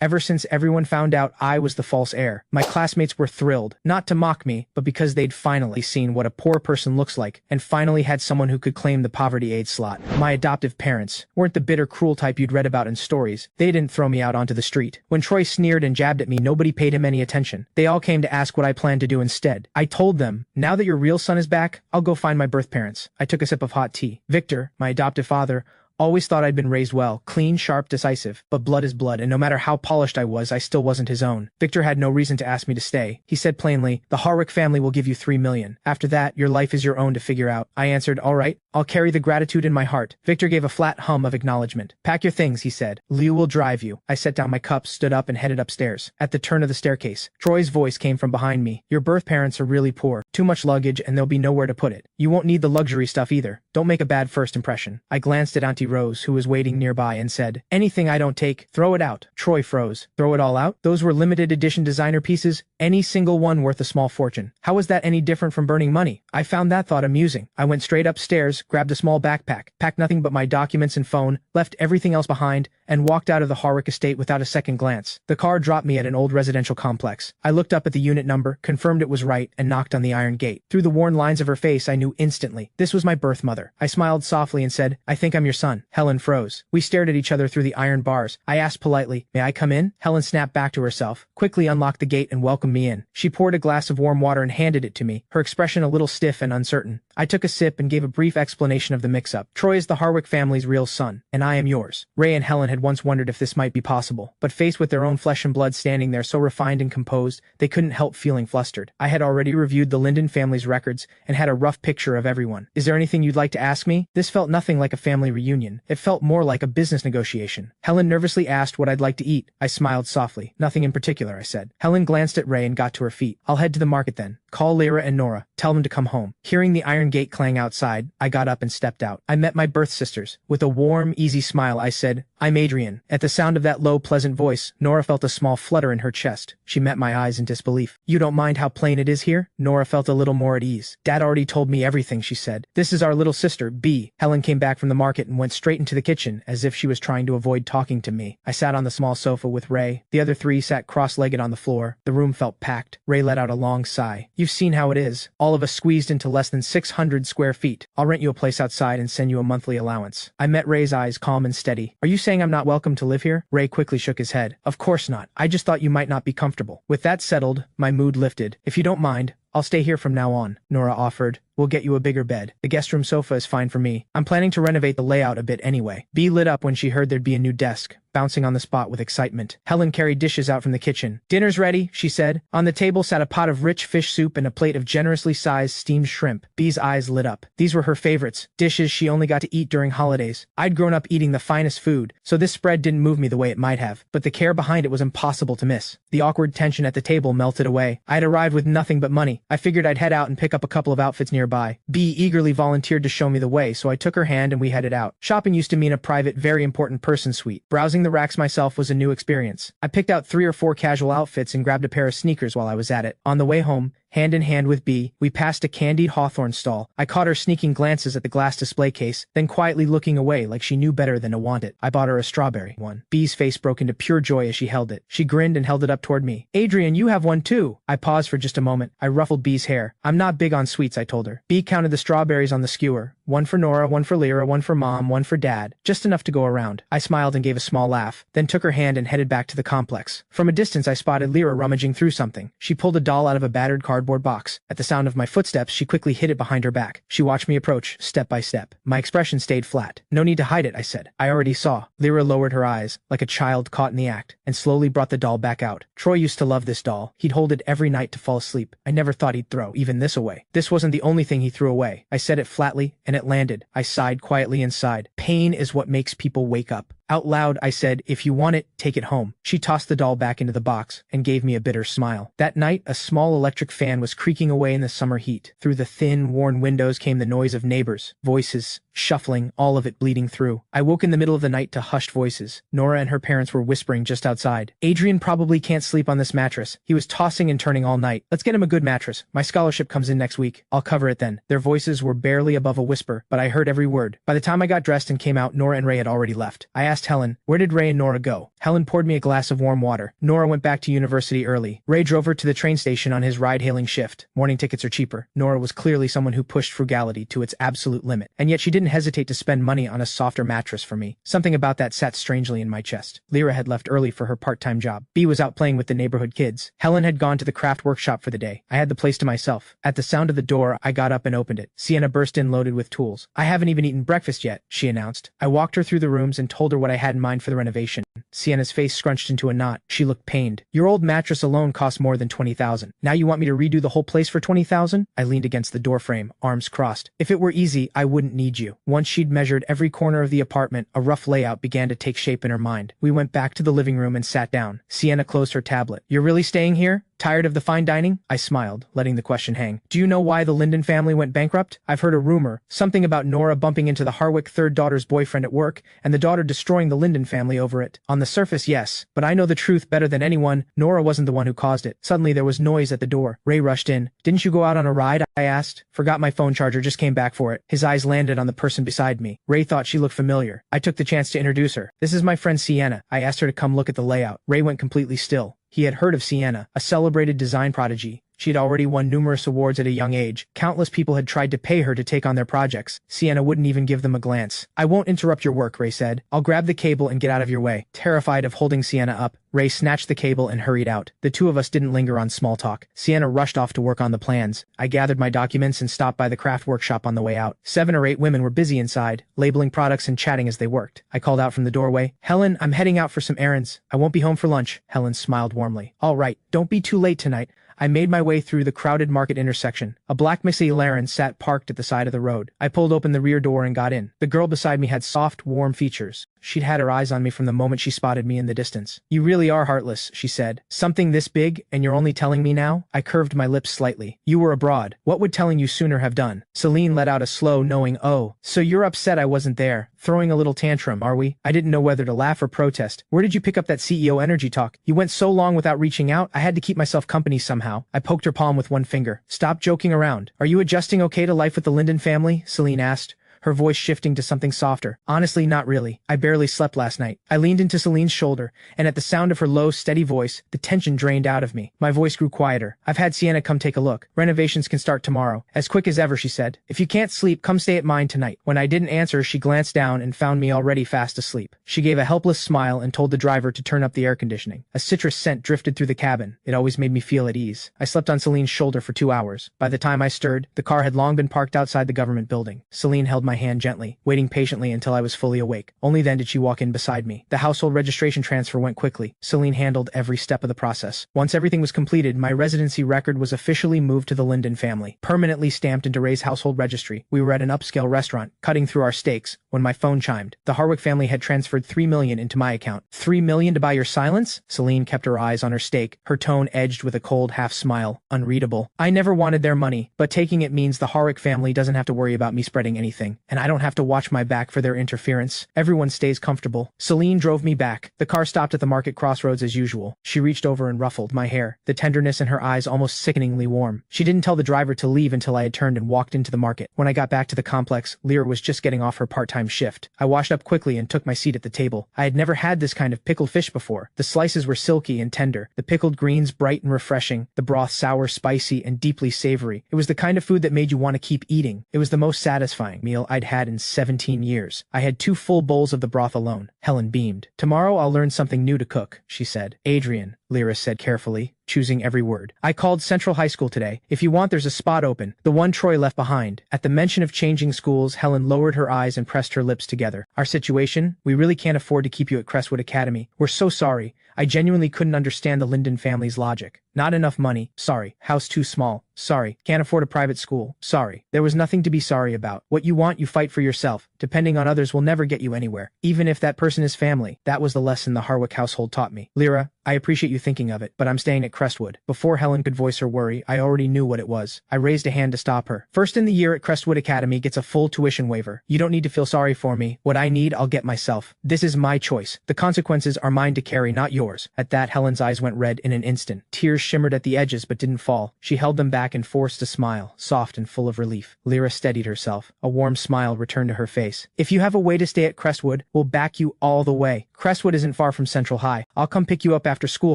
Ever since everyone found out I was the false heir, my classmates were thrilled, not to mock me, but because they'd finally seen what a poor person looks like, and finally had someone who could claim the poverty aid slot. My adoptive parents weren't the bitter, cruel type you'd read about in stories. They didn't throw me out onto the street. When Troy sneered and jabbed at me, nobody paid him any attention. They all came to ask what I planned to do instead. I told them, now that your real son is back, I'll go find my birth parents. I took a sip of hot tea. Victor, my adoptive father, always thought I'd been raised well, clean, sharp, decisive, but blood is blood, and no matter how polished I was, I still wasn't his own. Victor had no reason to ask me to stay. He said plainly, the Harwick family will give you $3 million. After that, your life is your own to figure out. I answered, all right, I'll carry the gratitude in my heart. Victor gave a flat hum of acknowledgement. Pack your things, he said. Liu will drive you. I set down my cups, stood up, and headed upstairs. At the turn of the staircase, Troy's voice came from behind me. Your birth parents are really poor. Too much luggage, and there'll be nowhere to put it. You won't need the luxury stuff either. Don't make a bad first impression. I glanced at Auntie Rose, who was waiting nearby, and said, anything I don't take, throw it out. Troy froze. Throw it all out? Those were limited edition designer pieces, any single one worth a small fortune. How was that any different from burning money? I found that thought amusing. I went straight upstairs, grabbed a small backpack, packed nothing but my documents and phone, left everything else behind, and walked out of the Harwick estate without a second glance. The car dropped me at an old residential complex. I looked up at the unit number, confirmed it was right, and knocked on the iron gate. Through the worn lines of her face, I knew instantly. This was my birth mother. I smiled softly and said, I think I'm your son. Helen froze. We stared at each other through the iron bars. I asked politely, may I come in? Helen snapped back to herself, quickly unlocked the gate and welcomed me in. She poured a glass of warm water and handed it to me, her expression a little stiff and uncertain. I took a sip and gave a brief explanation of the mix-up. Troy is the Harwick family's real son, and I am yours. Ray and Helen had once wondered if this might be possible, but faced with their own flesh and blood standing there so refined and composed, they couldn't help feeling flustered. I had already reviewed the Linden family's records and had a rough picture of everyone. Is there anything you'd like to ask me? This felt nothing like a family reunion. It felt more like a business negotiation. Helen nervously asked what I'd like to eat. I smiled softly. Nothing in particular, I said. Helen glanced at Ray and got to her feet. I'll head to the market then. Call Lyra and Nora. Tell them to come home. Hearing the iron gate clang outside, I got up and stepped out. I met my birth sisters. With a warm, easy smile, I said, I'm Adrian. At the sound of that low, pleasant voice, Nora felt a small flutter in her chest. She met my eyes in disbelief. You don't mind how plain it is here? Nora felt a little more at ease. Dad already told me everything, she said. This is our little sister, Bee. Helen came back from the market and went straight into the kitchen, as if she was trying to avoid talking to me. I sat on the small sofa with Ray. The other three sat cross-legged on the floor. The room felt packed. Ray let out a long sigh. You've seen how it is. All of us squeezed into less than 600 square feet. I'll rent you a place outside and send you a monthly allowance. I met Ray's eyes, calm and steady. Are you saying I'm not welcome to live here? Ray quickly shook his head. Of course not. I just thought you might not be comfortable. With that settled, my mood lifted. If you don't mind, I'll stay here from now on, Nora offered. We'll get you a bigger bed. The guest room sofa is fine for me. I'm planning to renovate the layout a bit anyway. Bee lit up when she heard there'd be a new desk, bouncing on the spot with excitement. Helen carried dishes out from the kitchen. Dinner's ready, she said. On the table sat a pot of rich fish soup and a plate of generously sized steamed shrimp. Bee's eyes lit up. These were her favorites, dishes she only got to eat during holidays. I'd grown up eating the finest food, so this spread didn't move me the way it might have, but the care behind it was impossible to miss. The awkward tension at the table melted away. I'd arrived with nothing but money. I figured I'd head out and pick up a couple of outfits nearby. Bee eagerly volunteered to show me the way, so I took her hand and we headed out. Shopping used to mean a private, very important person suite. Browsing the racks myself was a new experience. I picked out 3 or 4 casual outfits and grabbed a pair of sneakers while I was at it. On the way home, hand in hand with Bee, we passed a candied hawthorn stall. I caught her sneaking glances at the glass display case, then quietly looking away like she knew better than to want it. I bought her a strawberry one. Bee's face broke into pure joy as she held it. She grinned and held it up toward me. Adrian, you have one too. I paused for just a moment. I ruffled Bee's hair. I'm not big on sweets, I told her. Bee counted the strawberries on the skewer. 1 for Nora, 1 for Lyra, 1 for Mom, 1 for Dad. Just enough to go around. I smiled and gave a small laugh, then took her hand and headed back to the complex. From a distance I spotted Lyra rummaging through something. She pulled a doll out of a battered cardboard box. At the sound of my footsteps, she quickly hid it behind her back. She watched me approach, step by step. My expression stayed flat. No need to hide it, I said. I already saw. Lyra lowered her eyes, like a child caught in the act, and slowly brought the doll back out. Troy used to love this doll. He'd hold it every night to fall asleep. I never thought he'd throw even this away. This wasn't the only thing he threw away. I said it flatly, and it landed. I sighed quietly inside. Pain is what makes people wake up. Out loud, I said, if you want it, take it home. She tossed the doll back into the box and gave me a bitter smile. That night, a small electric fan was creaking away in the summer heat. Through the thin, worn windows came the noise of neighbors, voices, shuffling, all of it bleeding through. I woke in the middle of the night to hushed voices. Nora and her parents were whispering just outside. Adrian probably can't sleep on this mattress. He was tossing and turning all night. Let's get him a good mattress. My scholarship comes in next week. I'll cover it then. Their voices were barely above a whisper, but I heard every word. By the time I got dressed and came out, Nora and Ray had already left. I asked asked Helen. Where did Ray and Nora go? Helen poured me a glass of warm water. Nora went back to university early. Ray drove her to the train station on his ride-hailing shift. Morning tickets are cheaper. Nora was clearly someone who pushed frugality to its absolute limit, and yet she didn't hesitate to spend money on a softer mattress for me. Something about that sat strangely in my chest. Lyra had left early for her part-time job. Bea was out playing with the neighborhood kids. Helen had gone to the craft workshop for the day. I had the place to myself. At the sound of the door, I got up and opened it. Sienna burst in loaded with tools. I haven't even eaten breakfast yet, she announced. I walked her through the rooms and told her what I had in mind for the renovation. Sienna's face scrunched into a knot. She looked pained. Your old mattress alone cost more than $20,000. Now you want me to redo the whole place for $20,000? I leaned against the doorframe, arms crossed. If it were easy, I wouldn't need you. Once she'd measured every corner of the apartment, a rough layout began to take shape in her mind. We went back to the living room and sat down. Sienna closed her tablet. You're really staying here? Tired of the fine dining? I smiled, letting the question hang. Do you know why the Linden family went bankrupt? I've heard a rumor, something about Nora bumping into the Harwick third daughter's boyfriend at work, and the daughter destroying the Linden family over it. On the surface, yes, but I know the truth better than anyone. Nora wasn't the one who caused it. Suddenly there was noise at the door. Ray rushed in. Didn't you go out on a ride? I asked. Forgot my phone charger, just came back for it. His eyes landed on the person beside me. Ray thought she looked familiar. I took the chance to introduce her. This is my friend Sienna. I asked her to come look at the layout. Ray went completely still. He had heard of Sienna, a celebrated design prodigy. She had already won numerous awards at a young age. Countless people had tried to pay her to take on their projects. Sienna wouldn't even give them a glance. I won't interrupt your work, Ray said. I'll grab the cable and get out of your way. Terrified of holding Sienna up, Ray snatched the cable and hurried out. The two of us didn't linger on small talk. Sienna rushed off to work on the plans. I gathered my documents and stopped by the craft workshop on the way out. 7 or 8 women were busy inside, labeling products and chatting as they worked. I called out from the doorway, Helen, I'm heading out for some errands. I won't be home for lunch. Helen smiled warmly. All right, don't be too late tonight. I made my way through the crowded market intersection. A black McLaren sat parked at the side of the road. I pulled open the rear door and got in. The girl beside me had soft, warm features. She'd had her eyes on me from the moment she spotted me in the distance. You really are heartless, she said. Something this big, and you're only telling me now? I curved my lips slightly. You were abroad. What would telling you sooner have done? Celine let out a slow, knowing oh. So you're upset I wasn't there. Throwing a little tantrum, are we? I didn't know whether to laugh or protest. Where did you pick up that CEO energy talk? You went so long without reaching out, I had to keep myself company somehow. I poked her palm with one finger. Stop joking around. Are you adjusting okay to life with the Linden family? Celine asked, her voice shifting to something softer. Honestly, not really. I barely slept last night. I leaned into Celine's shoulder, and at the sound of her low, steady voice, the tension drained out of me. My voice grew quieter. I've had Sienna come take a look. Renovations can start tomorrow. As quick as ever, she said. If you can't sleep, come stay at mine tonight. When I didn't answer, she glanced down and found me already fast asleep. She gave a helpless smile and told the driver to turn up the air conditioning. A citrus scent drifted through the cabin. It always made me feel at ease. I slept on Celine's shoulder for 2 hours. By the time I stirred, the car had long been parked outside the government building. Celine held my hand gently, waiting patiently until I was fully awake. Only then did she walk in beside me. The household registration transfer went quickly. Celine handled every step of the process. Once everything was completed, my residency record was officially moved to the Linden family, permanently stamped into Ray's household registry. We were at an upscale restaurant, cutting through our steaks, when my phone chimed. The Harwick family had transferred $3 million into my account. $3 million to buy your silence? Celine kept her eyes on her steak, her tone edged with a cold half-smile. Unreadable. I never wanted their money, but taking it means the Harwick family doesn't have to worry about me spreading anything, and I don't have to watch my back for their interference. Everyone stays comfortable. Celine drove me back. The car stopped at the market crossroads as usual. She reached over and ruffled my hair, the tenderness in her eyes almost sickeningly warm. She didn't tell the driver to leave until I had turned and walked into the market. When I got back to the complex, Lyra was just getting off her part-time shift. I washed up quickly and took my seat at the table. I had never had this kind of pickled fish before. The slices were silky and tender, the pickled greens bright and refreshing, the broth sour, spicy, and deeply savory. It was the kind of food that made you want to keep eating. It was the most satisfying meal I'd had in 17 years. I had 2 full bowls of the broth alone. Helen beamed. Tomorrow I'll learn something new to cook, she said. Adrian, Lyra said carefully, choosing every word. I called Central High School today. If you want, there's a spot open, the one Troy left behind. At the mention of changing schools, Helen lowered her eyes and pressed her lips together. Our situation? We really can't afford to keep you at Crestwood Academy. We're so sorry. I genuinely couldn't understand the Linden family's logic. Not enough money. Sorry. House too small. Sorry. Can't afford a private school. Sorry. There was nothing to be sorry about. What you want, you fight for yourself. Depending on others will never get you anywhere. Even if that person is family. That was the lesson the Harwick household taught me. Lyra, I appreciate you thinking of it, but I'm staying at Crestwood. Before Helen could voice her worry, I already knew what it was. I raised a hand to stop her. First in the year at Crestwood Academy gets a full tuition waiver. You don't need to feel sorry for me. What I need, I'll get myself. This is my choice. The consequences are mine to carry, not yours. At that, Helen's eyes went red in an instant. Tears shimmered at the edges but didn't fall. She held them back and forced a smile, soft and full of relief. Lyra steadied herself. A warm smile returned to her face. If you have a way to stay at Crestwood, we'll back you all the way. Crestwood isn't far from Central High. I'll come pick you up after school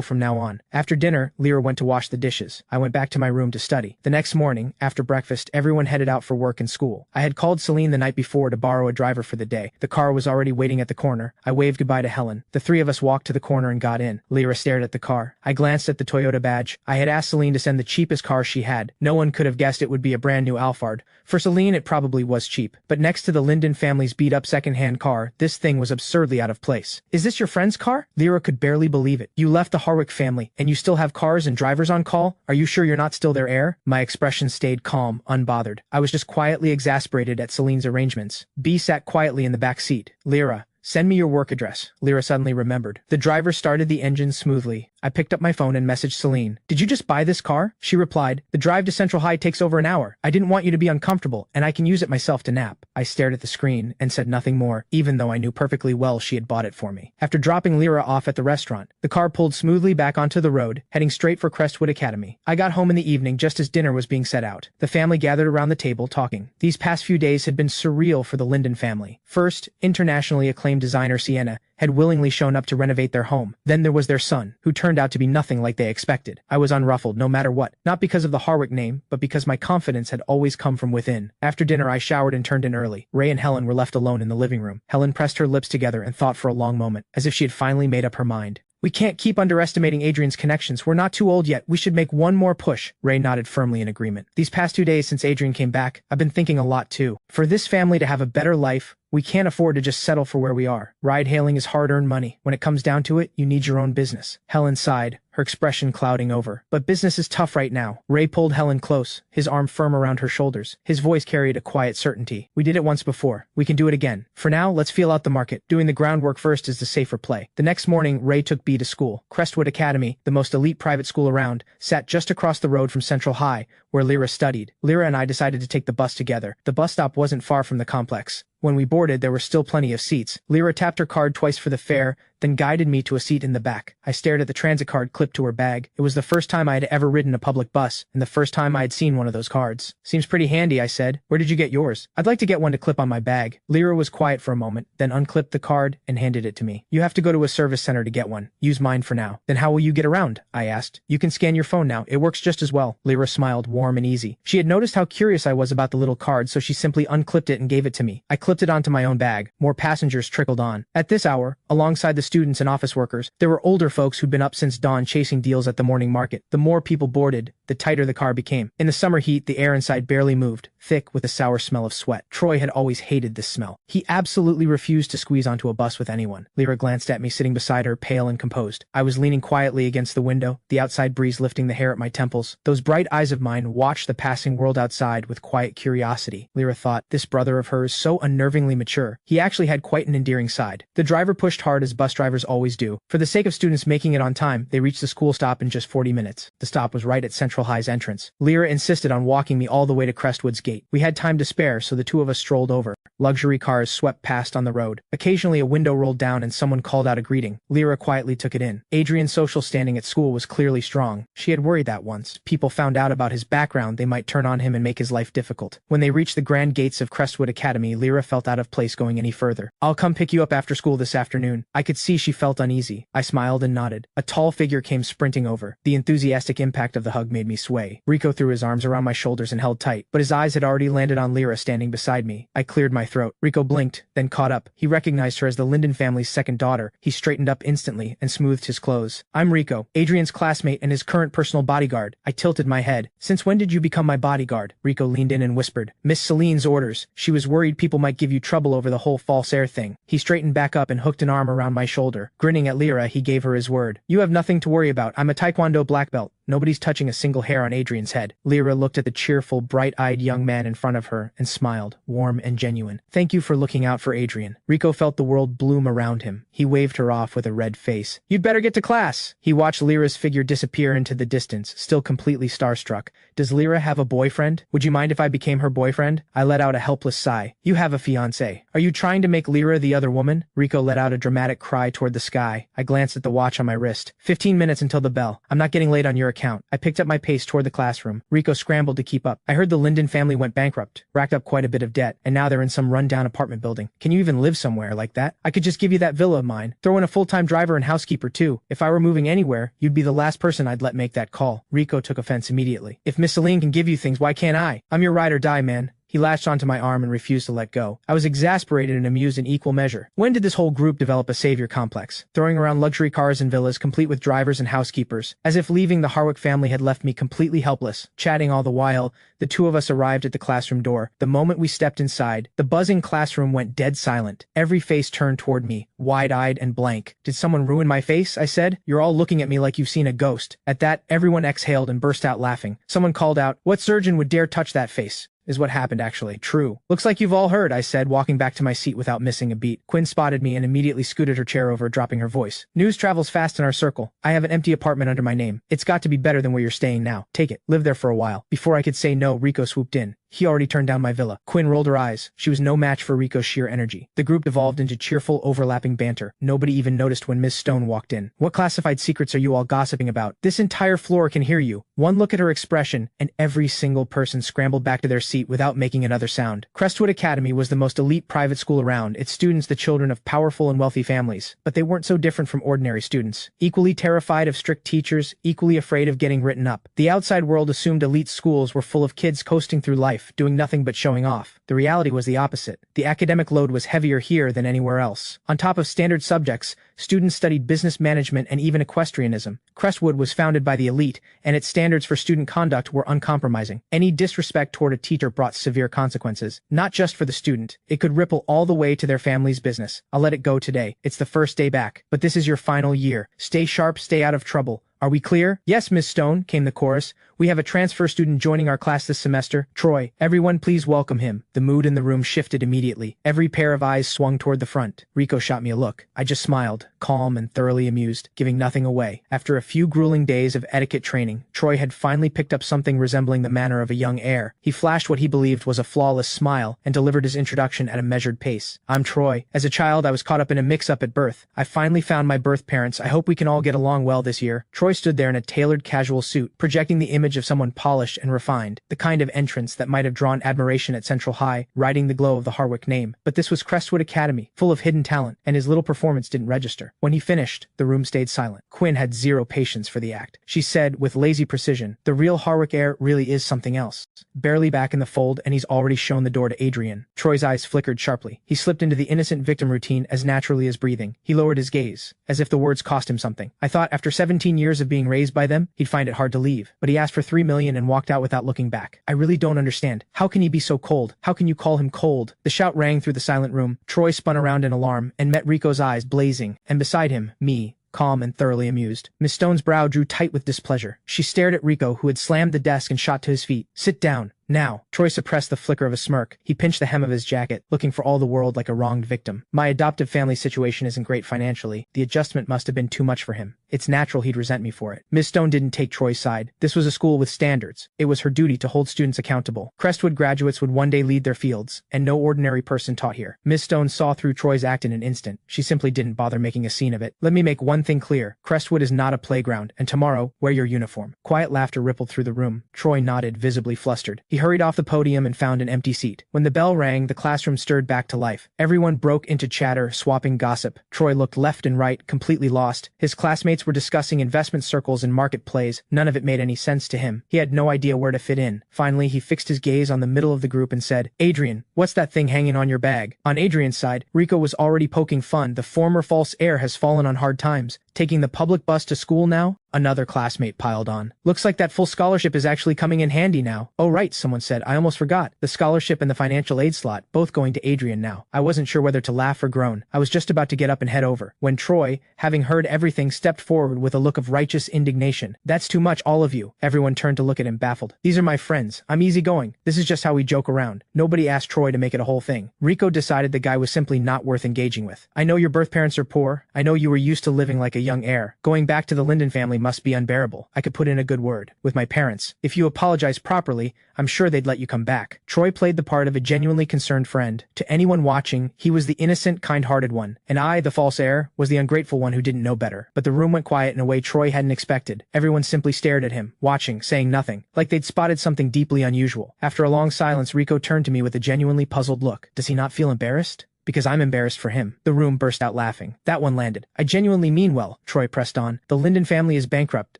from now on. After dinner, Lyra went to wash the dishes. I went back to my room to study. The next morning, after breakfast, everyone headed out for work and school. I had called Celine the night before to borrow a driver for the day. The car was already waiting at the corner. I waved goodbye to Helen. The three of us walked to the corner and got in. Lyra stared at the car. I glanced at the Toyota badge. I had asked Celine to send the cheapest car she had. No one could have guessed it would be a brand new Alphard. For Celine, it probably was cheap. But next to the Linden family's beat-up second-hand car, this thing was absurdly out of place. Is this your friend's car? Lyra could barely believe it. You left the Harwick family, and you still have cars and drivers on call? Are you sure you're not still their heir? My expression stayed calm, unbothered. I was just quietly exasperated at Celine's arrangements. B sat quietly in the back seat. Lyra, send me your work address. Lyra suddenly remembered. The driver started the engine smoothly. I picked up my phone and messaged Celine. Did you just buy this car? She replied, the drive to Central High takes over an hour. I didn't want you to be uncomfortable, and I can use it myself to nap. I stared at the screen and said nothing more, even though I knew perfectly well she had bought it for me. After dropping Lyra off at the restaurant, the car pulled smoothly back onto the road, heading straight for Crestwood Academy. I got home in the evening just as dinner was being set out. The family gathered around the table talking. These past few days had been surreal for the Linden family. First, internationally acclaimed designer Sienna had willingly shown up to renovate their home. Then there was their son, who turned out to be nothing like they expected. I was unruffled no matter what, not because of the Harwick name, but because my confidence had always come from within. After dinner I showered and turned in early. Ray and Helen were left alone in the living room. Helen pressed her lips together and thought for a long moment, as if she had finally made up her mind. We can't keep underestimating Adrian's connections. We're not too old yet. We should make one more push. Ray nodded firmly in agreement. These past 2 days since Adrian came back, I've been thinking a lot too. For this family to have a better life, we can't afford to just settle for where we are. Ride-hailing is hard-earned money. When it comes down to it, you need your own business. Helen sighed, her expression clouding over. But business is tough right now. Ray pulled Helen close, his arm firm around her shoulders. His voice carried a quiet certainty. We did it once before. We can do it again. For now, let's feel out the market. Doing the groundwork first is the safer play. The next morning, Ray took B to school. Crestwood Academy, the most elite private school around, sat just across the road from Central High, where Lyra studied. Lyra and I decided to take the bus together. The bus stop wasn't far from the complex. When we boarded, there were still plenty of seats. Lyra tapped her card twice for the fare, then guided me to a seat in the back. I stared at the transit card clipped to her bag. It was the first time I had ever ridden a public bus, and the first time I had seen one of those cards. Seems pretty handy, I said. Where did you get yours? I'd like to get one to clip on my bag. Lyra was quiet for a moment, then unclipped the card and handed it to me. You have to go to a service center to get one. Use mine for now. Then how will you get around? I asked. You can scan your phone now. It works just as well. Lyra smiled, warm and easy. She had noticed how curious I was about the little card, so she simply unclipped it and gave it to me. I clipped it onto my own bag. More passengers trickled on. At this hour, alongside the students and office workers, there were older folks who'd been up since dawn chasing deals at the morning market. The more people boarded, the tighter the car became. In the summer heat, the air inside barely moved, thick with a sour smell of sweat. Troy had always hated this smell. He absolutely refused to squeeze onto a bus with anyone. Lyra glanced at me sitting beside her, pale and composed. I was leaning quietly against the window, the outside breeze lifting the hair at my temples. Those bright eyes of mine watched the passing world outside with quiet curiosity. Lyra thought, this brother of hers, so unnervingly mature. He actually had quite an endearing side. The driver pushed hard as bus drivers always do. For the sake of students making it on time, they reached the school stop in just 40 minutes. The stop was right at Central High's entrance. Lyra insisted on walking me all the way to Crestwood's gate. We had time to spare, so the two of us strolled over. Luxury cars swept past on the road. Occasionally a window rolled down and someone called out a greeting. Lyra quietly took it in. Adrian's social standing at school was clearly strong. She had worried that once people found out about his background, they might turn on him and make his life difficult. When they reached the grand gates of Crestwood Academy, Lyra felt out of place going any further. I'll come pick you up after school this afternoon. I could see she felt uneasy. I smiled and nodded. A tall figure came sprinting over. The enthusiastic impact of the hug made me sway. Rico threw his arms around my shoulders and held tight, but his eyes had already landed on Lyra standing beside me. I cleared my throat. Rico blinked, then caught up. He recognized her as the Linden family's second daughter. He straightened up instantly and smoothed his clothes. I'm Rico, Adrian's classmate and his current personal bodyguard. I tilted my head. Since when did you become my bodyguard? Rico leaned in and whispered. Miss Celine's orders. She was worried people might give you trouble over the whole false heir thing. He straightened back up and hooked an arm around my shoulder. Grinning at Lyra, he gave her his word. You have nothing to worry about. I'm a Taekwondo black belt. Nobody's touching a single hair on Adrian's head. Lyra looked at the cheerful, bright-eyed young man in front of her and smiled, warm and genuine. Thank you for looking out for Adrian. Rico felt the world bloom around him. He waved her off with a red face. You'd better get to class. He watched Lyra's figure disappear into the distance, still completely starstruck. Does Lyra have a boyfriend? Would you mind if I became her boyfriend? I let out a helpless sigh. You have a fiancé. Are you trying to make Lyra the other woman? Rico let out a dramatic cry toward the sky. I glanced at the watch on my wrist. 15 minutes until the bell. I'm not getting late on your account. account. I picked up my pace toward the classroom. Rico scrambled to keep up. I heard the Linden family went bankrupt, racked up quite a bit of debt, and now they're in some rundown apartment building. Can you even live somewhere like that? I could just give you that villa of mine. Throw in a full-time driver and housekeeper too. If I were moving anywhere, you'd be the last person I'd let make that call. Rico took offense immediately. If Miss Celine can give you things, why can't I? I'm your ride or die, man. He latched onto my arm and refused to let go. I was exasperated and amused in equal measure. When did this whole group develop a savior complex? Throwing around luxury cars and villas complete with drivers and housekeepers. As if leaving the Harwick family had left me completely helpless. Chatting all the while, the two of us arrived at the classroom door. The moment we stepped inside, the buzzing classroom went dead silent. Every face turned toward me, wide-eyed and blank. Did someone ruin my face? I said. You're all looking at me like you've seen a ghost. At that, everyone exhaled and burst out laughing. Someone called out, "What surgeon would dare touch that face?" Is what happened actually. True. Looks like you've all heard, I said, walking back to my seat without missing a beat. Quinn spotted me and immediately scooted her chair over, dropping her voice. News travels fast in our circle. I have an empty apartment under my name. It's got to be better than where you're staying now. Take it. Live there for a while. Before I could say no, Rico swooped in. He already turned down my villa. Quinn rolled her eyes. She was no match for Rico's sheer energy. The group devolved into cheerful, overlapping banter. Nobody even noticed when Miss Stone walked in. What classified secrets are you all gossiping about? This entire floor can hear you. One look at her expression, and every single person scrambled back to their seat without making another sound. Crestwood Academy was the most elite private school around, its students the children of powerful and wealthy families. But they weren't so different from ordinary students. Equally terrified of strict teachers, equally afraid of getting written up. The outside world assumed elite schools were full of kids coasting through life, doing nothing but showing off. The reality was the opposite. The academic load was heavier here than anywhere else. On top of standard subjects, students studied business management and even equestrianism. Crestwood was founded by the elite, and its standards for student conduct were uncompromising. Any disrespect toward a teacher brought severe consequences, not just for the student. It could ripple all the way to their family's business. I'll let it go today. It's the first day back. But this is your final year. Stay sharp, stay out of trouble. Are we clear? Yes, Miss Stone, came the chorus. We have a transfer student joining our class this semester, Troy. Everyone please welcome him. The mood in the room shifted immediately. Every pair of eyes swung toward the front. Rico shot me a look. I just smiled, calm and thoroughly amused, giving nothing away. After a few grueling days of etiquette training, Troy had finally picked up something resembling the manner of a young heir. He flashed what he believed was a flawless smile and delivered his introduction at a measured pace. I'm Troy. As a child, I was caught up in a mix-up at birth. I finally found my birth parents. I hope we can all get along well this year. Troy stood there in a tailored casual suit, projecting the image of someone polished and refined, the kind of entrance that might have drawn admiration at Central High, riding the glow of the Harwick name. But this was Crestwood Academy, full of hidden talent, and his little performance didn't register. When he finished, the room stayed silent. Quinn had zero patience for the act. She said, with lazy precision, the real Harwick heir really is something else. Barely back in the fold, and he's already shown the door to Adrian. Troy's eyes flickered sharply. He slipped into the innocent victim routine as naturally as breathing. He lowered his gaze, as if the words cost him something. I thought after 17 years of being raised by them, he'd find it hard to leave. But he asked for $3 million and walked out without looking back. I really don't understand. How can he be so cold? How can you call him cold? The shout rang through the silent room. Troy spun around in alarm and met Rico's eyes blazing, and beside him, me, calm and thoroughly amused. Miss Stone's brow drew tight with displeasure. She stared at Rico, who had slammed the desk and shot to his feet. Sit down. Now. Troy suppressed the flicker of a smirk. He pinched the hem of his jacket, looking for all the world like a wronged victim. My adoptive family situation isn't great financially. The adjustment must have been too much for him. It's natural he'd resent me for it. Miss Stone didn't take Troy's side. This was a school with standards. It was her duty to hold students accountable. Crestwood graduates would one day lead their fields, and no ordinary person taught here. Miss Stone saw through Troy's act in an instant. She simply didn't bother making a scene of it. Let me make one thing clear. Crestwood is not a playground, and tomorrow, wear your uniform. Quiet laughter rippled through the room. Troy nodded, visibly flustered. He hurried off the podium and found an empty seat. When the bell rang, the classroom stirred back to life. Everyone broke into chatter, swapping gossip. Troy looked left and right, completely lost. His classmates were discussing investment circles and market plays. None of it made any sense to him. He had no idea where to fit in. Finally, he fixed his gaze on the middle of the group and said, Adrian, what's that thing hanging on your bag? On Adrian's side, Rico was already poking fun. The former false heir has fallen on hard times. Taking the public bus to school now? Another classmate piled on. Looks like that full scholarship is actually coming in handy now. Oh right, someone said. I almost forgot. The scholarship and the financial aid slot, both going to Adrian now. I wasn't sure whether to laugh or groan. I was just about to get up and head over, when Troy, having heard everything, stepped forward with a look of righteous indignation. That's too much, all of you. Everyone turned to look at him, baffled. These are my friends. I'm easygoing. This is just how we joke around. Nobody asked Troy to make it a whole thing. Rico decided the guy was simply not worth engaging with. I know your birth parents are poor. I know you were used to living like a young heir. Going back to the Linden family family must be unbearable. I could put in a good word with my parents. If you apologize properly, I'm sure they'd let you come back. Troy played the part of a genuinely concerned friend. To anyone watching, he was the innocent, kind-hearted one, and I, the false heir, was the ungrateful one who didn't know better. But the room went quiet in a way Troy hadn't expected. Everyone simply stared at him, watching, saying nothing, like they'd spotted something deeply unusual. After a long silence, Rico turned to me with a genuinely puzzled look. Does he not feel embarrassed? Because I'm embarrassed for him. The room burst out laughing. That one landed. I genuinely mean well, Troy pressed on. The Linden family is bankrupt.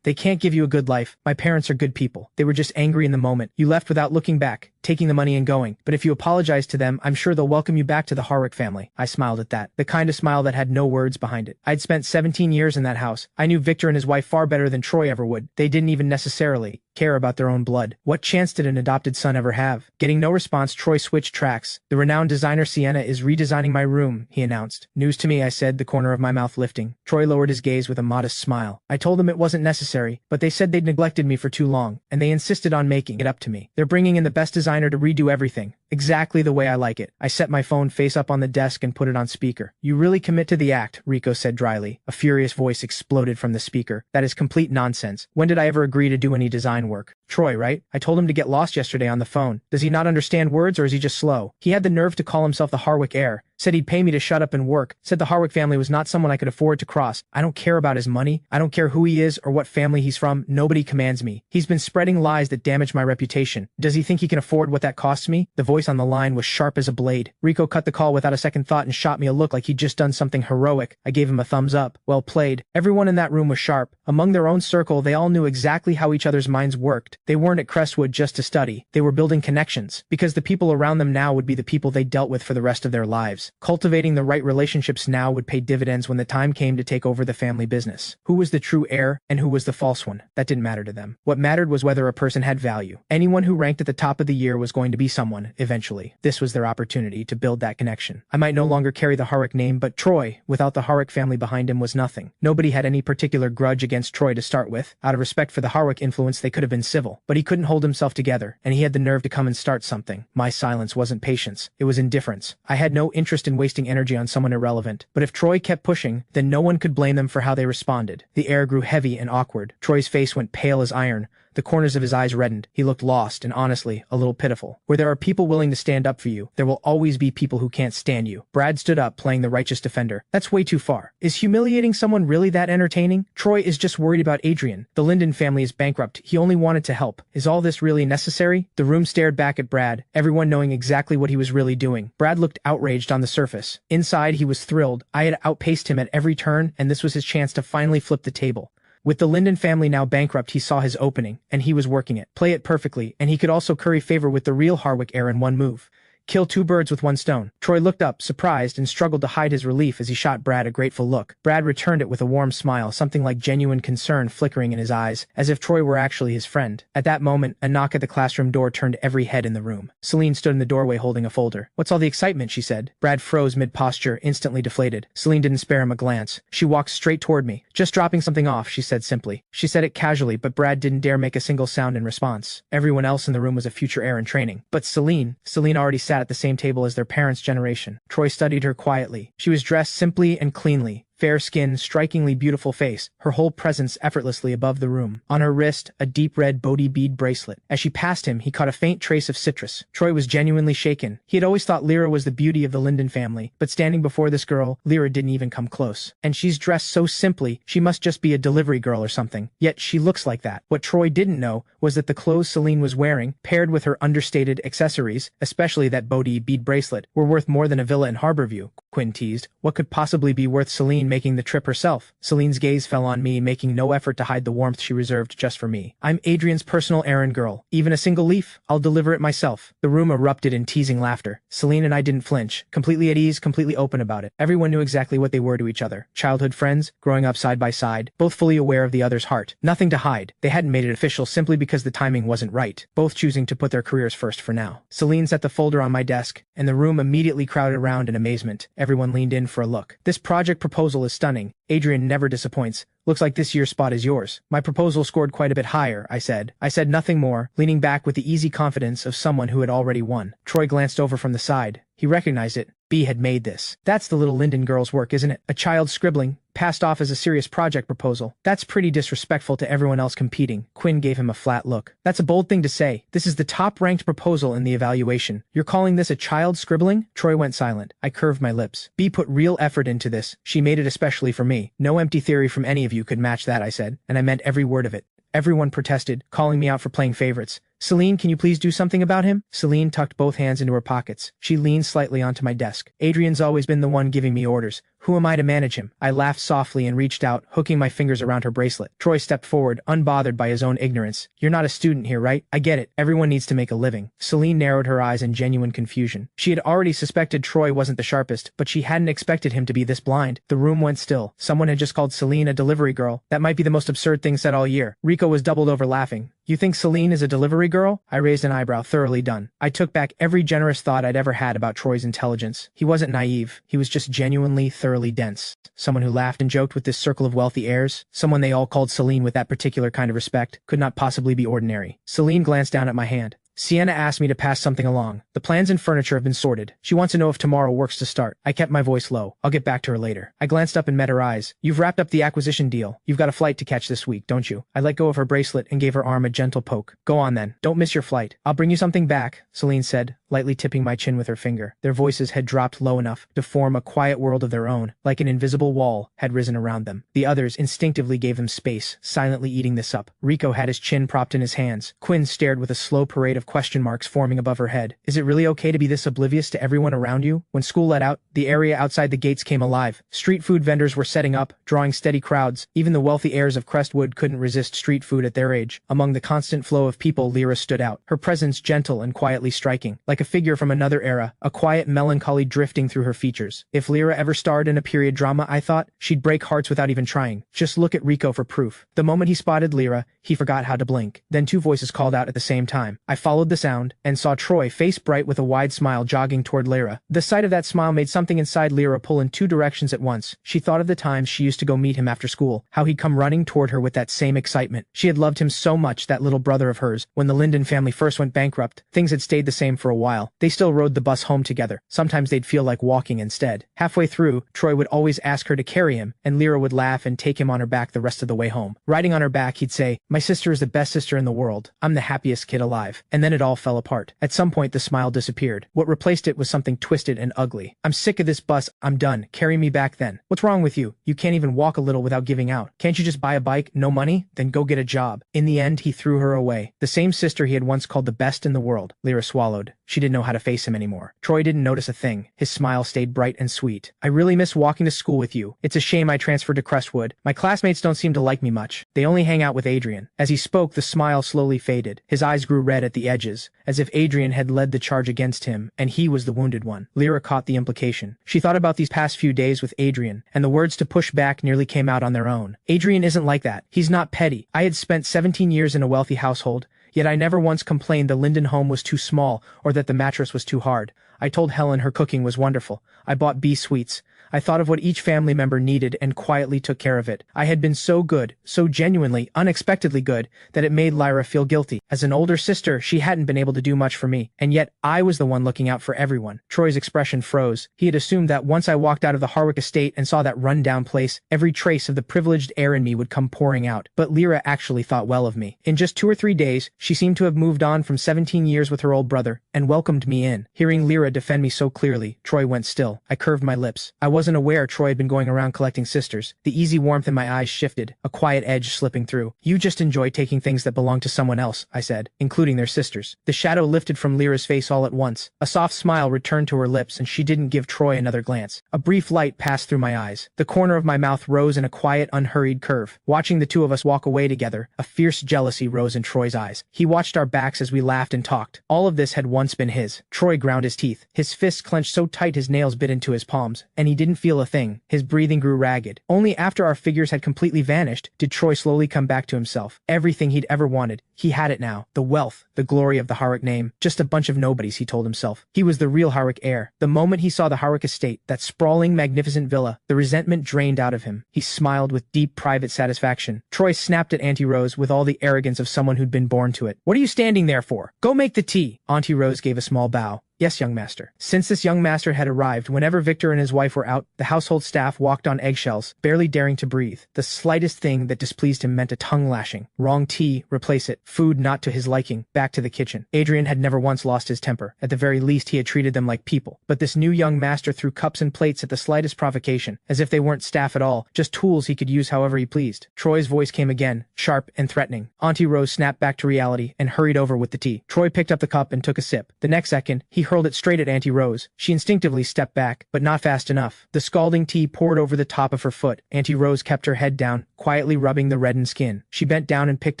They can't give you a good life. My parents are good people. They were just angry in the moment. You left without looking back, taking the money and going. But if you apologize to them, I'm sure they'll welcome you back to the Harwick family. I smiled at that. The kind of smile that had no words behind it. I'd spent 17 years in that house. I knew Victor and his wife far better than Troy ever would. They didn't even necessarily care about their own blood. What chance did an adopted son ever have? Getting no response, Troy switched tracks. The renowned designer Sienna is redesigning my room, he announced. News to me, I said, the corner of my mouth lifting. Troy lowered his gaze with a modest smile. I told them it wasn't necessary, but they said they'd neglected me for too long, and they insisted on making it up to me. They're bringing in the best designer to redo everything. Exactly the way I like it. I set my phone face up on the desk and put it on speaker. You really commit to the act, Rico said dryly. A furious voice exploded from the speaker. That is complete nonsense. When did I ever agree to do any design work? Troy, right? I told him to get lost yesterday on the phone. Does he not understand words or is he just slow? He had the nerve to call himself the Harwick heir. Said he'd pay me to shut up and work. Said the Harwick family was not someone I could afford to cross. I don't care about his money. I don't care who he is or what family he's from. Nobody commands me. He's been spreading lies that damage my reputation. Does he think he can afford what that costs me? The voice on the line was sharp as a blade. Rico cut the call without a second thought and shot me a look like he'd just done something heroic. I gave him a thumbs up. Well played. Everyone in that room was sharp. Among their own circle, they all knew exactly how each other's minds worked. They weren't at Crestwood just to study. They were building connections, because the people around them now would be the people they dealt with for the rest of their lives. Cultivating the right relationships now would pay dividends when the time came to take over the family business. Who was the true heir and who was the false one? That didn't matter to them. What mattered was whether a person had value. Anyone who ranked at the top of the year was going to be someone, eventually. This was their opportunity to build that connection. I might no longer carry the Harwick name, but Troy, without the Harwick family behind him, was nothing. Nobody had any particular grudge against Troy to start with. Out of respect for the Harwick influence, they could have been civil. But he couldn't hold himself together, and he had the nerve to come and start something. My silence wasn't patience. It was indifference. I had no interest in wasting energy on someone irrelevant. But if Troy kept pushing, then no one could blame them for how they responded. The air grew heavy and awkward. Troy's face went pale as iron. The corners of his eyes reddened. He looked lost and, honestly, a little pitiful. Where there are people willing to stand up for you, there will always be people who can't stand you. Brad stood up, playing the righteous defender. That's way too far. Is humiliating someone really that entertaining? Troy is just worried about Adrian. The Linden family is bankrupt. He only wanted to help. Is all this really necessary? The room stared back at Brad, everyone knowing exactly what he was really doing. Brad looked outraged on the surface. Inside, he was thrilled. I had outpaced him at every turn, and this was his chance to finally flip the table. With the Linden family now bankrupt, he saw his opening, and he was working it. Play it perfectly, and he could also curry favor with the real Harwick heir in one move. Kill two birds with one stone. Troy looked up, surprised, and struggled to hide his relief as he shot Brad a grateful look. Brad returned it with a warm smile, something like genuine concern flickering in his eyes, as if Troy were actually his friend. At that moment, a knock at the classroom door turned every head in the room. Celine stood in the doorway holding a folder. "What's all the excitement?" she said. Brad froze mid-posture, instantly deflated. Celine didn't spare him a glance. She walked straight toward me. "Just dropping something off," she said simply. She said it casually, but Brad didn't dare make a single sound in response. Everyone else in the room was a future heir in training. But Celine already sat at the same table as their parents' generation. Troy studied her quietly. She was dressed simply and cleanly. Fair skin, strikingly beautiful face, her whole presence effortlessly above the room. On her wrist, a deep red Bodhi bead bracelet. As she passed him, he caught a faint trace of citrus. Troy was genuinely shaken. He had always thought Lyra was the beauty of the Linden family, but standing before this girl, Lyra didn't even come close. And she's dressed so simply, she must just be a delivery girl or something. Yet she looks like that. What Troy didn't know was that the clothes Celine was wearing, paired with her understated accessories, especially that Bodhi bead bracelet, were worth more than a villa in Harborview. Quinn teased. What could possibly be worth Celine making the trip herself? Celine's gaze fell on me, making no effort to hide the warmth she reserved just for me. I'm Adrian's personal errand girl. Even a single leaf? I'll deliver it myself. The room erupted in teasing laughter. Celine and I didn't flinch, completely at ease, completely open about it. Everyone knew exactly what they were to each other. Childhood friends, growing up side by side, both fully aware of the other's heart. Nothing to hide. They hadn't made it official simply because the timing wasn't right, both choosing to put their careers first for now. Celine set the folder on my desk, and the room immediately crowded around in amazement. Everyone leaned in for a look. This project proposal is stunning. Adrian never disappoints. Looks like this year's spot is yours. My proposal scored quite a bit higher, I said. I said nothing more, leaning back with the easy confidence of someone who had already won. Troy glanced over from the side. He recognized it. B had made this. That's the little Linden girl's work, isn't it? A child scribbling, passed off as a serious project proposal. That's pretty disrespectful to everyone else competing. Quinn gave him a flat look. That's a bold thing to say. This is the top-ranked proposal in the evaluation. You're calling this a child scribbling? Troy went silent. I curved my lips. B put real effort into this. She made it especially for me. No empty theory from any of you could match that, I said, and I meant every word of it. Everyone protested, calling me out for playing favorites. Celine, can you please do something about him? Celine tucked both hands into her pockets. She leaned slightly onto my desk. Adrian's always been the one giving me orders. Who am I to manage him? I laughed softly and reached out, hooking my fingers around her bracelet. Troy stepped forward, unbothered by his own ignorance. You're not a student here, right? I get it. Everyone needs to make a living. Celine narrowed her eyes in genuine confusion. She had already suspected Troy wasn't the sharpest, but she hadn't expected him to be this blind. The room went still. Someone had just called Celine a delivery girl. That might be the most absurd thing said all year. Rico was doubled over laughing. You think Celine is a delivery girl? I raised an eyebrow, thoroughly done. I took back every generous thought I'd ever had about Troy's intelligence. He wasn't naive. He was just genuinely, thoroughly dense. Someone who laughed and joked with this circle of wealthy heirs. Someone they all called Celine with that particular kind of respect. Could not possibly be ordinary. Celine glanced down at my hand. Sienna asked me to pass something along. The plans and furniture have been sorted. She wants to know if tomorrow works to start. I kept my voice low. I'll get back to her later. I glanced up and met her eyes. You've wrapped up the acquisition deal. You've got a flight to catch this week, don't you? I let go of her bracelet and gave her arm a gentle poke. Go on then. Don't miss your flight. I'll bring you something back, Celine said, lightly tipping my chin with her finger. Their voices had dropped low enough to form a quiet world of their own, like an invisible wall had risen around them. The others instinctively gave them space, silently eating this up. Rico had his chin propped in his hands. Quinn stared with a slow parade of question marks forming above her head. Is it really okay to be this oblivious to everyone around you? When school let out, the area outside the gates came alive. Street food vendors were setting up, drawing steady crowds. Even the wealthy heirs of Crestwood couldn't resist street food at their age. Among the constant flow of people, Lyra stood out, her presence gentle and quietly striking. Like a figure from another era, a quiet melancholy drifting through her features. If Lyra ever starred in a period drama, I thought, she'd break hearts without even trying. Just look at Rico for proof. The moment he spotted Lyra, he forgot how to blink. Then two voices called out at the same time. I followed the sound, and saw Troy, face bright with a wide smile, jogging toward Lyra. The sight of that smile made something inside Lyra pull in two directions at once. She thought of the times she used to go meet him after school, how he'd come running toward her with that same excitement. She had loved him so much, that little brother of hers. When the Linden family first went bankrupt, things had stayed the same for a while. They still rode the bus home together. Sometimes they'd feel like walking instead. Halfway through, Troy would always ask her to carry him, and Lyra would laugh and take him on her back the rest of the way home. Riding on her back, he'd say, "My sister is the best sister in the world. I'm the happiest kid alive." And then it all fell apart. At some point, the smile disappeared. What replaced it was something twisted and ugly. "I'm sick of this bus. I'm done. Carry me back then." "What's wrong with you? You can't even walk a little without giving out. Can't you just buy a bike? No money? Then go get a job." In the end, he threw her away. The same sister he had once called the best in the world. Lyra swallowed. She didn't know how to face him anymore. Troy didn't notice a thing. His smile stayed bright and sweet. "I really miss walking to school with you. It's a shame I transferred to Crestwood. My classmates don't seem to like me much. They only hang out with Adrian." As he spoke, the smile slowly faded. His eyes grew red at the edges, as if Adrian had led the charge against him, and he was the wounded one. Lyra caught the implication. She thought about these past few days with Adrian, and the words to push back nearly came out on their own. Adrian isn't like that. He's not petty. I had spent 17 years in a wealthy household, yet I never once complained the Linden home was too small or that the mattress was too hard. I told Helen her cooking was wonderful. I bought bee sweets. I thought of what each family member needed and quietly took care of it. I had been so good, so genuinely, unexpectedly good, that it made Lyra feel guilty. As an older sister, she hadn't been able to do much for me, and yet I was the one looking out for everyone. Troy's expression froze. He had assumed that once I walked out of the Harwick estate and saw that run-down place, every trace of the privileged heir in me would come pouring out. But Lyra actually thought well of me. In just 2 or 3 days, she seemed to have moved on from 17 years with her old brother, and welcomed me in. Hearing Lyra defend me so clearly, Troy went still. I curved my lips. I wasn't aware Troy had been going around collecting sisters. The easy warmth in my eyes shifted, a quiet edge slipping through. "You just enjoy taking things that belong to someone else," I said, "including their sisters." The shadow lifted from Lyra's face all at once. A soft smile returned to her lips, and she didn't give Troy another glance. A brief light passed through my eyes. The corner of my mouth rose in a quiet, unhurried curve. Watching the two of us walk away together, a fierce jealousy rose in Troy's eyes. He watched our backs as we laughed and talked. All of this had once been his. Troy ground his teeth. His fists clenched so tight his nails bit into his palms, and he didn't feel a thing. His breathing grew ragged. Only after our figures had completely vanished did Troy slowly come back to himself. Everything he'd ever wanted, he had it now. The wealth, the glory of the Harwick name. Just a bunch of nobodies, he told himself. He was the real Harwick heir. The moment he saw the Harwick estate, that sprawling, magnificent villa, the resentment drained out of him. He smiled with deep, private satisfaction. Troy snapped at Auntie Rose with all the arrogance of someone who'd been born to it. "What are you standing there for? Go make the tea." Auntie Rose gave a small bow. Yes, young master. Since this young master had arrived, whenever Victor and his wife were out, the household staff walked on eggshells, barely daring to breathe. The slightest thing that displeased him meant a tongue lashing. Wrong tea, replace it. Food not to his liking, back to the kitchen. Adrian had never once lost his temper. At the very least, he had treated them like people. But this new young master threw cups and plates at the slightest provocation, as if they weren't staff at all, just tools he could use however he pleased. Troy's voice came again, sharp and threatening. Auntie Rose snapped back to reality and hurried over with the tea. Troy picked up the cup and took a sip. The next second, he hurled it straight at Auntie Rose. She instinctively stepped back, but not fast enough. The scalding tea poured over the top of her foot. Auntie Rose kept her head down, quietly rubbing the reddened skin. She bent down and picked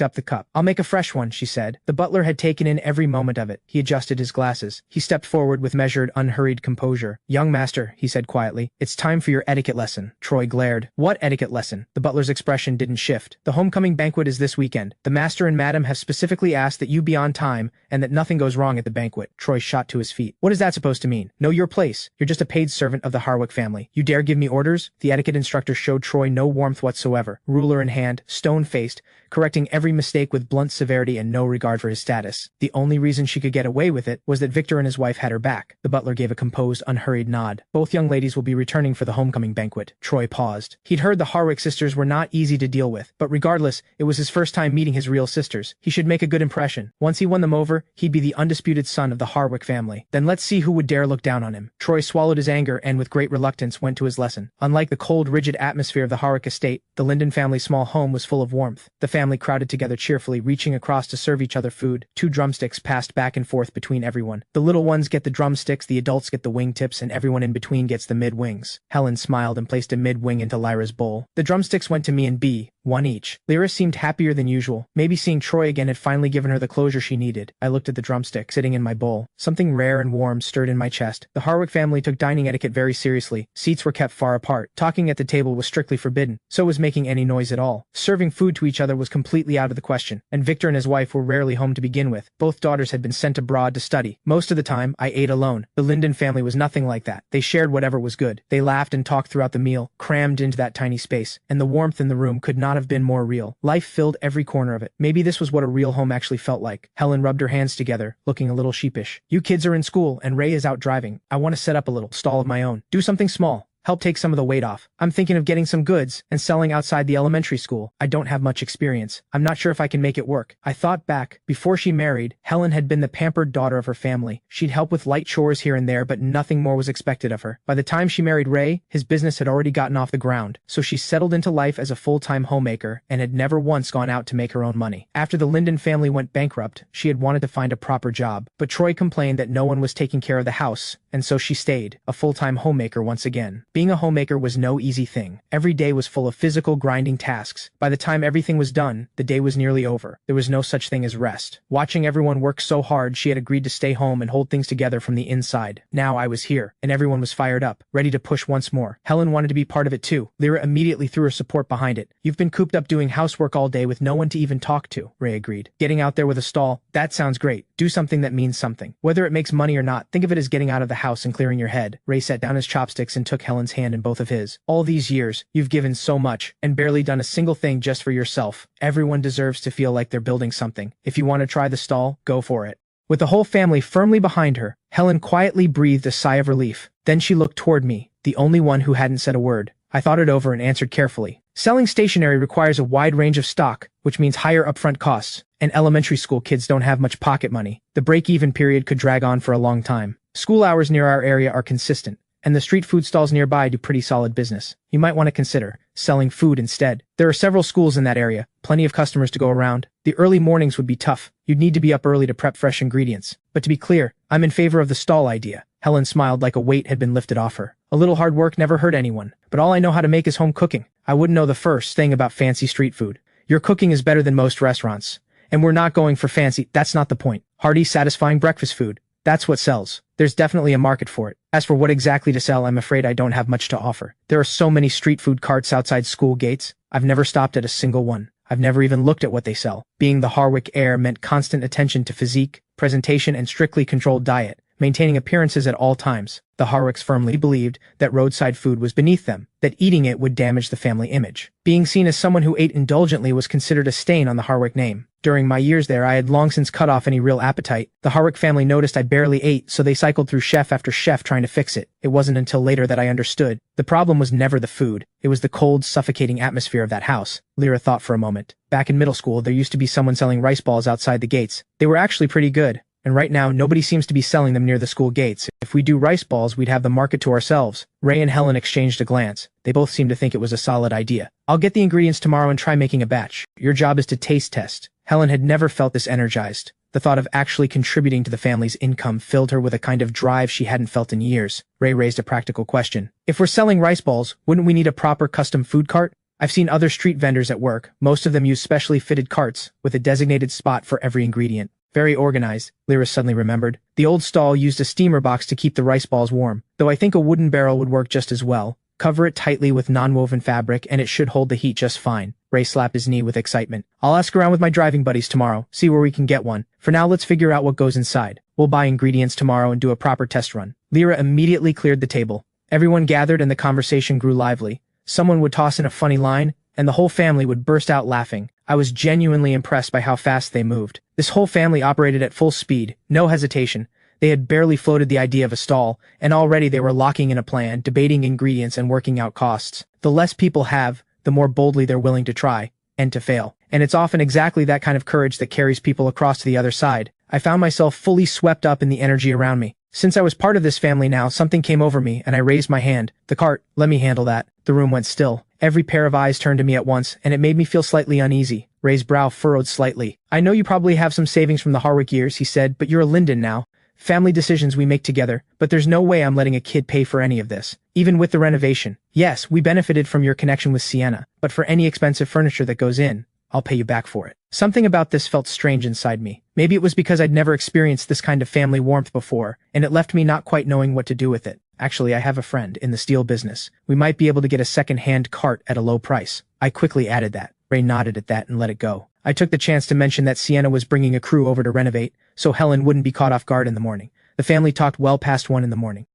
up the cup. I'll make a fresh one, she said. The butler had taken in every moment of it. He adjusted his glasses. He stepped forward with measured, unhurried composure. Young master, he said quietly, it's time for your etiquette lesson. Troy glared. What etiquette lesson? The butler's expression didn't shift. The homecoming banquet is this weekend. The master and madam have specifically asked that you be on time and that nothing goes wrong at the banquet. Troy shot to his feet. What is that supposed to mean? Know your place. You're just a paid servant of the Harwick family. You dare give me orders? The etiquette instructor showed Troy no warmth whatsoever. Ruler in hand, stone-faced, correcting every mistake with blunt severity and no regard for his status. The only reason she could get away with it was that Victor and his wife had her back. The butler gave a composed, unhurried nod. Both young ladies will be returning for the homecoming banquet. Troy paused. He'd heard the Harwick sisters were not easy to deal with, but regardless, it was his first time meeting his real sisters. He should make a good impression. Once he won them over, he'd be the undisputed son of the Harwick family. Then let's see who would dare look down on him. Troy swallowed his anger and with great reluctance went to his lesson. Unlike the cold, rigid atmosphere of the Harwick estate, the Linden family's small home was full of warmth. The family crowded together cheerfully, reaching across to serve each other food. 2 drumsticks passed back and forth between everyone. The little ones get the drumsticks, the adults get the wingtips, and everyone in between gets the mid-wings. Helen smiled and placed a mid-wing into Lyra's bowl. The drumsticks went to me and B, 1 each. Lyra seemed happier than usual. Maybe seeing Troy again had finally given her the closure she needed. I looked at the drumstick sitting in my bowl. Something rare and warm stirred in my chest. The Harwick family took dining etiquette very seriously. Seats were kept far apart. Talking at the table was strictly forbidden. So was making any noise at all. Serving food to each other was completely out of the question. And Victor and his wife were rarely home to begin with. Both daughters had been sent abroad to study. Most of the time, I ate alone. The Linden family was nothing like that. They shared whatever was good. They laughed and talked throughout the meal, crammed into that tiny space. And the warmth in the room could not have been more real. Life filled every corner of it. Maybe this was what a real home actually felt like. Helen rubbed her hands together, looking a little sheepish. You kids are in school, and Ray is out driving. I want to set up a little stall of my own. Do something small. Help take some of the weight off. I'm thinking of getting some goods and selling outside the elementary school. I don't have much experience. I'm not sure if I can make it work. I thought back. Before she married, Helen had been the pampered daughter of her family. She'd help with light chores here and there, but nothing more was expected of her. By the time she married Ray, his business had already gotten off the ground, so she settled into life as a full-time homemaker and had never once gone out to make her own money. After the Linden family went bankrupt, she had wanted to find a proper job, but Troy complained that no one was taking care of the house, and so she stayed, a full-time homemaker once again. Being a homemaker was no easy thing. Every day was full of physical, grinding tasks. By the time everything was done, the day was nearly over. There was no such thing as rest. Watching everyone work so hard, she had agreed to stay home and hold things together from the inside. Now I was here, and everyone was fired up, ready to push once more. Helen wanted to be part of it too. Lyra immediately threw her support behind it. You've been cooped up doing housework all day with no one to even talk to, Ray agreed. Getting out there with a stall, that sounds great. Do something that means something. Whether it makes money or not, think of it as getting out of the house and clearing your head. Ray set down his chopsticks and took Helen's hand in both of his. All these years, you've given so much, and barely done a single thing just for yourself. Everyone deserves to feel like they're building something. If you want to try the stall, go for it. With the whole family firmly behind her, Helen quietly breathed a sigh of relief. Then she looked toward me, the only one who hadn't said a word. I thought it over and answered carefully. Selling stationery requires a wide range of stock, which means higher upfront costs, and elementary school kids don't have much pocket money. The break-even period could drag on for a long time. School hours near our area are consistent, and the street food stalls nearby do pretty solid business. You might want to consider selling food instead. There are several schools in that area, plenty of customers to go around. The early mornings would be tough. You'd need to be up early to prep fresh ingredients. But to be clear, I'm in favor of the stall idea. Helen smiled like a weight had been lifted off her. A little hard work never hurt anyone, but all I know how to make is home cooking. I wouldn't know the first thing about fancy street food. Your cooking is better than most restaurants. And we're not going for fancy, that's not the point. Hearty, satisfying breakfast food. That's what sells. There's definitely a market for it. As for what exactly to sell, I'm afraid I don't have much to offer. There are so many street food carts outside school gates. I've never stopped at a single one. I've never even looked at what they sell. Being the Harwick heir meant constant attention to physique, presentation, and strictly controlled diet, maintaining appearances at all times. The Harwicks firmly believed that roadside food was beneath them, that eating it would damage the family image. Being seen as someone who ate indulgently was considered a stain on the Harwick name. During my years there, I had long since cut off any real appetite. The Harwick family noticed I barely ate, so they cycled through chef after chef trying to fix it. It wasn't until later that I understood. The problem was never the food. It was the cold, suffocating atmosphere of that house. Lyra thought for a moment. Back in middle school, there used to be someone selling rice balls outside the gates. They were actually pretty good. And right now, nobody seems to be selling them near the school gates. If we do rice balls, we'd have the market to ourselves. Ray and Helen exchanged a glance. They both seemed to think it was a solid idea. I'll get the ingredients tomorrow and try making a batch. Your job is to taste test. Helen had never felt this energized. The thought of actually contributing to the family's income filled her with a kind of drive she hadn't felt in years. Ray raised a practical question. If we're selling rice balls, wouldn't we need a proper custom food cart? I've seen other street vendors at work. Most of them use specially fitted carts with a designated spot for every ingredient. Very organized, Lyra suddenly remembered. The old stall used a steamer box to keep the rice balls warm, though I think a wooden barrel would work just as well. Cover it tightly with non-woven fabric and it should hold the heat just fine. Ray slapped his knee with excitement. I'll ask around with my driving buddies tomorrow, see where we can get one. For now, let's figure out what goes inside. We'll buy ingredients tomorrow and do a proper test run. Lyra immediately cleared the table. Everyone gathered and the conversation grew lively. Someone would toss in a funny line, and the whole family would burst out laughing. I was genuinely impressed by how fast they moved. This whole family operated at full speed, no hesitation. They had barely floated the idea of a stall, and already they were locking in a plan, debating ingredients and working out costs. The less people have, the more boldly they're willing to try, and to fail. And it's often exactly that kind of courage that carries people across to the other side. I found myself fully swept up in the energy around me. Since I was part of this family now, something came over me, and I raised my hand. The cart, let me handle that. The room went still. Every pair of eyes turned to me at once, and it made me feel slightly uneasy. Ray's brow furrowed slightly. I know you probably have some savings from the Harwick years, he said, but you're a Linden now. Family decisions we make together, but there's no way I'm letting a kid pay for any of this. Even with the renovation. Yes, we benefited from your connection with Sienna, but for any expensive furniture that goes in, I'll pay you back for it. Something about this felt strange inside me. Maybe it was because I'd never experienced this kind of family warmth before, and it left me not quite knowing what to do with it. Actually, I have a friend in the steel business. We might be able to get a second-hand cart at a low price. I quickly added that. Ray nodded at that and let it go. I took the chance to mention that Sienna was bringing a crew over to renovate, so Helen wouldn't be caught off guard in the morning. The family talked well past 1 in the morning.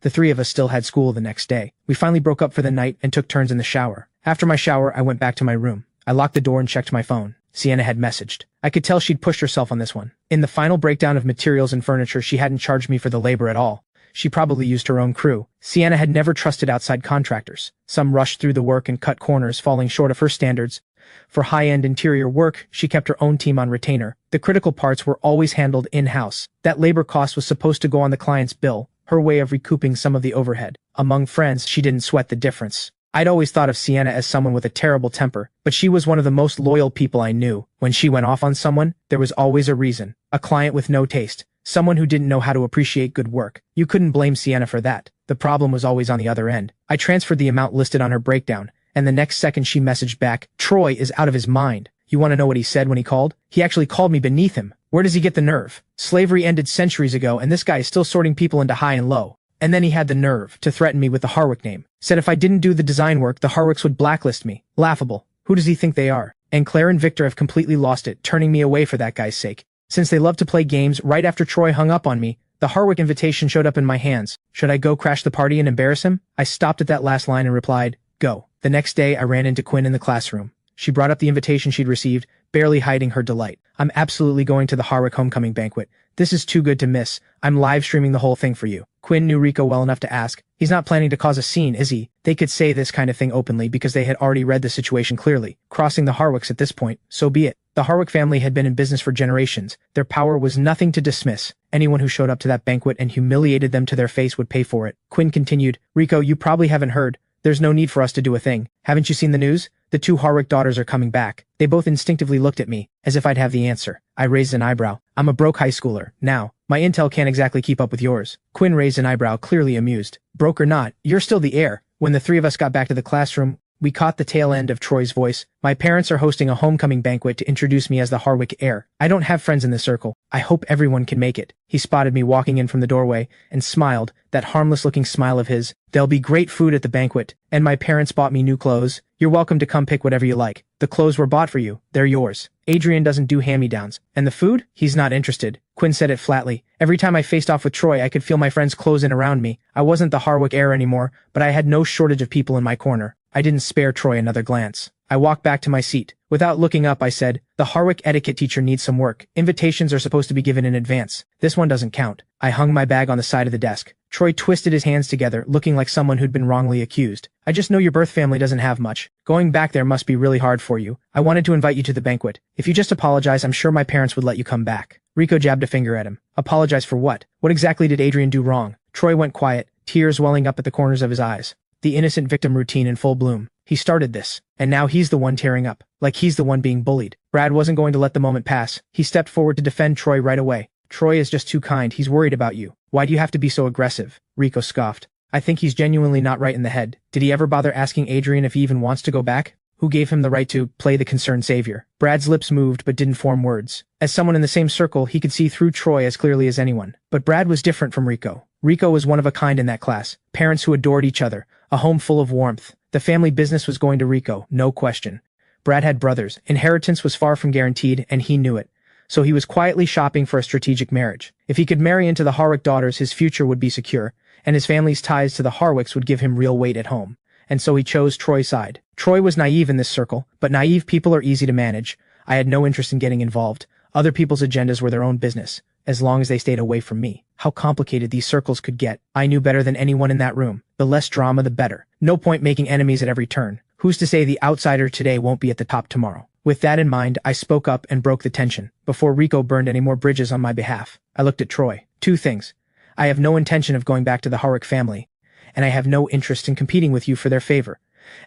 The three of us still had school the next day. We finally broke up for the night and took turns in the shower. After my shower, I went back to my room. I locked the door and checked my phone. Sienna had messaged. I could tell she'd pushed herself on this one. In the final breakdown of materials and furniture, she hadn't charged me for the labor at all. She probably used her own crew. Sienna had never trusted outside contractors. Some rushed through the work and cut corners, falling short of her standards. For high-end interior work, she kept her own team on retainer. The critical parts were always handled in-house. That labor cost was supposed to go on the client's bill, her way of recouping some of the overhead. Among friends, she didn't sweat the difference. I'd always thought of Sienna as someone with a terrible temper, but she was one of the most loyal people I knew. When she went off on someone, there was always a reason. A client with no taste. Someone who didn't know how to appreciate good work. You couldn't blame Sienna for that. The problem was always on the other end. I transferred the amount listed on her breakdown, and the next second she messaged back, "Troy is out of his mind." You want to know what he said when he called? He actually called me beneath him. Where does he get the nerve? Slavery ended centuries ago, and this guy is still sorting people into high and low. And then he had the nerve to threaten me with the Harwick name. Said if I didn't do the design work, the Harwicks would blacklist me. Laughable. Who does he think they are? And Claire and Victor have completely lost it, turning me away for that guy's sake. Since they love to play games, right after Troy hung up on me, the Harwick invitation showed up in my hands. Should I go crash the party and embarrass him? I stopped at that last line and replied, "Go." The next day, I ran into Quinn in the classroom. She brought up the invitation she'd received, barely hiding her delight. "I'm absolutely going to the Harwick homecoming banquet. This is too good to miss. I'm live streaming the whole thing for you." Quinn knew Rico well enough to ask, "He's not planning to cause a scene, is he?" They could say this kind of thing openly because they had already read the situation clearly. Crossing the Harwicks at this point, so be it. The Harwick family had been in business for generations. Their power was nothing to dismiss. Anyone who showed up to that banquet and humiliated them to their face would pay for it. Quinn continued, "Rico, you probably haven't heard. There's no need for us to do a thing. Haven't you seen the news? The 2 Harwick daughters are coming back." They both instinctively looked at me, as if I'd have the answer. I raised an eyebrow. I'm a broke high schooler. Now, my intel can't exactly keep up with yours. Quinn raised an eyebrow, clearly amused. "Broke or not, you're still the heir." When the three of us got back to the classroom, We caught the tail end of Troy's voice. My parents are hosting a homecoming banquet to introduce me as the Harwick heir. I don't have friends in the circle. I hope everyone can make it. He spotted me walking in from the doorway and smiled, that harmless-looking smile of his. There'll be great food at the banquet, and my parents bought me new clothes. You're welcome to come pick whatever you like. The clothes were bought for you. They're yours. Adrian doesn't do hand-me-downs. And the food? He's not interested. Quinn said it flatly. Every time I faced off with Troy, I could feel my friends close in around me. I wasn't the Harwick heir anymore, but I had no shortage of people in my corner. I didn't spare Troy another glance. I walked back to my seat. Without looking up, I said, the Harwick etiquette teacher needs some work. Invitations are supposed to be given in advance. This one doesn't count. I hung my bag on the side of the desk. Troy twisted his hands together, looking like someone who'd been wrongly accused. I just know your birth family doesn't have much. Going back there must be really hard for you. I wanted to invite you to the banquet. If you just apologize, I'm sure my parents would let you come back. Rico jabbed a finger at him. Apologize for what? What exactly did Adrian do wrong? Troy went quiet, tears welling up at the corners of his eyes. The innocent victim routine in full bloom. He started this, and now he's the one tearing up, like he's the one being bullied. Brad wasn't going to let the moment pass. He stepped forward to defend Troy right away. Troy is just too kind. He's worried about you. Why do you have to be so aggressive? Rico scoffed. I think he's genuinely not right in the head. Did he ever bother asking Adrian if he even wants to go back? Who gave him the right to play the concerned savior? Brad's lips moved but didn't form words. As someone in the same circle, he could see through Troy as clearly as anyone. But Brad was different from Rico. Rico was one of a kind in that class. Parents who adored each other. A home full of warmth. The family business was going to Rico, no question. Brad had brothers. Inheritance was far from guaranteed, and he knew it. So he was quietly shopping for a strategic marriage. If he could marry into the Harwick daughters, his future would be secure, and his family's ties to the Harwicks would give him real weight at home. And so he chose Troy's side. Troy was naive in this circle, but naive people are easy to manage. I had no interest in getting involved. Other people's agendas were their own business, as long as they stayed away from me. How complicated these circles could get. I knew better than anyone in that room. The less drama, the better. No point making enemies at every turn. Who's to say the outsider today won't be at the top tomorrow? With that in mind, I spoke up and broke the tension, before Rico burned any more bridges on my behalf. I looked at Troy. Two things. I have no intention of going back to the Harwick family, and I have no interest in competing with you for their favor.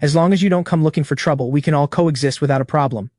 As long as you don't come looking for trouble, we can all coexist without a problem.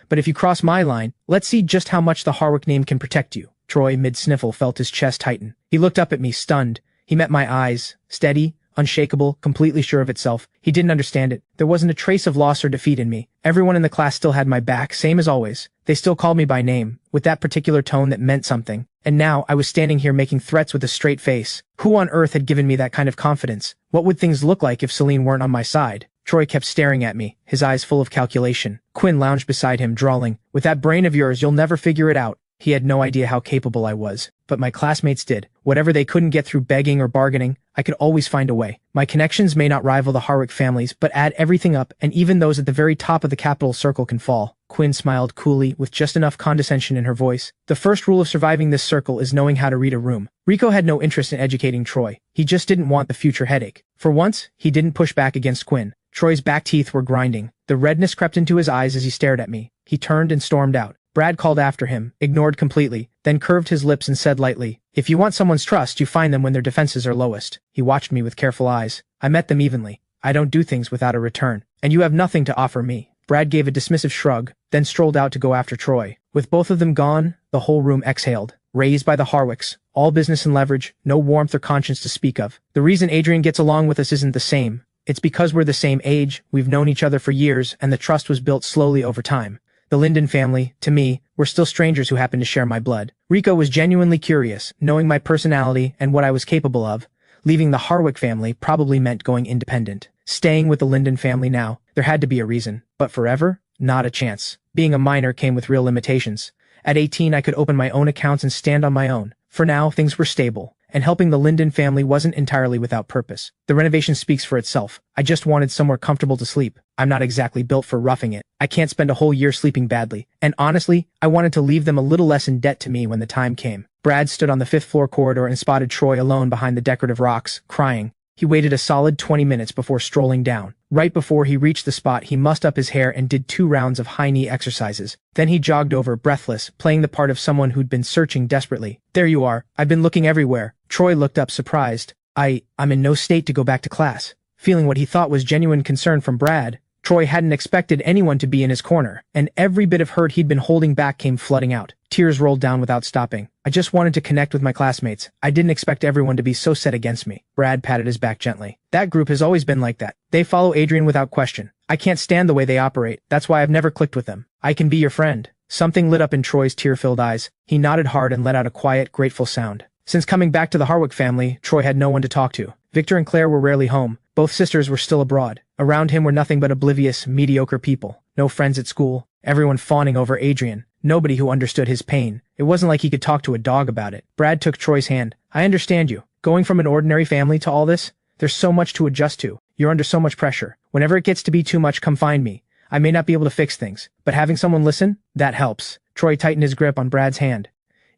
But if you cross my line, let's see just how much the Harwick name can protect you. Troy, mid-sniffle, felt his chest tighten. He looked up at me, stunned. He met my eyes, steady, unshakable, completely sure of itself. He didn't understand it. There wasn't a trace of loss or defeat in me. Everyone in the class still had my back, same as always. They still called me by name, with that particular tone that meant something. And now I was standing here making threats with a straight face. Who on earth had given me that kind of confidence? What would things look like if Celine weren't on my side? Troy kept staring at me, his eyes full of calculation. Quinn lounged beside him, drawling, "With that brain of yours, you'll never figure it out." He had no idea how capable I was, but my classmates did. Whatever they couldn't get through begging or bargaining, I could always find a way. My connections may not rival the Harwick families, but add everything up, and even those at the very top of the capital circle can fall. Quinn smiled coolly, with just enough condescension in her voice. The first rule of surviving this circle is knowing how to read a room. Rico had no interest in educating Troy. He just didn't want the future headache. For once, he didn't push back against Quinn. Troy's back teeth were grinding. The redness crept into his eyes as he stared at me. He turned and stormed out. Brad called after him, ignored completely, then curved his lips and said lightly, "If you want someone's trust, you find them when their defenses are lowest." He watched me with careful eyes. I met them evenly. I don't do things without a return. And you have nothing to offer me. Brad gave a dismissive shrug, then strolled out to go after Troy. With both of them gone, the whole room exhaled. Raised by the Harwicks, all business and leverage, no warmth or conscience to speak of. The reason Adrian gets along with us isn't the same. It's because we're the same age, we've known each other for years, and the trust was built slowly over time. The Linden family, to me, were still strangers who happened to share my blood. Rico was genuinely curious, knowing my personality and what I was capable of. Leaving the Harwick family probably meant going independent. Staying with the Linden family now, there had to be a reason. But forever? Not a chance. Being a minor came with real limitations. At 18, I could open my own accounts and stand on my own. For now, things were stable, and helping the Linden family wasn't entirely without purpose. The renovation speaks for itself. I just wanted somewhere comfortable to sleep. I'm not exactly built for roughing it. I can't spend a whole year sleeping badly. And honestly, I wanted to leave them a little less in debt to me when the time came. Brad stood on the 5th floor corridor and spotted Troy alone behind the decorative rocks, crying. He waited a solid 20 minutes before strolling down. Right before he reached the spot, he mussed up his hair and did 2 rounds of high knee exercises. Then he jogged over, breathless, playing the part of someone who'd been searching desperately. "There you are. I've been looking everywhere." Troy looked up, surprised. I'm in no state to go back to class." Feeling what he thought was genuine concern from Brad, Troy hadn't expected anyone to be in his corner, and every bit of hurt he'd been holding back came flooding out. Tears rolled down without stopping. I just wanted to connect with my classmates. I didn't expect everyone to be so set against me. Brad patted his back gently. That group has always been like that. They follow Adrian without question. I can't stand the way they operate. That's why I've never clicked with them. I can be your friend. Something lit up in Troy's tear-filled eyes. He nodded hard and let out a quiet, grateful sound. Since coming back to the Harwick family, Troy had no one to talk to. Victor and Claire were rarely home. Both sisters were still abroad. Around him were nothing but oblivious, mediocre people. No friends at school. Everyone fawning over Adrian. Nobody who understood his pain. It wasn't like he could talk to a dog about it. Brad took Troy's hand. I understand you. Going from an ordinary family to all this? There's so much to adjust to. You're under so much pressure. Whenever it gets to be too much, come find me. I may not be able to fix things, but having someone listen, that helps. Troy tightened his grip on Brad's hand.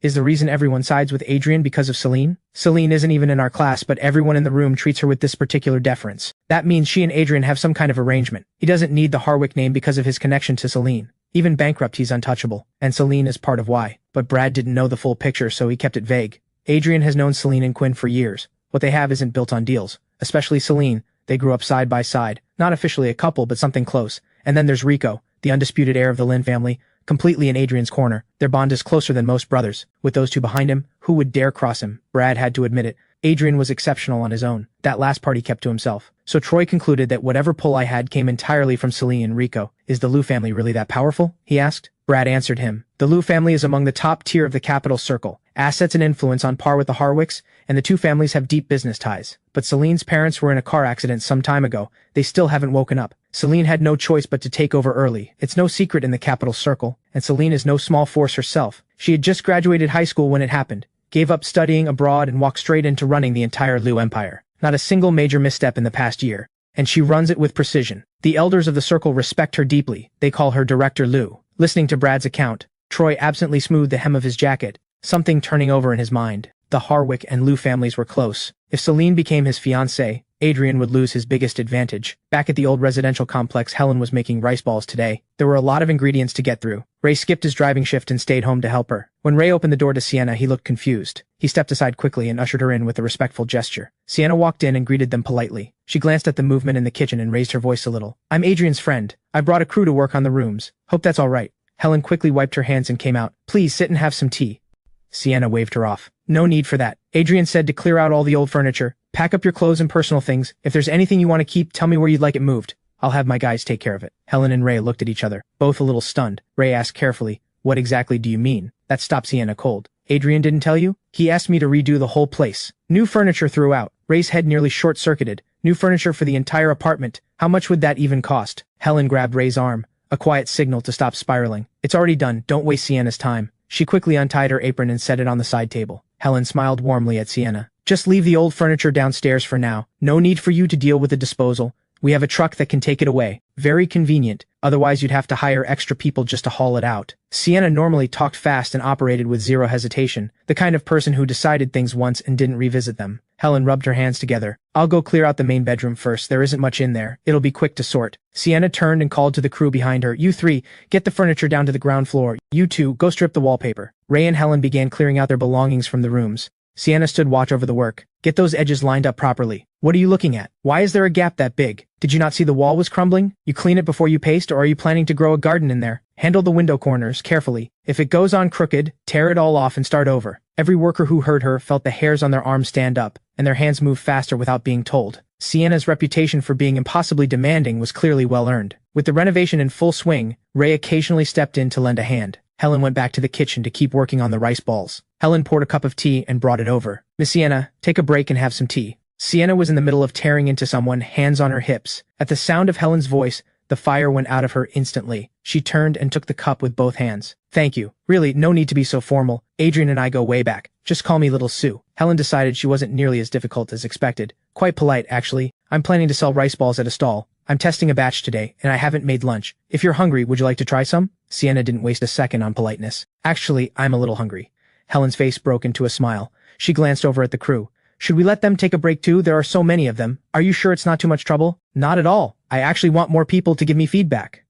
Is the reason everyone sides with Adrian because of Celine? Celine isn't even in our class, but everyone in the room treats her with this particular deference. That means she and Adrian have some kind of arrangement. He doesn't need the Harwick name because of his connection to Celine. Even bankrupt, he's untouchable, and Celine is part of why. But Brad didn't know the full picture, so he kept it vague. Adrian has known Celine and Quinn for years. What they have isn't built on deals. Especially Celine. They grew up side by side. Not officially a couple, but something close. And then there's Rico, the undisputed heir of the Lin family, completely in Adrian's corner. Their bond is closer than most brothers. With those two behind him, who would dare cross him? Brad had to admit it. Adrian was exceptional on his own. That last part he kept to himself. So Troy concluded that whatever pull I had came entirely from Celine and Rico. Is the Liu family really that powerful? He asked. Brad answered him. The Liu family is among the top tier of the capital circle. Assets and influence on par with the Harwicks, and the two families have deep business ties. But Celine's parents were in a car accident some time ago. They still haven't woken up. Celine had no choice but to take over early. It's no secret in the capital circle, and Celine is no small force herself. She had just graduated high school when it happened, gave up studying abroad and walked straight into running the entire Liu empire. Not a single major misstep in the past year, and she runs it with precision. The elders of the circle respect her deeply. They call her Director Liu. Listening to Brad's account, Troy absently smoothed the hem of his jacket, something turning over in his mind. The Harwick and Liu families were close. If Celine became his fiancée, Adrian would lose his biggest advantage. Back at the old residential complex, Helen was making rice balls today. There were a lot of ingredients to get through. Ray skipped his driving shift and stayed home to help her. When Ray opened the door to Sienna, he looked confused. He stepped aside quickly and ushered her in with a respectful gesture. Sienna walked in and greeted them politely. She glanced at the movement in the kitchen and raised her voice a little. I'm Adrian's friend. I brought a crew to work on the rooms. Hope that's all right. Helen quickly wiped her hands and came out. Please sit and have some tea. Sienna waved her off. No need for that. Adrian said to clear out all the old furniture. Pack up your clothes and personal things. If there's anything you want to keep, tell me where you'd like it moved. I'll have my guys take care of it. Helen and Ray looked at each other, both a little stunned. Ray asked carefully, what exactly do you mean? That stopped Sienna cold. Adrian didn't tell you? He asked me to redo the whole place. New furniture throughout. Ray's head nearly short-circuited. New furniture for the entire apartment. How much would that even cost? Helen grabbed Ray's arm, a quiet signal to stop spiraling. It's already done. Don't waste Sienna's time. She quickly untied her apron and set it on the side table. Helen smiled warmly at Sienna. Just leave the old furniture downstairs for now. No need for you to deal with the disposal. We have a truck that can take it away. Very convenient. Otherwise you'd have to hire extra people just to haul it out. Sienna normally talked fast and operated with zero hesitation, the kind of person who decided things once and didn't revisit them. Helen rubbed her hands together. I'll go clear out the main bedroom first. There isn't much in there. It'll be quick to sort. Sienna turned and called to the crew behind her. You three, get the furniture down to the ground floor. You two, go strip the wallpaper. Ray and Helen began clearing out their belongings from the rooms. Sienna stood watch over the work. Get those edges lined up properly. What are you looking at? Why is there a gap that big? Did you not see the wall was crumbling? You clean it before you paste, or are you planning to grow a garden in there? Handle the window corners carefully. If it goes on crooked, tear it all off and start over. Every worker who heard her felt the hairs on their arms stand up, and their hands move faster without being told. Sienna's reputation for being impossibly demanding was clearly well earned. With the renovation in full swing, Ray occasionally stepped in to lend a hand. Helen went back to the kitchen to keep working on the rice balls. Helen poured a cup of tea and brought it over. Miss Sienna, take a break and have some tea. Sienna was in the middle of tearing into someone, hands on her hips. At the sound of Helen's voice, the fire went out of her instantly. She turned and took the cup with both hands. Thank you. Really, no need to be so formal. Adrian and I go way back. Just call me Little Sue. Helen decided she wasn't nearly as difficult as expected. Quite polite, actually. I'm planning to sell rice balls at a stall. I'm testing a batch today, and I haven't made lunch. If you're hungry, would you like to try some? Sienna didn't waste a second on politeness. Actually, I'm a little hungry. Helen's face broke into a smile. She glanced over at the crew. Should we let them take a break too? There are so many of them. Are you sure it's not too much trouble? Not at all. I actually want more people to give me feedback.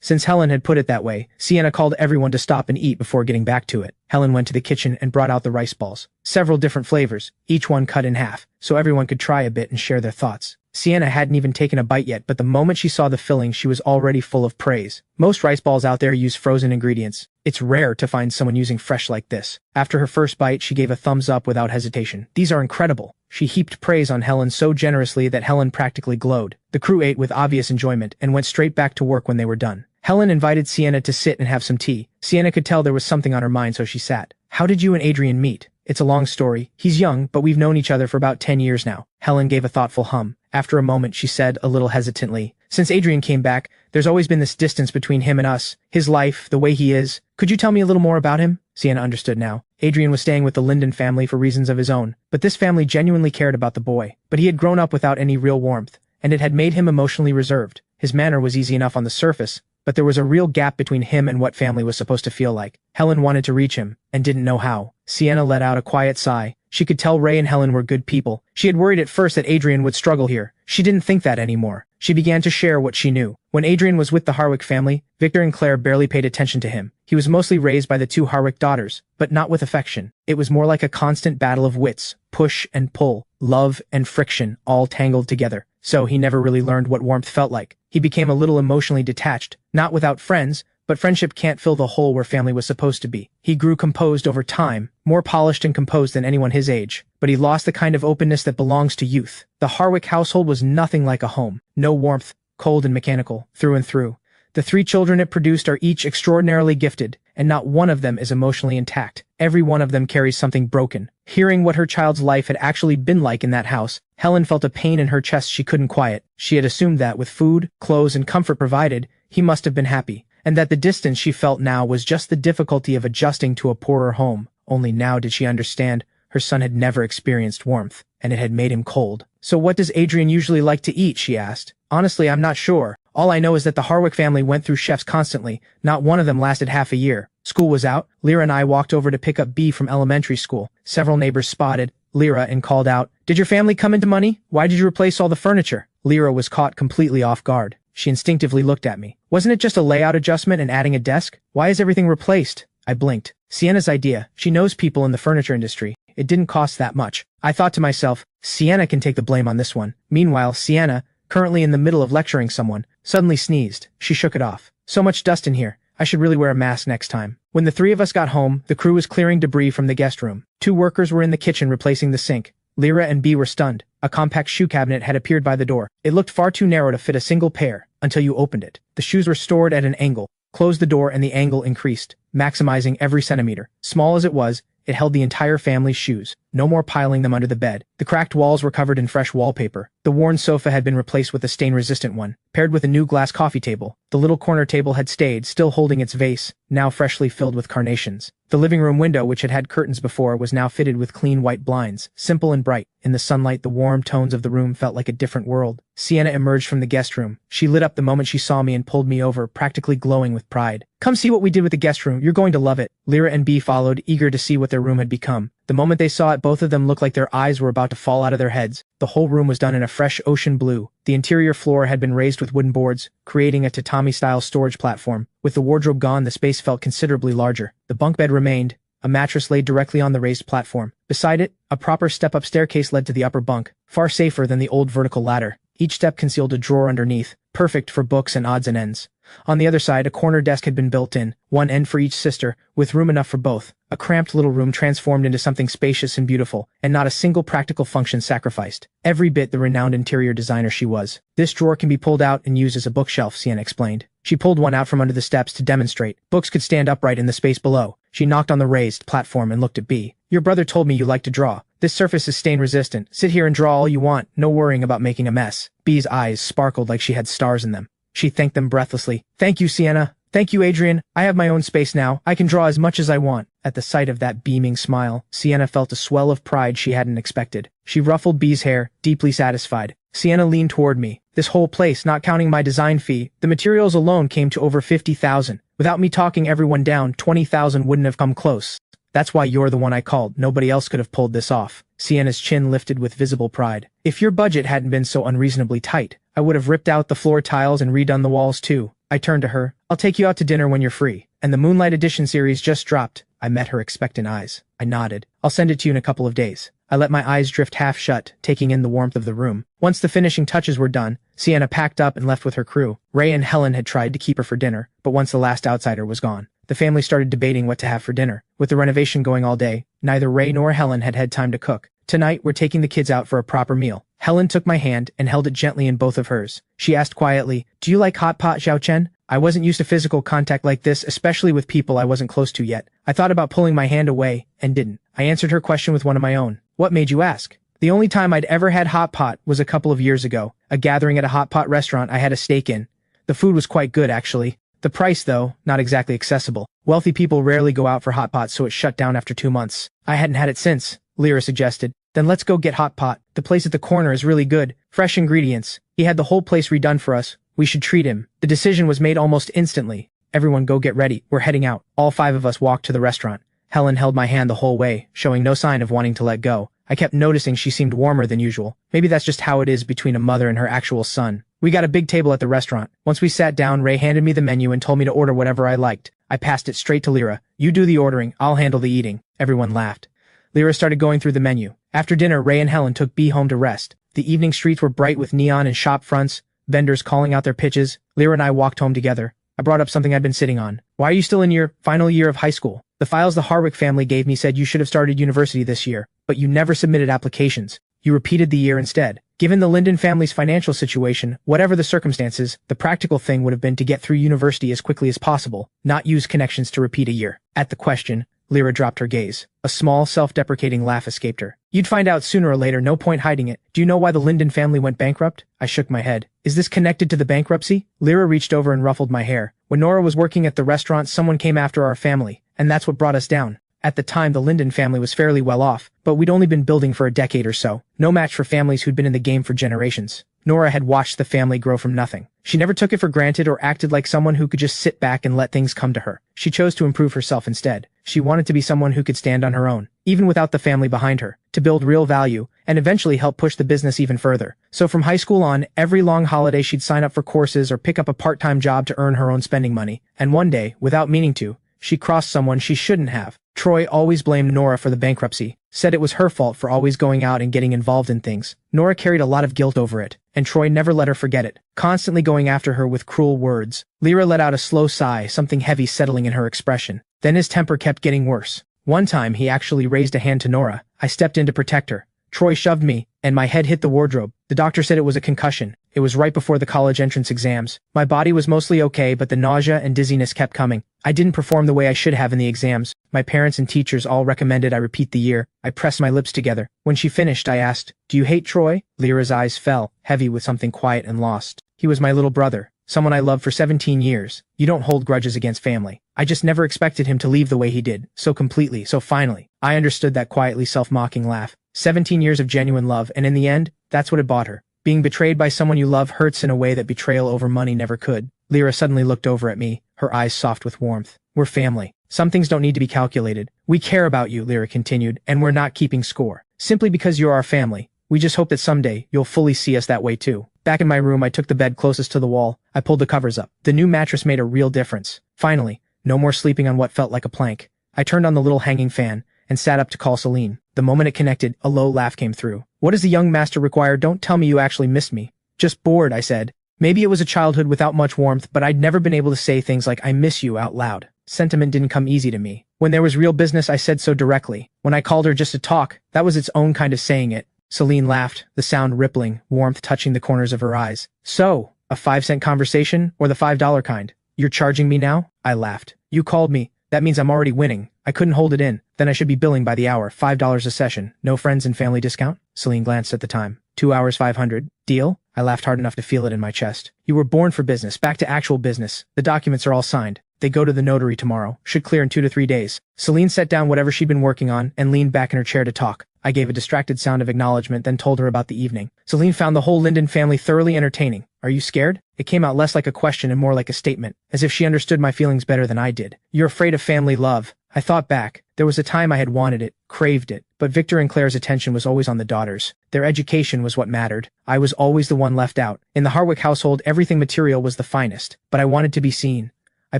Since Helen had put it that way, Sienna called everyone to stop and eat before getting back to it. Helen went to the kitchen and brought out the rice balls. Several different flavors, each one cut in half, so everyone could try a bit and share their thoughts. Sienna hadn't even taken a bite yet, but the moment she saw the filling, she was already full of praise. Most rice balls out there use frozen ingredients. It's rare to find someone using fresh like this. After her first bite, she gave a thumbs up without hesitation. These are incredible. She heaped praise on Helen so generously that Helen practically glowed. The crew ate with obvious enjoyment and went straight back to work when they were done. Helen invited Sienna to sit and have some tea. Sienna could tell there was something on her mind, so she sat. How did you and Adrian meet? It's a long story. He's young, but we've known each other for about 10 years now. Helen gave a thoughtful hum. After a moment, she said, a little hesitantly, since Adrian came back, there's always been this distance between him and us. His life, the way he is. Could you tell me a little more about him? Sienna understood now. Adrian was staying with the Linden family for reasons of his own, but this family genuinely cared about the boy. But he had grown up without any real warmth, and it had made him emotionally reserved. His manner was easy enough on the surface, but there was a real gap between him and what family was supposed to feel like. Helen wanted to reach him, and didn't know how. Sienna let out a quiet sigh. She could tell Ray and Helen were good people. She had worried at first that Adrian would struggle here. She didn't think that anymore. She began to share what she knew. When Adrian was with the Harwick family, Victor and Claire barely paid attention to him. He was mostly raised by the two Harwick daughters, but not with affection. It was more like a constant battle of wits, push and pull, love and friction, all tangled together. So he never really learned what warmth felt like. He became a little emotionally detached, not without friends, but friendship can't fill the hole where family was supposed to be. He grew composed over time, more polished and composed than anyone his age, but he lost the kind of openness that belongs to youth. The Harwick household was nothing like a home. No warmth, cold and mechanical, through and through. The three children it produced are each extraordinarily gifted, and not one of them is emotionally intact. Every one of them carries something broken. Hearing what her child's life had actually been like in that house, Helen felt a pain in her chest she couldn't quiet. She had assumed that, with food, clothes, and comfort provided, he must have been happy, and that the distance she felt now was just the difficulty of adjusting to a poorer home. Only now did she understand her son had never experienced warmth, and it had made him cold. So what does Adrian usually like to eat? She asked. Honestly, I'm not sure. All I know is that the Harwick family went through chefs constantly. Not one of them lasted half a year. School was out. Lyra and I walked over to pick up B from elementary school. Several neighbors spotted Lyra and called out, "Did your family come into money? Why did you replace all the furniture?" Lyra was caught completely off guard. She instinctively looked at me. Wasn't it just a layout adjustment and adding a desk? Why is everything replaced? I blinked. Sienna's idea. She knows people in the furniture industry. It didn't cost that much. I thought to myself, Sienna can take the blame on this one. Meanwhile, Sienna, currently in the middle of lecturing someone, suddenly sneezed. She shook it off. So much dust in here. I should really wear a mask next time. When the three of us got home, the crew was clearing debris from the guest room. Two workers were in the kitchen replacing the sink. Lyra and B were stunned. A compact shoe cabinet had appeared by the door. It looked far too narrow to fit a single pair, until you opened it. The shoes were stored at an angle. Close the door and the angle increased, maximizing every centimeter. Small as it was, it held the entire family's shoes. No more piling them under the bed. The cracked walls were covered in fresh wallpaper. The worn sofa had been replaced with a stain-resistant one, paired with a new glass coffee table. The little corner table had stayed, still holding its vase, now freshly filled with carnations. The living room window, which had had curtains before, was now fitted with clean white blinds, simple and bright. In the sunlight, the warm tones of the room felt like a different world. Sienna emerged from the guest room. She lit up the moment she saw me and pulled me over, practically glowing with pride. "Come see what we did with the guest room. You're going to love it." Lyra and B followed, eager to see what their room had become. The moment they saw it, both of them looked like their eyes were about to fall out of their heads. The whole room was done in a fresh ocean blue. The interior floor had been raised with wooden boards, creating a tatami-style storage platform. With the wardrobe gone, the space felt considerably larger. The bunk bed remained, a mattress laid directly on the raised platform. Beside it, a proper step-up staircase led to the upper bunk, far safer than the old vertical ladder. Each step concealed a drawer underneath, perfect for books and odds and ends. On the other side, a corner desk had been built in, one end for each sister, with room enough for both. A cramped little room transformed into something spacious and beautiful, and not a single practical function sacrificed. Every bit the renowned interior designer she was. "This drawer can be pulled out and used as a bookshelf," Sienna explained. She pulled one out from under the steps to demonstrate. Books could stand upright in the space below. She knocked on the raised platform and looked at B. "Your brother told me you like to draw. This surface is stain-resistant. Sit here and draw all you want, no worrying about making a mess." B's eyes sparkled like she had stars in them. She thanked them breathlessly. "Thank you, Sienna. Thank you, Adrian. I have my own space now. I can draw as much as I want." At the sight of that beaming smile, Sienna felt a swell of pride she hadn't expected. She ruffled B's hair, deeply satisfied. Sienna leaned toward me. "This whole place, not counting my design fee, the materials alone came to over 50,000. Without me talking everyone down, 20,000 wouldn't have come close. That's why you're the one I called. Nobody else could have pulled this off." Sienna's chin lifted with visible pride. "If your budget hadn't been so unreasonably tight, I would have ripped out the floor tiles and redone the walls too." I turned to her. "I'll take you out to dinner when you're free. And the Moonlight Edition series just dropped." I met her expectant eyes. I nodded. "I'll send it to you in a couple of days." I let my eyes drift half shut, taking in the warmth of the room. Once the finishing touches were done, Sienna packed up and left with her crew. Ray and Helen had tried to keep her for dinner, but once the last outsider was gone, the family started debating what to have for dinner. With the renovation going all day, neither Ray nor Helen had had time to cook. Tonight, we're taking the kids out for a proper meal. Helen took my hand and held it gently in both of hers. She asked quietly, "Do you like hot pot, Xiao Chen?" I wasn't used to physical contact like this, especially with people I wasn't close to yet. I thought about pulling my hand away, and didn't. I answered her question with one of my own. "What made you ask?" The only time I'd ever had hot pot was a couple of years ago, a gathering at a hot pot restaurant I had a stake in. The food was quite good, actually. The price, though, not exactly accessible. Wealthy people rarely go out for hot pot, so it shut down after 2 months. I hadn't had it since, Lyra suggested. "Then let's go get hot pot. The place at the corner is really good. Fresh ingredients. He had the whole place redone for us. We should treat him." The decision was made almost instantly. "Everyone go get ready. We're heading out." All 5 of us walked to the restaurant. Helen held my hand the whole way, showing no sign of wanting to let go. I kept noticing she seemed warmer than usual. Maybe that's just how it is between a mother and her actual son. We got a big table at the restaurant. Once we sat down, Ray handed me the menu and told me to order whatever I liked. I passed it straight to Lyra. "You do the ordering, I'll handle the eating." Everyone laughed. Lyra started going through the menu. After dinner, Ray and Helen took B home to rest. The evening streets were bright with neon and shop fronts, vendors calling out their pitches. Lyra and I walked home together. I brought up something I'd been sitting on. "Why are you still in your final year of high school? The files the Harwick family gave me said you should have started university this year, but you never submitted applications. You repeated the year instead." Given the Linden family's financial situation, whatever the circumstances, the practical thing would have been to get through university as quickly as possible, not use connections to repeat a year. At the question, Lyra dropped her gaze. A small, self-deprecating laugh escaped her. "You'd find out sooner or later, no point hiding it. Do you know why the Linden family went bankrupt?" I shook my head. "Is this connected to the bankruptcy?" Lyra reached over and ruffled my hair. "When Nora was working at the restaurant, someone came after our family, and that's what brought us down. At the time, the Linden family was fairly well off, but we'd only been building for a decade or so. No match for families who'd been in the game for generations. Nora had watched the family grow from nothing. She never took it for granted or acted like someone who could just sit back and let things come to her. She chose to improve herself instead. She wanted to be someone who could stand on her own, even without the family behind her, to build real value, and eventually help push the business even further. So from high school on, every long holiday she'd sign up for courses or pick up a part-time job to earn her own spending money. And one day, without meaning to, she crossed someone she shouldn't have. Troy always blamed Nora for the bankruptcy, said it was her fault for always going out and getting involved in things. Nora carried a lot of guilt over it, and Troy never let her forget it, constantly going after her with cruel words. Lyra let out a slow sigh, something heavy settling in her expression. Then his temper kept getting worse. One time, he actually raised a hand to Nora. I stepped in to protect her. Troy shoved me, and my head hit the wardrobe. The doctor said it was a concussion. It was right before the college entrance exams. My body was mostly okay, but the nausea and dizziness kept coming. I didn't perform the way I should have in the exams. My parents and teachers all recommended I repeat the year. I pressed my lips together. When she finished, I asked, "Do you hate Troy?" Lyra's eyes fell, heavy with something quiet and lost. "He was my little brother, someone I loved for 17 years. You don't hold grudges against family. I just never expected him to leave the way he did, so completely, so finally." I understood that quietly self-mocking laugh. 17 years of genuine love, and in the end, that's what it bought her. Being betrayed by someone you love hurts in a way that betrayal over money never could. Lyra suddenly looked over at me, her eyes soft with warmth. "We're family. Some things don't need to be calculated. We care about you," Lyra continued, "and we're not keeping score. Simply because you're our family. We just hope that someday you'll fully see us that way too." Back in my room, I took the bed closest to the wall. I pulled the covers up. The new mattress made a real difference. Finally, no more sleeping on what felt like a plank. I turned on the little hanging fan and sat up to call Celine. The moment it connected, a low laugh came through. "What does the young master require? Don't tell me you actually missed me." "Just bored," I said. Maybe it was a childhood without much warmth, but I'd never been able to say things like "I miss you" out loud. Sentiment didn't come easy to me. When there was real business, I said so directly. When I called her just to talk, that was its own kind of saying it. Celine laughed, the sound rippling, warmth touching the corners of her eyes. "So, a 5-cent conversation, or the $5 kind? You're charging me now?" I laughed. "You called me. That means I'm already winning. I couldn't hold it in. Then I should be billing by the hour, $5 a session. No friends and family discount?" Celine glanced at the time. 2 hours, 500. Deal? I laughed hard enough to feel it in my chest. "You were born for business. Back to actual business. The documents are all signed. They go to the notary tomorrow. Should clear in 2 to 3 days. Celine set down whatever she'd been working on and leaned back in her chair to talk. I gave a distracted sound of acknowledgement, then told her about the evening. Celine found the whole Linden family thoroughly entertaining. "Are you scared?" It came out less like a question and more like a statement, as if she understood my feelings better than I did. "You're afraid of family love." I thought back. There was a time I had wanted it, craved it, but Victor and Claire's attention was always on the daughters. Their education was what mattered. I was always the one left out. In the Harwick household, everything material was the finest, but I wanted to be seen. I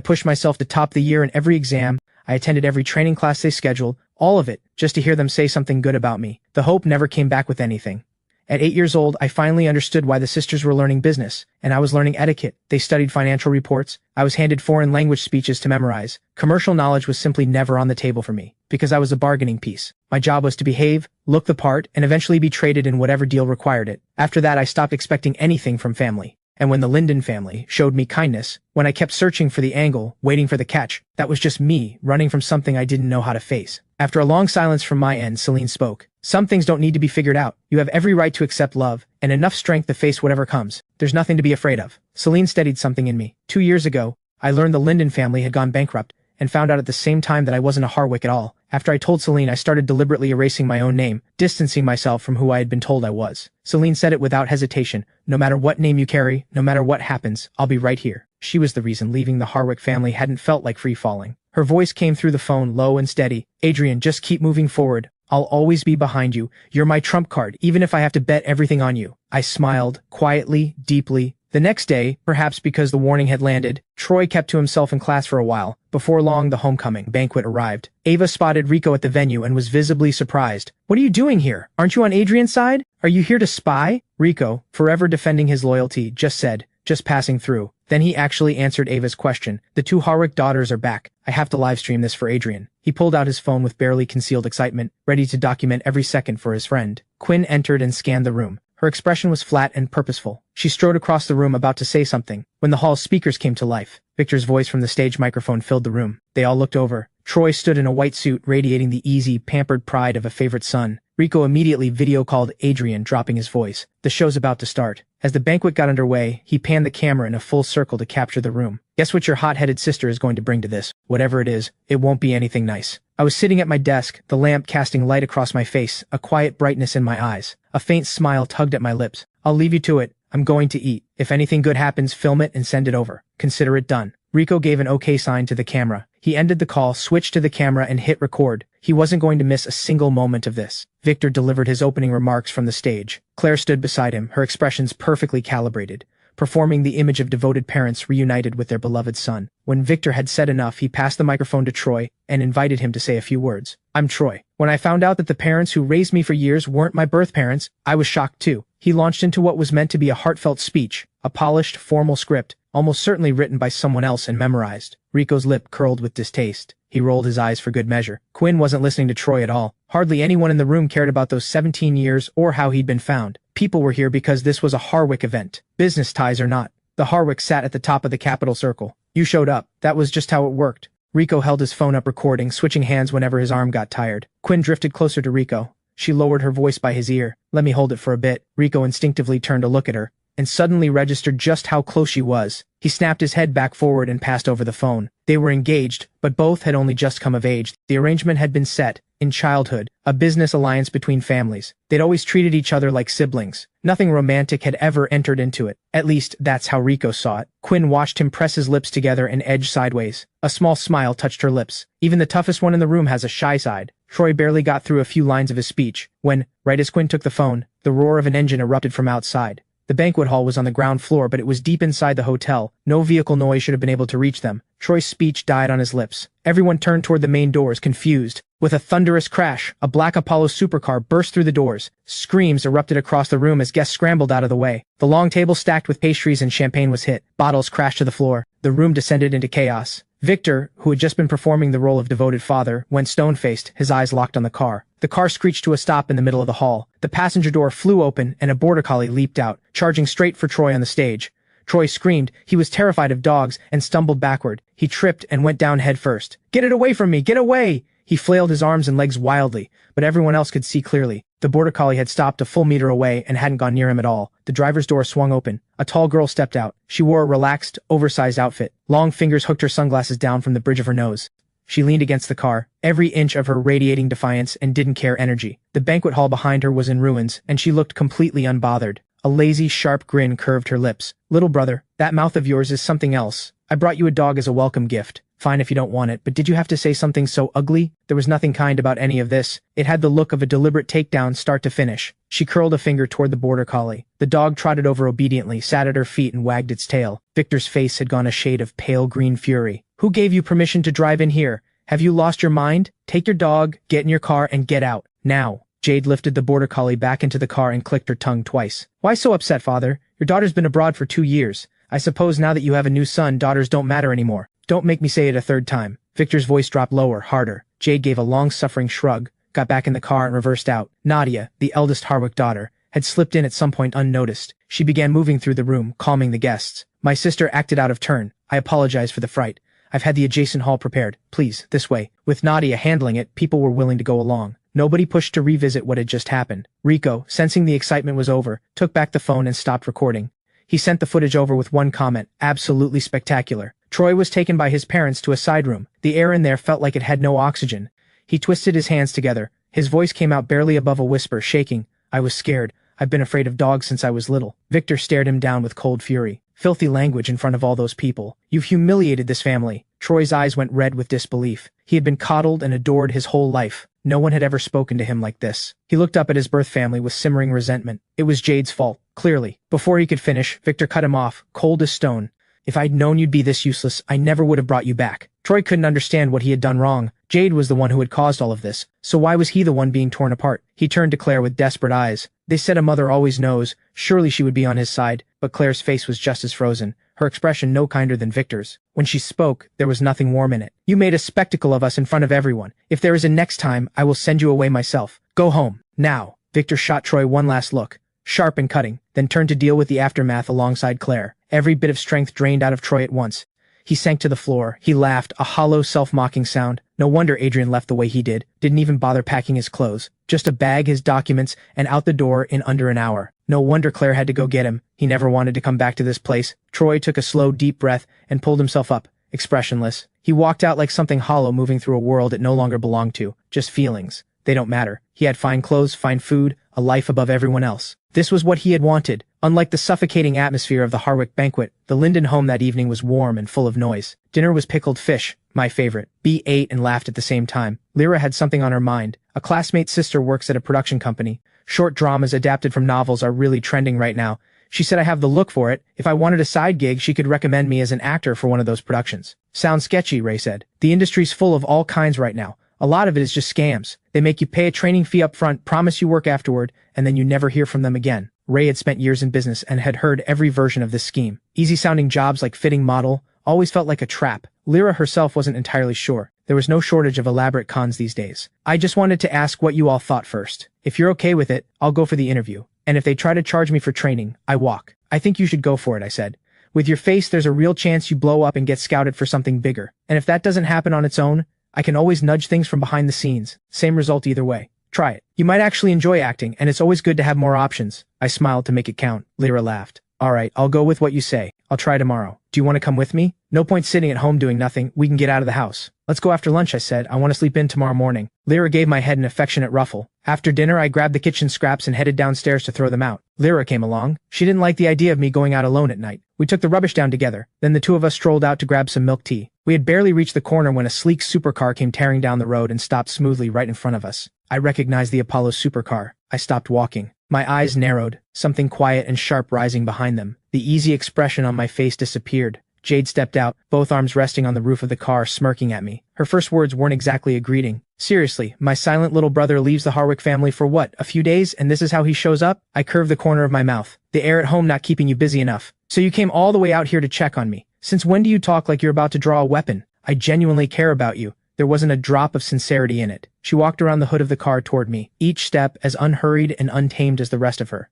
pushed myself to top the year in every exam. I attended every training class they scheduled, all of it, just to hear them say something good about me. The hope never came back with anything. At 8 years old, I finally understood why the sisters were learning business, and I was learning etiquette. They studied financial reports. I was handed foreign language speeches to memorize. Commercial knowledge was simply never on the table for me, because I was a bargaining piece. My job was to behave, look the part, and eventually be traded in whatever deal required it. After that, I stopped expecting anything from family. And when the Linden family showed me kindness, when I kept searching for the angle, waiting for the catch, that was just me running from something I didn't know how to face. After a long silence from my end, Celine spoke. Some things don't need to be figured out. You have every right to accept love, and enough strength to face whatever comes. There's nothing to be afraid of. Celine steadied something in me. 2 years ago, I learned the Linden family had gone bankrupt, and found out at the same time that I wasn't a Harwick at all. After I told Celine, I started deliberately erasing my own name, distancing myself from who I had been told I was. Celine said it without hesitation. No matter what name you carry, no matter what happens, I'll be right here. She was the reason leaving the Harwick family hadn't felt like free falling. Her voice came through the phone, low and steady. Adrian, just keep moving forward. I'll always be behind you. You're my trump card, even if I have to bet everything on you. I smiled, quietly, deeply. The next day, perhaps because the warning had landed, Troy kept to himself in class for a while. Before long, the homecoming banquet arrived. Ava spotted Rico at the venue and was visibly surprised. What are you doing here? Aren't you on Adrian's side? Are you here to spy? Rico, forever defending his loyalty, just said, just passing through. Then he actually answered Ava's question. The 2 Harwick daughters are back. I have to livestream this for Adrian. He pulled out his phone with barely concealed excitement, ready to document every second for his friend. Quinn entered and scanned the room. Her expression was flat and purposeful. She strode across the room about to say something, when the hall's speakers came to life. Victor's voice from the stage microphone filled the room. They all looked over. Troy stood in a white suit, radiating the easy, pampered pride of a favorite son. Rico immediately video-called Adrian, dropping his voice. The show's about to start. As the banquet got underway, he panned the camera in a full circle to capture the room. Guess what your hot-headed sister is going to bring to this? Whatever it is, it won't be anything nice. I was sitting at my desk, the lamp casting light across my face, a quiet brightness in my eyes. A faint smile tugged at my lips. I'll leave you to it. I'm going to eat. If anything good happens, film it and send it over. Consider it done. Rico gave an okay sign to the camera. He ended the call, switched to the camera, and hit record. He wasn't going to miss a single moment of this. Victor delivered his opening remarks from the stage. Claire stood beside him, her expressions perfectly calibrated, performing the image of devoted parents reunited with their beloved son. When Victor had said enough, he passed the microphone to Troy and invited him to say a few words. I'm Troy. When I found out that the parents who raised me for years weren't my birth parents, I was shocked too. He launched into what was meant to be a heartfelt speech, a polished, formal script, almost certainly written by someone else and memorized. Rico's lip curled with distaste. He rolled his eyes for good measure. Quinn wasn't listening to Troy at all. Hardly anyone in the room cared about those 17 years or how he'd been found. People were here because this was a Harwick event. Business ties or not. The Harwick sat at the top of the capital circle. You showed up. That was just how it worked. Rico held his phone up recording, switching hands whenever his arm got tired. Quinn drifted closer to Rico. She lowered her voice by his ear. Let me hold it for a bit. Rico instinctively turned to look at her, and suddenly registered just how close she was. He snapped his head back forward and passed over the phone. They were engaged, but both had only just come of age. The arrangement had been set, in childhood, a business alliance between families. They'd always treated each other like siblings. Nothing romantic had ever entered into it. At least, that's how Rico saw it. Quinn watched him press his lips together and edge sideways. A small smile touched her lips. Even the toughest one in the room has a shy side. Troy barely got through a few lines of his speech, when, right as Quinn took the phone, the roar of an engine erupted from outside. The banquet hall was on the ground floor, but it was deep inside the hotel. No vehicle noise should have been able to reach them. Troy's speech died on his lips. Everyone turned toward the main doors, confused. With a thunderous crash, a black Apollo supercar burst through the doors. Screams erupted across the room as guests scrambled out of the way. The long table stacked with pastries and champagne was hit. Bottles crashed to the floor. The room descended into chaos. Victor, who had just been performing the role of devoted father, went stone-faced, his eyes locked on the car. The car screeched to a stop in the middle of the hall. The passenger door flew open, and a border collie leaped out, charging straight for Troy on the stage. Troy screamed. He was terrified of dogs and stumbled backward. He tripped and went down head first. Get it away from me! Get away! He flailed his arms and legs wildly, but everyone else could see clearly. The border collie had stopped a full meter away and hadn't gone near him at all. The driver's door swung open. A tall girl stepped out. She wore a relaxed, oversized outfit. Long fingers hooked her sunglasses down from the bridge of her nose. She leaned against the car, every inch of her radiating defiance and didn't care energy. The banquet hall behind her was in ruins, and she looked completely unbothered. A lazy, sharp grin curved her lips. Little brother, that mouth of yours is something else. I brought you a dog as a welcome gift. Fine if you don't want it, but did you have to say something so ugly? There was nothing kind about any of this. It had the look of a deliberate takedown start to finish. She curled a finger toward the border collie. The dog trotted over obediently, sat at her feet and wagged its tail. Victor's face had gone a shade of pale green fury. Who gave you permission to drive in here? Have you lost your mind? Take your dog, get in your car, and get out. Now. Jade lifted the border collie back into the car and clicked her tongue twice. Why so upset, father? Your daughter's been abroad for 2 years. I suppose now that you have a new son, daughters don't matter anymore. Don't make me say it a third time. Victor's voice dropped lower, harder. Jade gave a long-suffering shrug, got back in the car and reversed out. Nadia, the eldest Harwick daughter, had slipped in at some point unnoticed. She began moving through the room, calming the guests. My sister acted out of turn. I apologize for the fright. I've had the adjacent hall prepared. Please, this way. With Nadia handling it, people were willing to go along. Nobody pushed to revisit what had just happened. Rico, sensing the excitement was over, took back the phone and stopped recording. He sent the footage over with one comment, absolutely spectacular. Troy was taken by his parents to a side room. The air in there felt like it had no oxygen. He twisted his hands together. His voice came out barely above a whisper, shaking. I was scared. I've been afraid of dogs since I was little. Victor stared him down with cold fury. Filthy language in front of all those people. You've humiliated this family. Troy's eyes went red with disbelief. He had been coddled and adored his whole life. No one had ever spoken to him like this. He looked up at his birth family with simmering resentment. It was Jade's fault, clearly. Before he could finish, Victor cut him off, cold as stone. If I'd known you'd be this useless, I never would have brought you back. Troy couldn't understand what he had done wrong. Jade was the one who had caused all of this. So why was he the one being torn apart? He turned to Claire with desperate eyes. They said a mother always knows. Surely she would be on his side. But Claire's face was just as frozen, her expression no kinder than Victor's. When she spoke, there was nothing warm in it. You made a spectacle of us in front of everyone. If there is a next time, I will send you away myself. Go home. Now. Victor shot Troy one last look, sharp and cutting, then turned to deal with the aftermath alongside Claire. Every bit of strength drained out of Troy at once. He sank to the floor. He laughed, a hollow, self-mocking sound. No wonder Adrian left the way he did. Didn't even bother packing his clothes. Just a bag, his documents, and out the door in under an hour. No wonder Claire had to go get him. He never wanted to come back to this place. Troy took a slow, deep breath and pulled himself up, expressionless. He walked out like something hollow moving through a world it no longer belonged to. Just feelings. They don't matter. He had fine clothes, fine food, a life above everyone else. This was what he had wanted. Unlike the suffocating atmosphere of the Harwick banquet, the Linden home that evening was warm and full of noise. Dinner was pickled fish, my favorite. B ate and laughed at the same time. Lyra had something on her mind. A classmate's sister works at a production company. Short dramas adapted from novels are really trending right now. She said I have the look for it. If I wanted a side gig, she could recommend me as an actor for one of those productions. Sounds sketchy, Ray said. The industry's full of all kinds right now. A lot of it is just scams. They make you pay a training fee up front, promise you work afterward, and then you never hear from them again. Ray had spent years in business and had heard every version of this scheme. Easy-sounding jobs like fitting model always felt like a trap. Lyra herself wasn't entirely sure. There was no shortage of elaborate cons these days. I just wanted to ask what you all thought first. If you're okay with it, I'll go for the interview. And if they try to charge me for training, I walk. I think you should go for it, I said. With your face, there's a real chance you blow up and get scouted for something bigger. And if that doesn't happen on its own, I can always nudge things from behind the scenes. Same result either way. Try it. You might actually enjoy acting, and it's always good to have more options. I smiled to make it count. Lyra laughed. All right, I'll go with what you say. I'll try tomorrow. Do you want to come with me? No point sitting at home doing nothing. We can get out of the house. Let's go after lunch, I said. I want to sleep in tomorrow morning. Lyra gave my head an affectionate ruffle. After dinner, I grabbed the kitchen scraps and headed downstairs to throw them out. Lyra came along. She didn't like the idea of me going out alone at night. We took the rubbish down together. Then the two of us strolled out to grab some milk tea. We had barely reached the corner when a sleek supercar came tearing down the road and stopped smoothly right in front of us. I recognized the Apollo supercar. I stopped walking. My eyes narrowed, something quiet and sharp rising behind them. The easy expression on my face disappeared. Jade stepped out, both arms resting on the roof of the car, smirking at me. Her first words weren't exactly a greeting. Seriously, my silent little brother leaves the Harwick family for what, a few days, and this is how he shows up? I curved the corner of my mouth. The air at home not keeping you busy enough. So you came all the way out here to check on me. Since when do you talk like you're about to draw a weapon? I genuinely care about you. There wasn't a drop of sincerity in it. She walked around the hood of the car toward me, each step as unhurried and untamed as the rest of her.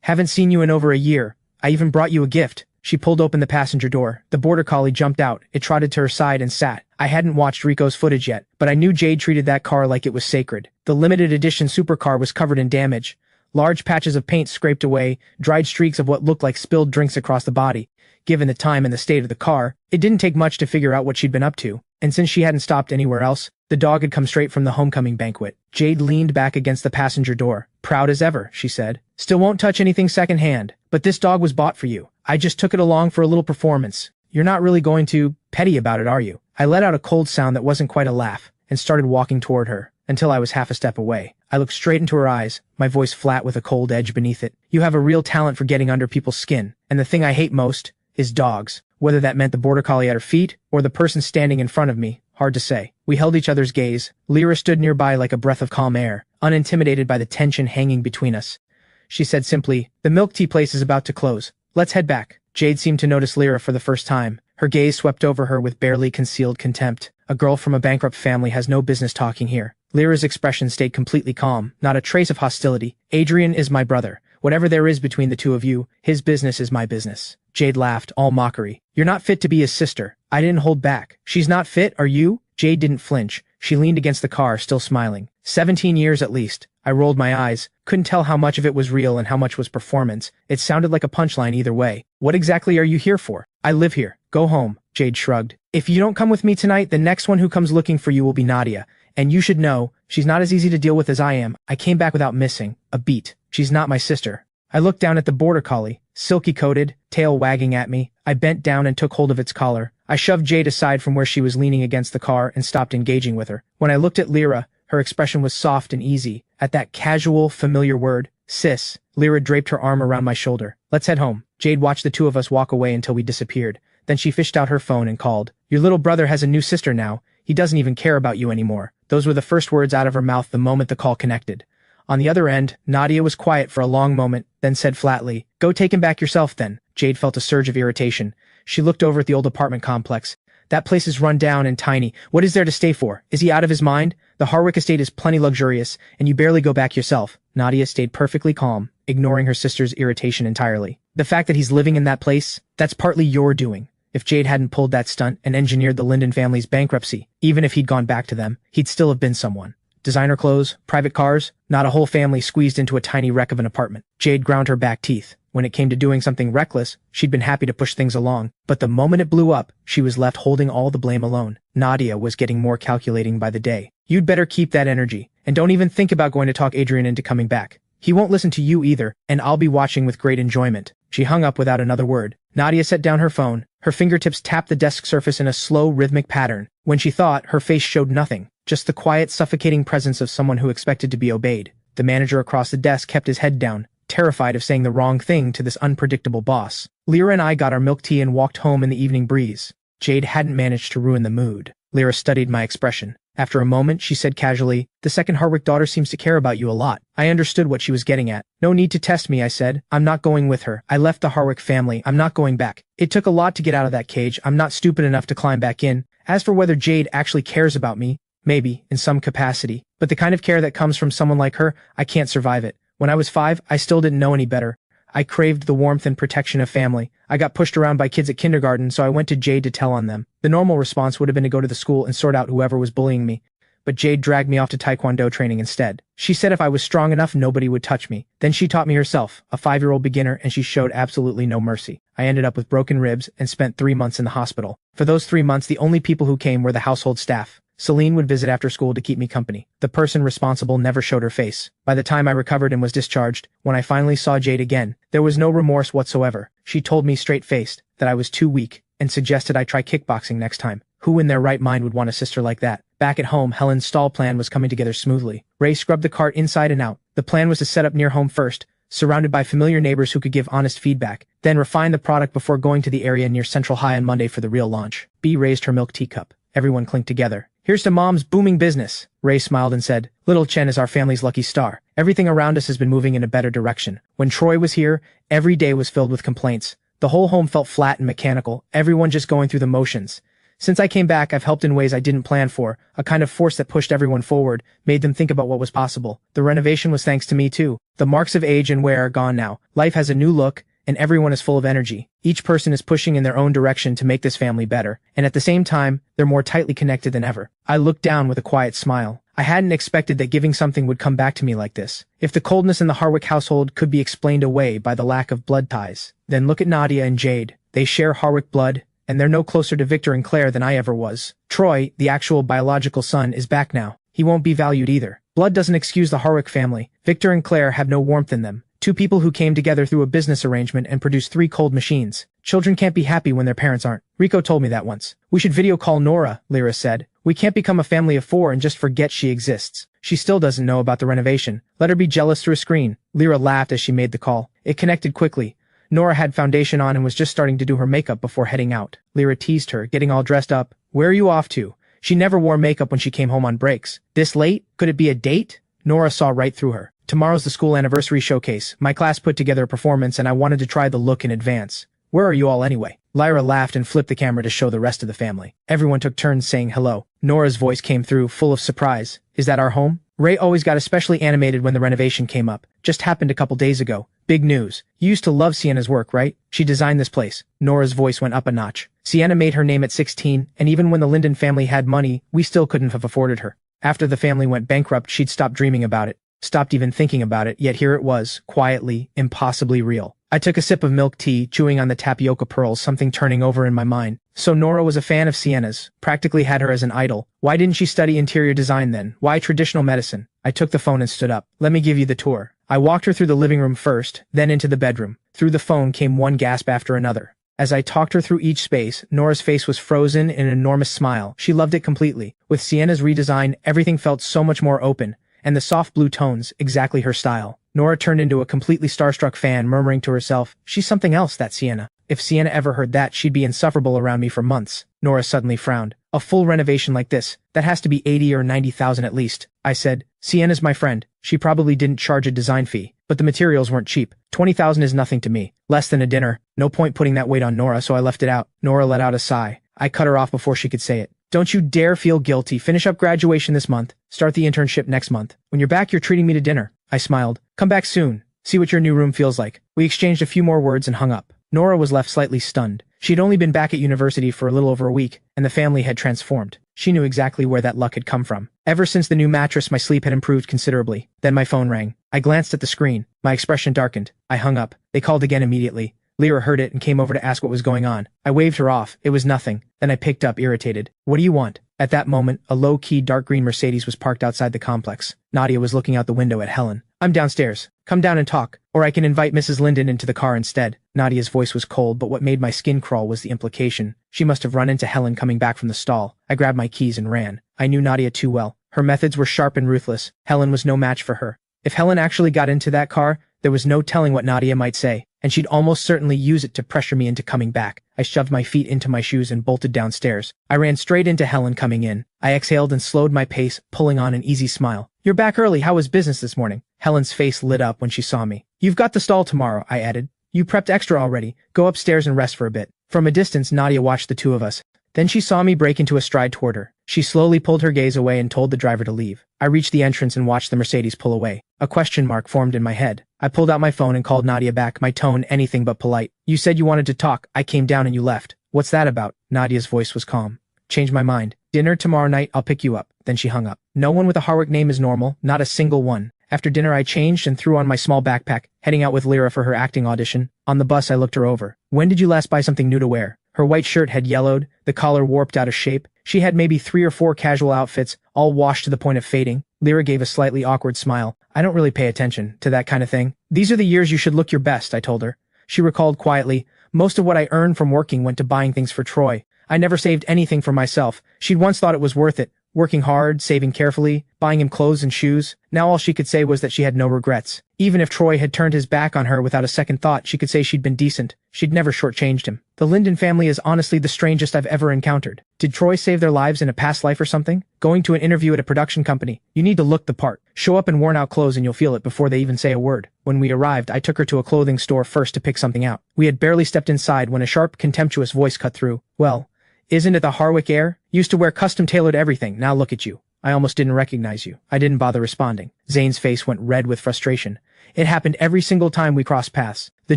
Haven't seen you in over a year. I even brought you a gift. She pulled open the passenger door. The border collie jumped out. It trotted to her side and sat. I hadn't watched Rico's footage yet, but I knew Jade treated that car like it was sacred. The limited edition supercar was covered in damage. Large patches of paint scraped away, dried streaks of what looked like spilled drinks across the body. Given the time and the state of the car, it didn't take much to figure out what she'd been up to. And since she hadn't stopped anywhere else, the dog had come straight from the homecoming banquet. Jade leaned back against the passenger door. Proud as ever, she said. Still won't touch anything secondhand, but this dog was bought for you. I just took it along for a little performance. You're not really going to petty about it, are you? I let out a cold sound that wasn't quite a laugh and started walking toward her until I was half a step away. I looked straight into her eyes, my voice flat with a cold edge beneath it. You have a real talent for getting under people's skin, and the thing I hate most is dogs. Whether that meant the border collie at her feet or the person standing in front of me, Hard to say. We held each other's gaze. Lyra stood nearby like a breath of calm air, unintimidated by the tension hanging between us. She said simply, "The milk tea place is about to close. Let's head back." Jade seemed to notice Lyra for the first time. Her gaze swept over her with barely concealed contempt. A girl from a bankrupt family has no business talking here. Lyra's expression stayed completely calm, not a trace of hostility. "Adrian is my brother. Whatever there is between the two of you, his business is my business." Jade laughed, all mockery. "You're not fit to be his sister." I didn't hold back. "She's not fit, are you?" Jade didn't flinch. She leaned against the car, still smiling. 17 years at least. I rolled my eyes. Couldn't tell how much of it was real and how much was performance. It sounded like a punchline either way. "What exactly are you here for?" "I live here. Go home." Jade shrugged. "If you don't come with me tonight, the next one who comes looking for you will be Nadia. And you should know, she's not as easy to deal with as I am. I came back without missing a beat. She's not my sister." I looked down at the border collie, silky-coated, tail wagging at me. I bent down and took hold of its collar. I shoved Jade aside from where she was leaning against the car and stopped engaging with her. When I looked at Lyra, her expression was soft and easy. At that casual, familiar word, "sis," Lyra draped her arm around my shoulder. "Let's head home." Jade watched the two of us walk away until we disappeared. Then she fished out her phone and called. "Your little brother has a new sister now. He doesn't even care about you anymore." Those were the first words out of her mouth the moment the call connected. On the other end, Nadia was quiet for a long moment, then said flatly, "Go take him back yourself then." Jade felt a surge of irritation. She looked over at the old apartment complex. "That place is run down and tiny. What is there to stay for? Is he out of his mind? The Harwick estate is plenty luxurious, and you barely go back yourself." Nadia stayed perfectly calm, ignoring her sister's irritation entirely. "The fact that he's living in that place, that's partly your doing. If Jade hadn't pulled that stunt and engineered the Linden family's bankruptcy, even if he'd gone back to them, he'd still have been someone. Designer clothes, private cars, not a whole family squeezed into a tiny wreck of an apartment." Jade ground her back teeth. When it came to doing something reckless, she'd been happy to push things along. But the moment it blew up, she was left holding all the blame alone. Nadia was getting more calculating by the day. "You'd better keep that energy, and don't even think about going to talk Adrian into coming back. He won't listen to you either, and I'll be watching with great enjoyment." She hung up without another word. Nadia set down her phone. Her fingertips tapped the desk surface in a slow, rhythmic pattern. When she thought, her face showed nothing, just the quiet, suffocating presence of someone who expected to be obeyed. The manager across the desk kept his head down, terrified of saying the wrong thing to this unpredictable boss. Lyra and I got our milk tea and walked home in the evening breeze. Jade hadn't managed to ruin the mood. Lyra studied my expression. After a moment, she said casually, "The second Harwick daughter seems to care about you a lot." I understood what she was getting at. "No need to test me," I said. "I'm not going with her. I left the Harwick family. I'm not going back. It took a lot to get out of that cage. I'm not stupid enough to climb back in. As for whether Jade actually cares about me, maybe, in some capacity. But the kind of care that comes from someone like her, I can't survive it. When I was 5, I still didn't know any better. I craved the warmth and protection of family. I got pushed around by kids at kindergarten, so I went to Jade to tell on them. The normal response would have been to go to the school and sort out whoever was bullying me. But Jade dragged me off to Taekwondo training instead. She said if I was strong enough, nobody would touch me. Then she taught me herself, a 5-year-old beginner, and she showed absolutely no mercy. I ended up with broken ribs and spent 3 months in the hospital. For those 3 months, the only people who came were the household staff. Celine would visit after school to keep me company. The person responsible never showed her face. By the time I recovered and was discharged, when I finally saw Jade again, there was no remorse whatsoever. She told me straight-faced that I was too weak and suggested I try kickboxing next time. Who in their right mind would want a sister like that? Back at home, Helen's stall plan was coming together smoothly. Ray scrubbed the cart inside and out. The plan was to set up near home first, surrounded by familiar neighbors who could give honest feedback, then refine the product before going to the area near Central High on Monday for the real launch. B raised her milk teacup. Everyone clinked together. "Here's to Mom's booming business." Ray smiled and said, "Little Chen is our family's lucky star. Everything around us has been moving in a better direction. When Troy was here, every day was filled with complaints. The whole home felt flat and mechanical, everyone just going through the motions. Since I came back, I've helped in ways I didn't plan for, a kind of force that pushed everyone forward, made them think about what was possible. The renovation was thanks to me too. The marks of age and wear are gone now. Life has a new look, and everyone is full of energy. Each person is pushing in their own direction to make this family better, and at the same time, they're more tightly connected than ever." I looked down with a quiet smile. I hadn't expected that giving something would come back to me like this. If the coldness in the Harwick household could be explained away by the lack of blood ties, then look at Nadia and Jade. They share Harwick blood, and they're no closer to Victor and Claire than I ever was. Troy, the actual biological son, is back now. He won't be valued either. Blood doesn't excuse the Harwick family. Victor and Claire have no warmth in them. Two people who came together through a business arrangement and produced 3 cold machines. Children can't be happy when their parents aren't. Rico told me that once. "We should video call Nora," Lyra said. "We can't become a family of 4 and just forget she exists. She still doesn't know about the renovation. Let her be jealous through a screen." Lyra laughed as she made the call. It connected quickly. Nora had foundation on and was just starting to do her makeup before heading out. Lyra teased her, getting all dressed up. "Where are you off to?" She never wore makeup when she came home on breaks. This late? Could it be a date? Nora saw right through her. Tomorrow's the school anniversary showcase. My class put together a performance and I wanted to try the look in advance. Where are you all anyway? Lyra laughed and flipped the camera to show the rest of the family. Everyone took turns saying hello. Nora's voice came through, full of surprise. Is that our home? Ray always got especially animated when the renovation came up. Just happened a couple days ago. Big news. You used to love Sienna's work, right? She designed this place. Nora's voice went up a notch. Sienna made her name at 16, and even when the Linden family had money, we still couldn't have afforded her. After the family went bankrupt, she'd stopped dreaming about it. Stopped even thinking about it, yet here it was, quietly, impossibly real. I took a sip of milk tea, chewing on the tapioca pearls, something turning over in my mind. So Nora was a fan of Sienna's, practically had her as an idol. Why didn't she study interior design then? Why traditional medicine? I took the phone and stood up. Let me give you the tour. I walked her through the living room first, then into the bedroom. Through the phone came one gasp after another. As I talked her through each space, Nora's face was frozen in an enormous smile. She loved it completely. With Sienna's redesign, everything felt so much more open, and the soft blue tones, exactly her style. Nora turned into a completely starstruck fan, murmuring to herself, she's something else, that Sienna. If Sienna ever heard that, she'd be insufferable around me for months. Nora suddenly frowned. A full renovation like this, that has to be 80 or 90,000 at least. I said, Sienna's my friend. She probably didn't charge a design fee, but the materials weren't cheap. 20,000 is nothing to me. Less than a dinner. No point putting that weight on Nora, so I left it out. Nora let out a sigh. I cut her off before she could say it. Don't you dare feel guilty. Finish up graduation this month. Start the internship next month. When you're back, you're treating me to dinner. I smiled. Come back soon. See what your new room feels like. We exchanged a few more words and hung up. Nora was left slightly stunned. She'd only been back at university for a little over a week, and the family had transformed. She knew exactly where that luck had come from. Ever since the new mattress, my sleep had improved considerably. Then my phone rang. I glanced at the screen. My expression darkened. I hung up. They called again immediately. Lyra heard it and came over to ask what was going on. I waved her off. It was nothing. Then I picked up, irritated. What do you want? At that moment, a low-key dark green Mercedes was parked outside the complex. Nadia was looking out the window at Helen. I'm downstairs. Come down and talk, or I can invite Mrs. Linden into the car instead. Nadia's voice was cold, but what made my skin crawl was the implication. She must have run into Helen coming back from the stall. I grabbed my keys and ran. I knew Nadia too well. Her methods were sharp and ruthless. Helen was no match for her. If Helen actually got into that car, there was no telling what Nadia might say, and she'd almost certainly use it to pressure me into coming back. I shoved my feet into my shoes and bolted downstairs. I ran straight into Helen coming in. I exhaled and slowed my pace, pulling on an easy smile. You're back early. How was business this morning? Helen's face lit up when she saw me. You've got the stall tomorrow, I added. You prepped extra already. Go upstairs and rest for a bit. From a distance, Nadia watched the two of us. Then she saw me break into a stride toward her. She slowly pulled her gaze away and told the driver to leave. I reached the entrance and watched the Mercedes pull away. A question mark formed in my head. I pulled out my phone and called Nadia back, my tone anything but polite. You said you wanted to talk. I came down and you left. What's that about? Nadia's voice was calm. Changed my mind. Dinner tomorrow night, I'll pick you up. Then she hung up. No one with a Harwick name is normal, not a single one. After dinner I changed and threw on my small backpack, heading out with Lyra for her acting audition. On the bus I looked her over. When did you last buy something new to wear? Her white shirt had yellowed, the collar warped out of shape. She had maybe 3 or 4 casual outfits, all washed to the point of fading. Lyra gave a slightly awkward smile. I don't really pay attention to that kind of thing. These are the years you should look your best, I told her. She recalled quietly, most of what I earned from working went to buying things for Troy. I never saved anything for myself. She'd once thought it was worth it. Working hard, saving carefully, buying him clothes and shoes. Now all she could say was that she had no regrets. Even if Troy had turned his back on her without a second thought, she could say she'd been decent. She'd never shortchanged him. The Linden family is honestly the strangest I've ever encountered. Did Troy save their lives in a past life or something? Going to an interview at a production company. You need to look the part. Show up in worn-out clothes and you'll feel it before they even say a word. When we arrived, I took her to a clothing store first to pick something out. We had barely stepped inside when a sharp, contemptuous voice cut through. Well, isn't it the Harwick Heir? Used to wear custom-tailored everything. Now look at you. I almost didn't recognize you. I didn't bother responding. Zane's face went red with frustration. It happened every single time we crossed paths. The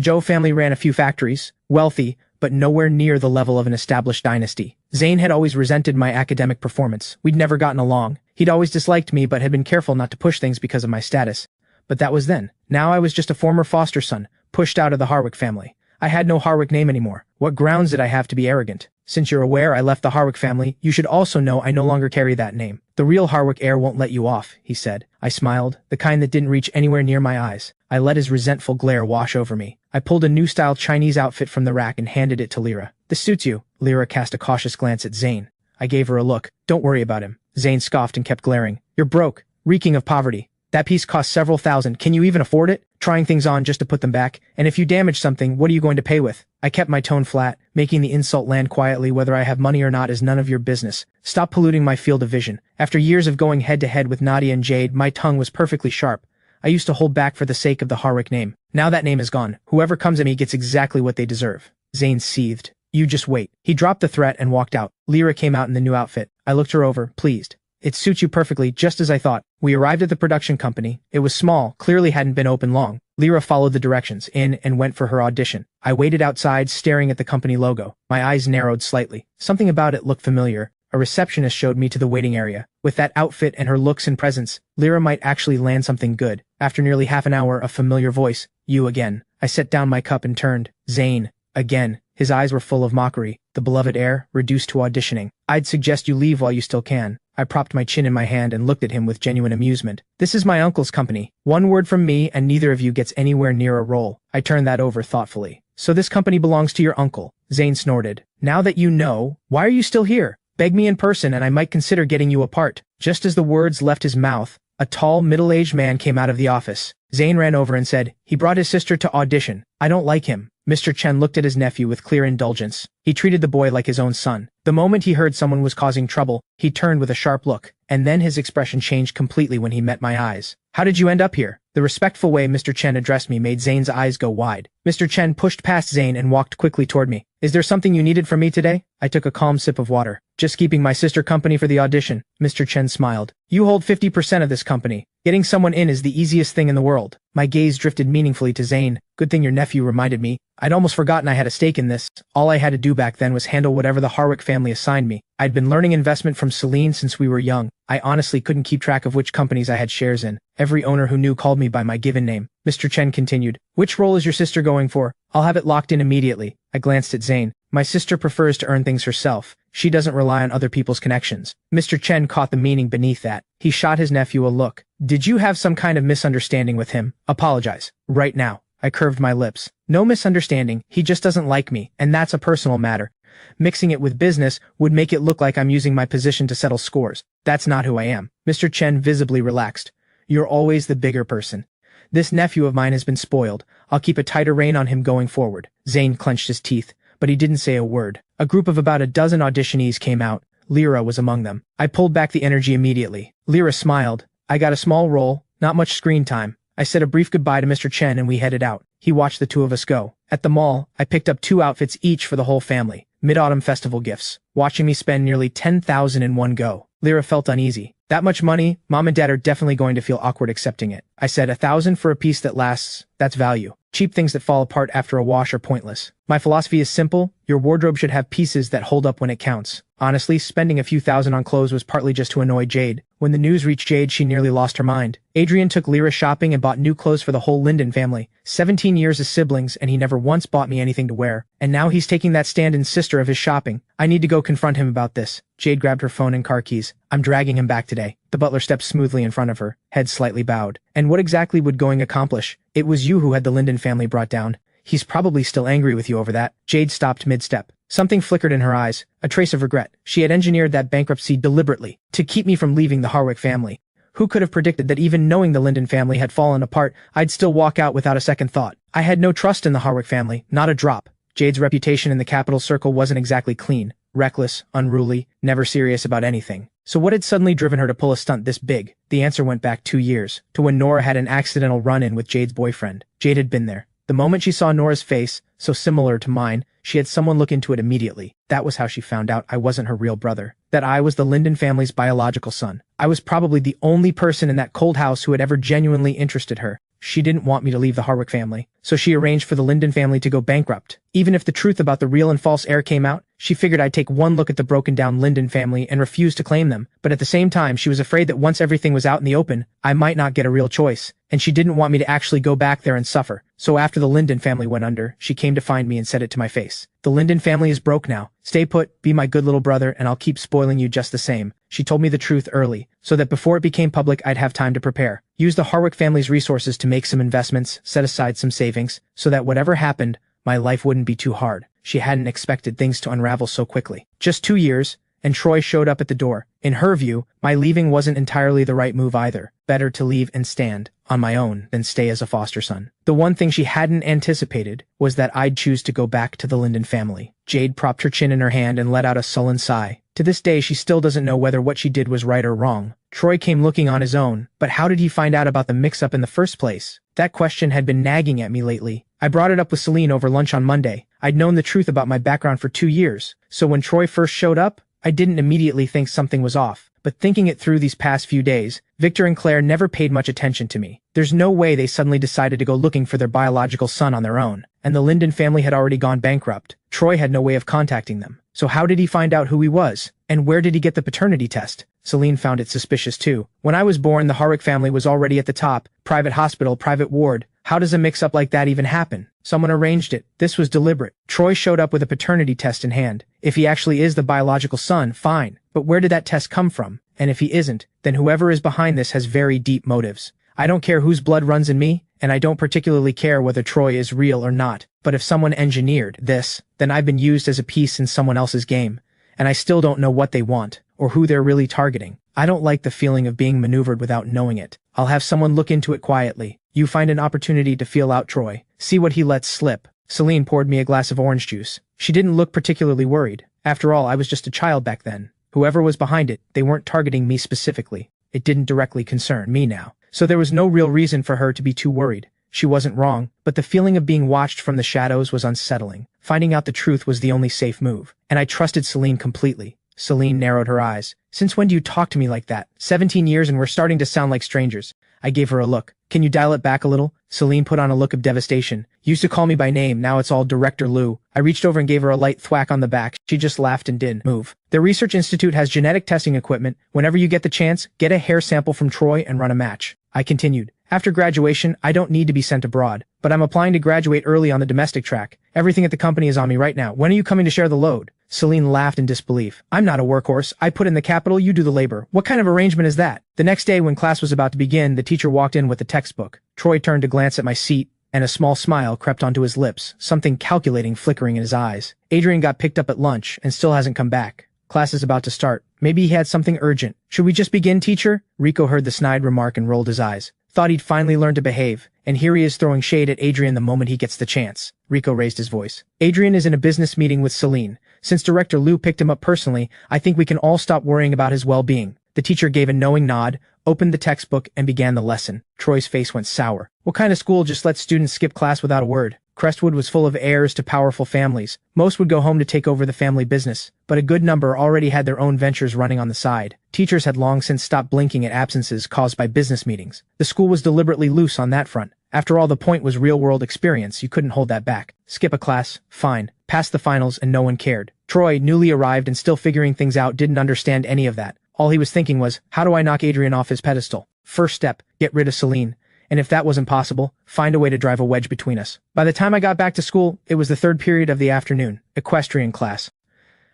Joe family ran a few factories, wealthy, but nowhere near the level of an established dynasty. Zane had always resented my academic performance. We'd never gotten along. He'd always disliked me but had been careful not to push things because of my status. But that was then. Now I was just a former foster son, pushed out of the Harwick family. I had no Harwick name anymore. What grounds did I have to be arrogant? Since you're aware I left the Harwick family, you should also know I no longer carry that name. The real Harwick heir won't let you off, he said. I smiled, the kind that didn't reach anywhere near my eyes. I let his resentful glare wash over me. I pulled a new-style Chinese outfit from the rack and handed it to Lyra. This suits you. Lyra cast a cautious glance at Zane. I gave her a look. Don't worry about him. Zane scoffed and kept glaring. You're broke, reeking of poverty. That piece cost several thousand. Can you even afford it? Trying things on just to put them back. And if you damage something, what are you going to pay with? I kept my tone flat, making the insult land quietly. Whether I have money or not is none of your business. Stop polluting my field of vision. After years of going head to head with Nadia and Jade, my tongue was perfectly sharp. I used to hold back for the sake of the Harwick name. Now that name is gone. Whoever comes at me gets exactly what they deserve. Zane seethed. You just wait. He dropped the threat and walked out. Lyra came out in the new outfit. I looked her over, pleased. It suits you perfectly, just as I thought. We arrived at the production company. It was small, clearly hadn't been open long. Lyra followed the directions in and went for her audition. I waited outside, staring at the company logo. My eyes narrowed slightly. Something about it looked familiar. A receptionist showed me to the waiting area. With that outfit and her looks and presence, Lyra might actually land something good. After nearly half an hour, a familiar voice. You again. I set down my cup and turned. Zane. Again. His eyes were full of mockery. The beloved heir, reduced to auditioning. I'd suggest you leave while you still can. I propped my chin in my hand and looked at him with genuine amusement. This is my uncle's company. One word from me and neither of you gets anywhere near a role. I turned that over thoughtfully. So this company belongs to your uncle. Zane snorted. Now that you know, why are you still here? Beg me in person and I might consider getting you a part. Just as the words left his mouth, a tall, middle-aged man came out of the office. Zane ran over and said, he brought his sister to audition. I don't like him. Mr. Chen looked at his nephew with clear indulgence. He treated the boy like his own son. The moment he heard someone was causing trouble, he turned with a sharp look, and then his expression changed completely when he met my eyes. How did you end up here? The respectful way Mr. Chen addressed me made Zane's eyes go wide. Mr. Chen pushed past Zane and walked quickly toward me. Is there something you needed from me today? I took a calm sip of water. Just keeping my sister company for the audition. Mr. Chen smiled. You hold 50% of this company. Getting someone in is the easiest thing in the world. My gaze drifted meaningfully to Zane. Good thing your nephew reminded me. I'd almost forgotten I had a stake in this. All I had to do back then was handle whatever the Harwick family assigned me. I'd been learning investment from Celine since we were young. I honestly couldn't keep track of which companies I had shares in. Every owner who knew called me by my given name. Mr. Chen continued. Which role is your sister going for? I'll have it locked in immediately. I glanced at Zane. My sister prefers to earn things herself. She doesn't rely on other people's connections. Mr. Chen caught the meaning beneath that. He shot his nephew a look. Did you have some kind of misunderstanding with him? Apologize. Right now. I curved my lips. No misunderstanding. He just doesn't like me, and that's a personal matter. Mixing it with business would make it look like I'm using my position to settle scores. That's not who I am. Mr. Chen visibly relaxed. You're always the bigger person. This nephew of mine has been spoiled. I'll keep a tighter rein on him going forward. Zane clenched his teeth, but he didn't say a word. A group of about a dozen auditionees came out. Lyra was among them. I pulled back the energy immediately. Lyra smiled. I got a small role, not much screen time. I said a brief goodbye to Mr. Chen and we headed out. He watched the two of us go. At the mall, I picked up 2 outfits each for the whole family. Mid-autumn festival gifts. Watching me spend nearly 10,000 in one go. Lyra felt uneasy. That much money, Mom and Dad are definitely going to feel awkward accepting it. I said 1,000 for a piece that lasts. That's value. Cheap things that fall apart after a wash are pointless. My philosophy is simple. Your wardrobe should have pieces that hold up when it counts. Honestly, spending a few thousand on clothes was partly just to annoy Jade. When the news reached Jade, she nearly lost her mind. Adrian took Lyra shopping and bought new clothes for the whole Linden family. 17 years as siblings, and he never once bought me anything to wear. And now he's taking that stand-in sister of his shopping. I need to go confront him about this. Jade grabbed her phone and car keys. I'm dragging him back today. The butler stepped smoothly in front of her, head slightly bowed. And what exactly would going accomplish? It was you who had the Linden family brought down. He's probably still angry with you over that. Jade stopped mid-step. Something flickered in her eyes, a trace of regret. She had engineered that bankruptcy deliberately, to keep me from leaving the Harwick family. Who could have predicted that even knowing the Linden family had fallen apart, I'd still walk out without a second thought? I had no trust in the Harwick family, not a drop. Jade's reputation in the capital circle wasn't exactly clean. Reckless, unruly, never serious about anything. So what had suddenly driven her to pull a stunt this big? The answer went back 2 years, to when Nora had an accidental run-in with Jade's boyfriend. Jade had been there. The moment she saw Nora's face, so similar to mine, she had someone look into it immediately. That was how she found out I wasn't her real brother. That I was the Linden family's biological son. I was probably the only person in that cold house who had ever genuinely interested her. She didn't want me to leave the Harwick family, so she arranged for the Linden family to go bankrupt. Even if the truth about the real and false heir came out, she figured I'd take one look at the broken-down Linden family and refuse to claim them. But at the same time, she was afraid that once everything was out in the open, I might not get a real choice, and she didn't want me to actually go back there and suffer. So after the Linden family went under, she came to find me and said it to my face. The Linden family is broke now. Stay put, be my good little brother, and I'll keep spoiling you just the same. She told me the truth early, so that before it became public I'd have time to prepare. Use the Harwick family's resources to make some investments, set aside some savings, so that whatever happened, my life wouldn't be too hard. She hadn't expected things to unravel so quickly. Just 2 years, and Troy showed up at the door. In her view, my leaving wasn't entirely the right move either. Better to leave and stand on my own than stay as a foster son. The one thing she hadn't anticipated was that I'd choose to go back to the Linden family. Jade propped her chin in her hand and let out a sullen sigh. To this day, she still doesn't know whether what she did was right or wrong. Troy came looking on his own, but how did he find out about the mix-up in the first place? That question had been nagging at me lately. I brought it up with Celine over lunch on Monday. I'd known the truth about my background for 2 years, so when Troy first showed up, I didn't immediately think something was off. But thinking it through these past few days, Victor and Claire never paid much attention to me. There's no way they suddenly decided to go looking for their biological son on their own, and the Linden family had already gone bankrupt. Troy had no way of contacting them. So how did he find out who he was? And where did he get the paternity test? Celine found it suspicious too. When I was born, the Harwick family was already at the top. Private hospital, private ward. How does a mix-up like that even happen? Someone arranged it. This was deliberate. Troy showed up with a paternity test in hand. If he actually is the biological son, fine. But where did that test come from? And if he isn't, then whoever is behind this has very deep motives. I don't care whose blood runs in me, and I don't particularly care whether Troy is real or not. But if someone engineered this, then I've been used as a piece in someone else's game, and I still don't know what they want, or who they're really targeting. I don't like the feeling of being maneuvered without knowing it. I'll have someone look into it quietly. You find an opportunity to feel out Troy. See what he lets slip. Celine poured me a glass of orange juice. She didn't look particularly worried. After all, I was just a child back then. Whoever was behind it, they weren't targeting me specifically. It didn't directly concern me now. So there was no real reason for her to be too worried. She wasn't wrong, but the feeling of being watched from the shadows was unsettling. Finding out the truth was the only safe move, and I trusted Celine completely. Celine narrowed her eyes. Since when do you talk to me like that? 17 years and we're starting to sound like strangers. I gave her a look. Can you dial it back a little? Celine put on a look of devastation. Used to call me by name, now it's all Director Lou. I reached over and gave her a light thwack on the back. She just laughed and didn't move. The research institute has genetic testing equipment. Whenever you get the chance, get a hair sample from Troy and run a match. I continued. After graduation, I don't need to be sent abroad, but I'm applying to graduate early on the domestic track. Everything at the company is on me right now. When are you coming to share the load? Celine laughed in disbelief. I'm not a workhorse. I put in the capital, you do the labor. What kind of arrangement is that? The next day when class was about to begin, the teacher walked in with the textbook. Troy turned to glance at my seat, and a small smile crept onto his lips, something calculating flickering in his eyes. Adrian got picked up at lunch and still hasn't come back. Class is about to start. Maybe he had something urgent. Should we just begin, teacher? Rico heard the snide remark and rolled his eyes. Thought he'd finally learned to behave, and here he is throwing shade at Adrian the moment he gets the chance. Rico raised his voice. Adrian is in a business meeting with Celine. Since Director Lou picked him up personally, I think we can all stop worrying about his well-being. The teacher gave a knowing nod, opened the textbook, and began the lesson. Troy's face went sour. What kind of school just lets students skip class without a word? Crestwood was full of heirs to powerful families. Most would go home to take over the family business, but a good number already had their own ventures running on the side. Teachers had long since stopped blinking at absences caused by business meetings. The school was deliberately loose on that front. After all, the point was real-world experience. You couldn't hold that back. Skip a class, fine. Pass the finals, and no one cared. Troy, newly arrived and still figuring things out, didn't understand any of that. All he was thinking was, how do I knock Adrian off his pedestal? First step, get rid of Celine. And if that wasn't possible, find a way to drive a wedge between us. By the time I got back to school, it was the third period of the afternoon, equestrian class.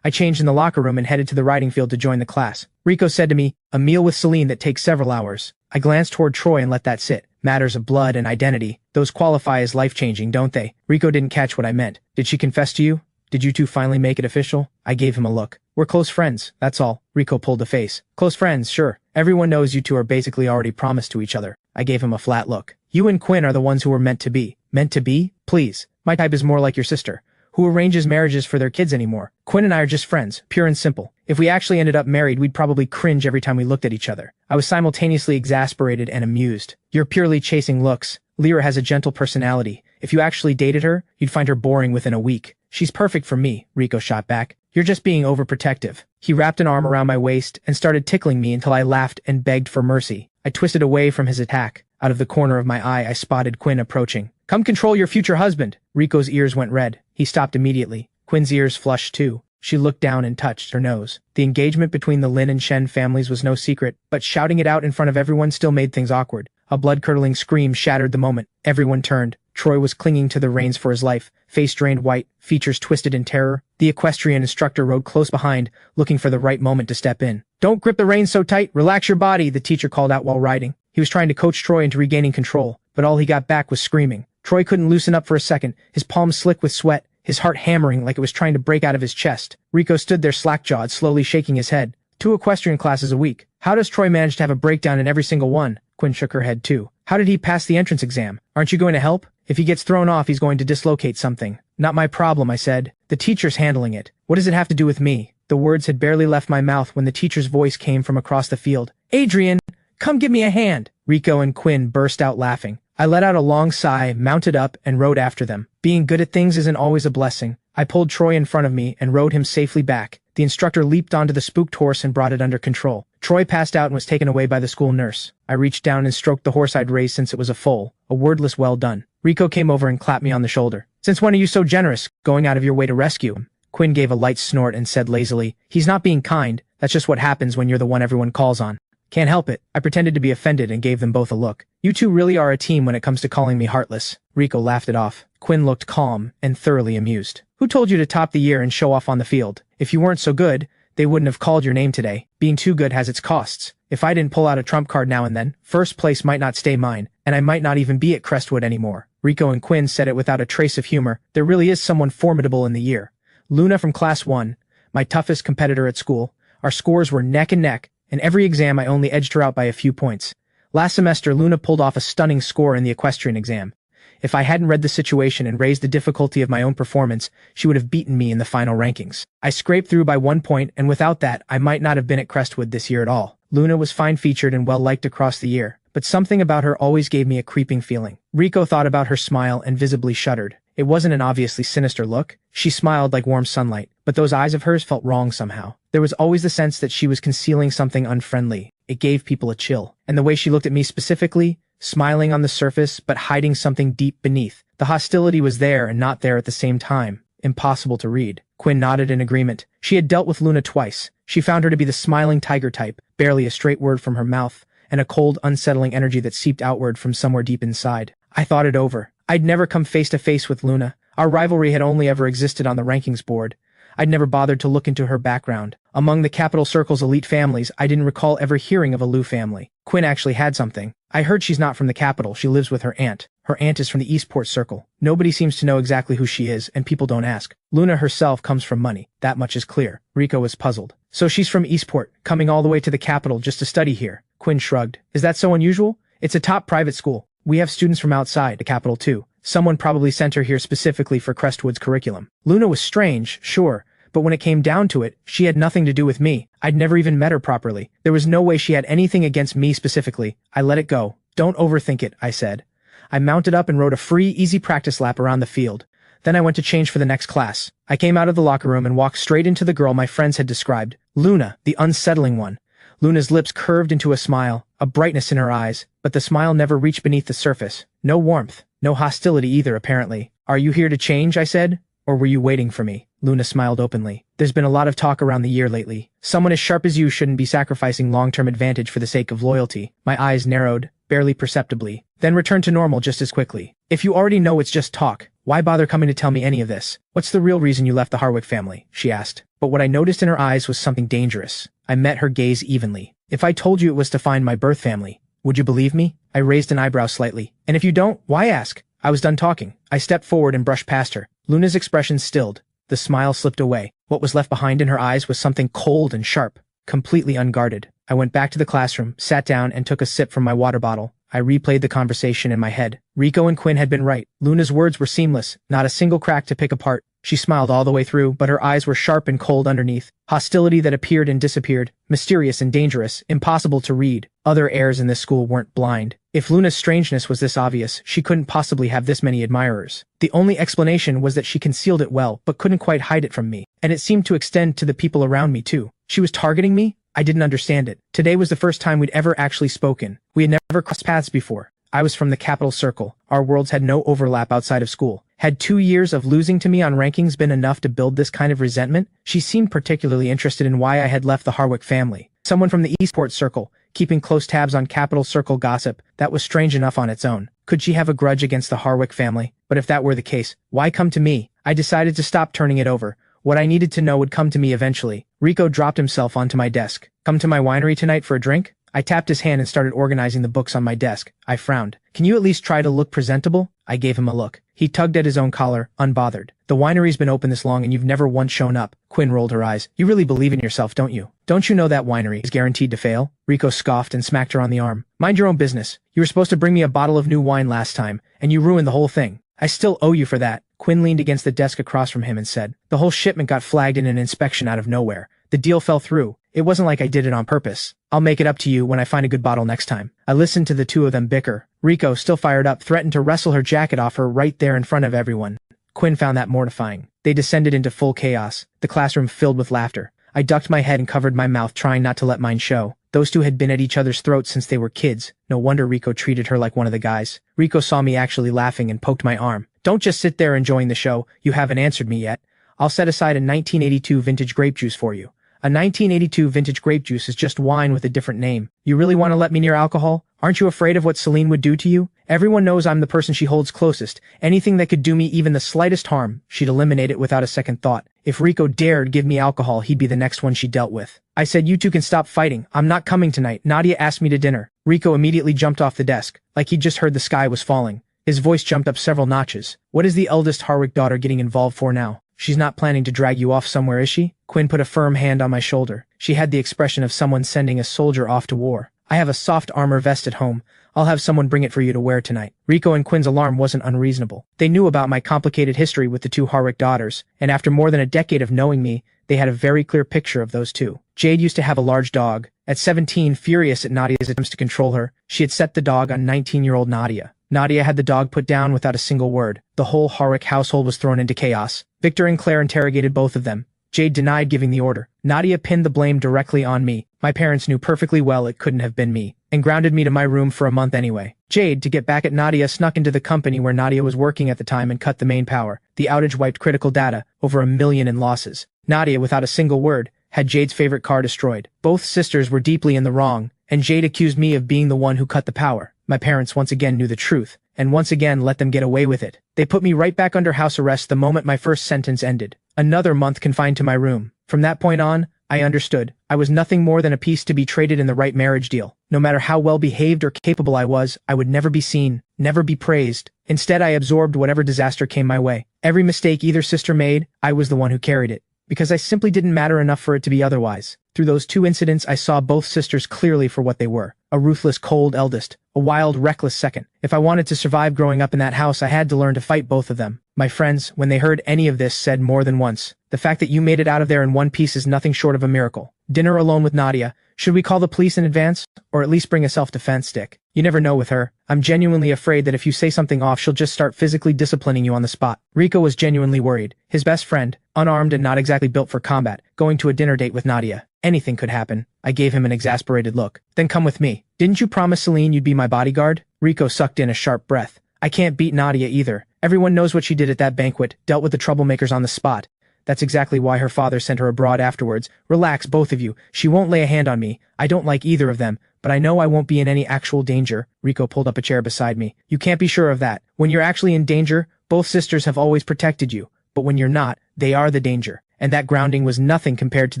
I changed in the locker room and headed to the riding field to join the class. Rico said to me, a meal with Celine that takes several hours. I glanced toward Troy and let that sit. Matters of blood and identity, those qualify as life-changing, don't they? Rico didn't catch what I meant. Did she confess to you? Did you two finally make it official? I gave him a look. We're close friends, that's all. Rico pulled a face. Close friends, sure. Everyone knows you two are basically already promised to each other. I gave him a flat look. You and Quinn are the ones who were meant to be. Meant to be? Please. My type is more like your sister, who arranges marriages for their kids anymore. Quinn and I are just friends, pure and simple. If we actually ended up married, we'd probably cringe every time we looked at each other. I was simultaneously exasperated and amused. You're purely chasing looks. Lyra has a gentle personality. If you actually dated her, you'd find her boring within a week. She's perfect for me, Rico shot back. You're just being overprotective. He wrapped an arm around my waist and started tickling me until I laughed and begged for mercy. I twisted away from his attack. Out of the corner of my eye, I spotted Quinn approaching. Come control your future husband. Rico's ears went red. He stopped immediately. Quinn's ears flushed too. She looked down and touched her nose. The engagement between the Lin and Shen families was no secret, but shouting it out in front of everyone still made things awkward. A blood-curdling scream shattered the moment. Everyone turned. Troy was clinging to the reins for his life, face drained white, features twisted in terror. The equestrian instructor rode close behind, looking for the right moment to step in. Don't grip the reins so tight, relax your body, the teacher called out while riding. He was trying to coach Troy into regaining control, but all he got back was screaming. Troy couldn't loosen up for a second, his palms slick with sweat, his heart hammering like it was trying to break out of his chest. Rico stood there slack-jawed, slowly shaking his head. 2 equestrian classes a week. How does Troy manage to have a breakdown in every single one? Quinn shook her head too. How did he pass the entrance exam? Aren't you going to help? If he gets thrown off, he's going to dislocate something. Not my problem, I said. The teacher's handling it. What does it have to do with me? The words had barely left my mouth when the teacher's voice came from across the field. Adrian, come give me a hand. Rico and Quinn burst out laughing. I let out a long sigh, mounted up, and rode after them. Being good at things isn't always a blessing. I pulled Troy in front of me and rode him safely back. The instructor leaped onto the spooked horse and brought it under control. Troy passed out and was taken away by the school nurse. I reached down and stroked the horse I'd raised since it was a foal, a wordless well done. Rico came over and clapped me on the shoulder. Since when are you so generous, going out of your way to rescue him? Quinn gave a light snort and said lazily, he's not being kind, that's just what happens when you're the one everyone calls on. Can't help it. I pretended to be offended and gave them both a look. You two really are a team when it comes to calling me heartless. Rico laughed it off. Quinn looked calm and thoroughly amused. Who told you to top the year and show off on the field? If you weren't so good, they wouldn't have called your name today. Being too good has its costs. If I didn't pull out a trump card now and then, first place might not stay mine, and I might not even be at Crestwood anymore. Rico and Quinn said it without a trace of humor. There really is someone formidable in the year. Luna from Class 1, my toughest competitor at school. Our scores were neck and neck. In every exam I only edged her out by a few points. Last semester Luna pulled off a stunning score in the equestrian exam. If I hadn't read the situation and raised the difficulty of my own performance, she would have beaten me in the final rankings. I scraped through by 1 point, and without that, I might not have been at Crestwood this year at all. Luna was fine-featured and well-liked across the year, but something about her always gave me a creeping feeling. Rico thought about her smile and visibly shuddered. It wasn't an obviously sinister look. She smiled like warm sunlight, but those eyes of hers felt wrong somehow. There was always the sense that she was concealing something unfriendly. It gave people a chill. And the way she looked at me specifically, smiling on the surface but hiding something deep beneath. The hostility was there and not there at the same time. Impossible to read. Quinn nodded in agreement. She had dealt with Luna twice. She found her to be the smiling tiger type, barely a straight word from her mouth, and a cold, unsettling energy that seeped outward from somewhere deep inside. I thought it over. I'd never come face to face with Luna. Our rivalry had only ever existed on the rankings board. I'd never bothered to look into her background. Among the Capital Circle's elite families, I didn't recall ever hearing of a Liu family. Quinn actually had something. I heard she's not from the capital. She lives with her aunt. Her aunt is from the Eastport Circle. Nobody seems to know exactly who she is, and people don't ask. Luna herself comes from money. That much is clear. Rico was puzzled. So she's from Eastport, coming all the way to the capital just to study here. Quinn shrugged. Is that so unusual? It's a top private school. We have students from outside the capital too. Someone probably sent her here specifically for Crestwood's curriculum. Luna was strange, sure, but when it came down to it, she had nothing to do with me. I'd never even met her properly. There was no way she had anything against me specifically. I let it go. Don't overthink it, I said. I mounted up and rode a free, easy practice lap around the field. Then I went to change for the next class. I came out of the locker room and walked straight into the girl my friends had described. Luna, the unsettling one. Luna's lips curved into a smile, a brightness in her eyes, but the smile never reached beneath the surface. No warmth, no hostility either, apparently. Are you here to change, I said, or were you waiting for me? Luna smiled openly. There's been a lot of talk around the year lately. Someone as sharp as you shouldn't be sacrificing long-term advantage for the sake of loyalty. My eyes narrowed, barely perceptibly, then returned to normal just as quickly. If you already know it's just talk, why bother coming to tell me any of this? What's the real reason you left the Harwick family? She asked. But what I noticed in her eyes was something dangerous. I met her gaze evenly. If I told you it was to find my birth family, would you believe me? I raised an eyebrow slightly. And if you don't, why ask? I was done talking. I stepped forward and brushed past her. Luna's expression stilled. The smile slipped away. What was left behind in her eyes was something cold and sharp, completely unguarded. I went back to the classroom, sat down, and took a sip from my water bottle. I replayed the conversation in my head. Rico and Quinn had been right. Luna's words were seamless, not a single crack to pick apart. She smiled all the way through, but her eyes were sharp and cold underneath. Hostility that appeared and disappeared. Mysterious and dangerous. Impossible to read. Other heirs in this school weren't blind. If Luna's strangeness was this obvious, she couldn't possibly have this many admirers. The only explanation was that she concealed it well, but couldn't quite hide it from me. And it seemed to extend to the people around me too. She was targeting me? I didn't understand it. Today was the first time we'd ever actually spoken. We had never crossed paths before. I was from the Capital Circle. Our worlds had no overlap outside of school. Had 2 years of losing to me on rankings been enough to build this kind of resentment? She seemed particularly interested in why I had left the Harwick family. Someone from the Eastport Circle, keeping close tabs on Capital Circle gossip. That was strange enough on its own. Could she have a grudge against the Harwick family? But if that were the case, why come to me? I decided to stop turning it over. What I needed to know would come to me eventually. Rico dropped himself onto my desk. Come to my winery tonight for a drink? I tapped his hand and started organizing the books on my desk. I frowned. Can you at least try to look presentable? I gave him a look. He tugged at his own collar, unbothered. The winery's been open this long and you've never once shown up. Quinn rolled her eyes. You really believe in yourself, don't you? Don't you know that winery is guaranteed to fail? Rico scoffed and smacked her on the arm. Mind your own business. You were supposed to bring me a bottle of new wine last time, and you ruined the whole thing. I still owe you for that. Quinn leaned against the desk across from him and said, the whole shipment got flagged in an inspection out of nowhere. The deal fell through. It wasn't like I did it on purpose. I'll make it up to you when I find a good bottle next time. I listened to the two of them bicker. Rico, still fired up, threatened to wrestle her jacket off her right there in front of everyone. Quinn found that mortifying. They descended into full chaos, the classroom filled with laughter. I ducked my head and covered my mouth, trying not to let mine show. Those two had been at each other's throats since they were kids. No wonder Rico treated her like one of the guys. Rico saw me actually laughing and poked my arm. Don't just sit there enjoying the show. You haven't answered me yet. I'll set aside a 1982 vintage grape juice for you. A 1982 vintage grape juice is just wine with a different name. You really want to let me near alcohol? Aren't you afraid of what Celine would do to you? Everyone knows I'm the person she holds closest. Anything that could do me even the slightest harm, she'd eliminate it without a second thought. If Rico dared give me alcohol, he'd be the next one she dealt with. I said, you two can stop fighting. I'm not coming tonight. Nadia asked me to dinner. Rico immediately jumped off the desk, like he'd just heard the sky was falling. His voice jumped up several notches. What is the eldest Harwick daughter getting involved for now? She's not planning to drag you off somewhere, is she? Quinn put a firm hand on my shoulder. She had the expression of someone sending a soldier off to war. I have a soft armor vest at home. I'll have someone bring it for you to wear tonight. Rico and Quinn's alarm wasn't unreasonable. They knew about my complicated history with the two Harwick daughters, and after more than a decade of knowing me, they had a very clear picture of those two. Jade used to have a large dog. At 17, furious at Nadia's attempts to control her, she had set the dog on 19-year-old Nadia. Nadia had the dog put down without a single word. The whole Harwick household was thrown into chaos. Victor and Claire interrogated both of them. Jade denied giving the order. Nadia pinned the blame directly on me. My parents knew perfectly well it couldn't have been me, and grounded me to my room for a month anyway. Jade, to get back at Nadia, snuck into the company where Nadia was working at the time and cut the main power. The outage wiped critical data, over $1 million in losses. Nadia, without a single word, had Jade's favorite car destroyed. Both sisters were deeply in the wrong, and Jade accused me of being the one who cut the power. My parents once again knew the truth, and once again let them get away with it. They put me right back under house arrest the moment my first sentence ended. Another month confined to my room. From that point on, I understood. I was nothing more than a piece to be traded in the right marriage deal. No matter how well behaved or capable I was, I would never be seen, never be praised. Instead, I absorbed whatever disaster came my way. Every mistake either sister made, I was the one who carried it, because I simply didn't matter enough for it to be otherwise. Through those two incidents, I saw both sisters clearly for what they were. A ruthless, cold eldest, a wild, reckless second. If I wanted to survive growing up in that house, I had to learn to fight both of them. My friends, when they heard any of this, said more than once, the fact that you made it out of there in one piece is nothing short of a miracle. Dinner alone with Nadia. Should we call the police in advance? Or at least bring a self-defense stick? You never know with her. I'm genuinely afraid that if you say something off, she'll just start physically disciplining you on the spot. Rico was genuinely worried. His best friend, unarmed and not exactly built for combat, going to a dinner date with Nadia. Anything could happen. I gave him an exasperated look. Then come with me. Didn't you promise Celine you'd be my bodyguard? Rico sucked in a sharp breath. I can't beat Nadia either. Everyone knows what she did at that banquet, dealt with the troublemakers on the spot. That's exactly why her father sent her abroad afterwards. Relax, both of you. She won't lay a hand on me. I don't like either of them, but I know I won't be in any actual danger. Rico pulled up a chair beside me. You can't be sure of that. When you're actually in danger, both sisters have always protected you. But when you're not, they are the danger. And that grounding was nothing compared to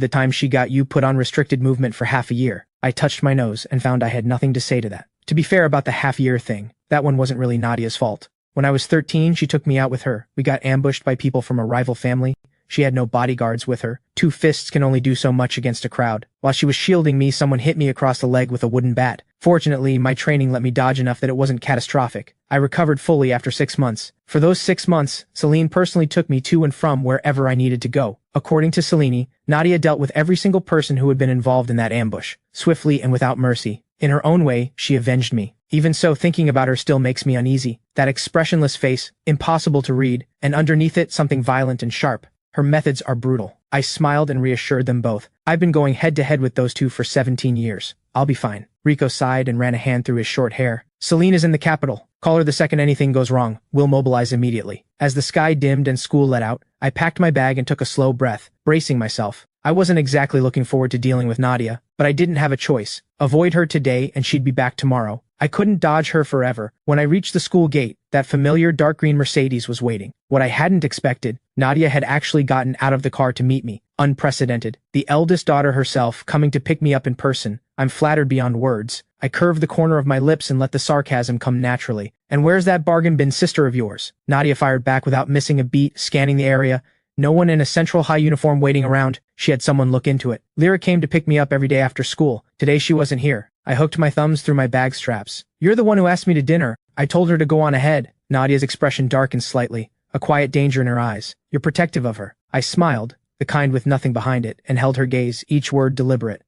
the time she got you put on restricted movement for half a year. I touched my nose and found I had nothing to say to that. To be fair about the half-year thing, that one wasn't really Nadia's fault. When I was 13, she took me out with her. We got ambushed by people from a rival family. She had no bodyguards with her. 2 fists can only do so much against a crowd. While she was shielding me, someone hit me across the leg with a wooden bat. Fortunately, my training let me dodge enough that it wasn't catastrophic. I recovered fully after 6 months. For those 6 months, Celine personally took me to and from wherever I needed to go. According to Celine, Nadia dealt with every single person who had been involved in that ambush, swiftly and without mercy. In her own way, she avenged me. Even so, thinking about her still makes me uneasy. That expressionless face, impossible to read, and underneath it something violent and sharp. Her methods are brutal. I smiled and reassured them both. I've been going head-to-head with those two for 17 years. I'll be fine. Rico sighed and ran a hand through his short hair. Celine is in the capital. Call her the second anything goes wrong. We'll mobilize immediately. As the sky dimmed and school let out, I packed my bag and took a slow breath, bracing myself. I wasn't exactly looking forward to dealing with Nadia, but I didn't have a choice. Avoid her today and she'd be back tomorrow. I couldn't dodge her forever. When I reached the school gate, that familiar dark green Mercedes was waiting. What I hadn't expected, Nadia had actually gotten out of the car to meet me. Unprecedented. The eldest daughter herself coming to pick me up in person. I'm flattered beyond words. I curved the corner of my lips and let the sarcasm come naturally. And where's that bargain bin sister of yours? Nadia fired back without missing a beat, scanning the area. No one in a central high uniform waiting around. She had someone look into it. Lyra came to pick me up every day after school. Today she wasn't here. I hooked my thumbs through my bag straps. You're the one who asked me to dinner. I told her to go on ahead. Nadia's expression darkened slightly, a quiet danger in her eyes. You're protective of her. I smiled, the kind with nothing behind it, and held her gaze, each word deliberate.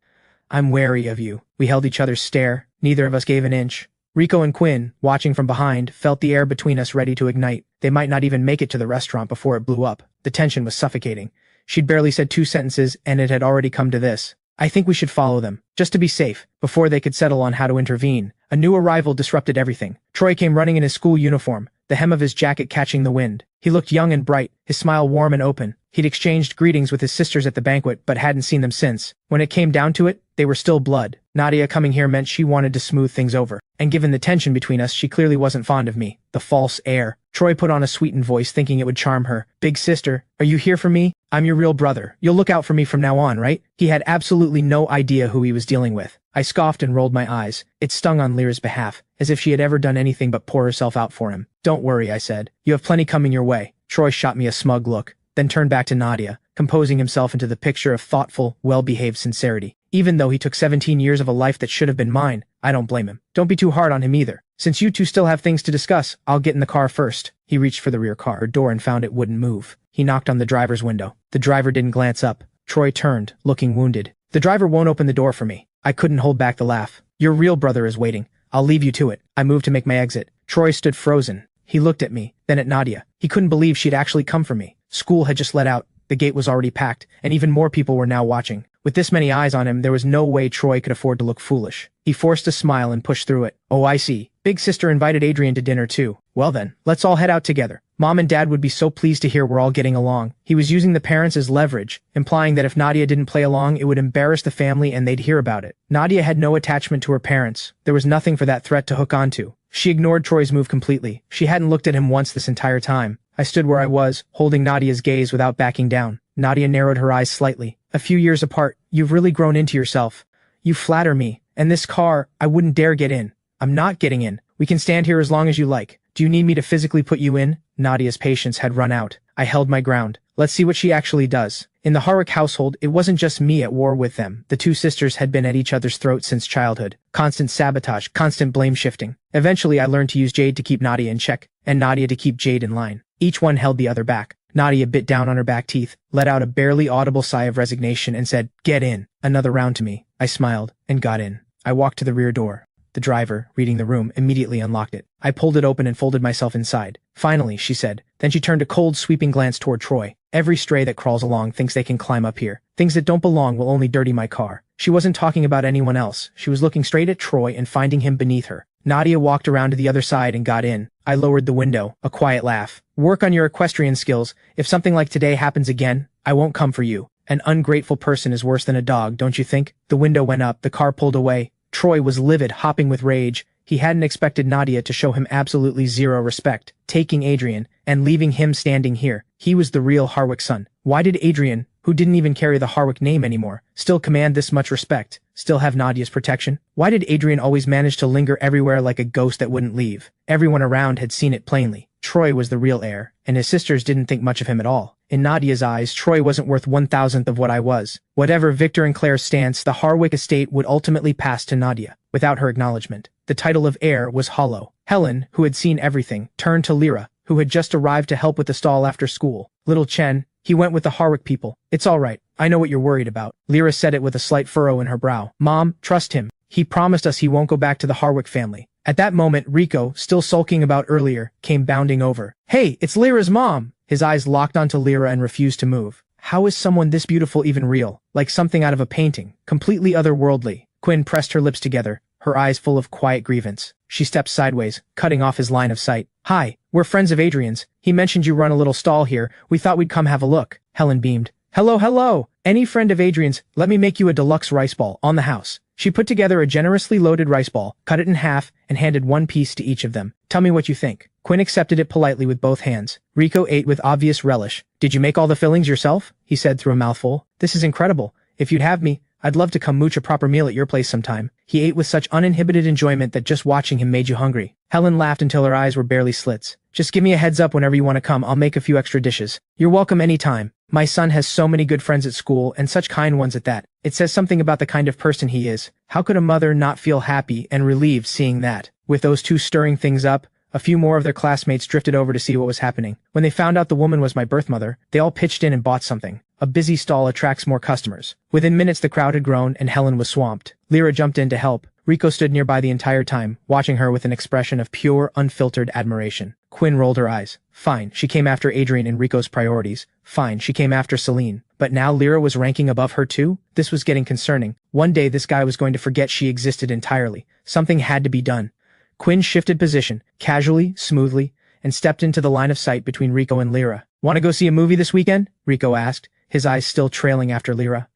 I'm wary of you. We held each other's stare. Neither of us gave an inch. Rico and Quinn, watching from behind, felt the air between us ready to ignite. They might not even make it to the restaurant before it blew up. The tension was suffocating. She'd barely said 2 sentences, and it had already come to this. I think we should follow them, just to be safe, before they could settle on how to intervene. A new arrival disrupted everything. Troy came running in his school uniform, the hem of his jacket catching the wind. He looked young and bright, his smile warm and open. He'd exchanged greetings with his sisters at the banquet, but hadn't seen them since. When it came down to it, they were still blood. Nadia coming here meant she wanted to smooth things over. And given the tension between us, she clearly wasn't fond of me. The false heir. Troy put on a sweetened voice, thinking it would charm her. Big sister, are you here for me? I'm your real brother. You'll look out for me from now on, right? He had absolutely no idea who he was dealing with. I scoffed and rolled my eyes. It stung on Lyra's behalf, as if she had ever done anything but pour herself out for him. Don't worry, I said. You have plenty coming your way. Troy shot me a smug look, then turned back to Nadia, composing himself into the picture of thoughtful, well-behaved sincerity. Even though he took 17 years of a life that should have been mine, I don't blame him. Don't be too hard on him either. Since you two still have things to discuss, I'll get in the car first. He reached for the rear car door and found it wouldn't move. He knocked on the driver's window. The driver didn't glance up. Troy turned, looking wounded. The driver won't open the door for me. I couldn't hold back the laugh. Your real brother is waiting. I'll leave you to it. I moved to make my exit. Troy stood frozen. He looked at me, then at Nadia. He couldn't believe she'd actually come for me. School had just let out. The gate was already packed, and even more people were now watching. With this many eyes on him, there was no way Troy could afford to look foolish. He forced a smile and pushed through it. Oh, I see. Big sister invited Adrian to dinner too. Well then, let's all head out together. Mom and Dad would be so pleased to hear we're all getting along. He was using the parents as leverage, implying that if Nadia didn't play along, it would embarrass the family and they'd hear about it. Nadia had no attachment to her parents. There was nothing for that threat to hook onto. She ignored Troy's move completely. She hadn't looked at him once this entire time. I stood where I was, holding Nadia's gaze without backing down. Nadia narrowed her eyes slightly. A few years apart, you've really grown into yourself. You flatter me. And this car, I wouldn't dare get in. I'm not getting in. We can stand here as long as you like. Do you need me to physically put you in? Nadia's patience had run out. I held my ground. Let's see what she actually does. In the Harwick household, it wasn't just me at war with them. The two sisters had been at each other's throats since childhood. Constant sabotage, constant blame shifting. Eventually, I learned to use Jade to keep Nadia in check, and Nadia to keep Jade in line. Each one held the other back. Nadia bit down on her back teeth, let out a barely audible sigh of resignation, and said, "Get in." Another round to me. I smiled, and got in. I walked to the rear door. The driver, reading the room, immediately unlocked it. I pulled it open and folded myself inside. Finally, she said. Then she turned a cold, sweeping glance toward Troy. Every stray that crawls along thinks they can climb up here. Things that don't belong will only dirty my car. She wasn't talking about anyone else. She was looking straight at Troy and finding him beneath her. Nadia walked around to the other side and got in. I lowered the window, a quiet laugh. Work on your equestrian skills. If something like today happens again, I won't come for you. An ungrateful person is worse than a dog, don't you think? The window went up, the car pulled away. Troy was livid, hopping with rage. He hadn't expected Nadia to show him absolutely zero respect, taking Adrian, and leaving him standing here. He was the real Harwick son. Why did Adrian, who didn't even carry the Harwick name anymore, still command this much respect, still have Nadia's protection? Why did Adrian always manage to linger everywhere like a ghost that wouldn't leave? Everyone around had seen it plainly. Troy was the real heir, and his sisters didn't think much of him at all. In Nadia's eyes, Troy wasn't worth 1,000th of what I was. Whatever Victor and Claire's stance, the Harwick estate would ultimately pass to Nadia, without her acknowledgement. The title of heir was hollow. Helen, who had seen everything, turned to Lyra, who had just arrived to help with the stall after school. Little Chen, he went with the Harwick people. It's all right. I know what you're worried about. Lyra said it with a slight furrow in her brow. Mom, trust him. He promised us he won't go back to the Harwick family. At that moment, Rico, still sulking about earlier, came bounding over. Hey, it's Lyra's mom! His eyes locked onto Lyra and refused to move. How is someone this beautiful even real? Like something out of a painting. Completely otherworldly. Quinn pressed her lips together, her eyes full of quiet grievance. She stepped sideways, cutting off his line of sight. Hi, we're friends of Adrian's. He mentioned you run a little stall here. We thought we'd come have a look. Helen beamed. Hello, hello! Any friend of Adrian's, let me make you a deluxe rice ball on the house. She put together a generously loaded rice ball, cut it in half, and handed one piece to each of them. Tell me what you think. Quinn accepted it politely with both hands. Rico ate with obvious relish. Did you make all the fillings yourself? He said through a mouthful. This is incredible. If you'd have me, I'd love to come mooch a proper meal at your place sometime. He ate with such uninhibited enjoyment that just watching him made you hungry. Helen laughed until her eyes were barely slits. Just give me a heads up whenever you want to come. I'll make a few extra dishes. You're welcome anytime. My son has so many good friends at school, and such kind ones at that. It says something about the kind of person he is. How could a mother not feel happy and relieved seeing that? With those two stirring things up, a few more of their classmates drifted over to see what was happening. When they found out the woman was my birth mother, they all pitched in and bought something. A busy stall attracts more customers. Within minutes the crowd had grown and Helen was swamped. Lyra jumped in to help. Rico stood nearby the entire time, watching her with an expression of pure, unfiltered admiration. Quinn rolled her eyes. Fine, she came after Adrian and Rico's priorities. Fine, she came after Celine. But now Lyra was ranking above her too? This was getting concerning. One day this guy was going to forget she existed entirely. Something had to be done. Quinn shifted position, casually, smoothly, and stepped into the line of sight between Rico and Lyra. Want to go see a movie this weekend? Rico asked, his eyes still trailing after Lyra.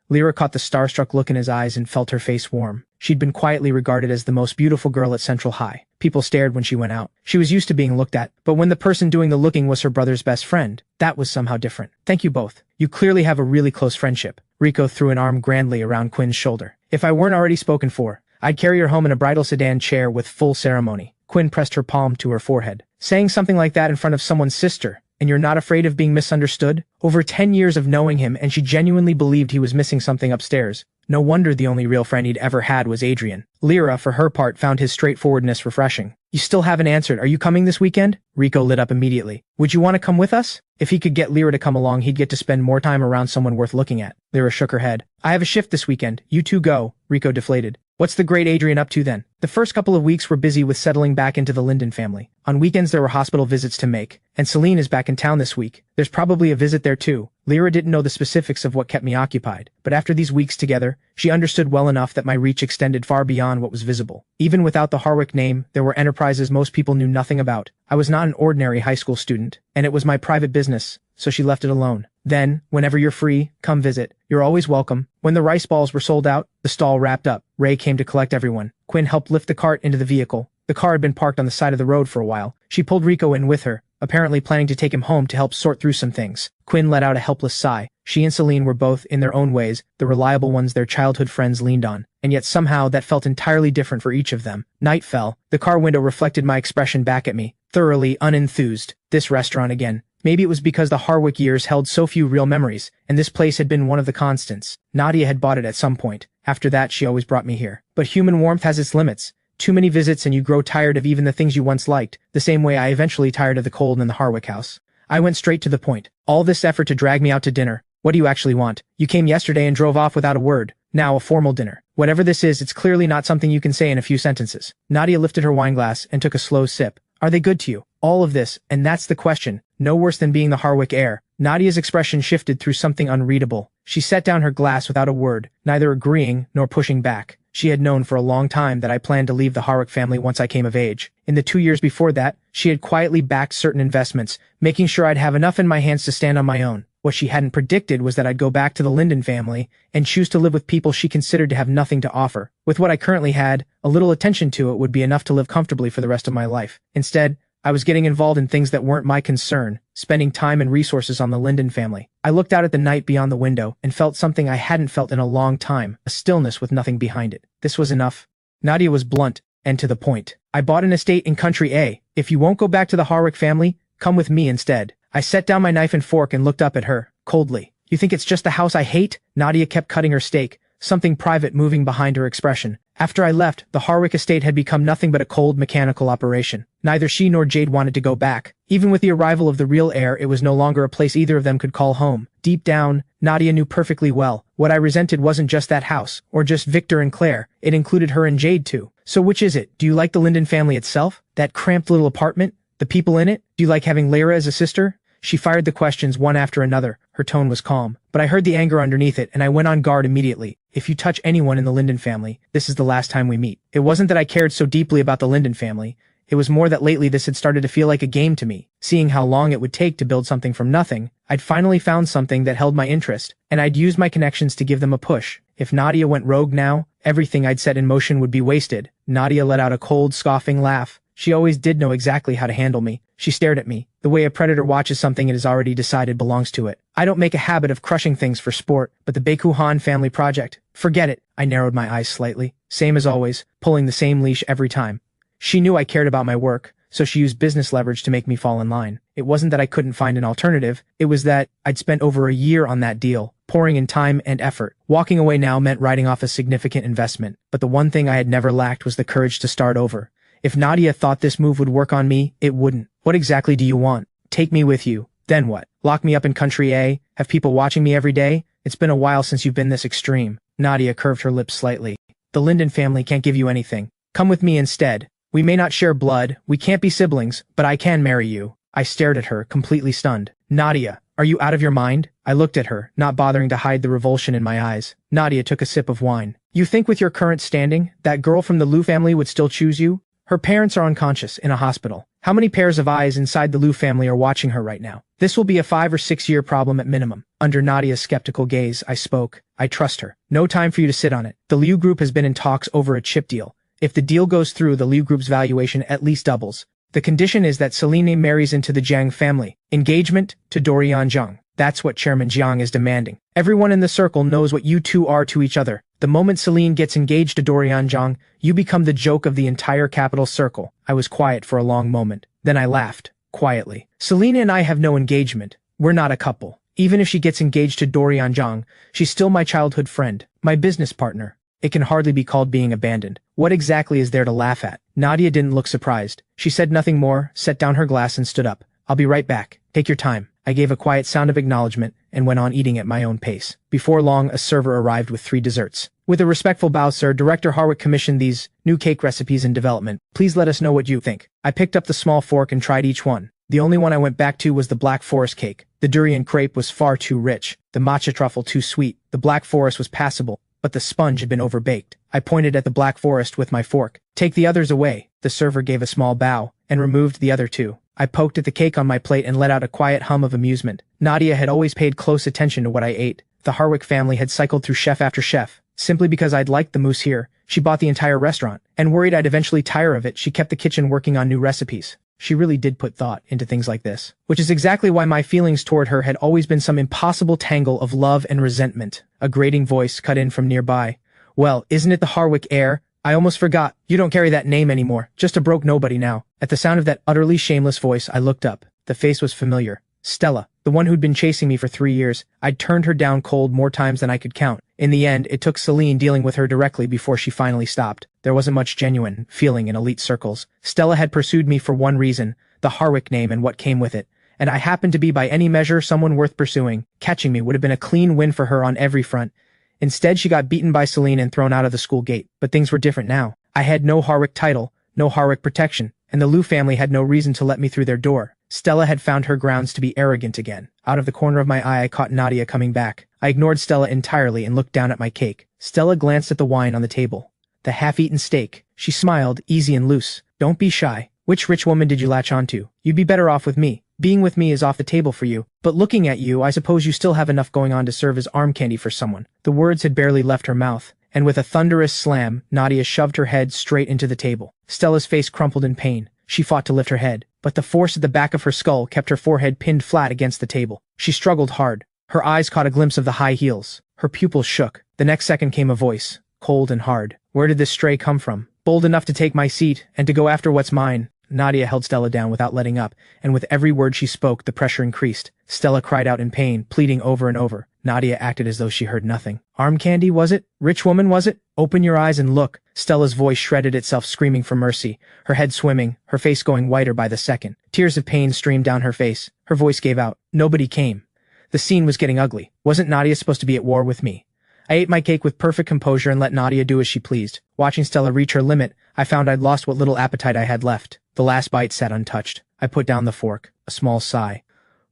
Lyra caught the starstruck look in his eyes and felt her face warm. She'd been quietly regarded as the most beautiful girl at Central High. People stared when she went out. She was used to being looked at, but when the person doing the looking was her brother's best friend, that was somehow different. Thank you both. You clearly have a really close friendship. Rico threw an arm grandly around Quinn's shoulder. If I weren't already spoken for, I'd carry her home in a bridal sedan chair with full ceremony. Quinn pressed her palm to her forehead. Saying something like that in front of someone's sister, and you're not afraid of being misunderstood? Over 10 years of knowing him, and she genuinely believed he was missing something upstairs. No wonder the only real friend he'd ever had was Adrian. Lyra, for her part, found his straightforwardness refreshing. You still haven't answered. Are you coming this weekend? Rico lit up immediately. Would you want to come with us? If he could get Lyra to come along, he'd get to spend more time around someone worth looking at. Lyra shook her head. I have a shift this weekend. You two go. Rico deflated. What's the great Adrian up to then? The first couple of weeks were busy with settling back into the Linden family. On weekends there were hospital visits to make, and Celine is back in town this week. There's probably a visit there too. Lyra didn't know the specifics of what kept me occupied, but after these weeks together, she understood well enough that my reach extended far beyond what was visible. Even without the Harwick name, there were enterprises most people knew nothing about. I was not an ordinary high school student, and it was my private business, so she left it alone. Then, whenever you're free, come visit. You're always welcome. When the rice balls were sold out, the stall wrapped up. Ray came to collect everyone. Quinn helped lift the cart into the vehicle. The car had been parked on the side of the road for a while. She pulled Rico in with her, apparently planning to take him home to help sort through some things. Quinn let out a helpless sigh. She and Celine were both, in their own ways, the reliable ones their childhood friends leaned on, and yet somehow that felt entirely different for each of them. Night fell. The car window reflected my expression back at me, thoroughly unenthused. This restaurant again. Maybe it was because the Harwick years held so few real memories, and this place had been one of the constants. Nadia had bought it at some point. After that, she always brought me here. But human warmth has its limits. Too many visits and you grow tired of even the things you once liked, the same way I eventually tired of the cold in the Harwick house. I went straight to the point. All this effort to drag me out to dinner. What do you actually want? You came yesterday and drove off without a word. Now a formal dinner. Whatever this is, it's clearly not something you can say in a few sentences. Nadia lifted her wineglass and took a slow sip. Are they good to you? All of this, and that's the question. No worse than being the Harwick heir. Nadia's expression shifted through something unreadable. She set down her glass without a word, neither agreeing nor pushing back. She had known for a long time that I planned to leave the Harwick family once I came of age. In the 2 years before that, she had quietly backed certain investments, making sure I'd have enough in my hands to stand on my own. What she hadn't predicted was that I'd go back to the Linden family and choose to live with people she considered to have nothing to offer. With what I currently had, a little attention to it would be enough to live comfortably for the rest of my life. Instead, I was getting involved in things that weren't my concern, spending time and resources on the Linden family. I looked out at the night beyond the window and felt something I hadn't felt in a long time, a stillness with nothing behind it. This was enough. Nadia was blunt and to the point. I bought an estate in Country A. If you won't go back to the Harwick family, come with me instead. I set down my knife and fork and looked up at her, coldly. You think it's just the house I hate? Nadia kept cutting her steak, something private moving behind her expression. After I left, the Harwick estate had become nothing but a cold mechanical operation. Neither she nor Jade wanted to go back. Even with the arrival of the real heir, it was no longer a place either of them could call home. Deep down, Nadia knew perfectly well. What I resented wasn't just that house, or just Victor and Claire. It included her and Jade too. So which is it? Do you like the Linden family itself? That cramped little apartment? The people in it? Do you like having Lyra as a sister? She fired the questions one after another. Her tone was calm, but I heard the anger underneath it and I went on guard immediately. If you touch anyone in the Linden family, this is the last time we meet. It wasn't that I cared so deeply about the Linden family. It was more that lately this had started to feel like a game to me. Seeing how long it would take to build something from nothing, I'd finally found something that held my interest, and I'd used my connections to give them a push. If Nadia went rogue now, everything I'd set in motion would be wasted. Nadia let out a cold, scoffing laugh. She always did know exactly how to handle me. She stared at me, the way a predator watches something it has already decided belongs to it. I don't make a habit of crushing things for sport, but the Baekuhan family project, forget it. I narrowed my eyes slightly. Same as always, pulling the same leash every time. She knew I cared about my work, so she used business leverage to make me fall in line. It wasn't that I couldn't find an alternative, it was that I'd spent over a year on that deal, pouring in time and effort. Walking away now meant writing off a significant investment, but the one thing I had never lacked was the courage to start over. If Nadia thought this move would work on me, it wouldn't. What exactly do you want? Take me with you. Then what? Lock me up in country A? Have people watching me every day? It's been a while since you've been this extreme. Nadia curved her lips slightly. The Linden family can't give you anything. Come with me instead. We may not share blood, we can't be siblings, but I can marry you. I stared at her, completely stunned. Nadia, are you out of your mind? I looked at her, not bothering to hide the revulsion in my eyes. Nadia took a sip of wine. You think with your current standing, that girl from the Liu family would still choose you? Her parents are unconscious, in a hospital. How many pairs of eyes inside the Liu family are watching her right now? This will be a 5 or 6 year problem at minimum. Under Nadia's skeptical gaze, I spoke. I trust her. No time for you to sit on it. The Liu group has been in talks over a chip deal. If the deal goes through, the Liu group's valuation at least doubles. The condition is that Celine marries into the Jiang family. Engagement to Dorian Zhang. That's what Chairman Jiang is demanding. Everyone in the circle knows what you two are to each other. The moment Celine gets engaged to Dorian Zhang, you become the joke of the entire capital circle. I was quiet for a long moment. Then I laughed, quietly. Celine and I have no engagement. We're not a couple. Even if she gets engaged to Dorian Zhang, she's still my childhood friend, my business partner. It can hardly be called being abandoned. What exactly is there to laugh at? Nadia didn't look surprised. She said nothing more, set down her glass and stood up. I'll be right back. Take your time. I gave a quiet sound of acknowledgement and went on eating at my own pace. Before long, a server arrived with 3 desserts. With a respectful bow, sir, Director Harwick commissioned these new cake recipes in development. Please let us know what you think. I picked up the small fork and tried each one. The only one I went back to was the Black Forest cake. The durian crepe was far too rich, the matcha truffle too sweet. The Black Forest was passable, but the sponge had been overbaked. I pointed at the Black Forest with my fork. Take the others away. The server gave a small bow and removed the other 2. I poked at the cake on my plate and let out a quiet hum of amusement. Nadia had always paid close attention to what I ate. The Harwick family had cycled through chef after chef. Simply because I'd liked the mousse here, she bought the entire restaurant, and worried I'd eventually tire of it, she kept the kitchen working on new recipes. She really did put thought into things like this. Which is exactly why my feelings toward her had always been some impossible tangle of love and resentment. A grating voice cut in from nearby. Well, isn't it the Harwick heir? I almost forgot. You don't carry that name anymore. Just a broke nobody now. At the sound of that utterly shameless voice, I looked up. The face was familiar. Stella, the one who'd been chasing me for 3 years. I'd turned her down cold more times than I could count. In the end, it took Celine dealing with her directly before she finally stopped. There wasn't much genuine feeling in elite circles. Stella had pursued me for one reason, the Harwick name and what came with it. And I happened to be by any measure someone worth pursuing. Catching me would have been a clean win for her on every front. Instead, she got beaten by Celine and thrown out of the school gate. But things were different now. I had no Harwick title, no Harwick protection, and the Liu family had no reason to let me through their door. Stella had found her grounds to be arrogant again. Out of the corner of my eye, I caught Nadia coming back. I ignored Stella entirely and looked down at my cake. Stella glanced at the wine on the table. The half-eaten steak. She smiled, easy and loose. Don't be shy. Which rich woman did you latch onto? You'd be better off with me. Being with me is off the table for you. But looking at you, I suppose you still have enough going on to serve as arm candy for someone. The words had barely left her mouth, and with a thunderous slam, Nadia shoved her head straight into the table. Stella's face crumpled in pain. She fought to lift her head, but the force at the back of her skull kept her forehead pinned flat against the table. She struggled hard. Her eyes caught a glimpse of the high heels. Her pupils shook. The next second came a voice, cold and hard. Where did this stray come from? Bold enough to take my seat and to go after what's mine. Nadia held Stella down without letting up, and with every word she spoke, the pressure increased. Stella cried out in pain, pleading over and over. Nadia acted as though she heard nothing. Arm candy, was it? Rich woman, was it? Open your eyes and look. Stella's voice shredded itself, screaming for mercy, her head swimming, her face going whiter by the second. Tears of pain streamed down her face. Her voice gave out. Nobody came. The scene was getting ugly. Wasn't Nadia supposed to be at war with me? I ate my cake with perfect composure and let Nadia do as she pleased. Watching Stella reach her limit, I found I'd lost what little appetite I had left. The last bite sat untouched. I put down the fork. A small sigh.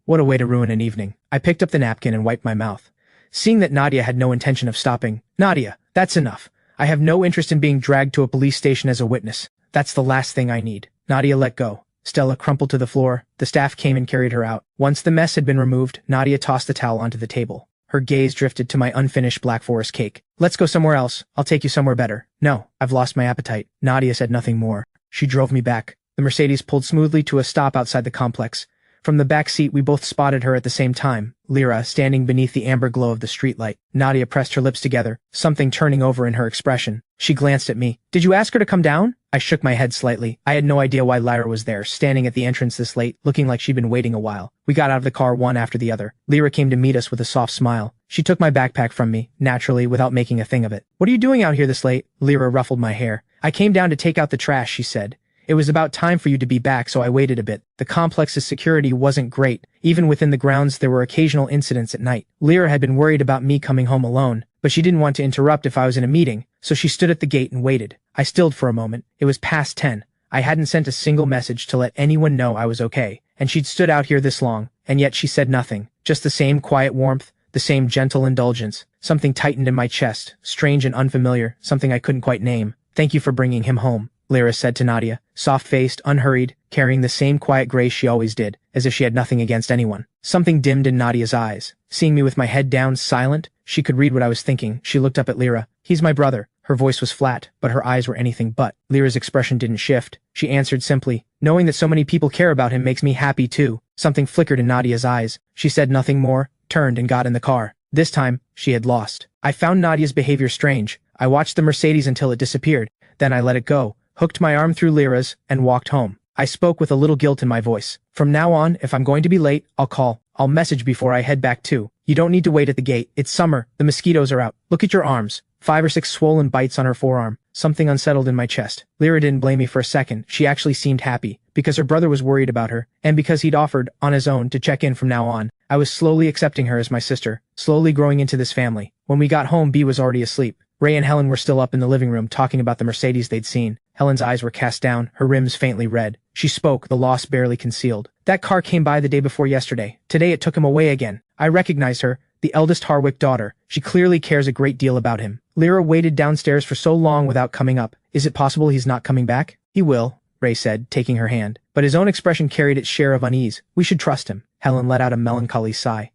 What a way to ruin an evening. I picked up the napkin and wiped my mouth. Seeing that Nadia had no intention of stopping. Nadia, that's enough. I have no interest in being dragged to a police station as a witness. That's the last thing I need. Nadia let go. Stella crumpled to the floor. The staff came and carried her out. Once the mess had been removed, Nadia tossed the towel onto the table. Her gaze drifted to my unfinished Black Forest cake. Let's go somewhere else. I'll take you somewhere better. No, I've lost my appetite. Nadia said nothing more. She drove me back. The Mercedes pulled smoothly to a stop outside the complex. From the back seat, we both spotted her at the same time, Lyra standing beneath the amber glow of the streetlight. Nadia pressed her lips together, something turning over in her expression. She glanced at me. Did you ask her to come down? I shook my head slightly. I had no idea why Lyra was there, standing at the entrance this late, looking like she'd been waiting a while. We got out of the car one after the other. Lyra came to meet us with a soft smile. She took my backpack from me, naturally, without making a thing of it. What are you doing out here this late? Lyra ruffled my hair. I came down to take out the trash, she said. It was about time for you to be back, so I waited a bit. The complex's security wasn't great. Even within the grounds, there were occasional incidents at night. Lyra had been worried about me coming home alone, but she didn't want to interrupt if I was in a meeting, so she stood at the gate and waited. I stilled for a moment. It was past 10. I hadn't sent a single message to let anyone know I was okay, and she'd stood out here this long, and yet she said nothing. Just the same quiet warmth, the same gentle indulgence. Something tightened in my chest, strange and unfamiliar, something I couldn't quite name. Thank you for bringing him home, Lyra said to Nadia, soft-faced, unhurried, carrying the same quiet grace she always did, as if she had nothing against anyone. Something dimmed in Nadia's eyes. Seeing me with my head down, silent, she could read what I was thinking. She looked up at Lyra. He's my brother. Her voice was flat, but her eyes were anything but. Lyra's expression didn't shift. She answered simply, knowing that so many people care about him makes me happy too. Something flickered in Nadia's eyes. She said nothing more, turned and got in the car. This time, she had lost. I found Nadia's behavior strange. I watched the Mercedes until it disappeared. Then I let it go, hooked my arm through Lyra's, and walked home. I spoke with a little guilt in my voice. From now on, if I'm going to be late, I'll call. I'll message before I head back too. You don't need to wait at the gate. It's summer. The mosquitoes are out. Look at your arms. 5 or 6 swollen bites on her forearm. Something unsettled in my chest. Lyra didn't blame me for a second. She actually seemed happy, because her brother was worried about her, and because he'd offered, on his own, to check in from now on. I was slowly accepting her as my sister, slowly growing into this family. When we got home, Bea was already asleep. Ray and Helen were still up in the living room talking about the Mercedes they'd seen. Helen's eyes were cast down, her rims faintly red. She spoke, the loss barely concealed. That car came by the day before yesterday. Today it took him away again. I recognized her, the eldest Harwick daughter. She clearly cares a great deal about him. Lyra waited downstairs for so long without coming up. Is it possible he's not coming back? He will, Ray said, taking her hand. But his own expression carried its share of unease. We should trust him. Helen let out a melancholy sigh.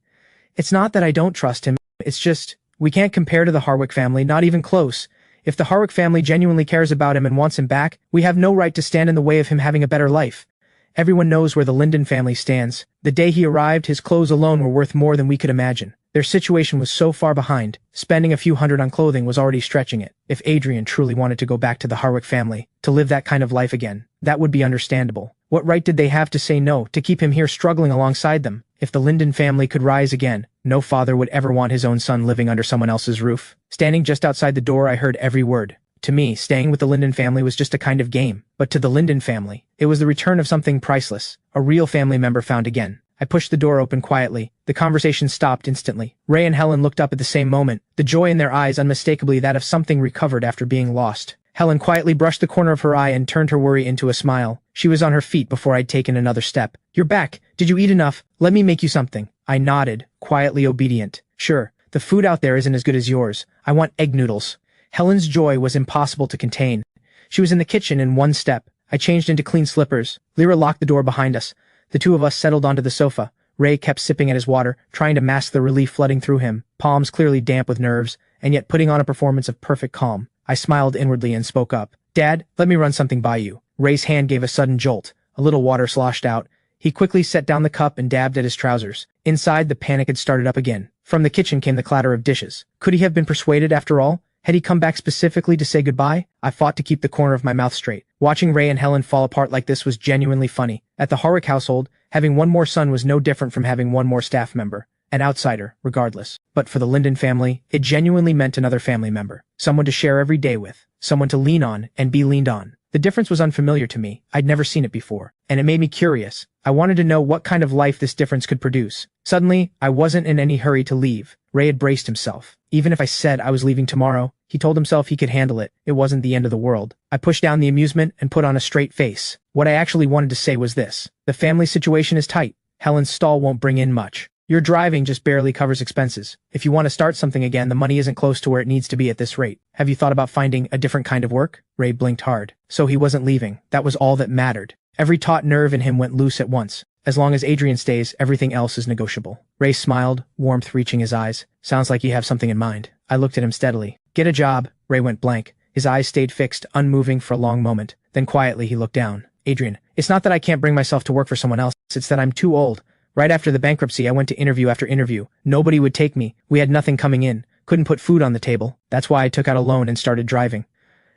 It's not that I don't trust him. It's just, we can't compare to the Harwick family, not even close. If the Harwick family genuinely cares about him and wants him back, we have no right to stand in the way of him having a better life. Everyone knows where the Linden family stands. The day he arrived, his clothes alone were worth more than we could imagine. Their situation was so far behind. Spending a few hundred on clothing was already stretching it. If Adrian truly wanted to go back to the Harwick family, to live that kind of life again, that would be understandable. What right did they have to say no, to keep him here struggling alongside them? If the Linden family could rise again, no father would ever want his own son living under someone else's roof. Standing just outside the door, I heard every word. To me, staying with the Linden family was just a kind of game. But to the Linden family, it was the return of something priceless. A real family member found again. I pushed the door open quietly. The conversation stopped instantly. Ray and Helen looked up at the same moment, the joy in their eyes unmistakably that of something recovered after being lost. Helen quietly brushed the corner of her eye and turned her worry into a smile. She was on her feet before I'd taken another step. You're back. Did you eat enough? Let me make you something. I nodded, quietly obedient. Sure, the food out there isn't as good as yours. I want egg noodles. Helen's joy was impossible to contain. She was in the kitchen in one step. I changed into clean slippers. Lyra locked the door behind us. The two of us settled onto the sofa. Ray kept sipping at his water, trying to mask the relief flooding through him, palms clearly damp with nerves, and yet putting on a performance of perfect calm. I smiled inwardly and spoke up. Dad, let me run something by you. Ray's hand gave a sudden jolt. A little water sloshed out. He quickly set down the cup and dabbed at his trousers. Inside, the panic had started up again. From the kitchen came the clatter of dishes. Could he have been persuaded after all? Had he come back specifically to say goodbye? I fought to keep the corner of my mouth straight. Watching Ray and Helen fall apart like this was genuinely funny. At the Harwick household, having one more son was no different from having one more staff member. An outsider, regardless. But for the Linden family, it genuinely meant another family member. Someone to share every day with. Someone to lean on and be leaned on. The difference was unfamiliar to me. I'd never seen it before. And it made me curious. I wanted to know what kind of life this difference could produce. Suddenly, I wasn't in any hurry to leave. Ray had braced himself. Even if I said I was leaving tomorrow, he told himself he could handle it. It wasn't the end of the world. I pushed down the amusement and put on a straight face. What I actually wanted to say was this. The family situation is tight. Helen's stall won't bring in much. Your driving just barely covers expenses. If you want to start something again, the money isn't close to where it needs to be at this rate. Have you thought about finding a different kind of work? Ray blinked hard. So he wasn't leaving. That was all that mattered. Every taut nerve in him went loose at once. As long as Adrian stays, everything else is negotiable. Ray smiled, warmth reaching his eyes. Sounds like you have something in mind. I looked at him steadily. Get a job. Ray went blank. His eyes stayed fixed, unmoving for a long moment. Then quietly he looked down. Adrian, it's not that I can't bring myself to work for someone else, it's that I'm too old. Right after the bankruptcy, I went to interview after interview. Nobody would take me. We had nothing coming in. Couldn't put food on the table. That's why I took out a loan and started driving.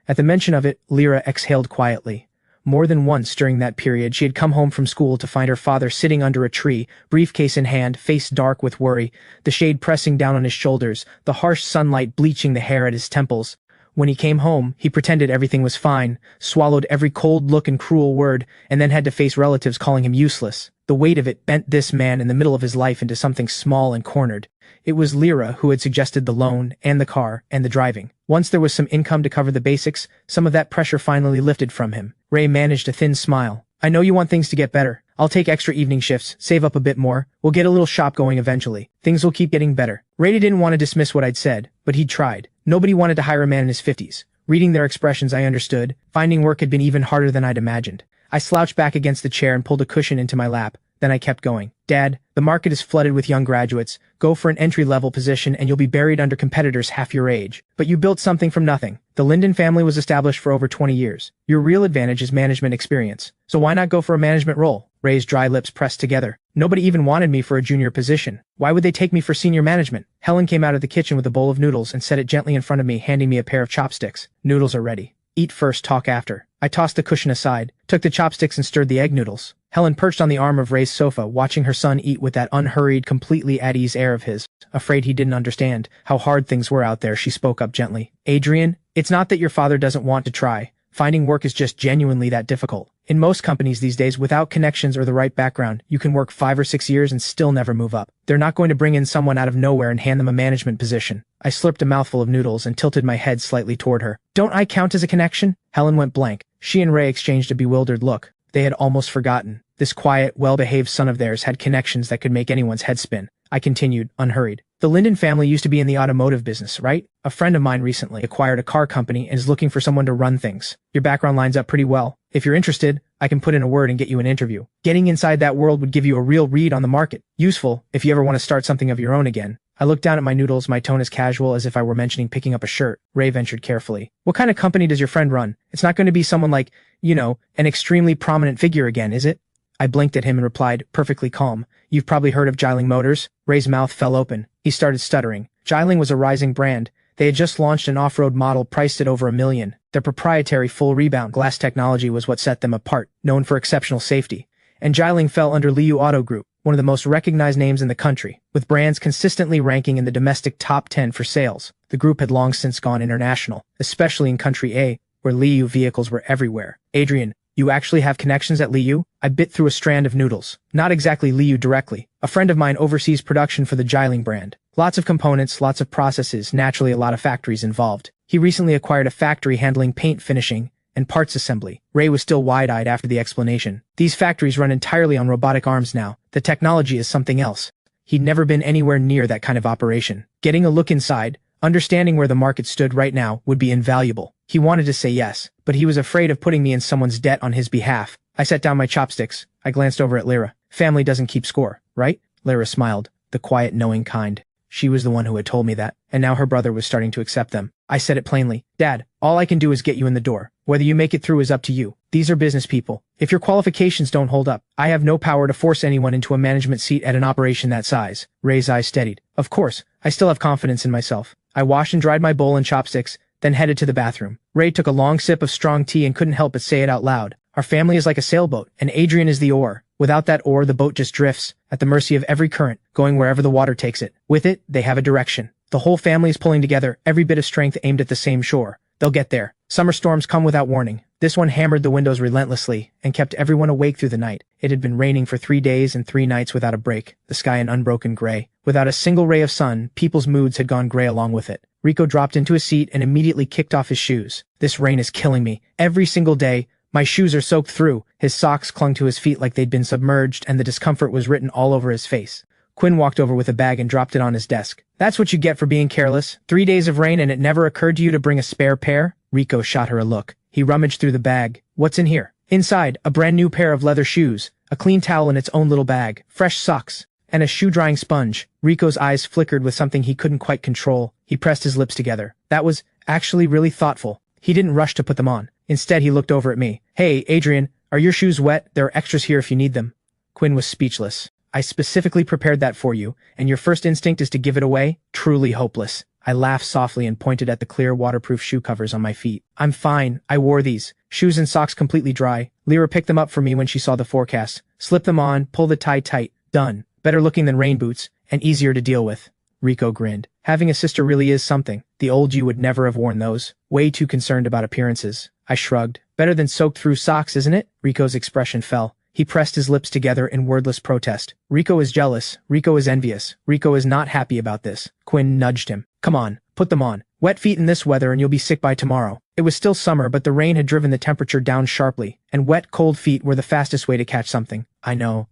At the mention of it, Lyra exhaled quietly. More than once during that period, she had come home from school to find her father sitting under a tree, briefcase in hand, face dark with worry, the shade pressing down on his shoulders, the harsh sunlight bleaching the hair at his temples. When he came home, he pretended everything was fine, swallowed every cold look and cruel word, and then had to face relatives calling him useless. The weight of it bent this man in the middle of his life into something small and cornered. It was Lyra who had suggested the loan, and the car, and the driving. Once there was some income to cover the basics, some of that pressure finally lifted from him. Ray managed a thin smile. I know you want things to get better. I'll take extra evening shifts, save up a bit more. We'll get a little shop going eventually. Things will keep getting better. Ray didn't want to dismiss what I'd said, but he'd tried. Nobody wanted to hire a man in his 50s. Reading their expressions, I understood. Finding work had been even harder than I'd imagined. I slouched back against the chair and pulled a cushion into my lap. Then I kept going. Dad, the market is flooded with young graduates. Go for an entry-level position and you'll be buried under competitors half your age. But you built something from nothing. The Linden family was established for over 20 years. Your real advantage is management experience. So why not go for a management role? Ray's dry lips pressed together. Nobody even wanted me for a junior position. Why would they take me for senior management? Helen came out of the kitchen with a bowl of noodles and set it gently in front of me, handing me a pair of chopsticks. Noodles are ready. Eat first, talk after. I tossed the cushion aside, took the chopsticks and stirred the egg noodles. Helen perched on the arm of Ray's sofa, watching her son eat with that unhurried, completely at ease air of his. Afraid he didn't understand how hard things were out there, she spoke up gently. Adrian, it's not that your father doesn't want to try. Finding work is just genuinely that difficult. In most companies these days, without connections or the right background, you can work 5 or 6 years and still never move up. They're not going to bring in someone out of nowhere and hand them a management position. I slurped a mouthful of noodles and tilted my head slightly toward her. Don't I count as a connection? Helen went blank. She and Ray exchanged a bewildered look. They had almost forgotten. This quiet, well-behaved son of theirs had connections that could make anyone's head spin. I continued, unhurried. The Linden family used to be in the automotive business, right? A friend of mine recently acquired a car company and is looking for someone to run things. Your background lines up pretty well. If you're interested, I can put in a word and get you an interview. Getting inside that world would give you a real read on the market. Useful if you ever want to start something of your own again. I looked down at my noodles, my tone as casual as if I were mentioning picking up a shirt. Ray ventured carefully. What kind of company does your friend run? It's not going to be someone like, an extremely prominent figure again, is it? I blinked at him and replied, perfectly calm. You've probably heard of Exiled Motors? Ray's mouth fell open. He started stuttering. Exiled was a rising brand. They had just launched an off-road model priced at over $1 million. Their proprietary full rebound glass technology was what set them apart, known for exceptional safety. And Exiled fell under Liu Auto Group, one of the most recognized names in the country, with brands consistently ranking in the domestic top 10 for sales. The group had long since gone international, especially in Country A, where Liu vehicles were everywhere. Adrian, you actually have connections at Liu? I bit through a strand of noodles. Not exactly Liu directly. A friend of mine oversees production for the Exiled brand. Lots of components, lots of processes, naturally a lot of factories involved. He recently acquired a factory handling paint finishing and parts assembly. Ray was still wide-eyed after the explanation. These factories run entirely on robotic arms now. The technology is something else. He'd never been anywhere near that kind of operation. Getting a look inside, understanding where the market stood right now, would be invaluable. He wanted to say yes, but he was afraid of putting me in someone's debt on his behalf. I set down my chopsticks. I glanced over at Lyra. Family doesn't keep score, right? Lyra smiled, the quiet, knowing kind. She was the one who had told me that, and now her brother was starting to accept them. I said it plainly. Dad, all I can do is get you in the door. Whether you make it through is up to you. These are business people. If your qualifications don't hold up, I have no power to force anyone into a management seat at an operation that size. Ray's eyes steadied. Of course, I still have confidence in myself. I washed and dried my bowl and chopsticks, then headed to the bathroom. Ray took a long sip of strong tea and couldn't help but say it out loud. Our family is like a sailboat, and Adrian is the oar. Without that oar, the boat just drifts, at the mercy of every current, going wherever the water takes it. With it, they have a direction. The whole family is pulling together, every bit of strength aimed at the same shore. They'll get there. Summer storms come without warning. This one hammered the windows relentlessly and kept everyone awake through the night. It had been raining for 3 days and 3 nights without a break, the sky an unbroken gray. Without a single ray of sun, people's moods had gone gray along with it. Rico dropped into a seat and immediately kicked off his shoes. This rain is killing me. Every single day, my shoes are soaked through. His socks clung to his feet like they'd been submerged, and the discomfort was written all over his face. Quinn walked over with a bag and dropped it on his desk. That's what you get for being careless. 3 days of rain and it never occurred to you to bring a spare pair? Rico shot her a look. He rummaged through the bag. What's in here? Inside, a brand new pair of leather shoes, a clean towel in its own little bag, fresh socks, and a shoe-drying sponge. Rico's eyes flickered with something he couldn't quite control. He pressed his lips together. That was actually really thoughtful. He didn't rush to put them on. Instead, he looked over at me. Hey, Adrian, are your shoes wet? There are extras here if you need them. Quinn was speechless. I specifically prepared that for you, and your first instinct is to give it away? Truly hopeless. I laughed softly and pointed at the clear waterproof shoe covers on my feet. I'm fine. I wore these. Shoes and socks completely dry. Lyra picked them up for me when she saw the forecast. Slip them on, pull the tie tight. Done. Better looking than rain boots, and easier to deal with. Rico grinned. Having a sister really is something. The old you would never have worn those. Way too concerned about appearances. I shrugged. Better than soaked through socks, isn't it? Rico's expression fell. He pressed his lips together in wordless protest. Rico is jealous. Rico is envious. Rico is not happy about this. Quinn nudged him. Come on, put them on. Wet feet in this weather and you'll be sick by tomorrow. It was still summer, but the rain had driven the temperature down sharply, and wet, cold feet were the fastest way to catch something. I know.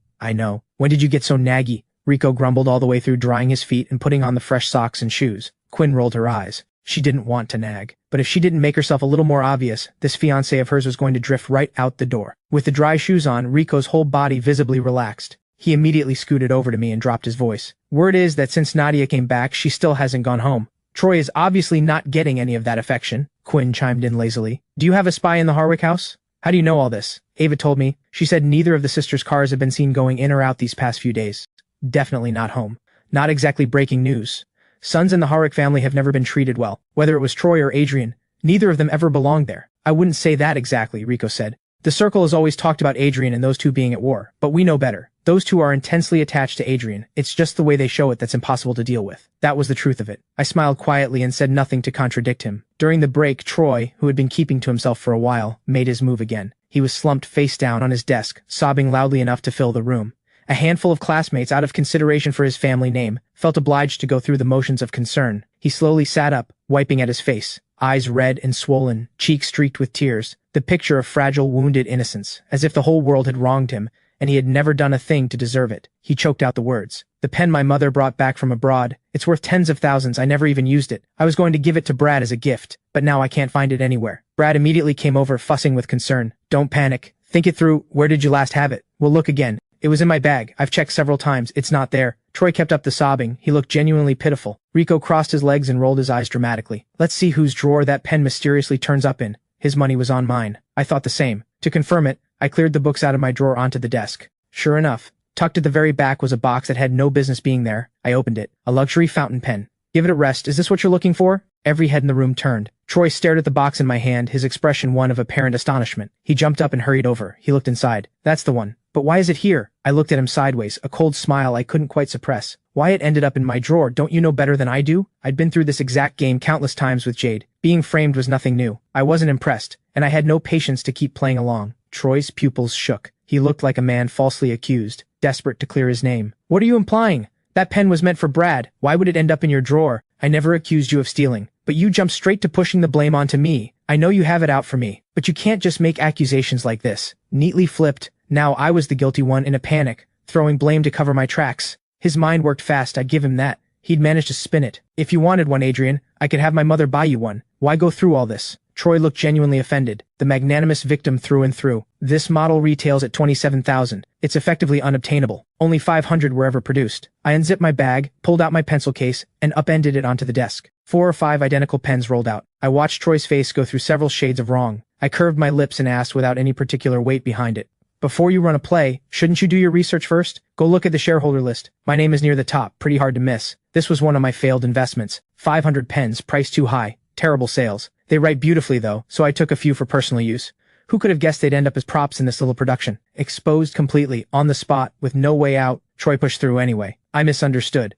When did you get so naggy? Rico grumbled all the way through drying his feet and putting on the fresh socks and shoes. Quinn rolled her eyes. She didn't want to nag. But if she didn't make herself a little more obvious, this fiancé of hers was going to drift right out the door. With the dry shoes on, Rico's whole body visibly relaxed. He immediately scooted over to me and dropped his voice. Word is that since Nadia came back, she still hasn't gone home. Troy is obviously not getting any of that affection. Quinn chimed in lazily. Do you have a spy in the Harwick house? How do you know all this? Ava told me. She said neither of the sisters' cars have been seen going in or out these past few days. Definitely not home. Not exactly breaking news. Sons in the Harwick family have never been treated well. Whether it was Troy or Adrian, neither of them ever belonged there. I wouldn't say that exactly, Rico said. The circle has always talked about Adrian and those two being at war, but we know better. Those two are intensely attached to Adrian. It's just the way they show it that's impossible to deal with. That was the truth of it. I smiled quietly and said nothing to contradict him. During the break, Troy, who had been keeping to himself for a while, made his move again. He was slumped face down on his desk, sobbing loudly enough to fill the room. A handful of classmates, out of consideration for his family name, felt obliged to go through the motions of concern. He slowly sat up, wiping at his face, eyes red and swollen, cheeks streaked with tears, the picture of fragile, wounded innocence, as if the whole world had wronged him, and he had never done a thing to deserve it. He choked out the words. The pen my mother brought back from abroad. It's worth tens of thousands. I never even used it. I was going to give it to Brad as a gift, but now I can't find it anywhere. Brad immediately came over, fussing with concern. Don't panic. Think it through. Where did you last have it? We'll look again. It was in my bag. I've checked several times. It's not there. Troy kept up the sobbing. He looked genuinely pitiful. Rico crossed his legs and rolled his eyes dramatically. Let's see whose drawer that pen mysteriously turns up in. His money was on mine. I thought the same. To confirm it, I cleared the books out of my drawer onto the desk. Sure enough, tucked at the very back was a box that had no business being there. I opened it. A luxury fountain pen. Give it a rest. Is this what you're looking for? Every head in the room turned. Troy stared at the box in my hand, his expression one of apparent astonishment. He jumped up and hurried over. He looked inside. That's the one. But why is it here? I looked at him sideways, a cold smile I couldn't quite suppress. Why it ended up in my drawer, don't you know better than I do? I'd been through this exact game countless times with Jade. Being framed was nothing new. I wasn't impressed, and I had no patience to keep playing along. Troy's pupils shook. He looked like a man falsely accused, desperate to clear his name. What are you implying? That pen was meant for Brad. Why would it end up in your drawer? I never accused you of stealing. But you jumped straight to pushing the blame onto me. I know you have it out for me, but you can't just make accusations like this. Neatly flipped. Now I was the guilty one in a panic, throwing blame to cover my tracks. His mind worked fast, I'd give him that. He'd managed to spin it. If you wanted one, Adrian, I could have my mother buy you one. Why go through all this? Troy looked genuinely offended, the magnanimous victim through and through. This model retails at $27,000. It's effectively unobtainable. Only 500 were ever produced. I unzipped my bag, pulled out my pencil case, and upended it onto the desk. 4 or 5 identical pens rolled out. I watched Troy's face go through several shades of wrong. I curved my lips and asked without any particular weight behind it. Before you run a play, shouldn't you do your research first? Go look at the shareholder list. My name is near the top, pretty hard to miss. This was one of my failed investments. 500 pens, price too high. Terrible sales. They write beautifully though, so I took a few for personal use. Who could have guessed they'd end up as props in this little production? Exposed completely, on the spot, with no way out, Troy pushed through anyway. I misunderstood.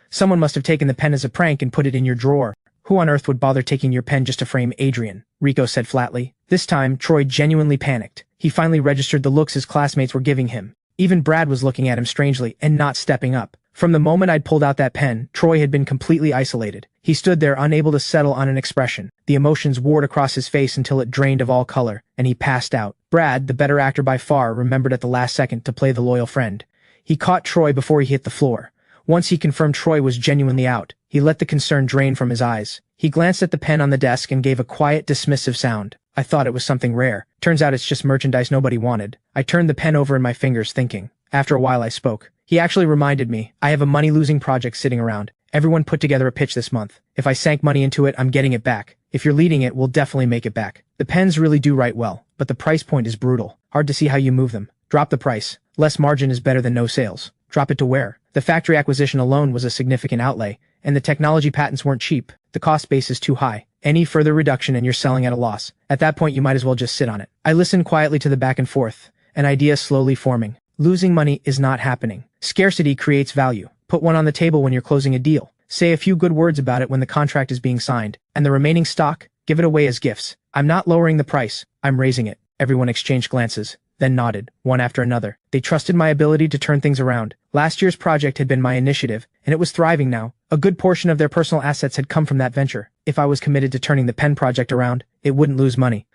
Someone must have taken the pen as a prank and put it in your drawer. Who on earth would bother taking your pen just to frame Adrian? Rico said flatly. This time, Troy genuinely panicked. He finally registered the looks his classmates were giving him. Even Brad was looking at him strangely and not stepping up. From the moment I'd pulled out that pen, Troy had been completely isolated. He stood there unable to settle on an expression. The emotions warred across his face until it drained of all color, and he passed out. Brad, the better actor by far, remembered at the last second to play the loyal friend. He caught Troy before he hit the floor. Once he confirmed Troy was genuinely out, he let the concern drain from his eyes. He glanced at the pen on the desk and gave a quiet, dismissive sound. I thought it was something rare. Turns out it's just merchandise nobody wanted. I turned the pen over in my fingers thinking. After a while I spoke. He actually reminded me, I have a money-losing project sitting around. Everyone put together a pitch this month. If I sank money into it, I'm getting it back. If you're leading it, we'll definitely make it back. The pens really do write well, but the price point is brutal. Hard to see how you move them. Drop the price. Less margin is better than no sales. Drop it to where? The factory acquisition alone was a significant outlay, and the technology patents weren't cheap. The cost base is too high. Any further reduction and you're selling at a loss. At that point, you might as well just sit on it. I listened quietly to the back and forth, an idea slowly forming. Losing money is not happening. Scarcity creates value. Put one on the table when you're closing a deal. Say a few good words about it when the contract is being signed. And the remaining stock, give it away as gifts. I'm not lowering the price. I'm raising it. Everyone exchanged glances, then nodded, one after another. They trusted my ability to turn things around. Last year's project had been my initiative, and it was thriving now. A good portion of their personal assets had come from that venture. If I was committed to turning the pen project around, it wouldn't lose money.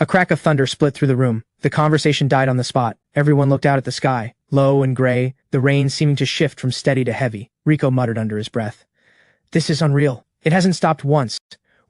A crack of thunder split through the room. The conversation died on the spot. Everyone looked out at the sky, low and gray, the rain seeming to shift from steady to heavy. Rico muttered under his breath. This is unreal. It hasn't stopped once.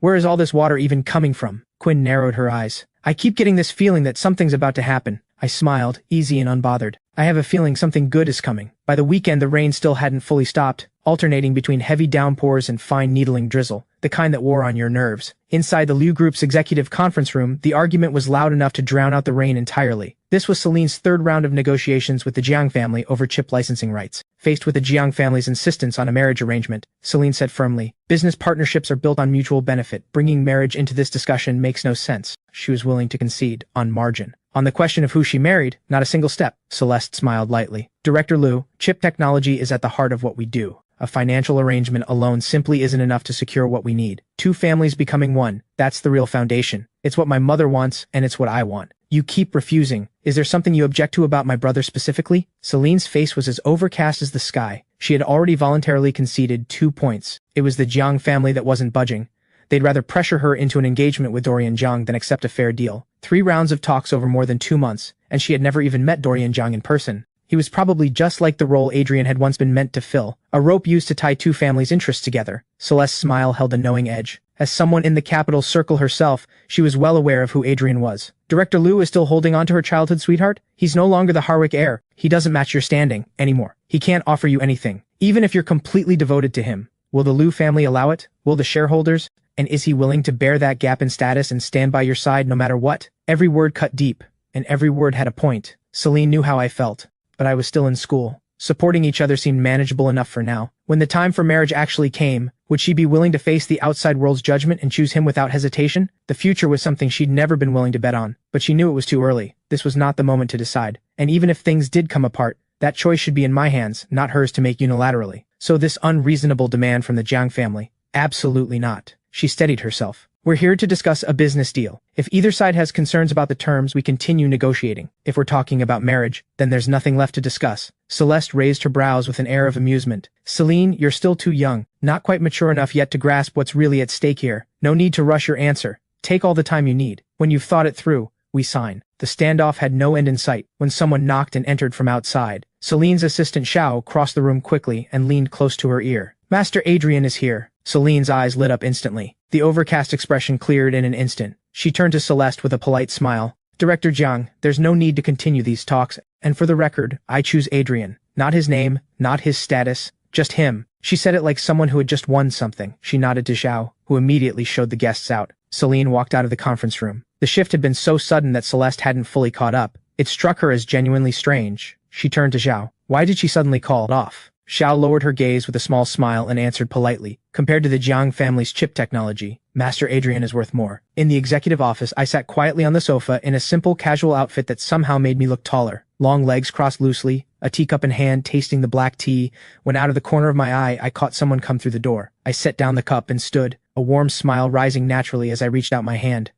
Where is all this water even coming from? Quinn narrowed her eyes. I keep getting this feeling that something's about to happen. I smiled, easy and unbothered. I have a feeling something good is coming. By the weekend, the rain still hadn't fully stopped, alternating between heavy downpours and fine needling drizzle, the kind that wore on your nerves. Inside the Liu Group's executive conference room, the argument was loud enough to drown out the rain entirely. This was Celine's third round of negotiations with the Jiang family over chip licensing rights. Faced with the Jiang family's insistence on a marriage arrangement, Celine said firmly, business partnerships are built on mutual benefit. Bringing marriage into this discussion makes no sense. She was willing to concede, on margin. On the question of who she married, not a single step. Celeste smiled lightly. Director Liu, chip technology is at the heart of what we do. A financial arrangement alone simply isn't enough to secure what we need. Two families becoming one, that's the real foundation. It's what my mother wants, and it's what I want. You keep refusing. Is there something you object to about my brother specifically? Celine's face was as overcast as the sky. She had already voluntarily conceded 2 points. It was the Jiang family that wasn't budging. They'd rather pressure her into an engagement with Dorian Jiang than accept a fair deal. 3 rounds of talks over more than 2 months, and she had never even met Dorian Jiang in person. He was probably just like the role Adrian had once been meant to fill, a rope used to tie 2 families' interests together. Celeste's smile held a knowing edge. As someone in the capital circle herself, she was well aware of who Adrian was. Director Liu is still holding on to her childhood sweetheart? He's no longer the Harwick heir. He doesn't match your standing anymore. He can't offer you anything, even if you're completely devoted to him. Will the Liu family allow it? Will the shareholders? And is he willing to bear that gap in status and stand by your side no matter what? Every word cut deep, and every word had a point. Celine knew how I felt, but I was still in school. Supporting each other seemed manageable enough for now. When the time for marriage actually came, would she be willing to face the outside world's judgment and choose him without hesitation? The future was something she'd never been willing to bet on, but she knew it was too early. This was not the moment to decide. And even if things did come apart, that choice should be in my hands, not hers to make unilaterally. So this unreasonable demand from the Jiang family? Absolutely not. She steadied herself. We're here to discuss a business deal. If either side has concerns about the terms, we continue negotiating. If we're talking about marriage, then there's nothing left to discuss. Celeste raised her brows with an air of amusement. Celine, you're still too young, not quite mature enough yet to grasp what's really at stake here. No need to rush your answer. Take all the time you need. When you've thought it through, we sign. The standoff had no end in sight when someone knocked and entered from outside. Celine's assistant Xiao crossed the room quickly and leaned close to her ear. Master Adrian is here. Celine's eyes lit up instantly. The overcast expression cleared in an instant. She turned to Celeste with a polite smile. Director Jiang, there's no need to continue these talks, and for the record, I choose Adrian. Not his name, not his status, just him. She said it like someone who had just won something. She nodded to Xiao, who immediately showed the guests out. Celine walked out of the conference room. The shift had been so sudden that Celeste hadn't fully caught up. It struck her as genuinely strange. She turned to Xiao. Why did she suddenly call it off? Xiao lowered her gaze with a small smile and answered politely. Compared to the Jiang family's chip technology, Master Adrian is worth more. In the executive office, I sat quietly on the sofa in a simple casual outfit that somehow made me look taller. Long legs crossed loosely, a teacup in hand, tasting the black tea, when out of the corner of my eye, I caught someone come through the door. I set down the cup and stood, a warm smile rising naturally as I reached out my hand.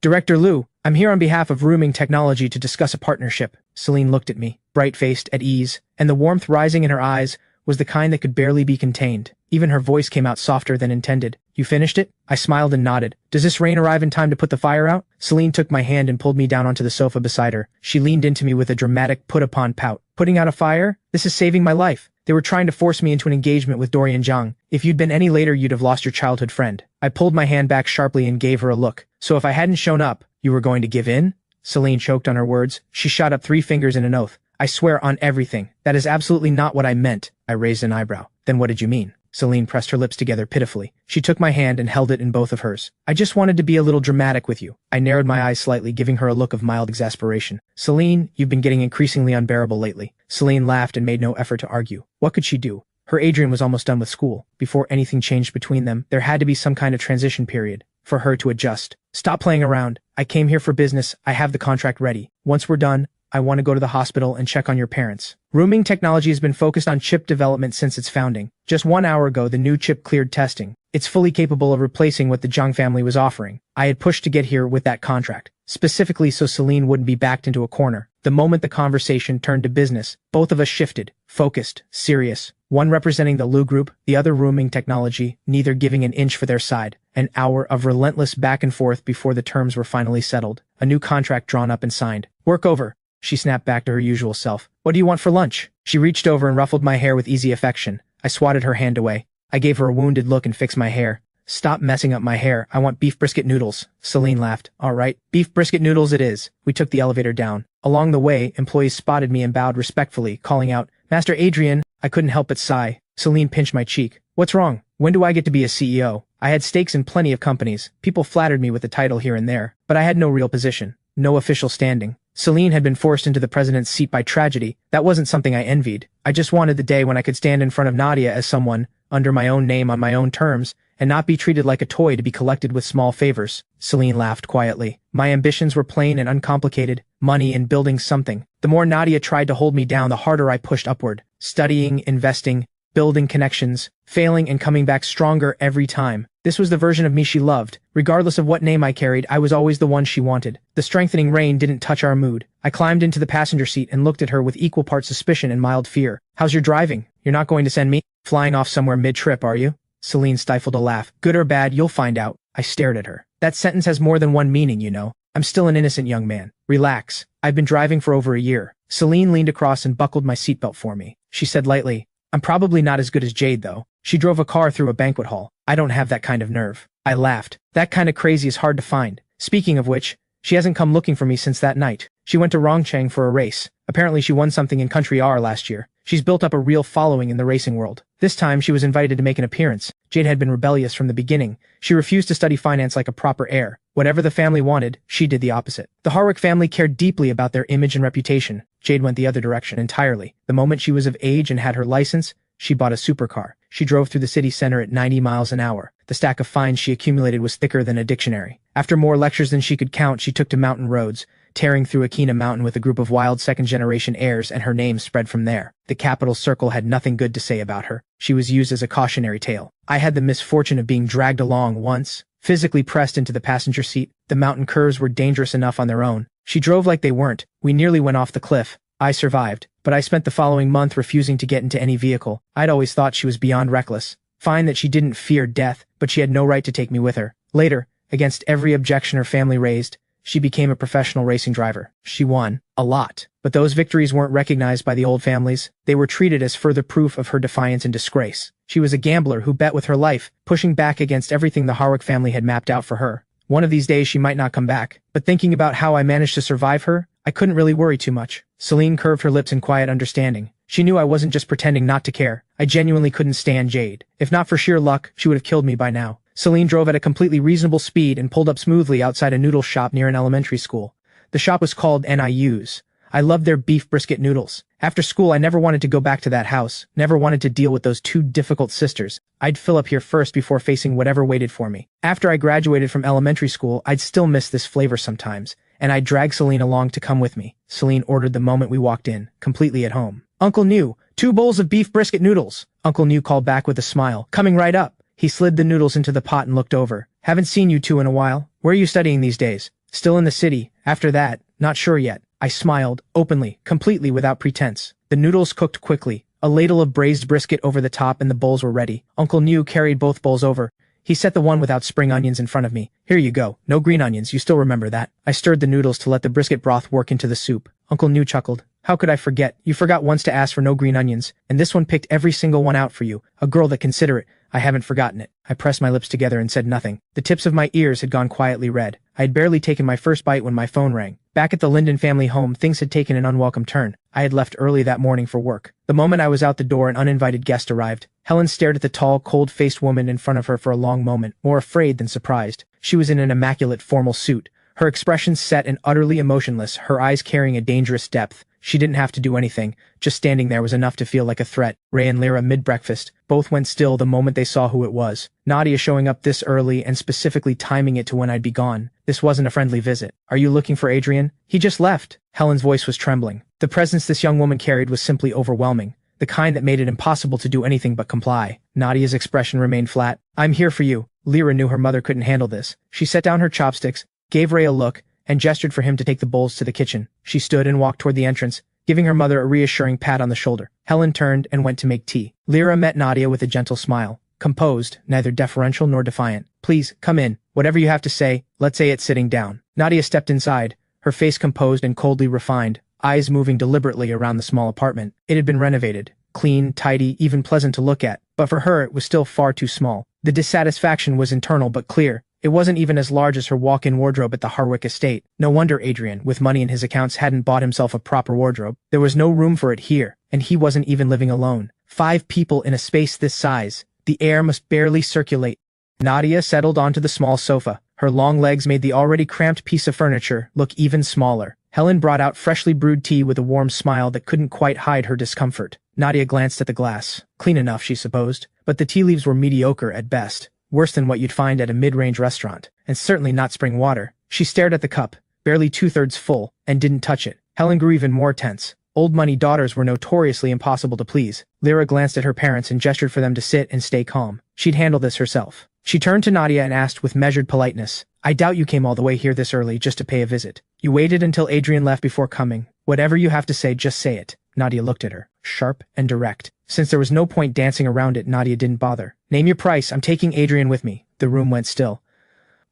Director Liu, I'm here on behalf of Rooming Technology to discuss a partnership. Celine looked at me, bright-faced, at ease, and the warmth rising in her eyes was the kind that could barely be contained. Even her voice came out softer than intended. You finished it? I smiled and nodded. Does this rain arrive in time to put the fire out? Celine took my hand and pulled me down onto the sofa beside her. She leaned into me with a dramatic put-upon pout. Putting out a fire? This is saving my life. They were trying to force me into an engagement with Dorian Jiang. If you'd been any later, you'd have lost your childhood friend. I pulled my hand back sharply and gave her a look. So if I hadn't shown up, You were going to give in? Celine choked on her words. She shot up 3 fingers in an oath. I swear on everything. That is absolutely not what I meant. I raised an eyebrow. Then what did you mean? Celine pressed her lips together pitifully. She took my hand and held it in both of hers. I just wanted to be a little dramatic with you. I narrowed my eyes slightly, giving her a look of mild exasperation. Celine, you've been getting increasingly unbearable lately. Celine laughed and made no effort to argue. What could she do? Her Adrian was almost done with school. Before anything changed between them, there had to be some kind of transition period for her to adjust. Stop playing around. I came here for business. I have the contract ready. Once we're done, I want to go to the hospital and check on your parents. Rooming technology has been focused on chip development since its founding. Just 1 hour ago, the new chip cleared testing. It's fully capable of replacing what the Zhang family was offering. I had pushed to get here with that contract, specifically so Celine wouldn't be backed into a corner. The moment the conversation turned to business, both of us shifted, focused, serious. One representing the Lu Group, the other rooming technology, neither giving an inch for their side. An hour of relentless back and forth before the terms were finally settled. A new contract drawn up and signed. Work over. She snapped back to her usual self. What do you want for lunch? She reached over and ruffled my hair with easy affection. I swatted her hand away. I gave her a wounded look and fixed my hair. Stop messing up my hair. I want beef brisket noodles. Celine laughed. All right, beef brisket noodles it is. We took the elevator down. Along the way, employees spotted me and bowed respectfully, calling out, Master Adrian. I couldn't help but sigh. Celine pinched my cheek. What's wrong? When do I get to be a CEO? I had stakes in plenty of companies. People flattered me with the title here and there, but I had no real position. No official standing. Celine had been forced into the president's seat by tragedy. That wasn't something I envied. I just wanted the day when I could stand in front of Nadia as someone, under my own name on my own terms, and not be treated like a toy to be collected with small favors. Celine laughed quietly. My ambitions were plain and uncomplicated. Money and building something. The more Nadia tried to hold me down, the harder I pushed upward. Studying, investing, building connections, failing and coming back stronger every time. This was the version of me she loved. Regardless of what name I carried, I was always the one she wanted. The strengthening rain didn't touch our mood. I climbed into the passenger seat and looked at her with equal parts suspicion and mild fear. How's your driving? You're not going to send me flying off somewhere mid-trip, are you? Celine stifled a laugh. Good or bad, you'll find out. I stared at her. That sentence has more than one meaning, you know. I'm still an innocent young man. Relax. I've been driving for over a year. Celine leaned across and buckled my seatbelt for me. She said lightly, I'm probably not as good as Jade, though. She drove a car through a banquet hall. I don't have that kind of nerve. I laughed. That kind of crazy is hard to find. Speaking of which, she hasn't come looking for me since that night. She went to Rongcheng for a race. Apparently she won something in Country R last year. She's built up a real following in the racing world. This time she was invited to make an appearance. Jade had been rebellious from the beginning. She refused to study finance like a proper heir. Whatever the family wanted, she did the opposite. The Harwick family cared deeply about their image and reputation. Jade went the other direction entirely. The moment she was of age and had her license, she bought a supercar. She drove through the city center at 90 miles an hour. The stack of fines she accumulated was thicker than a dictionary. After more lectures than she could count, she took to mountain roads, tearing through Akina Mountain with a group of wild second-generation heirs, and her name spread from there. The capital circle had nothing good to say about her. She was used as a cautionary tale. I had the misfortune of being dragged along once, physically pressed into the passenger seat. The mountain curves were dangerous enough on their own. She drove like they weren't. We nearly went off the cliff. I survived, but I spent the following month refusing to get into any vehicle. I'd always thought she was beyond reckless. Fine that she didn't fear death, but she had no right to take me with her. Later, against every objection her family raised, she became a professional racing driver. She won. A lot. But those victories weren't recognized by the old families. They were treated as further proof of her defiance and disgrace. She was a gambler who bet with her life, pushing back against everything the Harwick family had mapped out for her. One of these days she might not come back. But thinking about how I managed to survive her, I couldn't really worry too much. Celine curved her lips in quiet understanding. She knew I wasn't just pretending not to care. I genuinely couldn't stand Jade. If not for sheer luck, she would have killed me by now. Celine drove at a completely reasonable speed and pulled up smoothly outside a noodle shop near an elementary school. The shop was called NIU's. I loved their beef brisket noodles. After school, I never wanted to go back to that house, never wanted to deal with those two difficult sisters. I'd fill up here first before facing whatever waited for me. After I graduated from elementary school, I'd still miss this flavor sometimes, and I'd drag Celine along to come with me. Celine ordered the moment we walked in, completely at home. Uncle New, 2 bowls of beef brisket noodles. Uncle New called back with a smile. Coming right up. He slid the noodles into the pot and looked over. Haven't seen you two in a while. Where are you studying these days? Still in the city. After that, not sure yet. I smiled, openly, completely without pretense. The noodles cooked quickly. A ladle of braised brisket over the top and the bowls were ready. Uncle New carried both bowls over. He set the one without spring onions in front of me. Here you go. No green onions, you still remember that. I stirred the noodles to let the brisket broth work into the soup. Uncle New chuckled. How could I forget? You forgot once to ask for no green onions, and this one picked every single one out for you. A girl that considerate. I haven't forgotten it. I pressed my lips together and said nothing. The tips of my ears had gone quietly red. I had barely taken my first bite when my phone rang. Back at the Linden family home, things had taken an unwelcome turn. I had left early that morning for work. The moment I was out the door, an uninvited guest arrived. Helen stared at the tall, cold-faced woman in front of her for a long moment, more afraid than surprised. She was in an immaculate formal suit, her expression set and utterly emotionless, her eyes carrying a dangerous depth. She didn't have to do anything. Just standing there was enough to feel like a threat. Ray and Lyra, mid-breakfast, both went still the moment they saw who it was. Nadia showing up this early and specifically timing it to when I'd be gone. This wasn't a friendly visit. Are you looking for Adrian? He just left. Helen's voice was trembling. The presence this young woman carried was simply overwhelming, the kind that made it impossible to do anything but comply. Nadia's expression remained flat. I'm here for you. Lyra knew her mother couldn't handle this. She set down her chopsticks, gave Ray a look, and gestured for him to take the bowls to the kitchen. She stood and walked toward the entrance, giving her mother a reassuring pat on the shoulder. Helen turned and went to make tea. Lyra met Nadia with a gentle smile, composed, neither deferential nor defiant. Please, come in. Whatever you have to say, let's say it sitting down. Nadia stepped inside, her face composed and coldly refined, eyes moving deliberately around the small apartment. It had been renovated, clean, tidy, even pleasant to look at, but for her it was still far too small. The dissatisfaction was internal but clear. It wasn't even as large as her walk-in wardrobe at the Harwick estate. No wonder Adrian, with money in his accounts, hadn't bought himself a proper wardrobe. There was no room for it here, and he wasn't even living alone. 5 people in a space this size. The air must barely circulate. Nadia settled onto the small sofa. Her long legs made the already cramped piece of furniture look even smaller. Helen brought out freshly brewed tea with a warm smile that couldn't quite hide her discomfort. Nadia glanced at the glass. Clean enough, she supposed, but the tea leaves were mediocre at best. Worse than what you'd find at a mid-range restaurant, and certainly not spring water. She stared at the cup, barely 2/3 full, and didn't touch it. Helen grew even more tense. Old money daughters were notoriously impossible to please. Lyra glanced at her parents and gestured for them to sit and stay calm. She'd handle this herself. She turned to Nadia and asked with measured politeness, I doubt you came all the way here this early just to pay a visit. You waited until Adrian left before coming. Whatever you have to say, just say it. Nadia looked at her, sharp and direct. Since there was no point dancing around it, Nadia didn't bother. Name your price. I'm taking Adrian with me. The room went still.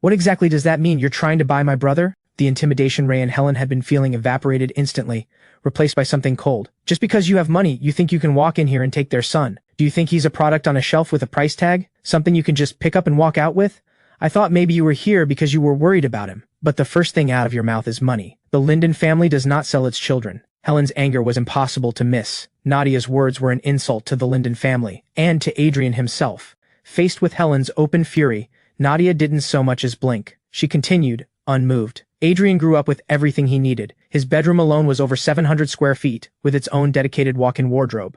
What exactly does that mean? You're trying to buy my brother? The intimidation Ray and Helen had been feeling evaporated instantly, replaced by something cold. Just because you have money, you think you can walk in here and take their son. Do you think he's a product on a shelf with a price tag? Something you can just pick up and walk out with? I thought maybe you were here because you were worried about him. But the first thing out of your mouth is money. The Linden family does not sell its children. Helen's anger was impossible to miss. Nadia's words were an insult to the Linden family, and to Adrian himself. Faced with Helen's open fury, Nadia didn't so much as blink. She continued, unmoved. Adrian grew up with everything he needed. His bedroom alone was over 700 square feet, with its own dedicated walk-in wardrobe.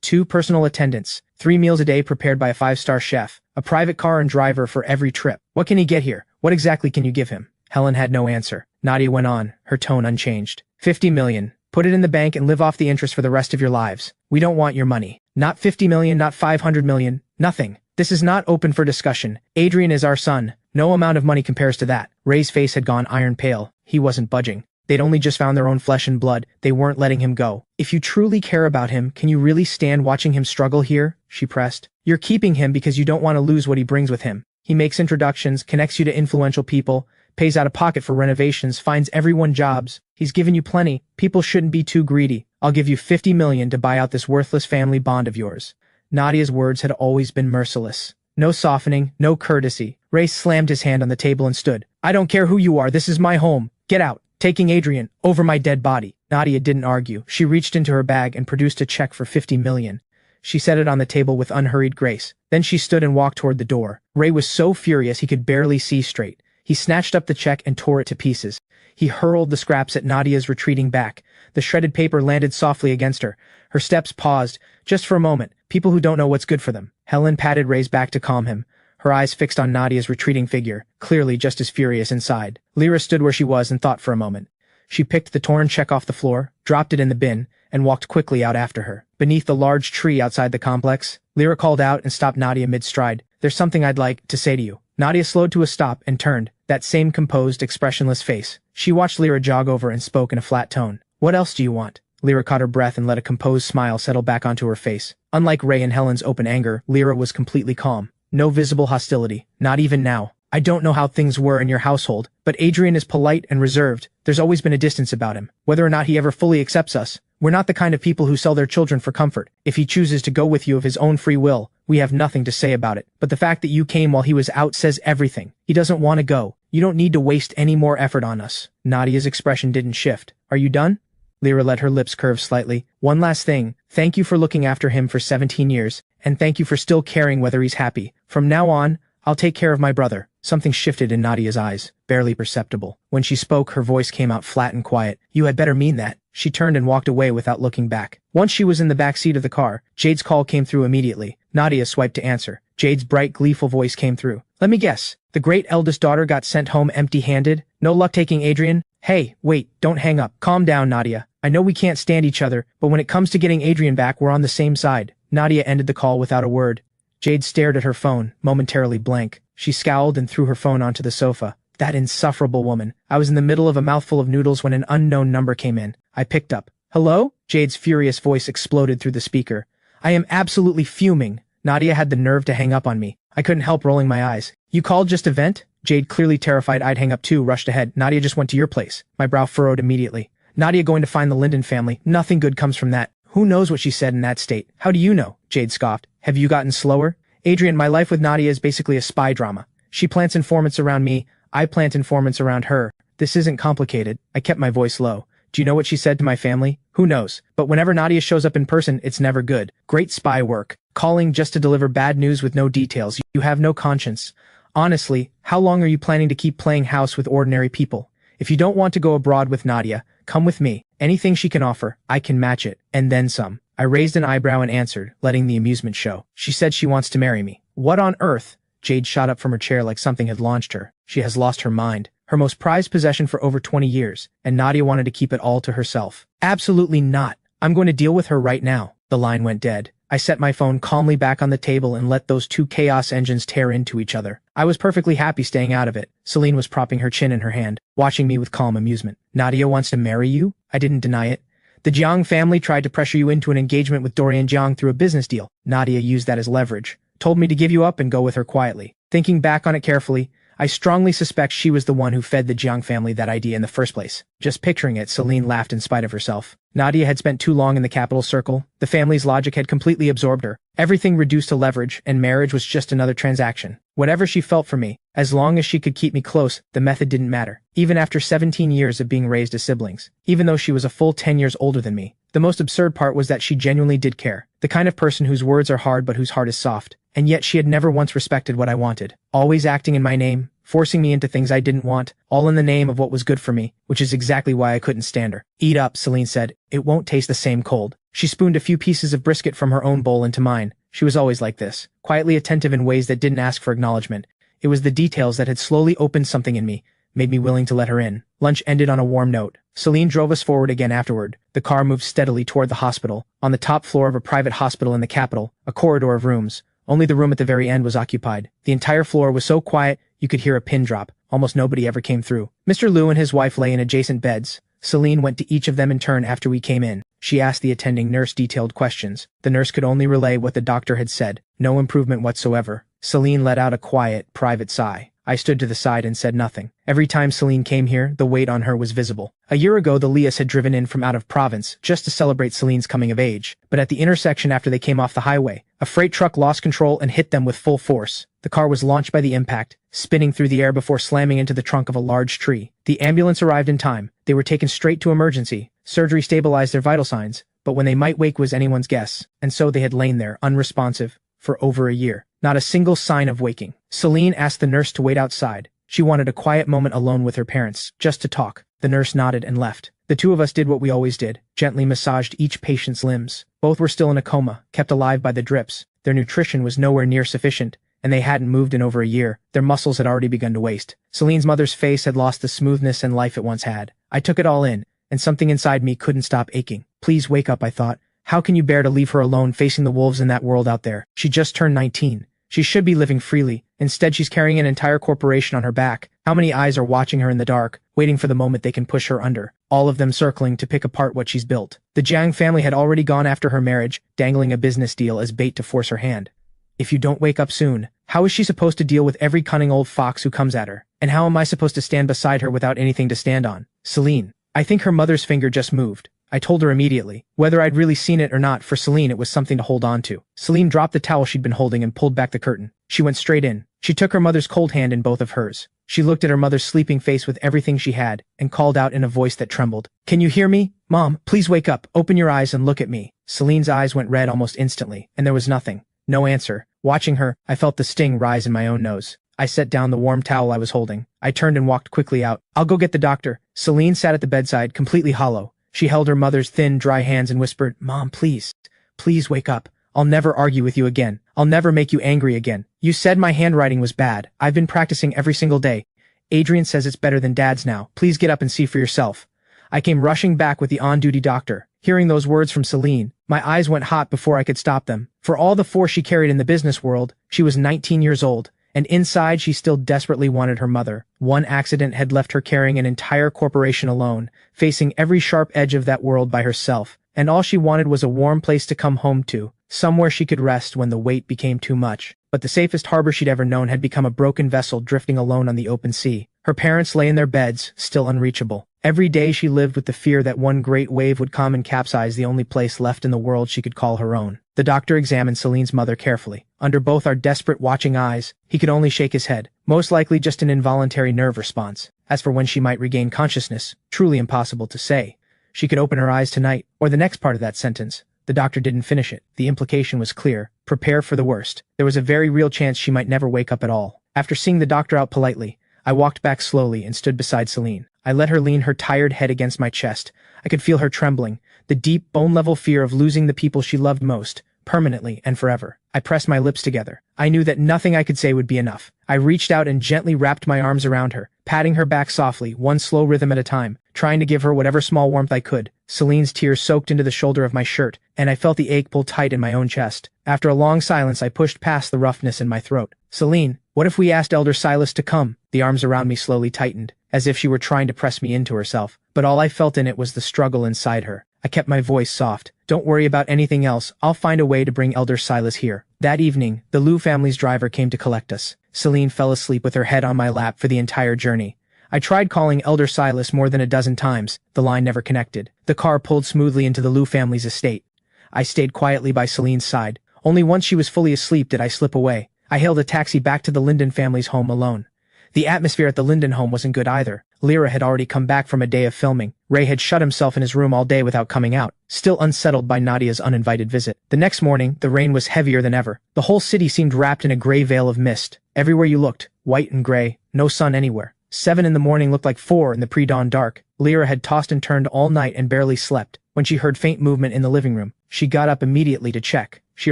2 personal attendants, 3 meals a day prepared by a 5-star chef, a private car and driver for every trip. What can he get here? What exactly can you give him? Helen had no answer. Nadia went on, her tone unchanged. 50 million. Put it in the bank and live off the interest for the rest of your lives. We don't want your money. Not 50 million, not 500 million, nothing. This is not open for discussion. Adrian is our son. No amount of money compares to that. Ray's face had gone iron pale. He wasn't budging. They'd only just found their own flesh and blood. They weren't letting him go. If you truly care about him, can you really stand watching him struggle here? She pressed. You're keeping him because you don't want to lose what he brings with him. He makes introductions, connects you to influential people, pays out of pocket for renovations, finds everyone jobs. He's given you plenty. People shouldn't be too greedy. I'll give you 50 million to buy out this worthless family bond of yours. Nadia's words had always been merciless. No softening, no courtesy. Ray slammed his hand on the table and stood. I don't care who you are. This is my home. Get out. Taking Adrian over my dead body. Nadia didn't argue. She reached into her bag and produced a check for 50 million. She set it on the table with unhurried grace. Then she stood and walked toward the door. Ray was so furious he could barely see straight. He snatched up the check and tore it to pieces. He hurled the scraps at Nadia's retreating back. The shredded paper landed softly against her. Her steps paused, just for a moment. People who don't know what's good for them. Helen patted Ray's back to calm him, her eyes fixed on Nadia's retreating figure, clearly just as furious inside. Lyra stood where she was and thought for a moment. She picked the torn check off the floor, dropped it in the bin, and walked quickly out after her. Beneath the large tree outside the complex, Lyra called out and stopped Nadia mid-stride. There's something I'd like to say to you. Nadia slowed to a stop and turned, that same composed, expressionless face. She watched Lyra jog over and spoke in a flat tone. What else do you want? Lyra caught her breath and let a composed smile settle back onto her face. Unlike Ray and Helen's open anger, Lyra was completely calm. No visible hostility, not even now. I don't know how things were in your household, but Adrian is polite and reserved. There's always been a distance about him. Whether or not he ever fully accepts us, We're not the kind of people who sell their children for comfort. If he chooses to go with you of his own free will, we have nothing to say about it. But the fact that you came while he was out says everything. He doesn't want to go. You don't need to waste any more effort on us. Nadia's expression didn't shift. Are you done? Lyra let her lips curve slightly. One last thing. Thank you for looking after him for 17 years, and thank you for still caring whether he's happy. From now on, I'll take care of my brother. Something shifted in Nadia's eyes, barely perceptible. When she spoke, her voice came out flat and quiet. You had better mean that. She turned and walked away without looking back. Once she was in the back seat of the car, Jade's call came through immediately. Nadia swiped to answer. Jade's bright, gleeful voice came through. Let me guess. The great eldest daughter got sent home empty-handed? No luck taking Adrian? Hey, wait, don't hang up. Calm down, Nadia. I know we can't stand each other, but when it comes to getting Adrian back, we're on the same side. Nadia ended the call without a word. Jade stared at her phone, momentarily blank. She scowled and threw her phone onto the sofa. That insufferable woman. I was in the middle of a mouthful of noodles when an unknown number came in. I picked up. Hello? Jade's furious voice exploded through the speaker. I am absolutely fuming. Nadia had the nerve to hang up on me. I couldn't help rolling my eyes. You called just to vent? Jade, clearly terrified I'd hang up too, rushed ahead. Nadia just went to your place. My brow furrowed immediately. Nadia going to find the Linden family. Nothing good comes from that. Who knows what she said in that state? How do you know? Jade scoffed. Have you gotten slower? Adrian, my life with Nadia is basically a spy drama. She plants informants around me. I plant informants around her. This isn't complicated. I kept my voice low. Do you know what she said to my family? Who knows? But whenever Nadia shows up in person, it's never good. Great spy work. Calling just to deliver bad news with no details. You have no conscience. Honestly, how long are you planning to keep playing house with ordinary people? If you don't want to go abroad with Nadia, come with me. Anything she can offer, I can match it, and then some. I raised an eyebrow and answered, letting the amusement show. She said she wants to marry me. What on earth? Jade shot up from her chair like something had launched her. She has lost her mind. Her most prized possession for over 20 years, and Nadia wanted to keep it all to herself. Absolutely not. I'm going to deal with her right now. The line went dead. I set my phone calmly back on the table and let those two chaos engines tear into each other. I was perfectly happy staying out of it. Celine was propping her chin in her hand, watching me with calm amusement. Nadia wants to marry you? I didn't deny it. The Jiang family tried to pressure you into an engagement with Dorian Jiang through a business deal. Nadia used that as leverage. Told me to give you up and go with her quietly. Thinking back on it carefully, I strongly suspect she was the one who fed the Jiang family that idea in the first place. Just picturing it, Celine laughed in spite of herself. Nadia had spent too long in the capital circle. The family's logic had completely absorbed her. Everything reduced to leverage, and marriage was just another transaction. Whatever she felt for me, as long as she could keep me close, the method didn't matter. Even after 17 years of being raised as siblings. Even though she was a full 10 years older than me. The most absurd part was that she genuinely did care. The kind of person whose words are hard but whose heart is soft. And yet she had never once respected what I wanted. Always acting in my name, forcing me into things I didn't want, all in the name of what was good for me, which is exactly why I couldn't stand her. Eat up, Celine said. It won't taste the same cold. She spooned a few pieces of brisket from her own bowl into mine. She was always like this, quietly attentive in ways that didn't ask for acknowledgement. It was the details that had slowly opened something in me, made me willing to let her in. Lunch ended on a warm note. Celine drove us forward again afterward. The car moved steadily toward the hospital. On the top floor of a private hospital in the capital, a corridor of rooms. Only the room at the very end was occupied. The entire floor was so quiet, you could hear a pin drop. Almost nobody ever came through. Mr. Liu and his wife lay in adjacent beds. Celine went to each of them in turn after we came in. She asked the attending nurse detailed questions. The nurse could only relay what the doctor had said. No improvement whatsoever. Celine let out a quiet, private sigh. I stood to the side and said nothing. Every time Celine came here, the weight on her was visible. A year ago, the Lias had driven in from out of province, just to celebrate Celine's coming of age. But at the intersection after they came off the highway, a freight truck lost control and hit them with full force. The car was launched by the impact, spinning through the air before slamming into the trunk of a large tree. The ambulance arrived in time. They were taken straight to emergency. Surgery stabilized their vital signs, but when they might wake was anyone's guess. And so they had lain there, unresponsive, for over a year. Not a single sign of waking. Celine asked the nurse to wait outside. She wanted a quiet moment alone with her parents, just to talk. The nurse nodded and left. The two of us did what we always did, gently massaged each patient's limbs. Both were still in a coma, kept alive by the drips. Their nutrition was nowhere near sufficient, and they hadn't moved in over a year. Their muscles had already begun to waste. Celine's mother's face had lost the smoothness and life it once had. I took it all in, and something inside me couldn't stop aching. Please wake up, I thought. How can you bear to leave her alone facing the wolves in that world out there? She just turned 19. She should be living freely. Instead, she's carrying an entire corporation on her back. How many eyes are watching her in the dark, waiting for the moment they can push her under, all of them circling to pick apart what she's built. The Jiang family had already gone after her marriage, dangling a business deal as bait to force her hand. If you don't wake up soon, how is she supposed to deal with every cunning old fox who comes at her? And how am I supposed to stand beside her without anything to stand on? Celine. I think her mother's finger just moved. I told her immediately. Whether I'd really seen it or not, for Celine it was something to hold on to. Celine dropped the towel she'd been holding and pulled back the curtain. She went straight in. She took her mother's cold hand in both of hers. She looked at her mother's sleeping face with everything she had, and called out in a voice that trembled. "Can you hear me? Mom, please wake up, open your eyes and look at me." Celine's eyes went red almost instantly, and there was nothing. No answer. Watching her, I felt the sting rise in my own nose. I set down the warm towel I was holding. I turned and walked quickly out. "I'll go get the doctor." Celine sat at the bedside, completely hollow. She held her mother's thin, dry hands and whispered, "Mom, please. Please wake up. I'll never argue with you again. I'll never make you angry again. You said my handwriting was bad. I've been practicing every single day. Adrian says it's better than Dad's now. Please get up and see for yourself." I came rushing back with the on-duty doctor. Hearing those words from Celine, my eyes went hot before I could stop them. For all the force she carried in the business world, she was 19 years old, and inside she still desperately wanted her mother. One accident had left her carrying an entire corporation alone, facing every sharp edge of that world by herself, and all she wanted was a warm place to come home to, somewhere she could rest when the weight became too much. But the safest harbor she'd ever known had become a broken vessel drifting alone on the open sea. Her parents lay in their beds, still unreachable. Every day she lived with the fear that one great wave would come and capsize the only place left in the world she could call her own. The doctor examined Celine's mother carefully. Under both our desperate, watching eyes, he could only shake his head, most likely just an involuntary nerve response. As for when she might regain consciousness, truly impossible to say. She could open her eyes tonight, or the next part of that sentence. The doctor didn't finish it. The implication was clear. Prepare for the worst. There was a very real chance she might never wake up at all. After seeing the doctor out politely, I walked back slowly and stood beside Celine. I let her lean her tired head against my chest. I could feel her trembling, the deep, bone-level fear of losing the people she loved most, permanently and forever. I pressed my lips together. I knew that nothing I could say would be enough. I reached out and gently wrapped my arms around her, patting her back softly, one slow rhythm at a time, trying to give her whatever small warmth I could. Celine's tears soaked into the shoulder of my shirt, and I felt the ache pull tight in my own chest. After a long silence, I pushed past the roughness in my throat. "Celine, what if we asked Elder Silas to come?" The arms around me slowly tightened, as if she were trying to press me into herself, but all I felt in it was the struggle inside her. I kept my voice soft. "Don't worry about anything else. I'll find a way to bring Elder Silas here." That evening, the Liu family's driver came to collect us. Celine fell asleep with her head on my lap for the entire journey. I tried calling Elder Silas more than a dozen times. The line never connected. The car pulled smoothly into the Liu family's estate. I stayed quietly by Celine's side. Only once she was fully asleep did I slip away. I hailed a taxi back to the Linden family's home alone. The atmosphere at the Linden home wasn't good either. Lyra had already come back from a day of filming. Ray had shut himself in his room all day without coming out, still unsettled by Nadia's uninvited visit. The next morning, the rain was heavier than ever. The whole city seemed wrapped in a gray veil of mist. Everywhere you looked, white and gray, no sun anywhere. 7 in the morning looked like 4 in the pre-dawn dark. Lyra had tossed and turned all night and barely slept. When she heard faint movement in the living room, she got up immediately to check. She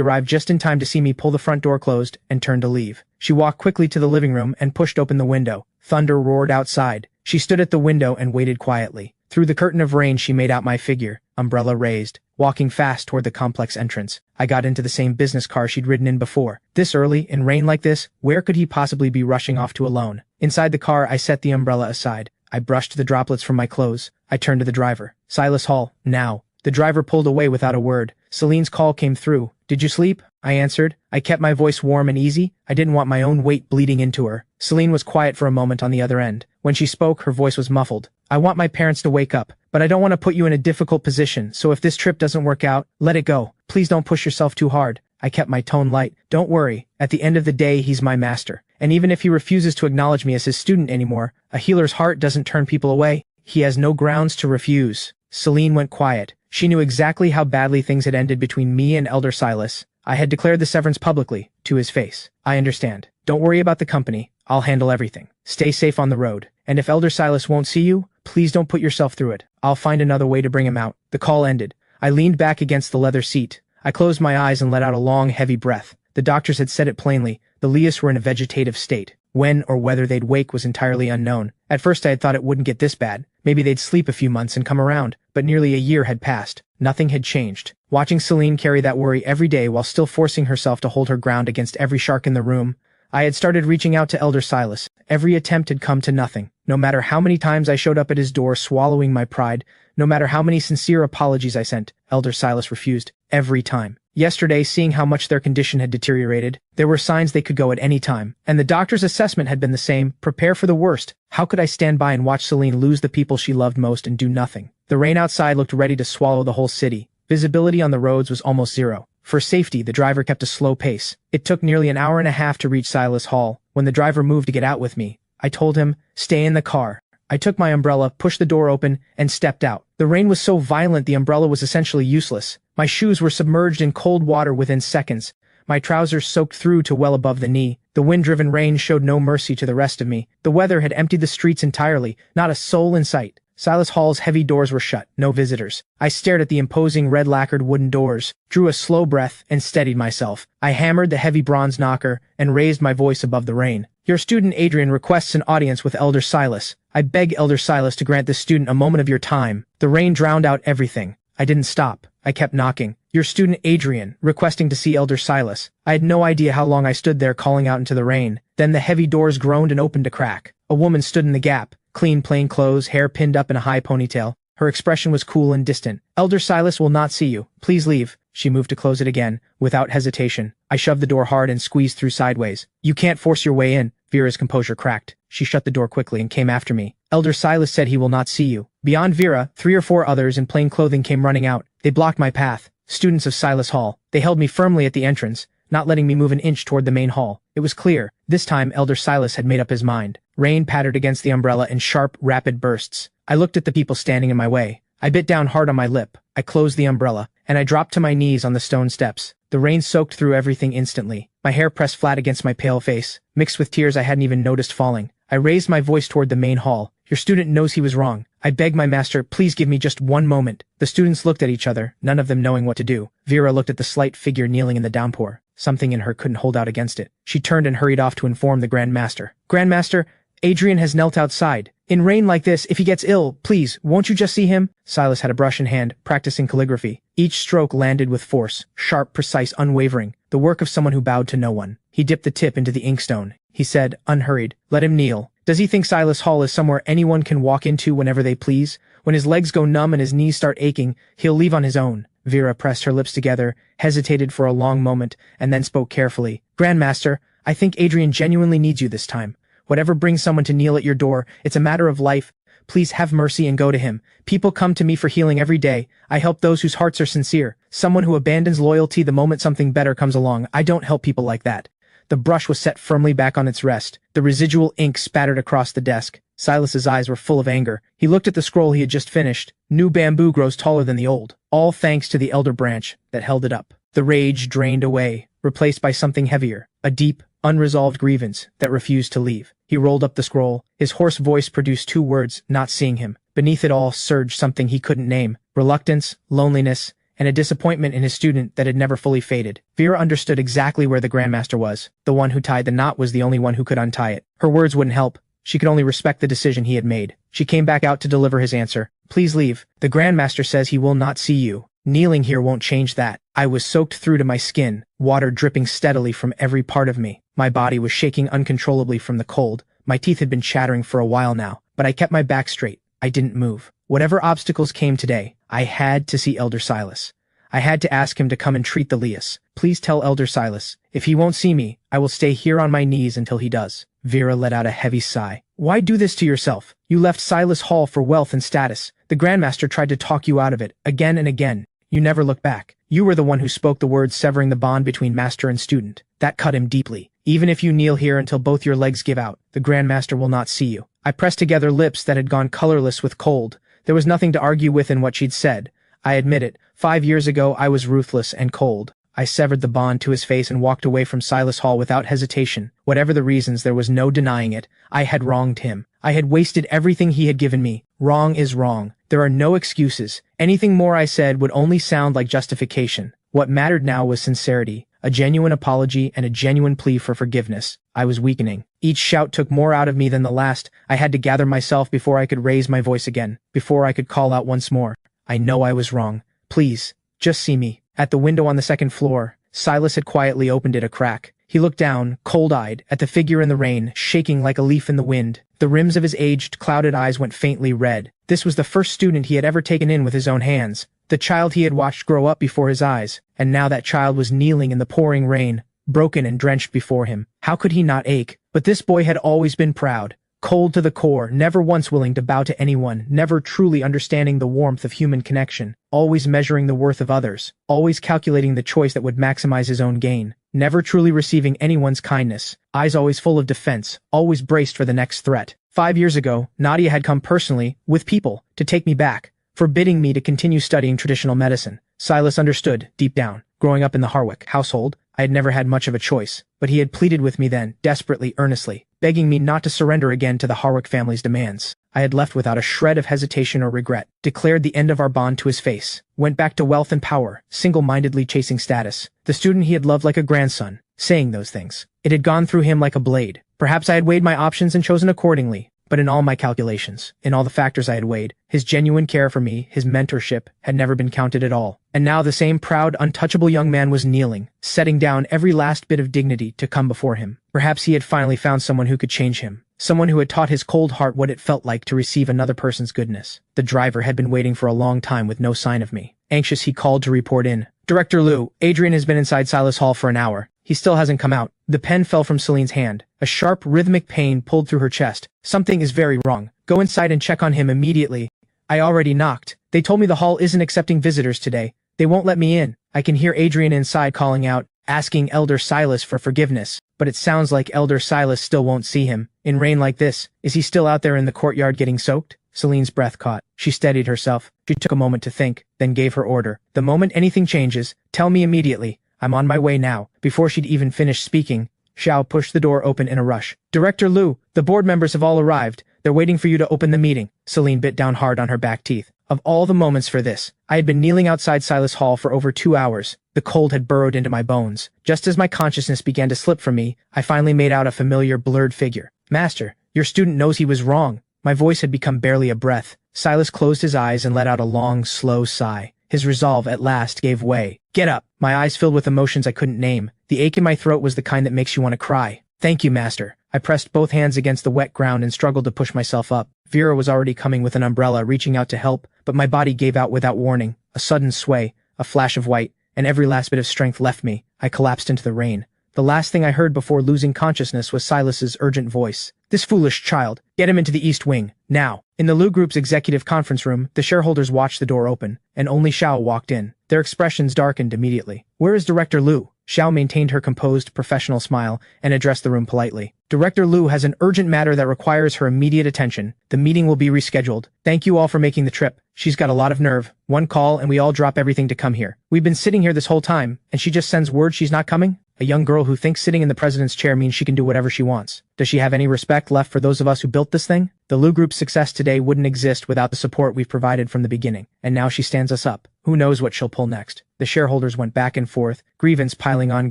arrived just in time to see me pull the front door closed and turn to leave. She walked quickly to the living room and pushed open the window. Thunder roared outside. She stood at the window and waited quietly. Through the curtain of rain she made out my figure, umbrella raised, walking fast toward the complex entrance. I got into the same business car she'd ridden in before. This early, in rain like this, where could he possibly be rushing off to alone? Inside the car I set the umbrella aside. I brushed the droplets from my clothes. I turned to the driver. "Silas Hall, now." The driver pulled away without a word. Celine's call came through. "Did you sleep?" I answered. I kept my voice warm and easy. I didn't want my own weight bleeding into her. Celine was quiet for a moment on the other end. When she spoke, her voice was muffled. "I want my parents to wake up, but I don't want to put you in a difficult position, so if this trip doesn't work out, let it go. Please don't push yourself too hard." I kept my tone light. "Don't worry. At the end of the day, he's my master. And even if he refuses to acknowledge me as his student anymore, a healer's heart doesn't turn people away. He has no grounds to refuse." Celine went quiet. She knew exactly how badly things had ended between me and Elder Silas. I had declared the severance publicly, to his face. "I understand. Don't worry about the company. I'll handle everything. Stay safe on the road. And if Elder Silas won't see you, please don't put yourself through it. I'll find another way to bring him out." The call ended. I leaned back against the leather seat. I closed my eyes and let out a long, heavy breath. The doctors had said it plainly. The Leas were in a vegetative state. When or whether they'd wake was entirely unknown. At first I had thought it wouldn't get this bad. Maybe they'd sleep a few months and come around. But nearly a year had passed. Nothing had changed. Watching Celine carry that worry every day while still forcing herself to hold her ground against every shark in the room, I had started reaching out to Elder Silas. Every attempt had come to nothing. No matter how many times I showed up at his door swallowing my pride, no matter how many sincere apologies I sent, Elder Silas refused. Every time. Yesterday, seeing how much their condition had deteriorated, there were signs they could go at any time. And the doctor's assessment had been the same: prepare for the worst. How could I stand by and watch Celine lose the people she loved most and do nothing? The rain outside looked ready to swallow the whole city. Visibility on the roads was almost zero. For safety, the driver kept a slow pace. It took nearly an hour and a half to reach Silas Hall. When the driver moved to get out with me, I told him, "Stay in the car." I took my umbrella, pushed the door open, and stepped out. The rain was so violent the umbrella was essentially useless. My shoes were submerged in cold water within seconds. My trousers soaked through to well above the knee. The wind-driven rain showed no mercy to the rest of me. The weather had emptied the streets entirely, not a soul in sight. Silas Hall's heavy doors were shut, no visitors. I stared at the imposing red-lacquered wooden doors, drew a slow breath, and steadied myself. I hammered the heavy bronze knocker and raised my voice above the rain. "Your student Adrian requests an audience with Elder Silas. I beg Elder Silas to grant this student a moment of your time." The rain drowned out everything. I didn't stop. I kept knocking. "Your student Adrian, requesting to see Elder Silas." I had no idea how long I stood there calling out into the rain. Then the heavy doors groaned and opened a crack. A woman stood in the gap, clean plain clothes, hair pinned up in a high ponytail. Her expression was cool and distant. "Elder Silas will not see you. Please leave." She moved to close it again, without hesitation. I shoved the door hard and squeezed through sideways. "You can't force your way in." Vera's composure cracked. She shut the door quickly and came after me. "Elder Silas said he will not see you." Beyond Vera, 3 or 4 others in plain clothing came running out. They blocked my path. Students of Silas Hall. They held me firmly at the entrance, not letting me move an inch toward the main hall. It was clear. This time Elder Silas had made up his mind. Rain pattered against the umbrella in sharp, rapid bursts. I looked at the people standing in my way. I bit down hard on my lip. I closed the umbrella, and I dropped to my knees on the stone steps. The rain soaked through everything instantly. My hair pressed flat against my pale face, mixed with tears I hadn't even noticed falling. I raised my voice toward the main hall. "Your student knows he was wrong. I beg my master, please give me just one moment." The students looked at each other, none of them knowing what to do. Vera looked at the slight figure kneeling in the downpour. Something in her couldn't hold out against it. She turned and hurried off to inform the Grand Master. "Grand Master, Adrian has knelt outside. In rain like this, if he gets ill, please, won't you just see him?" Silas had a brush in hand, practicing calligraphy. Each stroke landed with force, sharp, precise, unwavering, the work of someone who bowed to no one. He dipped the tip into the inkstone. He said, unhurried, "Let him kneel." Does he think Silas Hall is somewhere anyone can walk into whenever they please? When his legs go numb and his knees start aching, he'll leave on his own. Vera pressed her lips together, hesitated for a long moment, and then spoke carefully. "Grandmaster, I think Adrian genuinely needs you this time. Whatever brings someone to kneel at your door, it's a matter of life. Please have mercy and go to him. People come to me for healing every day. I help those whose hearts are sincere. Someone who abandons loyalty the moment something better comes along. I don't help people like that." The brush was set firmly back on its rest. The residual ink spattered across the desk. Silas's eyes were full of anger. He looked at the scroll he had just finished. "New bamboo grows taller than the old, all thanks to the elder branch that held it up." The rage drained away, replaced by something heavier, a deep, unresolved grievance that refused to leave. He rolled up the scroll. His hoarse voice produced 2 words, "not seeing him." Beneath it all surged something he couldn't name, reluctance, loneliness, and a disappointment in his student that had never fully faded. Vera understood exactly where the Grandmaster was. The one who tied the knot was the only one who could untie it. Her words wouldn't help. She could only respect the decision he had made. She came back out to deliver his answer. "Please leave. The Grandmaster says he will not see you. Kneeling here won't change that." I was soaked through to my skin, water dripping steadily from every part of me. My body was shaking uncontrollably from the cold. My teeth had been chattering for a while now, but I kept my back straight. I didn't move. Whatever obstacles came today, I had to see Elder Silas. I had to ask him to come and treat the Lias. "Please tell Elder Silas, if he won't see me, I will stay here on my knees until he does." Vera let out a heavy sigh. "Why do this to yourself? You left Silas Hall for wealth and status. The Grandmaster tried to talk you out of it, again and again. You never looked back. You were the one who spoke the words severing the bond between master and student. That cut him deeply. Even if you kneel here until both your legs give out, the Grandmaster will not see you." I pressed together lips that had gone colorless with cold. There was nothing to argue with in what she'd said. I admit it. 5 years ago I was ruthless and cold. I severed the bond to his face and walked away from Silas Hall without hesitation. Whatever the reasons, there was no denying it. I had wronged him. I had wasted everything he had given me. Wrong is wrong. There are no excuses. Anything more I said would only sound like justification. What mattered now was sincerity, a genuine apology, and a genuine plea for forgiveness. I was weakening. Each shout took more out of me than the last. I had to gather myself before I could raise my voice again, before I could call out once more. "I know I was wrong. Please, just see me." At the window on the 2nd floor, Silas had quietly opened it a crack. He looked down, cold-eyed, at the figure in the rain, shaking like a leaf in the wind. The rims of his aged, clouded eyes went faintly red. This was the first student he had ever taken in with his own hands. The child he had watched grow up before his eyes. And now that child was kneeling in the pouring rain, broken and drenched before him. How could he not ache? But this boy had always been proud. Cold to the core, never once willing to bow to anyone, never truly understanding the warmth of human connection, always measuring the worth of others, always calculating the choice that would maximize his own gain, never truly receiving anyone's kindness, eyes always full of defense, always braced for the next threat. 5 years ago, Nadia had come personally, with people, to take me back, forbidding me to continue studying traditional medicine. Silas understood, deep down. Growing up in the Harwick household, I had never had much of a choice, but he had pleaded with me then, desperately, earnestly, begging me not to surrender again to the Harwick family's demands. I had left without a shred of hesitation or regret, declared the end of our bond to his face, went back to wealth and power, single-mindedly chasing status, the student he had loved like a grandson, saying those things. It had gone through him like a blade. Perhaps I had weighed my options and chosen accordingly, but in all my calculations, in all the factors I had weighed, his genuine care for me, his mentorship, had never been counted at all. And now the same proud, untouchable young man was kneeling, setting down every last bit of dignity to come before him. Perhaps he had finally found someone who could change him, someone who had taught his cold heart what it felt like to receive another person's goodness. The driver had been waiting for a long time with no sign of me. Anxious, he called to report in. Director Liu, Adrian has been inside Silas Hall for an hour. He still hasn't come out. The pen fell from Celine's hand. A sharp, rhythmic pain pulled through her chest. Something is very wrong. Go inside and check on him immediately. I already knocked. They told me the hall isn't accepting visitors today. They won't let me in. I can hear Adrian inside calling out, asking Elder Silas for forgiveness. But it sounds like Elder Silas still won't see him. In rain like this, is he still out there in the courtyard getting soaked? Celine's breath caught. She steadied herself. She took a moment to think, then gave her order. The moment anything changes, tell me immediately. I'm on my way now. Before she'd even finished speaking, Xiao pushed the door open in a rush. Director Liu, the board members have all arrived. They're waiting for you to open the meeting. Celine bit down hard on her back teeth. Of all the moments for this, I had been kneeling outside Silas Hall for over 2 hours. The cold had burrowed into my bones. Just as my consciousness began to slip from me, I finally made out a familiar, blurred figure. Master, your student knows he was wrong. My voice had become barely a breath. Silas closed his eyes and let out a long, slow sigh. His resolve at last gave way. Get up. My eyes filled with emotions I couldn't name. The ache in my throat was the kind that makes you want to cry. Thank you, Master. I pressed both hands against the wet ground and struggled to push myself up. Vera was already coming with an umbrella, reaching out to help, but my body gave out without warning. A sudden sway, a flash of white, and every last bit of strength left me. I collapsed into the rain. The last thing I heard before losing consciousness was Silas's urgent voice. This foolish child. Get him into the East Wing. Now. In the Liu Group's executive conference room, the shareholders watched the door open, and only Xiao walked in. Their expressions darkened immediately. Where is Director Liu? Xiao maintained her composed, professional smile and addressed the room politely. Director Liu has an urgent matter that requires her immediate attention. The meeting will be rescheduled. Thank you all for making the trip. She's got a lot of nerve. One call and we all drop everything to come here. We've been sitting here this whole time, and she just sends word she's not coming? A young girl who thinks sitting in the president's chair means she can do whatever she wants. Does she have any respect left for those of us who built this thing? The Liu Group's success today wouldn't exist without the support we've provided from the beginning, and now she stands us up. Who knows what she'll pull next? The shareholders went back and forth, grievance piling on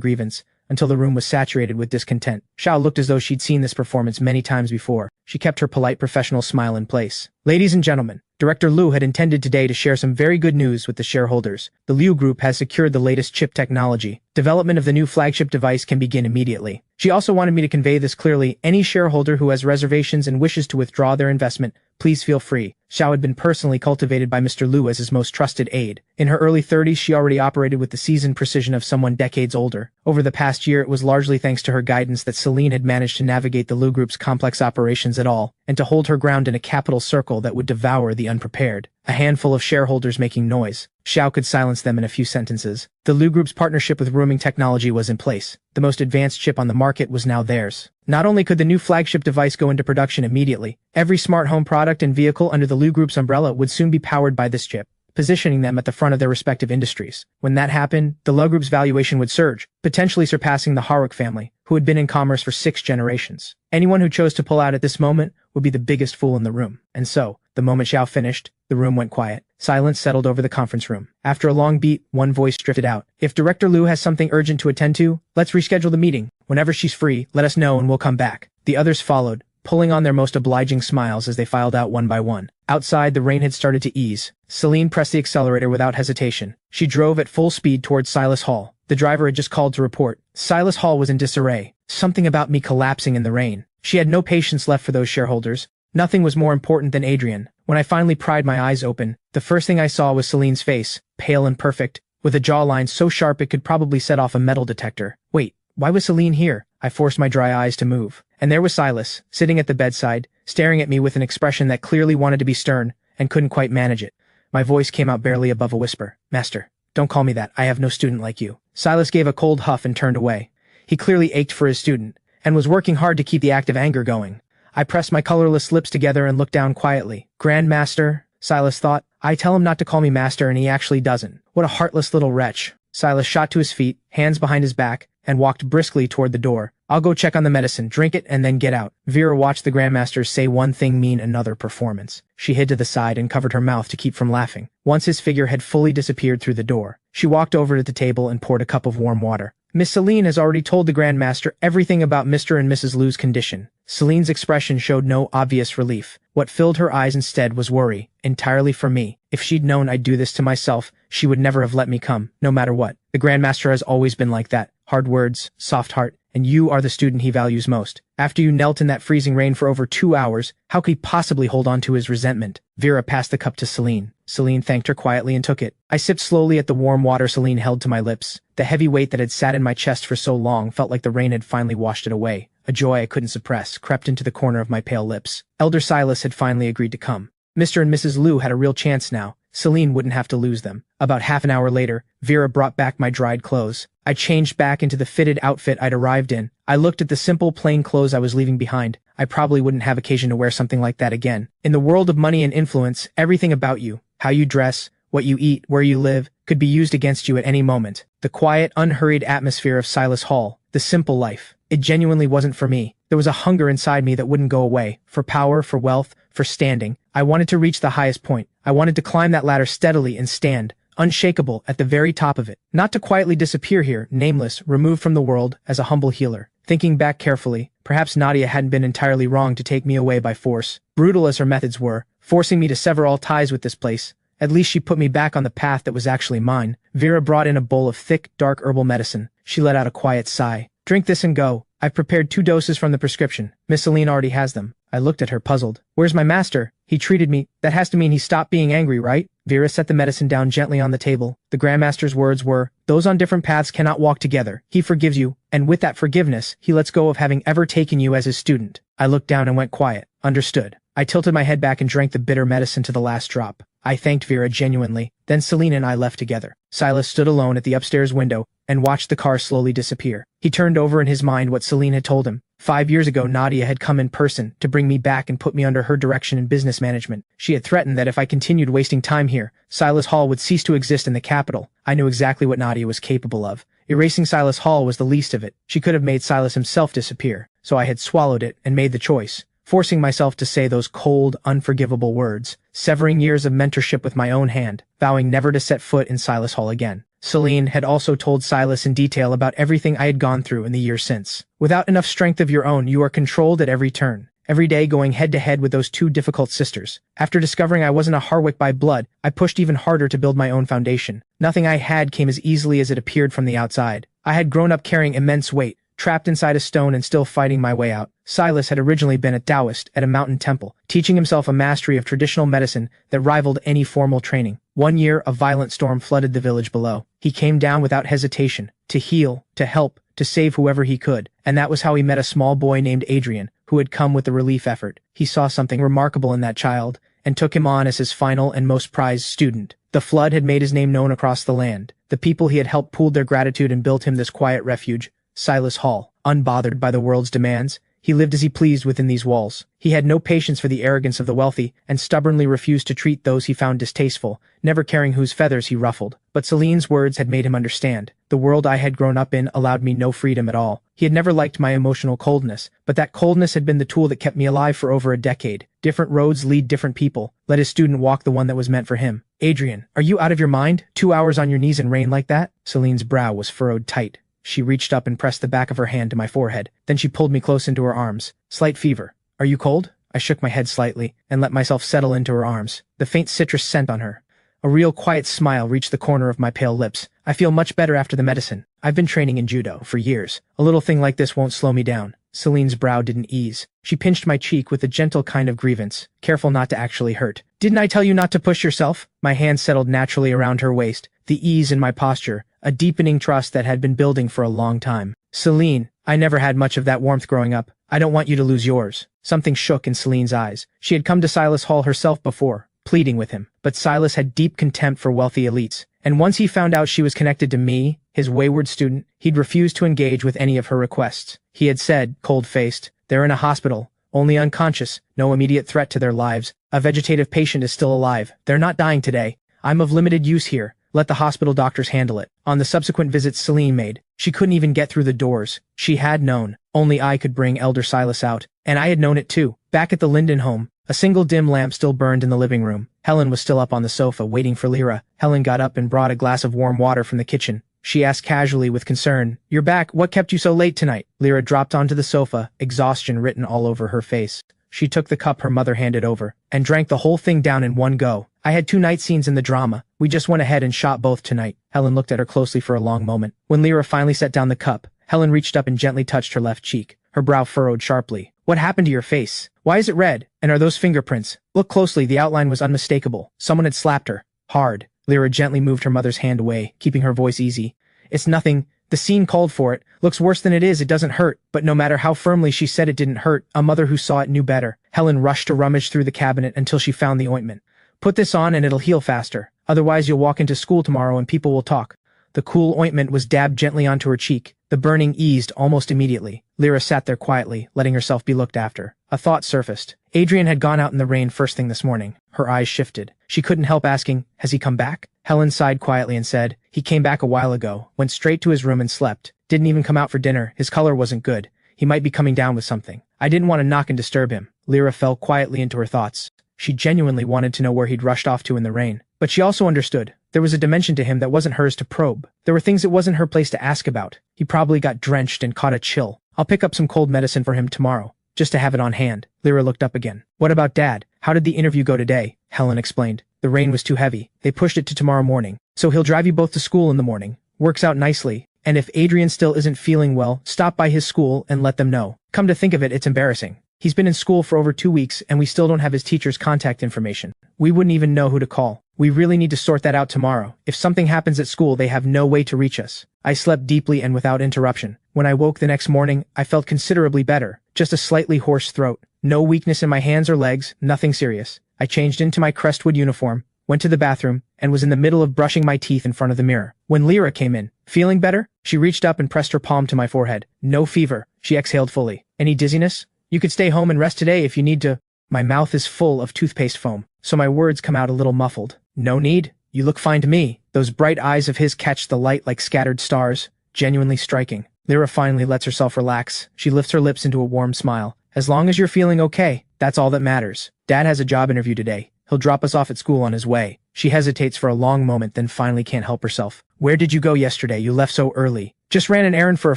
grievance, until the room was saturated with discontent. Xiao looked as though she'd seen this performance many times before. She kept her polite professional smile in place. Ladies and gentlemen, Director Liu had intended today to share some very good news with the shareholders. The Liu Group has secured the latest chip technology. Development of the new flagship device can begin immediately. She also wanted me to convey this clearly. Any shareholder who has reservations and wishes to withdraw their investment, please feel free. Xiao had been personally cultivated by Mr. Liu as his most trusted aide. In her early 30s, she already operated with the seasoned precision of someone decades older. Over the past year, it was largely thanks to her guidance that Celine had managed to navigate the Liu Group's complex operations at all, and to hold her ground in a capital circle that would devour the unprepared. A handful of shareholders making noise. Xiao could silence them in a few sentences. The Liu Group's partnership with rooming technology was in place. The most advanced chip on the market was now theirs. Not only could the new flagship device go into production immediately, every smart home product and vehicle under the Liu Group's umbrella would soon be powered by this chip, positioning them at the front of their respective industries. When that happened, the Liu Group's valuation would surge, potentially surpassing the Harwick family, who had been in commerce for 6 generations. Anyone who chose to pull out at this moment would be the biggest fool in the room. And so, the moment Xiao finished, the room went quiet. Silence settled over the conference room. After a long beat, one voice drifted out. If Director Liu has something urgent to attend to, let's reschedule the meeting. Whenever she's free, let us know and we'll come back. The others followed, pulling on their most obliging smiles as they filed out one by one. Outside, the rain had started to ease. Celine pressed the accelerator without hesitation. She drove at full speed towards Silas Hall. The driver had just called to report. Silas Hall was in disarray. Something about me collapsing in the rain. She had no patience left for those shareholders. Nothing was more important than Adrian. When I finally pried my eyes open, the first thing I saw was Celine's face, pale and perfect, with a jawline so sharp it could probably set off a metal detector. Wait, why was Celine here? I forced my dry eyes to move. And there was Silas, sitting at the bedside, staring at me with an expression that clearly wanted to be stern and couldn't quite manage it. My voice came out barely above a whisper. Master, don't call me that. I have no student like you. Silas gave a cold huff and turned away. He clearly ached for his student and was working hard to keep the active anger going. I pressed my colorless lips together and looked down quietly. Grand Master, Silas thought. I tell him not to call me master and he actually doesn't. What a heartless little wretch. Silas shot to his feet, hands behind his back, and walked briskly toward the door. I'll go check on the medicine, drink it, and then get out. Vera watched the Grandmaster say one thing mean another performance. She hid to the side and covered her mouth to keep from laughing. Once his figure had fully disappeared through the door, she walked over to the table and poured a cup of warm water. Miss Celine has already told the Grandmaster everything about Mr. and Mrs. Liu's condition. Celine's expression showed no obvious relief. What filled her eyes instead was worry, entirely for me. If she'd known I'd do this to myself, she would never have let me come, no matter what. The Grandmaster has always been like that. Hard words, soft heart, and you are the student he values most. After you knelt in that freezing rain for over 2 hours, how could he possibly hold on to his resentment? Vera passed the cup to Celine. Celine thanked her quietly and took it. I sipped slowly at the warm water Celine held to my lips. The heavy weight that had sat in my chest for so long felt like the rain had finally washed it away. A joy I couldn't suppress crept into the corner of my pale lips. Elder Silas had finally agreed to come. Mr. and Mrs. Liu had a real chance now. Celine wouldn't have to lose them. About half an hour later, Vera brought back my dried clothes. I changed back into the fitted outfit I'd arrived in. I looked at the simple, plain clothes I was leaving behind. I probably wouldn't have occasion to wear something like that again. In the world of money and influence, everything about you, how you dress, what you eat, where you live, could be used against you at any moment. The quiet, unhurried atmosphere of Silas Hall, the simple life. It genuinely wasn't for me. There was a hunger inside me that wouldn't go away. For power, for wealth, for standing. I wanted to reach the highest point. I wanted to climb that ladder steadily and stand, unshakable, at the very top of it. Not to quietly disappear here, nameless, removed from the world, as a humble healer. Thinking back carefully, perhaps Nadia hadn't been entirely wrong to take me away by force. Brutal as her methods were, forcing me to sever all ties with this place. At least she put me back on the path that was actually mine. Vera brought in a bowl of thick, dark herbal medicine. She let out a quiet sigh. Drink this and go. I've prepared 2 doses from the prescription. Miss Celine already has them. I looked at her puzzled. Where's my master? He treated me. That has to mean he stopped being angry, right? Vera set the medicine down gently on the table. The Grandmaster's words were, those on different paths cannot walk together. He forgives you, and with that forgiveness, he lets go of having ever taken you as his student. I looked down and went quiet. Understood. I tilted my head back and drank the bitter medicine to the last drop. I thanked Vera genuinely. Then Celine and I left together. Silas stood alone at the upstairs window and watched the car slowly disappear. He turned over in his mind what Celine had told him. 5 years ago, Nadia had come in person to bring me back and put me under her direction in business management. She had threatened that if I continued wasting time here, Silas Hall would cease to exist in the capital. I knew exactly what Nadia was capable of. Erasing Silas Hall was the least of it. She could have made Silas himself disappear. So I had swallowed it and made the choice, forcing myself to say those cold, unforgivable words, severing years of mentorship with my own hand, vowing never to set foot in Silas Hall again. Celine had also told Silas in detail about everything I had gone through in the years since. Without enough strength of your own, you are controlled at every turn. Every day going head-to-head with those 2 difficult sisters. After discovering I wasn't a Harwick by blood, I pushed even harder to build my own foundation. Nothing I had came as easily as it appeared from the outside. I had grown up carrying immense weight, trapped inside a stone and still fighting my way out. Silas had originally been a Taoist at a mountain temple, teaching himself a mastery of traditional medicine that rivaled any formal training. 1 year, a violent storm flooded the village below. He came down without hesitation, to heal, to help, to save whoever he could, and that was how he met a small boy named Adrian, who had come with the relief effort. He saw something remarkable in that child, and took him on as his final and most prized student. The flood had made his name known across the land. The people he had helped pooled their gratitude and built him this quiet refuge, Silas Hall. Unbothered by the world's demands, he lived as he pleased within these walls. He had no patience for the arrogance of the wealthy, and stubbornly refused to treat those he found distasteful, never caring whose feathers he ruffled. But Celine's words had made him understand. The world I had grown up in allowed me no freedom at all. He had never liked my emotional coldness, but that coldness had been the tool that kept me alive for over a decade. Different roads lead different people. Let his student walk the one that was meant for him. Adrian, are you out of your mind? 2 hours on your knees in rain like that? Celine's brow was furrowed tight. She reached up and pressed the back of her hand to my forehead. Then she pulled me close into her arms. Slight fever. Are you cold? I shook my head slightly and let myself settle into her arms, the faint citrus scent on her. A real quiet smile reached the corner of my pale lips. I feel much better after the medicine. I've been training in judo for years. A little thing like this won't slow me down. Celine's brow didn't ease. She pinched my cheek with a gentle kind of grievance, careful not to actually hurt. Didn't I tell you not to push yourself? My hand settled naturally around her waist, the ease in my posture, a deepening trust that had been building for a long time. Celine, I never had much of that warmth growing up. I don't want you to lose yours. Something shook in Celine's eyes. She had come to Silas Hall herself before, pleading with him. But Silas had deep contempt for wealthy elites. And once he found out she was connected to me, his wayward student, he'd refused to engage with any of her requests. He had said, cold-faced, "They're in a hospital, only unconscious, no immediate threat to their lives. A vegetative patient is still alive. They're not dying today. I'm of limited use here. Let the hospital doctors handle it." On the subsequent visits Celine made, she couldn't even get through the doors. She had known. Only I could bring Elder Silas out. And I had known it too. Back at the Linden home, a single dim lamp still burned in the living room. Helen was still up on the sofa, waiting for Lyra. Helen got up and brought a glass of warm water from the kitchen. She asked casually with concern, "You're back. What kept you so late tonight?" Lyra dropped onto the sofa, exhaustion written all over her face. She took the cup her mother handed over, and drank the whole thing down in one go. "I had 2 night scenes in the drama. We just went ahead and shot both tonight." Helen looked at her closely for a long moment. When Lyra finally set down the cup, Helen reached up and gently touched her left cheek. Her brow furrowed sharply. "What happened to your face? Why is it red? And are those fingerprints?" Look closely, the outline was unmistakable. Someone had slapped her. Hard. Lyra gently moved her mother's hand away, keeping her voice easy. "It's nothing. The scene called for it. Looks worse than it is. It doesn't hurt." But no matter how firmly she said it didn't hurt, a mother who saw it knew better. Helen rushed to rummage through the cabinet until she found the ointment. "Put this on and it'll heal faster. Otherwise you'll walk into school tomorrow and people will talk." The cool ointment was dabbed gently onto her cheek. The burning eased almost immediately. Lyra sat there quietly, letting herself be looked after. A thought surfaced. Adrian had gone out in the rain first thing this morning. Her eyes shifted. She couldn't help asking, "Has he come back?" Helen sighed quietly and said, "He came back a while ago, went straight to his room and slept. Didn't even come out for dinner. His color wasn't good. He might be coming down with something. I didn't want to knock and disturb him." Lyra fell quietly into her thoughts. She genuinely wanted to know where he'd rushed off to in the rain. But she also understood. There was a dimension to him that wasn't hers to probe. There were things it wasn't her place to ask about. He probably got drenched and caught a chill. "I'll pick up some cold medicine for him tomorrow, just to have it on hand." Lyra looked up again. "What about Dad? How did the interview go today?" Helen explained. "The rain was too heavy. They pushed it to tomorrow morning. So he'll drive you both to school in the morning. Works out nicely. And if Adrian still isn't feeling well, stop by his school and let them know. Come to think of it, it's embarrassing. He's been in school for over 2 weeks and we still don't have his teacher's contact information. We wouldn't even know who to call. We really need to sort that out tomorrow. If something happens at school, they have no way to reach us." I slept deeply and without interruption. When I woke the next morning, I felt considerably better. Just a slightly hoarse throat. No weakness in my hands or legs, nothing serious. I changed into my Crestwood uniform, went to the bathroom, and was in the middle of brushing my teeth in front of the mirror when Lyra came in. "Feeling better?" She reached up and pressed her palm to my forehead. "No fever." She exhaled fully. "Any dizziness? You could stay home and rest today if you need to." My mouth is full of toothpaste foam, so my words come out a little muffled. "No need. You look fine to me." Those bright eyes of his catch the light like scattered stars, genuinely striking. Lyra finally lets herself relax. She lifts her lips into a warm smile. "As long as you're feeling okay, that's all that matters. Dad has a job interview today. He'll drop us off at school on his way." She hesitates for a long moment, then finally can't help herself. "Where did you go yesterday? You left so early." "Just ran an errand for a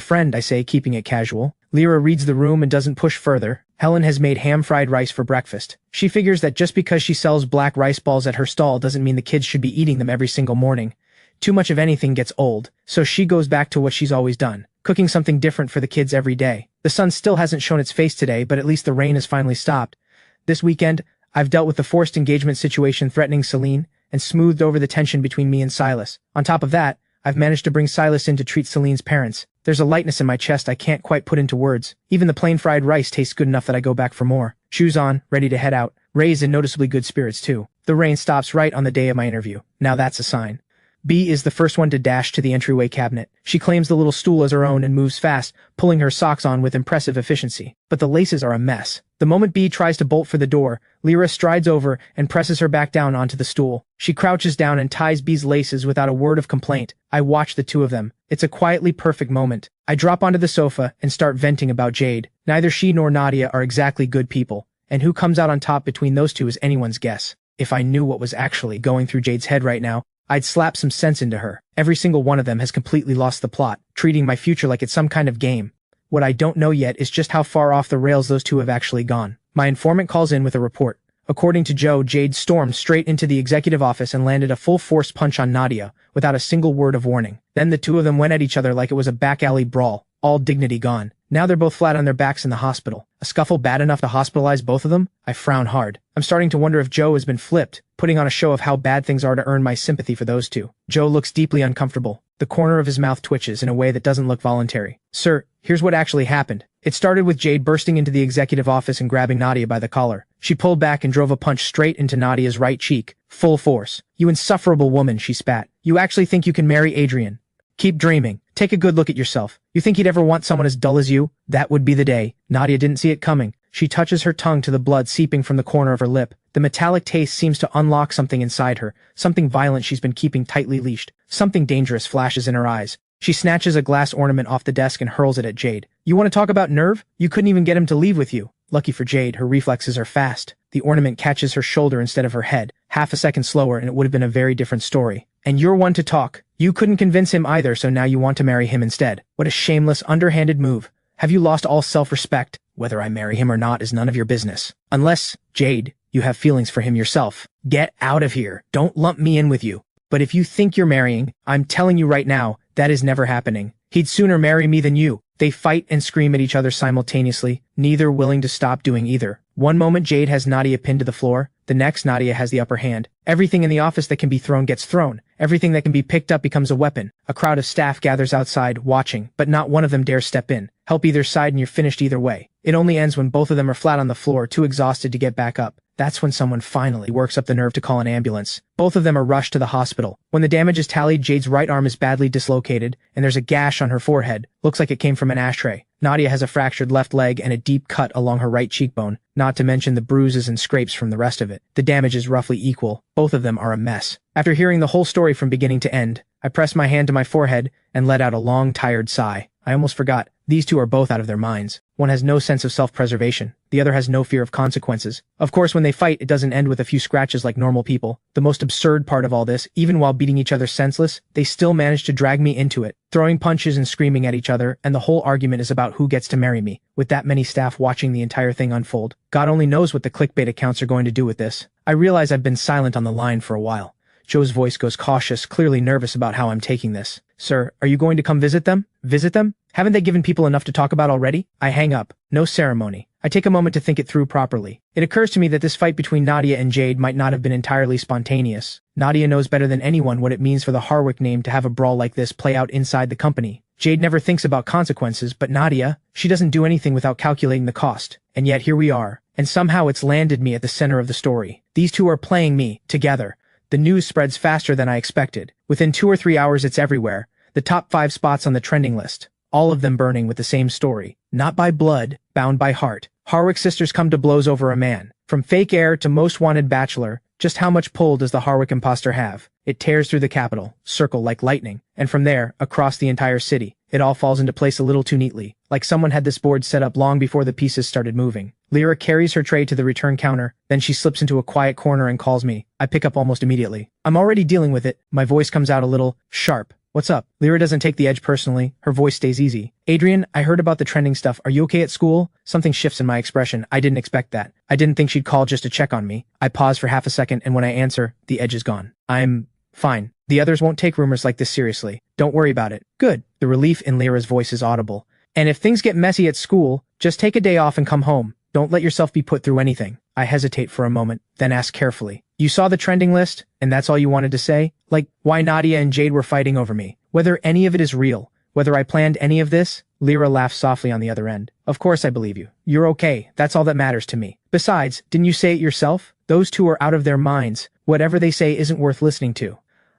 friend," I say, keeping it casual. Lyra reads the room and doesn't push further. Helen has made ham-fried rice for breakfast. She figures that just because she sells black rice balls at her stall doesn't mean the kids should be eating them every single morning. Too much of anything gets old, so she goes back to what she's always done, cooking something different for the kids every day. The sun still hasn't shown its face today, but at least the rain has finally stopped. This weekend, I've dealt with the forced engagement situation threatening Celine and smoothed over the tension between me and Silas. On top of that, I've managed to bring Silas in to treat Celine's parents. There's a lightness in my chest I can't quite put into words. Even the plain fried rice tastes good enough that I go back for more. Shoes on, ready to head out. Ray's in noticeably good spirits too. The rain stops right on the day of my interview. Now that's a sign. B is the first one to dash to the entryway cabinet. She claims the little stool as her own and moves fast, pulling her socks on with impressive efficiency. But the laces are a mess. The moment B tries to bolt for the door, Lyra strides over and presses her back down onto the stool. She crouches down and ties B's laces without a word of complaint. I watch the two of them. It's a quietly perfect moment. I drop onto the sofa and start venting about Jade. Neither she nor Nadia are exactly good people, and who comes out on top between those two is anyone's guess. If I knew what was actually going through Jade's head right now, I'd slap some sense into her. Every single one of them has completely lost the plot, treating my future like it's some kind of game. What I don't know yet is just how far off the rails those two have actually gone. My informant calls in with a report. According to Joe, Jade stormed straight into the executive office and landed a full-force punch on Nadia, without a single word of warning. Then the two of them went at each other like it was a back alley brawl, all dignity gone. Now they're both flat on their backs in the hospital. A scuffle bad enough to hospitalize both of them? I frown hard. I'm starting to wonder if Joe has been flipped, putting on a show of how bad things are to earn my sympathy for those two. Joe looks deeply uncomfortable. The corner of his mouth twitches in a way that doesn't look voluntary. Sir, here's what actually happened. It started with Jade bursting into the executive office and grabbing Nadia by the collar. She pulled back and drove a punch straight into Nadia's right cheek, full force. You insufferable woman, she spat. You actually think you can marry Adrian? Keep dreaming. Take a good look at yourself. You think he'd ever want someone as dull as you? That would be the day. Nadia didn't see it coming. She touches her tongue to the blood seeping from the corner of her lip. The metallic taste seems to unlock something inside her, something violent she's been keeping tightly leashed. Something dangerous flashes in her eyes. She snatches a glass ornament off the desk and hurls it at Jade. You want to talk about nerve? You couldn't even get him to leave with you. Lucky for Jade, her reflexes are fast. The ornament catches her shoulder instead of her head. Half a second slower and it would have been a very different story. And you're one to talk. You couldn't convince him either, so now you want to marry him instead. What a shameless, underhanded move. Have you lost all self-respect? Whether I marry him or not is none of your business. Unless, Jade, you have feelings for him yourself. Get out of here. Don't lump me in with you. But if you think you're marrying, I'm telling you right now, that is never happening. He'd sooner marry me than you. They fight and scream at each other simultaneously, neither willing to stop doing either. One moment Jade has Nadia pinned to the floor, the next Nadia has the upper hand. Everything in the office that can be thrown gets thrown. Everything that can be picked up becomes a weapon. A crowd of staff gathers outside, watching, but not one of them dares step in. Help either side and you're finished either way. It only ends when both of them are flat on the floor, too exhausted to get back up. That's when someone finally works up the nerve to call an ambulance. Both of them are rushed to the hospital. When the damage is tallied, Jade's right arm is badly dislocated, and there's a gash on her forehead. Looks like it came from an ashtray. Nadia has a fractured left leg and a deep cut along her right cheekbone, not to mention the bruises and scrapes from the rest of it. The damage is roughly equal. Both of them are a mess. After hearing the whole story from beginning to end, I pressed my hand to my forehead and let out a long, tired sigh. I almost forgot. These two are both out of their minds. One has no sense of self-preservation. The other has no fear of consequences. Of course, when they fight, it doesn't end with a few scratches like normal people. The most absurd part of all this, even while beating each other senseless, they still manage to drag me into it, throwing punches and screaming at each other, and the whole argument is about who gets to marry me, with that many staff watching the entire thing unfold. God only knows what the clickbait accounts are going to do with this. I realize I've been silent on the line for a while. Joe's voice goes cautious, clearly nervous about how I'm taking this. Sir, are you going to come visit them? Visit them? Haven't they given people enough to talk about already? I hang up. No ceremony. I take a moment to think it through properly. It occurs to me that this fight between Nadia and Jade might not have been entirely spontaneous. Nadia knows better than anyone what it means for the Harwick name to have a brawl like this play out inside the company. Jade never thinks about consequences, but Nadia, she doesn't do anything without calculating the cost. And yet here we are. And somehow it's landed me at the center of the story. These two are playing me, together. The news spreads faster than I expected. Within 2 or 3 hours it's everywhere. The top 5 spots on the trending list. All of them burning with the same story. Not by blood, bound by heart. Harwick sisters come to blows over a man. From fake heir to most wanted bachelor, just how much pull does the Harwick imposter have? It tears through the capital, circle like lightning, and from there, across the entire city. It all falls into place a little too neatly, like someone had this board set up long before the pieces started moving. Lyra carries her tray to the return counter, then she slips into a quiet corner and calls me. I pick up almost immediately. I'm already dealing with it. My voice comes out a little sharp. What's up? Lyra doesn't take the edge personally. Her voice stays easy. Adrian, I heard about the trending stuff. Are you okay at school? Something shifts in my expression. I didn't expect that. I didn't think she'd call just to check on me. I pause for half a second, and when I answer, the edge is gone. I'm fine. The others won't take rumors like this seriously. Don't worry about it. Good. The relief in Lyra's voice is audible. And if things get messy at school, just take a day off and come home. Don't let yourself be put through anything. I hesitate for a moment, then ask carefully. You saw the trending list, and that's all you wanted to say? Like, why Nadia and Jade were fighting over me? Whether any of it is real? Whether I planned any of this? Lyra laughs softly on the other end. Of course I believe you. You're okay. That's all that matters to me. Besides, didn't you say it yourself? Those two are out of their minds. Whatever they say isn't worth listening to.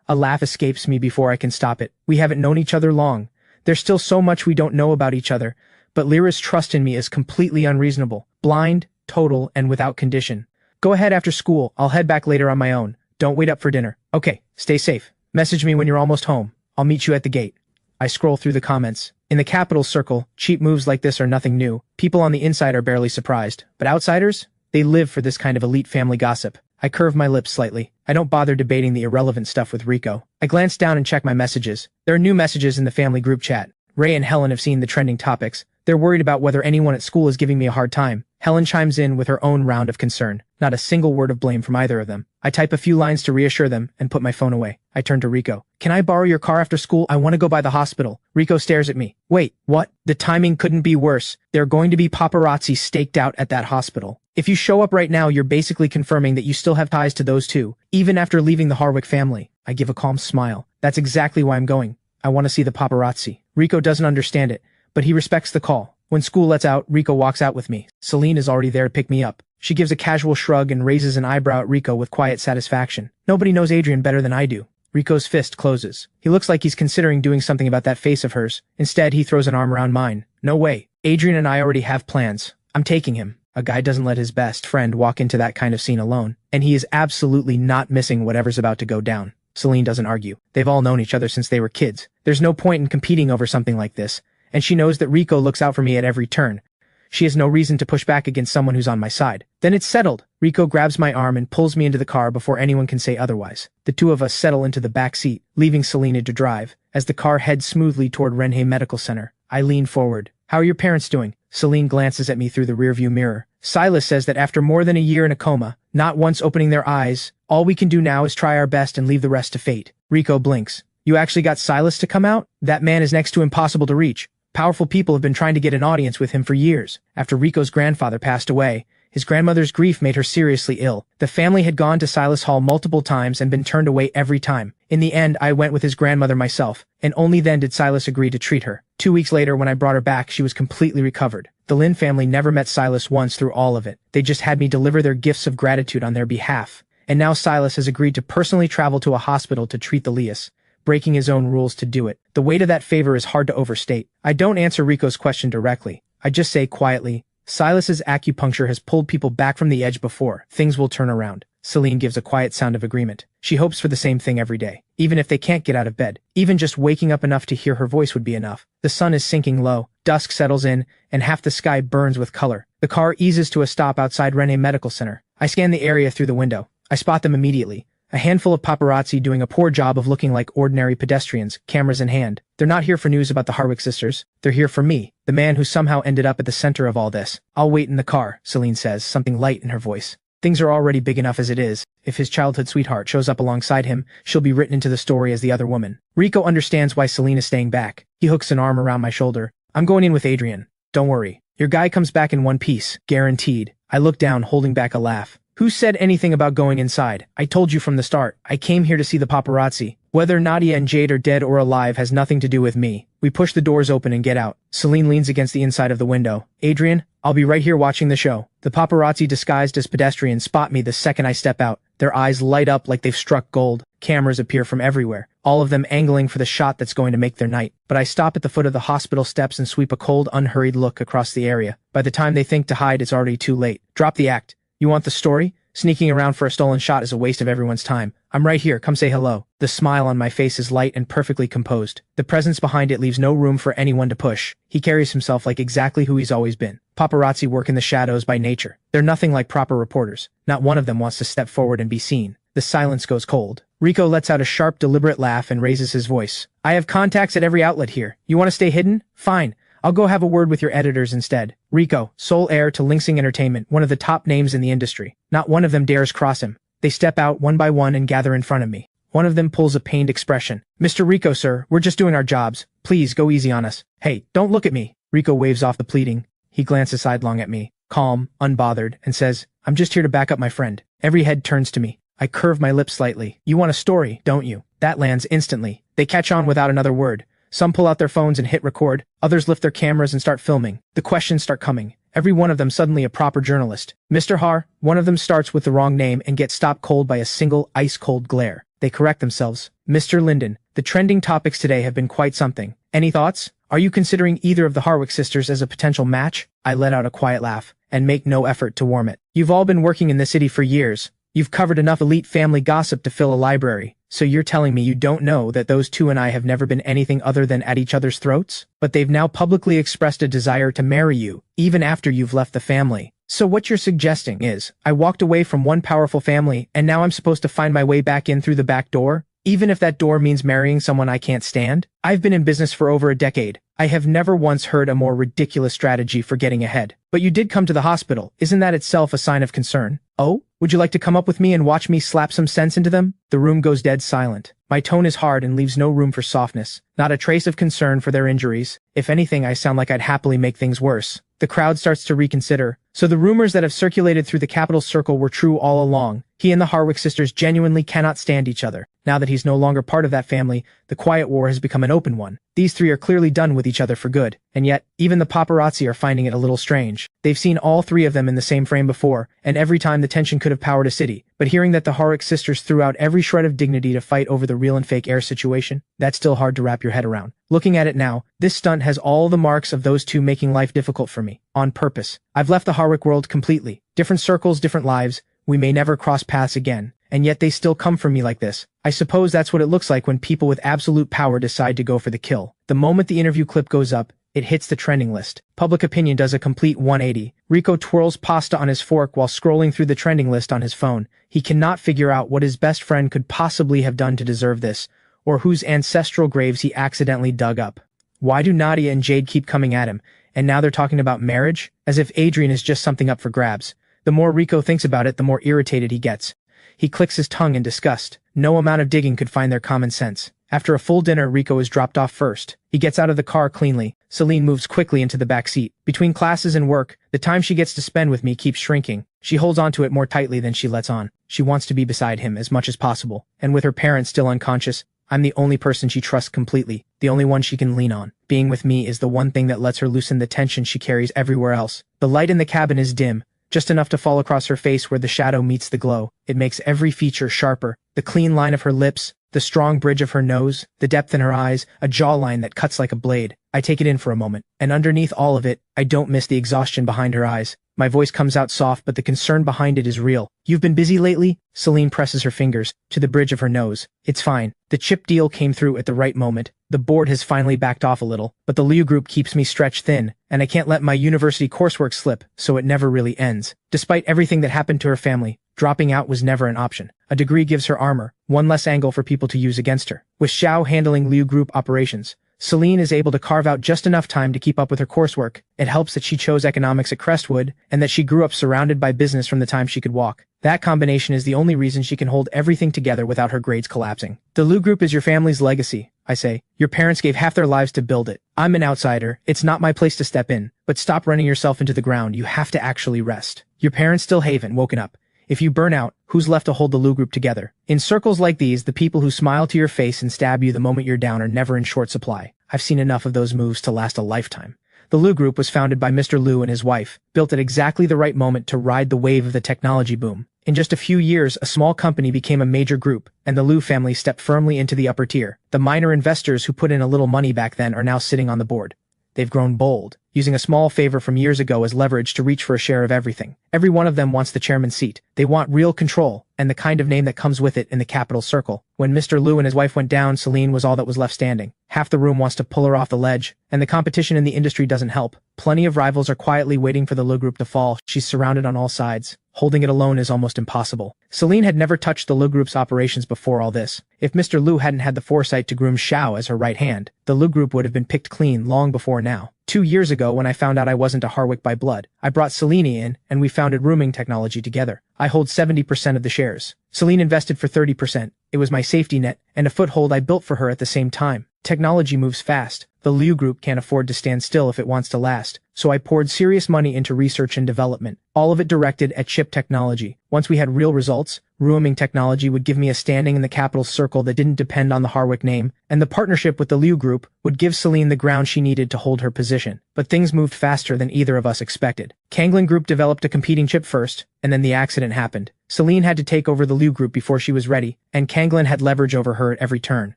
A laugh escapes me before I can stop it. We haven't known each other long. There's still so much we don't know about each other, but Lyra's trust in me is completely unreasonable. Blind, total, and without condition. Go ahead after school. I'll head back later on my own. Don't wait up for dinner. Okay, stay safe. Message me when you're almost home. I'll meet you at the gate. I scroll through the comments. In the capital circle, cheap moves like this are nothing new. People on the inside are barely surprised. But outsiders? They live for this kind of elite family gossip. I curve my lips slightly. I don't bother debating the irrelevant stuff with Rico. I glance down and check my messages. There are new messages in the family group chat. Ray and Helen have seen the trending topics. They're worried about whether anyone at school is giving me a hard time. Helen chimes in with her own round of concern. Not a single word of blame from either of them. I type a few lines to reassure them and put my phone away. I turn to Rico. Can I borrow your car after school? I want to go by the hospital. Rico stares at me. Wait, what? The timing couldn't be worse. There are going to be paparazzi staked out at that hospital. If you show up right now, you're basically confirming that you still have ties to those two, even after leaving the Harwick family. I give a calm smile. That's exactly why I'm going. I want to see the paparazzi. Rico doesn't understand it, but he respects the call. When school lets out, Rico walks out with me. Celine is already there to pick me up. She gives a casual shrug and raises an eyebrow at Rico with quiet satisfaction. Nobody knows Adrian better than I do. Rico's fist closes. He looks like he's considering doing something about that face of hers. Instead, he throws an arm around mine. No way. Adrian and I already have plans. I'm taking him. A guy doesn't let his best friend walk into that kind of scene alone, and he is absolutely not missing whatever's about to go down. Celine doesn't argue. They've all known each other since they were kids. There's no point in competing over something like this, and she knows that Rico looks out for me at every turn. She has no reason to push back against someone who's on my side. Then it's settled. Rico grabs my arm and pulls me into the car before anyone can say otherwise. The two of us settle into the back seat, leaving Selena to drive. As the car heads smoothly toward Renhe Medical Center, I lean forward. How are your parents doing? Celine glances at me through the rearview mirror. Silas says that after more than a year in a coma, not once opening their eyes, all we can do now is try our best and leave the rest to fate. Rico blinks. You actually got Silas to come out? That man is next to impossible to reach. Powerful people have been trying to get an audience with him for years. After Rico's grandfather passed away, his grandmother's grief made her seriously ill. The family had gone to Silas Hall multiple times and been turned away every time. In the end, I went with his grandmother myself, and only then did Silas agree to treat her. 2 weeks later, when I brought her back, she was completely recovered. The Lin family never met Silas once through all of it. They just had me deliver their gifts of gratitude on their behalf. And now Silas has agreed to personally travel to a hospital to treat the Lias, breaking his own rules to do it. The weight of that favor is hard to overstate. I don't answer Rico's question directly. I just say quietly, Silas's acupuncture has pulled people back from the edge before. Things will turn around. Celine gives a quiet sound of agreement. She hopes for the same thing every day. Even if they can't get out of bed. Even just waking up enough to hear her voice would be enough. The sun is sinking low. Dusk settles in, and half the sky burns with color. The car eases to a stop outside Renhe Medical Center. I scan the area through the window. I spot them immediately. A handful of paparazzi doing a poor job of looking like ordinary pedestrians, cameras in hand. They're not here for news about the Harwick sisters. They're here for me, the man who somehow ended up at the center of all this. I'll wait in the car, Celine says, something light in her voice. Things are already big enough as it is. If his childhood sweetheart shows up alongside him, she'll be written into the story as the other woman. Rico understands why Celine is staying back. He hooks an arm around my shoulder. I'm going in with Adrian. Don't worry. Your guy comes back in one piece, guaranteed. I look down, holding back a laugh. Who said anything about going inside? I told you from the start. I came here to see the paparazzi. Whether Nadia and Jade are dead or alive has nothing to do with me. We push the doors open and get out. Celine leans against the inside of the window. Adrian, I'll be right here watching the show. The paparazzi disguised as pedestrians spot me the second I step out. Their eyes light up like they've struck gold. Cameras appear from everywhere, all of them angling for the shot that's going to make their night. But I stop at the foot of the hospital steps and sweep a cold, unhurried look across the area. By the time they think to hide, it's already too late. Drop the act. You want the story? Sneaking around for a stolen shot is a waste of everyone's time. I'm right here, come say hello. The smile on my face is light and perfectly composed. The presence behind it leaves no room for anyone to push. He carries himself like exactly who he's always been. Paparazzi work in the shadows by nature. They're nothing like proper reporters. Not one of them wants to step forward and be seen. The silence goes cold. Rico lets out a sharp, deliberate laugh and raises his voice. I have contacts at every outlet here. You want to stay hidden? Fine. I'll go have a word with your editors instead. Rico, sole heir to Lingsing Entertainment, one of the top names in the industry. Not one of them dares cross him. They step out one by one and gather in front of me. One of them pulls a pained expression. Mr. Rico, sir, we're just doing our jobs. Please, go easy on us. Hey, don't look at me. Rico waves off the pleading. He glances sidelong at me, calm, unbothered, and says, I'm just here to back up my friend. Every head turns to me. I curve my lips slightly. You want a story, don't you? That lands instantly. They catch on without another word. Some pull out their phones and hit record. Others lift their cameras and start filming. The questions start coming. Every one of them suddenly a proper journalist. Mr. Heir, one of them starts with the wrong name and gets stopped cold by a single ice-cold glare. They correct themselves. Mr. Linden, the trending topics today have been quite something. Any thoughts? Are you considering either of the Harwick sisters as a potential match? I let out a quiet laugh and make no effort to warm it. You've all been working in the city for years. You've covered enough elite family gossip to fill a library. So you're telling me you don't know that those two and I have never been anything other than at each other's throats? But they've now publicly expressed a desire to marry you, even after you've left the family. So what you're suggesting is, I walked away from one powerful family, and now I'm supposed to find my way back in through the back door? even if that door means marrying someone I can't stand? I've been in business for over a decade. I have never once heard a more ridiculous strategy for getting ahead. But you did come to the hospital. Isn't that itself a sign of concern? Oh? Would you like to come up with me and watch me slap some sense into them? The room goes dead silent. My tone is hard and leaves no room for softness. Not a trace of concern for their injuries. If anything, I sound like I'd happily make things worse. The crowd starts to reconsider. So the rumors that have circulated through the capital circle were true all along. He and the Harwick sisters genuinely cannot stand each other. Now that he's no longer part of that family, the quiet war has become an open one. These three are clearly done with each other for good. And yet, even the paparazzi are finding it a little strange. They've seen all three of them in the same frame before, and every time the tension could have powered a city. But hearing that the Harwick sisters threw out every shred of dignity to fight over the real and fake Heir situation, that's still hard to wrap your head around. Looking at it now, this stunt has all the marks of those two making life difficult for me. On purpose. I've left the Harwick world completely. Different circles, different lives. We may never cross paths again. And yet they still come for me like this. I suppose that's what it looks like when people with absolute power decide to go for the kill. The moment the interview clip goes up, it hits the trending list. Public opinion does a complete 180. Rico twirls pasta on his fork while scrolling through the trending list on his phone. He cannot figure out what his best friend could possibly have done to deserve this, or whose ancestral graves he accidentally dug up. Why do Nadia and Jade keep coming at him? And now they're talking about marriage? As if Adrian is just something up for grabs. The more Rico thinks about it, the more irritated he gets. He clicks his tongue in disgust. No amount of digging could find their common sense. After a full dinner, Rico is dropped off first. He gets out of the car cleanly. Celine moves quickly into the back seat. Between classes and work, the time she gets to spend with me keeps shrinking. She holds onto it more tightly than she lets on. She wants to be beside him as much as possible. And with her parents still unconscious, I'm the only person she trusts completely, the only one she can lean on. Being with me is the one thing that lets her loosen the tension she carries everywhere else. The light in the cabin is dim, just enough to fall across her face where the shadow meets the glow. It makes every feature sharper. The clean line of her lips, the strong bridge of her nose, the depth in her eyes, a jawline that cuts like a blade. I take it in for a moment, and underneath all of it, I don't miss the exhaustion behind her eyes. My voice comes out soft, but the concern behind it is real. You've been busy lately? Celine presses her fingers to the bridge of her nose. It's fine. The chip deal came through at the right moment. The board has finally backed off a little, but the Liu group keeps me stretched thin, and I can't let my university coursework slip, so it never really ends. Despite everything that happened to her family, dropping out was never an option. A degree gives her armor, one less angle for people to use against her. With Xiao handling Liu group operations, Celine is able to carve out just enough time to keep up with her coursework. It helps that she chose economics at Crestwood, and that she grew up surrounded by business from the time she could walk. That combination is the only reason she can hold everything together without her grades collapsing. The Liu group is your family's legacy, I say. Your parents gave half their lives to build it. I'm an outsider. It's not my place to step in. But stop running yourself into the ground. You have to actually rest. Your parents still haven't woken up. If you burn out, who's left to hold the Liu group together? In circles like these, the people who smile to your face and stab you the moment you're down are never in short supply. I've seen enough of those moves to last a lifetime. The Liu group was founded by Mr. Liu and his wife, built at exactly the right moment to ride the wave of the technology boom. In just a few years, a small company became a major group, and the Liu family stepped firmly into the upper tier. The minor investors who put in a little money back then are now sitting on the board. They've grown bold, using a small favor from years ago as leverage to reach for a share of everything. Every one of them wants the chairman's seat. They want real control, and the kind of name that comes with it in the capital circle. When Mr. Liu and his wife went down, Celine was all that was left standing. Half the room wants to pull her off the ledge, and the competition in the industry doesn't help. Plenty of rivals are quietly waiting for the Liu group to fall. She's surrounded on all sides. Holding it alone is almost impossible. Celine had never touched the Liu group's operations before all this. If Mr. Liu hadn't had the foresight to groom Xiao as her right hand, the Liu group would have been picked clean long before now. 2 years ago, when I found out I wasn't a Harwick by blood, I brought Celine in, and we founded rooming technology together. I hold 70% of the shares. Celine invested for 30%. It was my safety net, and a foothold I built for her at the same time. Technology moves fast. The Liu group can't afford to stand still if it wants to last, so I poured serious money into research and development, all of it directed at chip technology. Once we had real results, rooming technology would give me a standing in the capital circle that didn't depend on the Harwick name, and the partnership with the Liu group would give Celine the ground she needed to hold her position. But things moved faster than either of us expected. Kanglin Group developed a competing chip first, and then the accident happened. Celine had to take over the Liu group before she was ready, and Kanglin had leverage over her at every turn.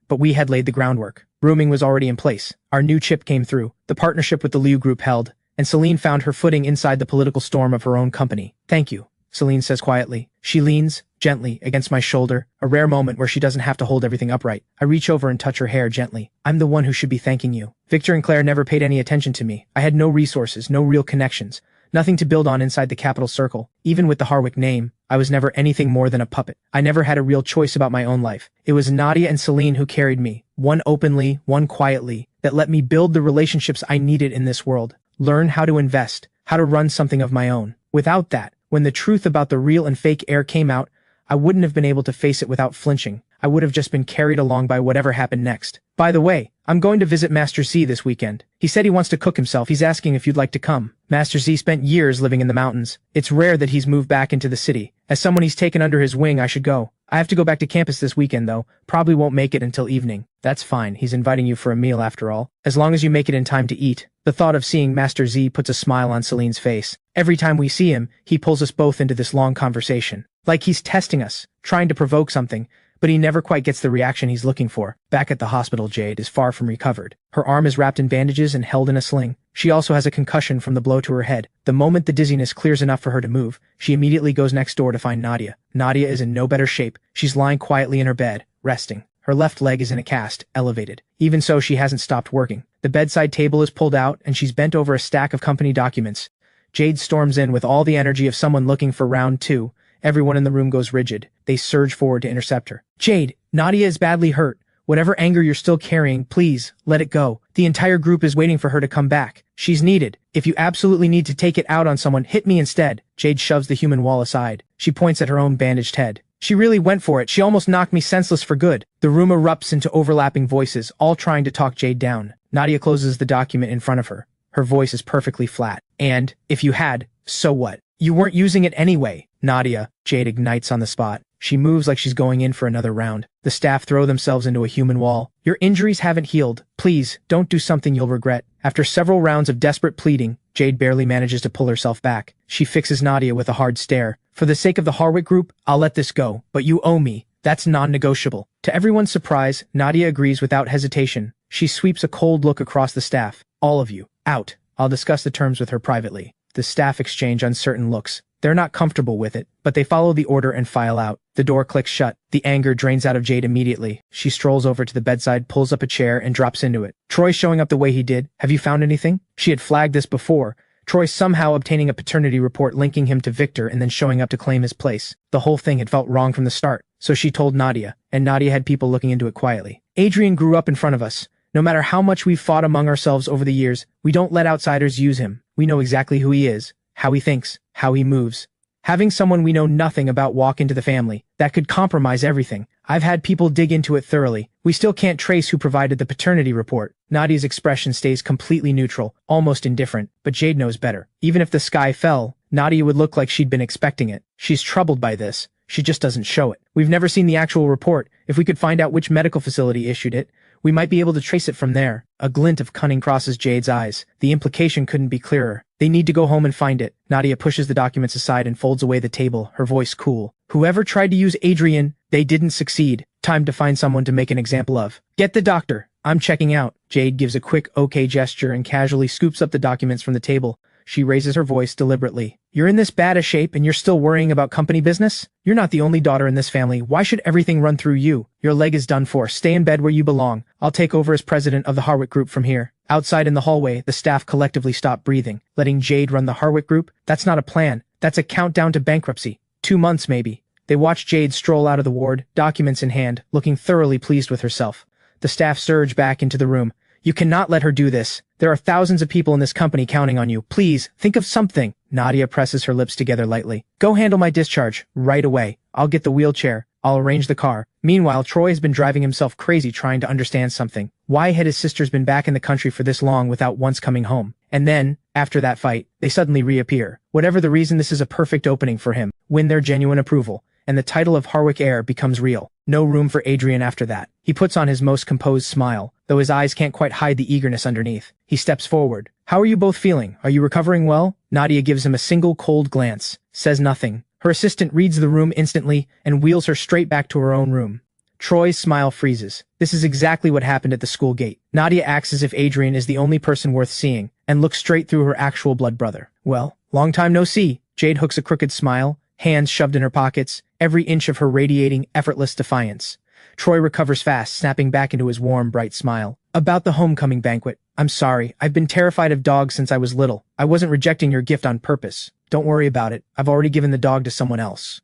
But we had laid the groundwork. Rooming was already in place. Our new chip came through. The partnership with the Liu group held, and Celine found her footing inside the political storm of her own company. Thank you, Celine says quietly. She leans, gently, against my shoulder, a rare moment where she doesn't have to hold everything upright. I reach over and touch her hair gently. I'm the one who should be thanking you. Victor and Claire never paid any attention to me. I had no resources, no real connections. Nothing to build on inside the capital circle. Even with the Harwick name, I was never anything more than a puppet. I never had a real choice about my own life. It was Nadia and Celine who carried me, one openly, one quietly, that let me build the relationships I needed in this world. Learn how to invest, how to run something of my own. Without that, when the truth about the real and fake Heir came out, I wouldn't have been able to face it without flinching. I would have just been carried along by whatever happened next. By the way, I'm going to visit Master Z this weekend. He said he wants to cook himself. He's asking if you'd like to come. Master Z spent years living in the mountains. It's rare that he's moved back into the city. As someone he's taken under his wing, I should go. I have to go back to campus this weekend, though. Probably won't make it until evening. That's fine. He's inviting you for a meal after all. As long as you make it in time to eat. The thought of seeing Master Z puts a smile on Celine's face. Every time we see him, he pulls us both into this long conversation. Like he's testing us, trying to provoke something, but he never quite gets the reaction he's looking for. Back at the hospital, Jade is far from recovered. Her arm is wrapped in bandages and held in a sling. She also has a concussion from the blow to her head. The moment the dizziness clears enough for her to move, she immediately goes next door to find Nadia. Nadia is in no better shape. She's lying quietly in her bed, resting. Her left leg is in a cast, elevated. Even so, she hasn't stopped working. The bedside table is pulled out, and she's bent over a stack of company documents. Jade storms in with all the energy of someone looking for round two. Everyone in the room goes rigid. They surge forward to intercept her. Jade, Nadia is badly hurt. Whatever anger you're still carrying, please, let it go. The entire group is waiting for her to come back. She's needed. If you absolutely need to take it out on someone, hit me instead. Jade shoves the human wall aside. She points at her own bandaged head. She really went for it. She almost knocked me senseless for good. The room erupts into overlapping voices, all trying to talk Jade down. Nadia closes the document in front of her. Her voice is perfectly flat. And, if you had, so what? You weren't using it anyway. Nadia, Jade ignites on the spot. She moves like she's going in for another round. The staff throw themselves into a human wall. Your injuries haven't healed. Please, don't do something you'll regret. After several rounds of desperate pleading, Jade barely manages to pull herself back. She fixes Nadia with a hard stare. For the sake of the Harwick group, I'll let this go, but you owe me. That's non-negotiable. To everyone's surprise, Nadia agrees without hesitation. She sweeps a cold look across the staff. All of you, out. I'll discuss the terms with her privately. The staff exchange uncertain looks. They're not comfortable with it, but they follow the order and file out. The door clicks shut. The anger drains out of Jade immediately. She strolls over to the bedside, pulls up a chair, and drops into it. Troy showing up the way he did. Have you found anything? She had flagged this before. Troy somehow obtaining a paternity report linking him to Victor and then showing up to claim his place. The whole thing had felt wrong from the start. So she told Nadia, and Nadia had people looking into it quietly. Adrian grew up in front of us. No matter how much we've fought among ourselves over the years, we don't let outsiders use him. We know exactly who he is, how he thinks, how he moves. Having someone we know nothing about walk into the family, that could compromise everything. I've had people dig into it thoroughly. We still can't trace who provided the paternity report. Nadia's expression stays completely neutral, almost indifferent, but Jade knows better. Even if the sky fell, Nadia would look like she'd been expecting it. She's troubled by this. She just doesn't show it. We've never seen the actual report. If we could find out which medical facility issued it, we might be able to trace it from there. A glint of cunning crosses Jade's eyes. The implication couldn't be clearer. They need to go home and find it. Nadia pushes the documents aside and folds away the table, her voice cool. Whoever tried to use Adrian, they didn't succeed. Time to find someone to make an example of. Get the doctor. I'm checking out. Jade gives a quick okay gesture and casually scoops up the documents from the table. She raises her voice deliberately. You're in this bad a shape and you're still worrying about company business? You're not the only daughter in this family. Why should everything run through you? Your leg is done for. Stay in bed where you belong. I'll take over as president of the Harwick group from here. Outside in the hallway, the staff collectively stop breathing. Letting Jade run the Harwick group? That's not a plan. That's a countdown to bankruptcy. 2 months maybe. They watch Jade stroll out of the ward, documents in hand, looking thoroughly pleased with herself. The staff surge back into the room. You cannot let her do this. There are thousands of people in this company counting on you. Please, think of something. Nadia presses her lips together lightly. Go handle my discharge, right away. I'll get the wheelchair. I'll arrange the car. Meanwhile, Troy has been driving himself crazy trying to understand something. Why had his sisters been back in the country for this long without once coming home? And then, after that fight, they suddenly reappear. Whatever the reason, this is a perfect opening for him. Win their genuine approval. And the title of Harwick Heir becomes real. No room for Adrian after that. He puts on his most composed smile, though his eyes can't quite hide the eagerness underneath. He steps forward. How are you both feeling? Are you recovering well? Nadia gives him a single cold glance, says nothing. Her assistant reads the room instantly and wheels her straight back to her own room. Troy's smile freezes. This is exactly what happened at the school gate. Nadia acts as if Adrian is the only person worth seeing, and looks straight through her actual blood brother. Well, long time no see. Jade hooks a crooked smile, hands shoved in her pockets, every inch of her radiating effortless defiance. Troy recovers fast, snapping back into his warm, bright smile. About the homecoming banquet. I'm sorry. I've been terrified of dogs since I was little. I wasn't rejecting your gift on purpose. Don't worry about it. I've already given the dog to someone else.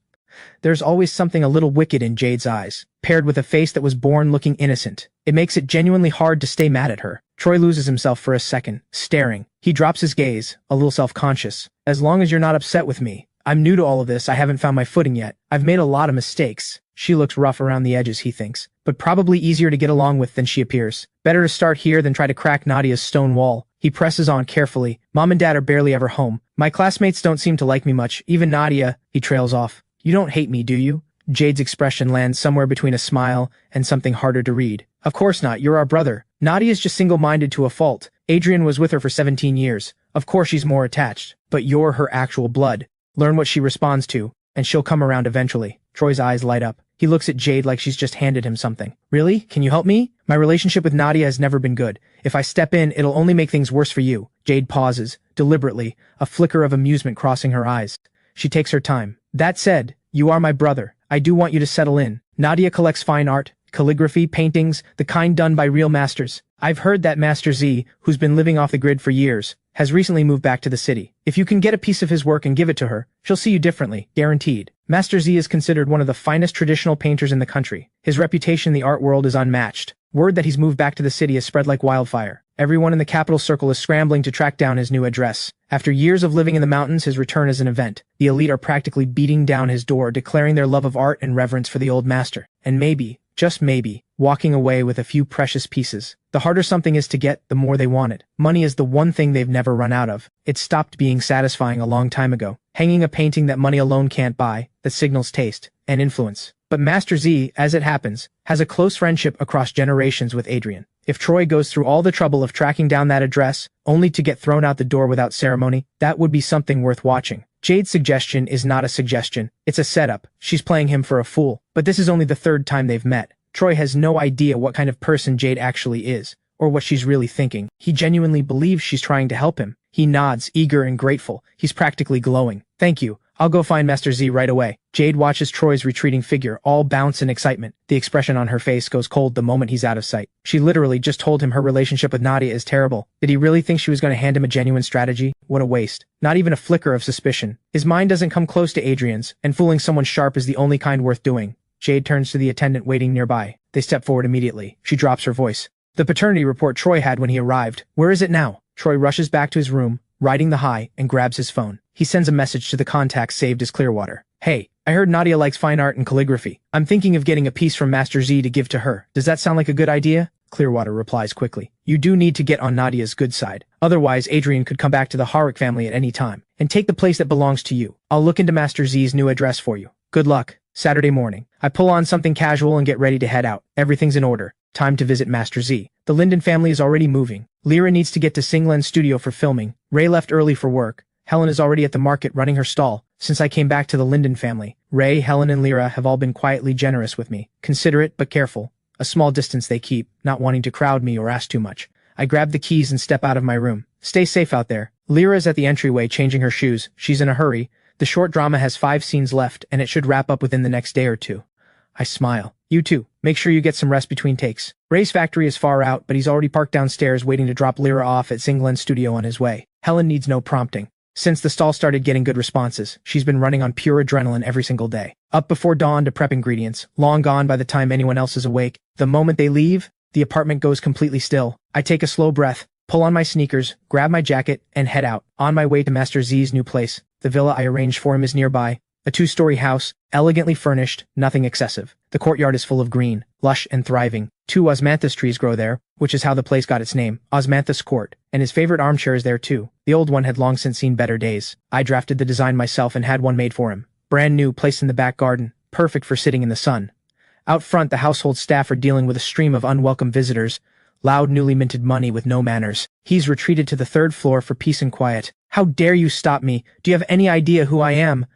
There's always something a little wicked in Jade's eyes, paired with a face that was born looking innocent. It makes it genuinely hard to stay mad at her. Troy loses himself for a second, staring. He drops his gaze, a little self-conscious. As long as you're not upset with me. I'm new to all of this. I haven't found my footing yet. I've made a lot of mistakes. She looks rough around the edges, he thinks, but probably easier to get along with than she appears. Better to start here than try to crack Nadia's stone wall. He presses on carefully. Mom and Dad are barely ever home. My classmates don't seem to like me much, even Nadia. He trails off. You don't hate me, do you? Jade's expression lands somewhere between a smile and something harder to read. Of course not, you're our brother. Nadia's just single-minded to a fault. Adrian was with her for 17 years. Of course she's more attached, but you're her actual blood. Learn what she responds to, and she'll come around eventually. Troy's eyes light up. He looks at Jade like she's just handed him something. Really? Can you help me? My relationship with Nadia has never been good. If I step in, it'll only make things worse for you. Jade pauses, deliberately, a flicker of amusement crossing her eyes. She takes her time. That said, you are my brother. I do want you to settle in. Nadia collects fine art, calligraphy, paintings, the kind done by real masters. I've heard that Master Z, who's been living off the grid for years, has recently moved back to the city. If you can get a piece of his work and give it to her, she'll see you differently, guaranteed. Master Z is considered one of the finest traditional painters in the country. His reputation in the art world is unmatched. Word that he's moved back to the city has spread like wildfire. Everyone in the capital circle is scrambling to track down his new address. After years of living in the mountains, his return is an event. The elite are practically beating down his door, declaring their love of art and reverence for the old master. And maybe, just maybe, walking away with a few precious pieces. The harder something is to get, the more they want it. Money is the one thing they've never run out of. It stopped being satisfying a long time ago. Hanging a painting that money alone can't buy, that signals taste and influence. But Master Z, as it happens, has a close friendship across generations with Adrian. If Troy goes through all the trouble of tracking down that address, only to get thrown out the door without ceremony, that would be something worth watching. Jade's suggestion is not a suggestion, it's a setup. She's playing him for a fool. But this is only the third time they've met. Troy has no idea what kind of person Jade actually is, or what she's really thinking. He genuinely believes she's trying to help him. He nods, eager and grateful. He's practically glowing. Thank you. I'll go find Master Z right away. Jade watches Troy's retreating figure, all bounce and excitement. The expression on her face goes cold the moment he's out of sight. She literally just told him her relationship with Nadia is terrible. Did he really think she was going to hand him a genuine strategy? What a waste. Not even a flicker of suspicion. His mind doesn't come close to Adrian's, and fooling someone sharp is the only kind worth doing. Jade turns to the attendant waiting nearby. They step forward immediately. She drops her voice. The paternity report Troy had when he arrived. Where is it now? Troy rushes back to his room, riding the high, and grabs his phone. He sends a message to the contacts saved as Clearwater. Hey, I heard Nadia likes fine art and calligraphy. I'm thinking of getting a piece from Master Z to give to her. Does that sound like a good idea? Clearwater replies quickly. You do need to get on Nadia's good side. Otherwise, Adrian could come back to the Harwick family at any time and take the place that belongs to you. I'll look into Master Z's new address for you. Good luck. Saturday morning. I pull on something casual and get ready to head out. Everything's in order. Time to visit Master Z. The Linden family is already moving. Lyra needs to get to Singland's studio for filming. Ray left early for work. Helen is already at the market running her stall. Since I came back to the Linden family, Ray, Helen, and Lyra have all been quietly generous with me. Considerate but careful. A small distance they keep, not wanting to crowd me or ask too much. I grab the keys and step out of my room. Stay safe out there. Lyra is at the entryway changing her shoes. She's in a hurry. The short drama has 5 scenes left, and it should wrap up within the next day or two. I smile. You too. Make sure you get some rest between takes. Ray's factory is far out, but he's already parked downstairs waiting to drop Lyra off at Singland's studio on his way. Helen needs no prompting. Since the stall started getting good responses, she's been running on pure adrenaline every single day. Up before dawn to prep ingredients, long gone by the time anyone else is awake. The moment they leave, the apartment goes completely still. I take a slow breath, pull on my sneakers, grab my jacket, and head out. On my way to Master Z's new place. The villa I arranged for him is nearby. A 2-story house, elegantly furnished, nothing excessive. The courtyard is full of green, lush and thriving. 2 osmanthus trees grow there, which is how the place got its name, Osmanthus Court, and his favorite armchair is there too. The old one had long since seen better days. I drafted the design myself and had one made for him. Brand new, placed in the back garden, perfect for sitting in the sun. Out front, the household staff are dealing with a stream of unwelcome visitors, loud, newly minted money with no manners. He's retreated to the 3rd floor for peace and quiet. How dare you stop me? Do you have any idea who I am?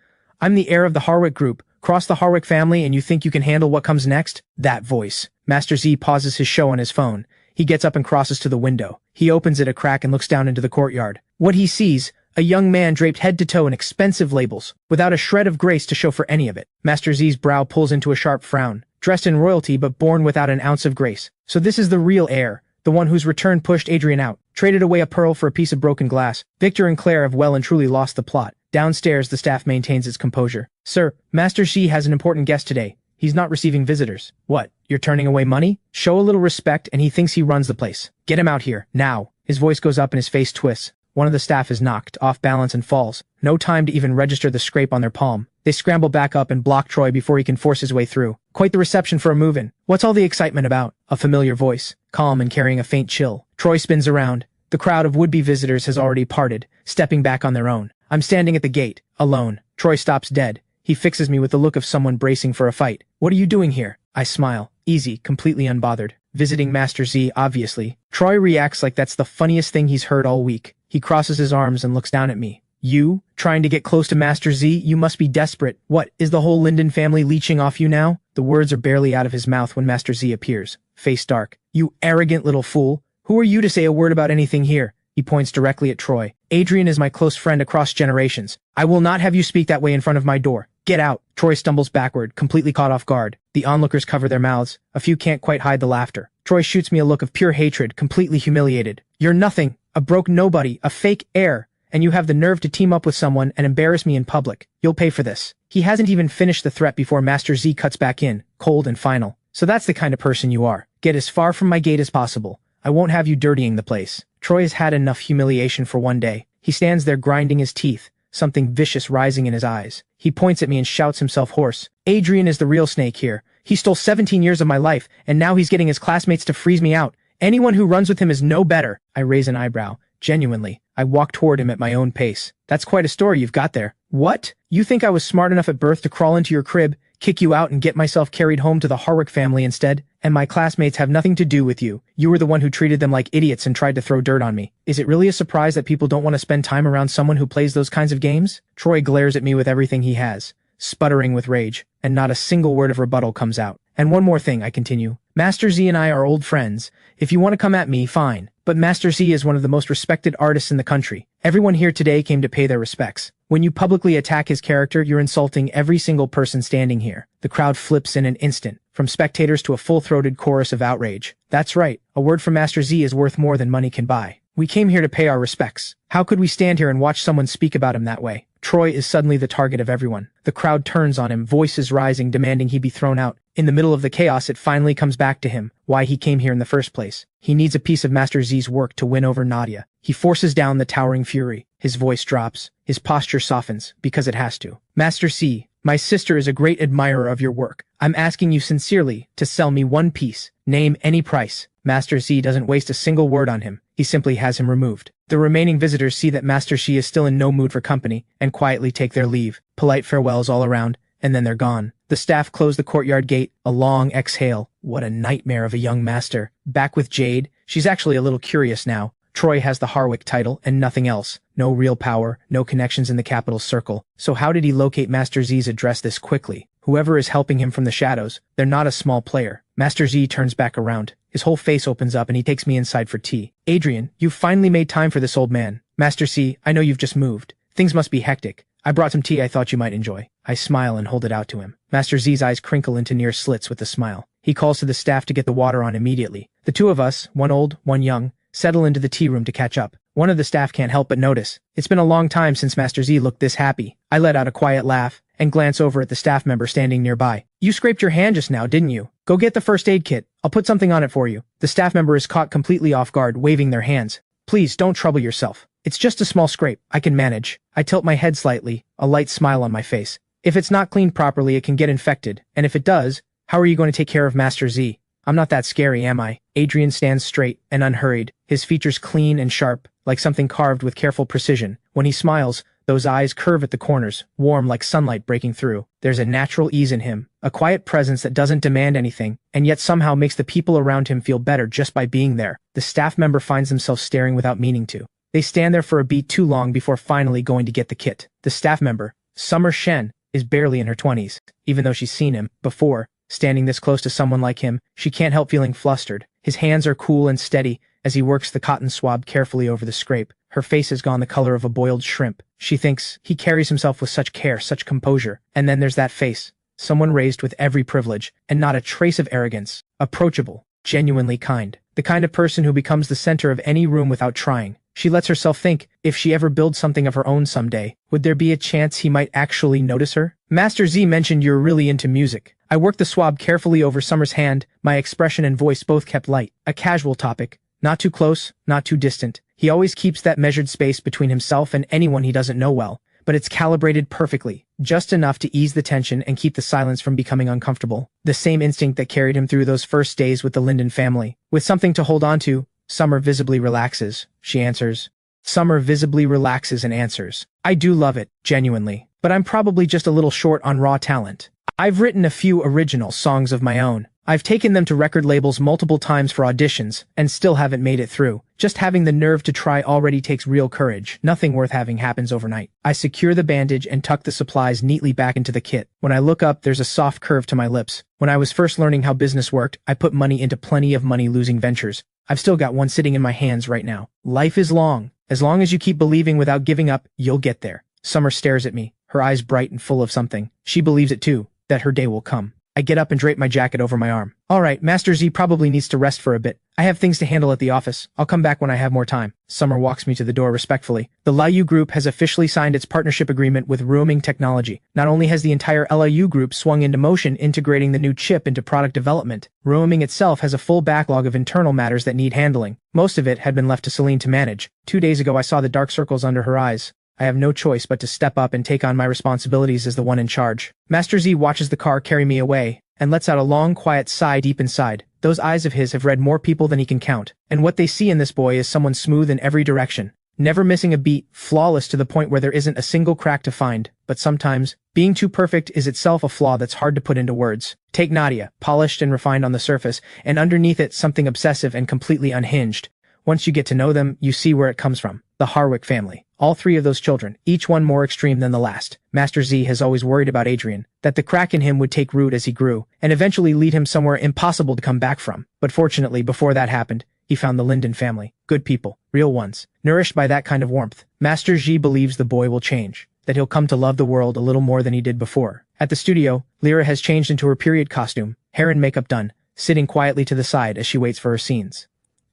I'm the heir of the Harwick group. Cross the Harwick family and you think you can handle what comes next? That voice. Master Z pauses his show on his phone. He gets up and crosses to the window. He opens it a crack and looks down into the courtyard. What he sees, a young man draped head to toe in expensive labels, without a shred of grace to show for any of it. Master Z's brow pulls into a sharp frown. dressed in royalty but born without an ounce of grace. So this is the real heir, the one whose return pushed Adrian out, traded away a pearl for a piece of broken glass. Victor and Claire have well and truly lost the plot. Downstairs, the staff maintains its composure. Sir, Master Xi has an important guest today. He's not receiving visitors. What, you're turning away money? Show a little respect and he thinks he runs the place. Get him out here, now. His voice goes up and his face twists. One of the staff is knocked off balance and falls. No time to even register the scrape on their palm. They scramble back up and block Troy before he can force his way through. Quite the reception for a move-in. What's all the excitement about? A familiar voice, calm and carrying a faint chill. Troy spins around. The crowd of would-be visitors has already parted, stepping back on their own. I'm standing at the gate, alone. Troy stops dead. He fixes me with the look of someone bracing for a fight. What are you doing here? I smile. Easy, completely unbothered. Visiting Master Z, obviously. Troy reacts like that's the funniest thing he's heard all week. He crosses his arms and looks down at me. You? Trying to get close to Master Z? You must be desperate. What, is the whole Linden family leeching off you now? The words are barely out of his mouth when Master Z appears, face dark. You arrogant little fool. Who are you to say a word about anything here? He points directly at Troy. Adrian is my close friend across generations. I will not have you speak that way in front of my door. Get out. Troy stumbles backward, completely caught off guard. The onlookers cover their mouths. A few can't quite hide the laughter. Troy shoots me a look of pure hatred, completely humiliated. You're nothing. A broke nobody, a fake heir, and you have the nerve to team up with someone and embarrass me in public. You'll pay for this. He hasn't even finished the threat before Master Z cuts back in, cold and final. So that's the kind of person you are. Get as far from my gate as possible. I won't have you dirtying the place. Troy has had enough humiliation for one day. He stands there grinding his teeth, something vicious rising in his eyes. He points at me and shouts himself hoarse. Adrian is the real snake here. He stole 17 years of my life, and now he's getting his classmates to freeze me out. Anyone who runs with him is no better. I raise an eyebrow. Genuinely, I walk toward him at my own pace. That's quite a story you've got there. What? You think I was smart enough at birth to crawl into your crib, kick you out and get myself carried home to the Harwick family instead? And my classmates have nothing to do with you. You were the one who treated them like idiots and tried to throw dirt on me. Is it really a surprise that people don't want to spend time around someone who plays those kinds of games? Troy glares at me with everything he has, sputtering with rage, and not a single word of rebuttal comes out. And one more thing, I continue. Master Z and I are old friends. If you want to come at me, fine. But Master Z is one of the most respected artists in the country. Everyone here today came to pay their respects. When you publicly attack his character, you're insulting every single person standing here. The crowd flips in an instant, from spectators to a full-throated chorus of outrage. That's right, a word from Master Z is worth more than money can buy. We came here to pay our respects. How could we stand here and watch someone speak about him that way? Troy is suddenly the target of everyone. The crowd turns on him, voices rising, demanding he be thrown out. In the middle of the chaos, it finally comes back to him, why he came here in the first place. He needs a piece of Master Z's work to win over Nadia. He forces down the towering fury. His voice drops. His posture softens, because it has to. Master Z, my sister is a great admirer of your work. I'm asking you sincerely to sell me one piece. Name any price. Master Z doesn't waste a single word on him. He simply has him removed. The remaining visitors see that Master Xi is still in no mood for company, and quietly take their leave. Polite farewells all around, and then they're gone. The staff close the courtyard gate, a long exhale. What a nightmare of a young master. Back with Jade, she's actually a little curious now. Troy has the Harwick title, and nothing else. No real power, no connections in the capital circle. So how did he locate Master Z's address this quickly? Whoever is helping him from the shadows, they're not a small player. Master Z turns back around. His whole face opens up and he takes me inside for tea. Adrian, you've finally made time for this old man. Master C, I know you've just moved. Things must be hectic. I brought some tea I thought you might enjoy. I smile and hold it out to him. Master Z's eyes crinkle into near slits with a smile. He calls to the staff to get the water on immediately. The two of us, one old, one young, settle into the tea room to catch up. One of the staff can't help but notice. It's been a long time since Master Z looked this happy. I let out a quiet laugh and glance over at the staff member standing nearby. You scraped your hand just now, didn't you? Go get the first aid kit. I'll put something on it for you. The staff member is caught completely off guard, waving their hands. Please don't trouble yourself. It's just a small scrape. I can manage. I tilt my head slightly, a light smile on my face. If it's not cleaned properly, it can get infected. And if it does, how are you going to take care of Master Z? I'm not that scary, am I? Adrian stands straight and unhurried, his features clean and sharp, like something carved with careful precision. When he smiles, those eyes curve at the corners, warm like sunlight breaking through. There's a natural ease in him, a quiet presence that doesn't demand anything, and yet somehow makes the people around him feel better just by being there. The staff member finds themselves staring without meaning to. They stand there for a beat too long before finally going to get the kit. The staff member, Summer Shen, is barely in her 20s. Even though she's seen him before, standing this close to someone like him, she can't help feeling flustered. His hands are cool and steady as he works the cotton swab carefully over the scrape. Her face has gone the color of a boiled shrimp. She thinks he carries himself with such care, such composure. And then there's that face. someone raised with every privilege, and not a trace of arrogance. Approachable, genuinely kind. The kind of person who becomes the center of any room without trying. She lets herself think, if she ever builds something of her own someday, would there be a chance he might actually notice her? Master Z mentioned you're really into music. I worked the swab carefully over Summer's hand, my expression and voice both kept light. A casual topic. Not too close, not too distant. He always keeps that measured space between himself and anyone he doesn't know well, but it's calibrated perfectly, just enough to ease the tension and keep the silence from becoming uncomfortable. The same instinct that carried him through those first days with the Linden family. With something to hold on to, Summer visibly relaxes, she answers. Summer visibly relaxes and answers. I do love it, genuinely, but I'm probably just a little short on raw talent. I've written a few original songs of my own. I've taken them to record labels multiple times for auditions, and still haven't made it through. Just having the nerve to try already takes real courage. Nothing worth having happens overnight. I secure the bandage and tuck the supplies neatly back into the kit. When I look up, there's a soft curve to my lips. When I was first learning how business worked, I put money into plenty of money-losing ventures. I've still got one sitting in my hands right now. Life is long. As long as you keep believing without giving up, you'll get there. Summer stares at me, her eyes bright and full of something. She believes it too, that her day will come. I get up and drape my jacket over my arm. All right, Master Z probably needs to rest for a bit. I have things to handle at the office. I'll come back when I have more time. Summer walks me to the door respectfully. The LIU Group has officially signed its partnership agreement with Rooming Technology. Not only has the entire LIU Group swung into motion integrating the new chip into product development, Rooming itself has a full backlog of internal matters that need handling. Most of it had been left to Celine to manage. 2 days ago I saw the dark circles under her eyes. I have no choice but to step up and take on my responsibilities as the one in charge. Master Z watches the car carry me away, and lets out a long, quiet sigh deep inside. Those eyes of his have read more people than he can count, and what they see in this boy is someone smooth in every direction, never missing a beat, flawless to the point where there isn't a single crack to find. But sometimes, being too perfect is itself a flaw that's hard to put into words. Take Nadia, polished and refined on the surface, and underneath it something obsessive and completely unhinged. Once you get to know them, you see where it comes from. The Harwick family. All three of those children, each one more extreme than the last. Master Z has always worried about Adrian, that the crack in him would take root as he grew, and eventually lead him somewhere impossible to come back from. But fortunately, before that happened, he found the Linden family. Good people. Real ones. Nourished by that kind of warmth. Master Z believes the boy will change, that he'll come to love the world a little more than he did before. At the studio, Lyra has changed into her period costume, hair and makeup done, sitting quietly to the side as she waits for her scenes.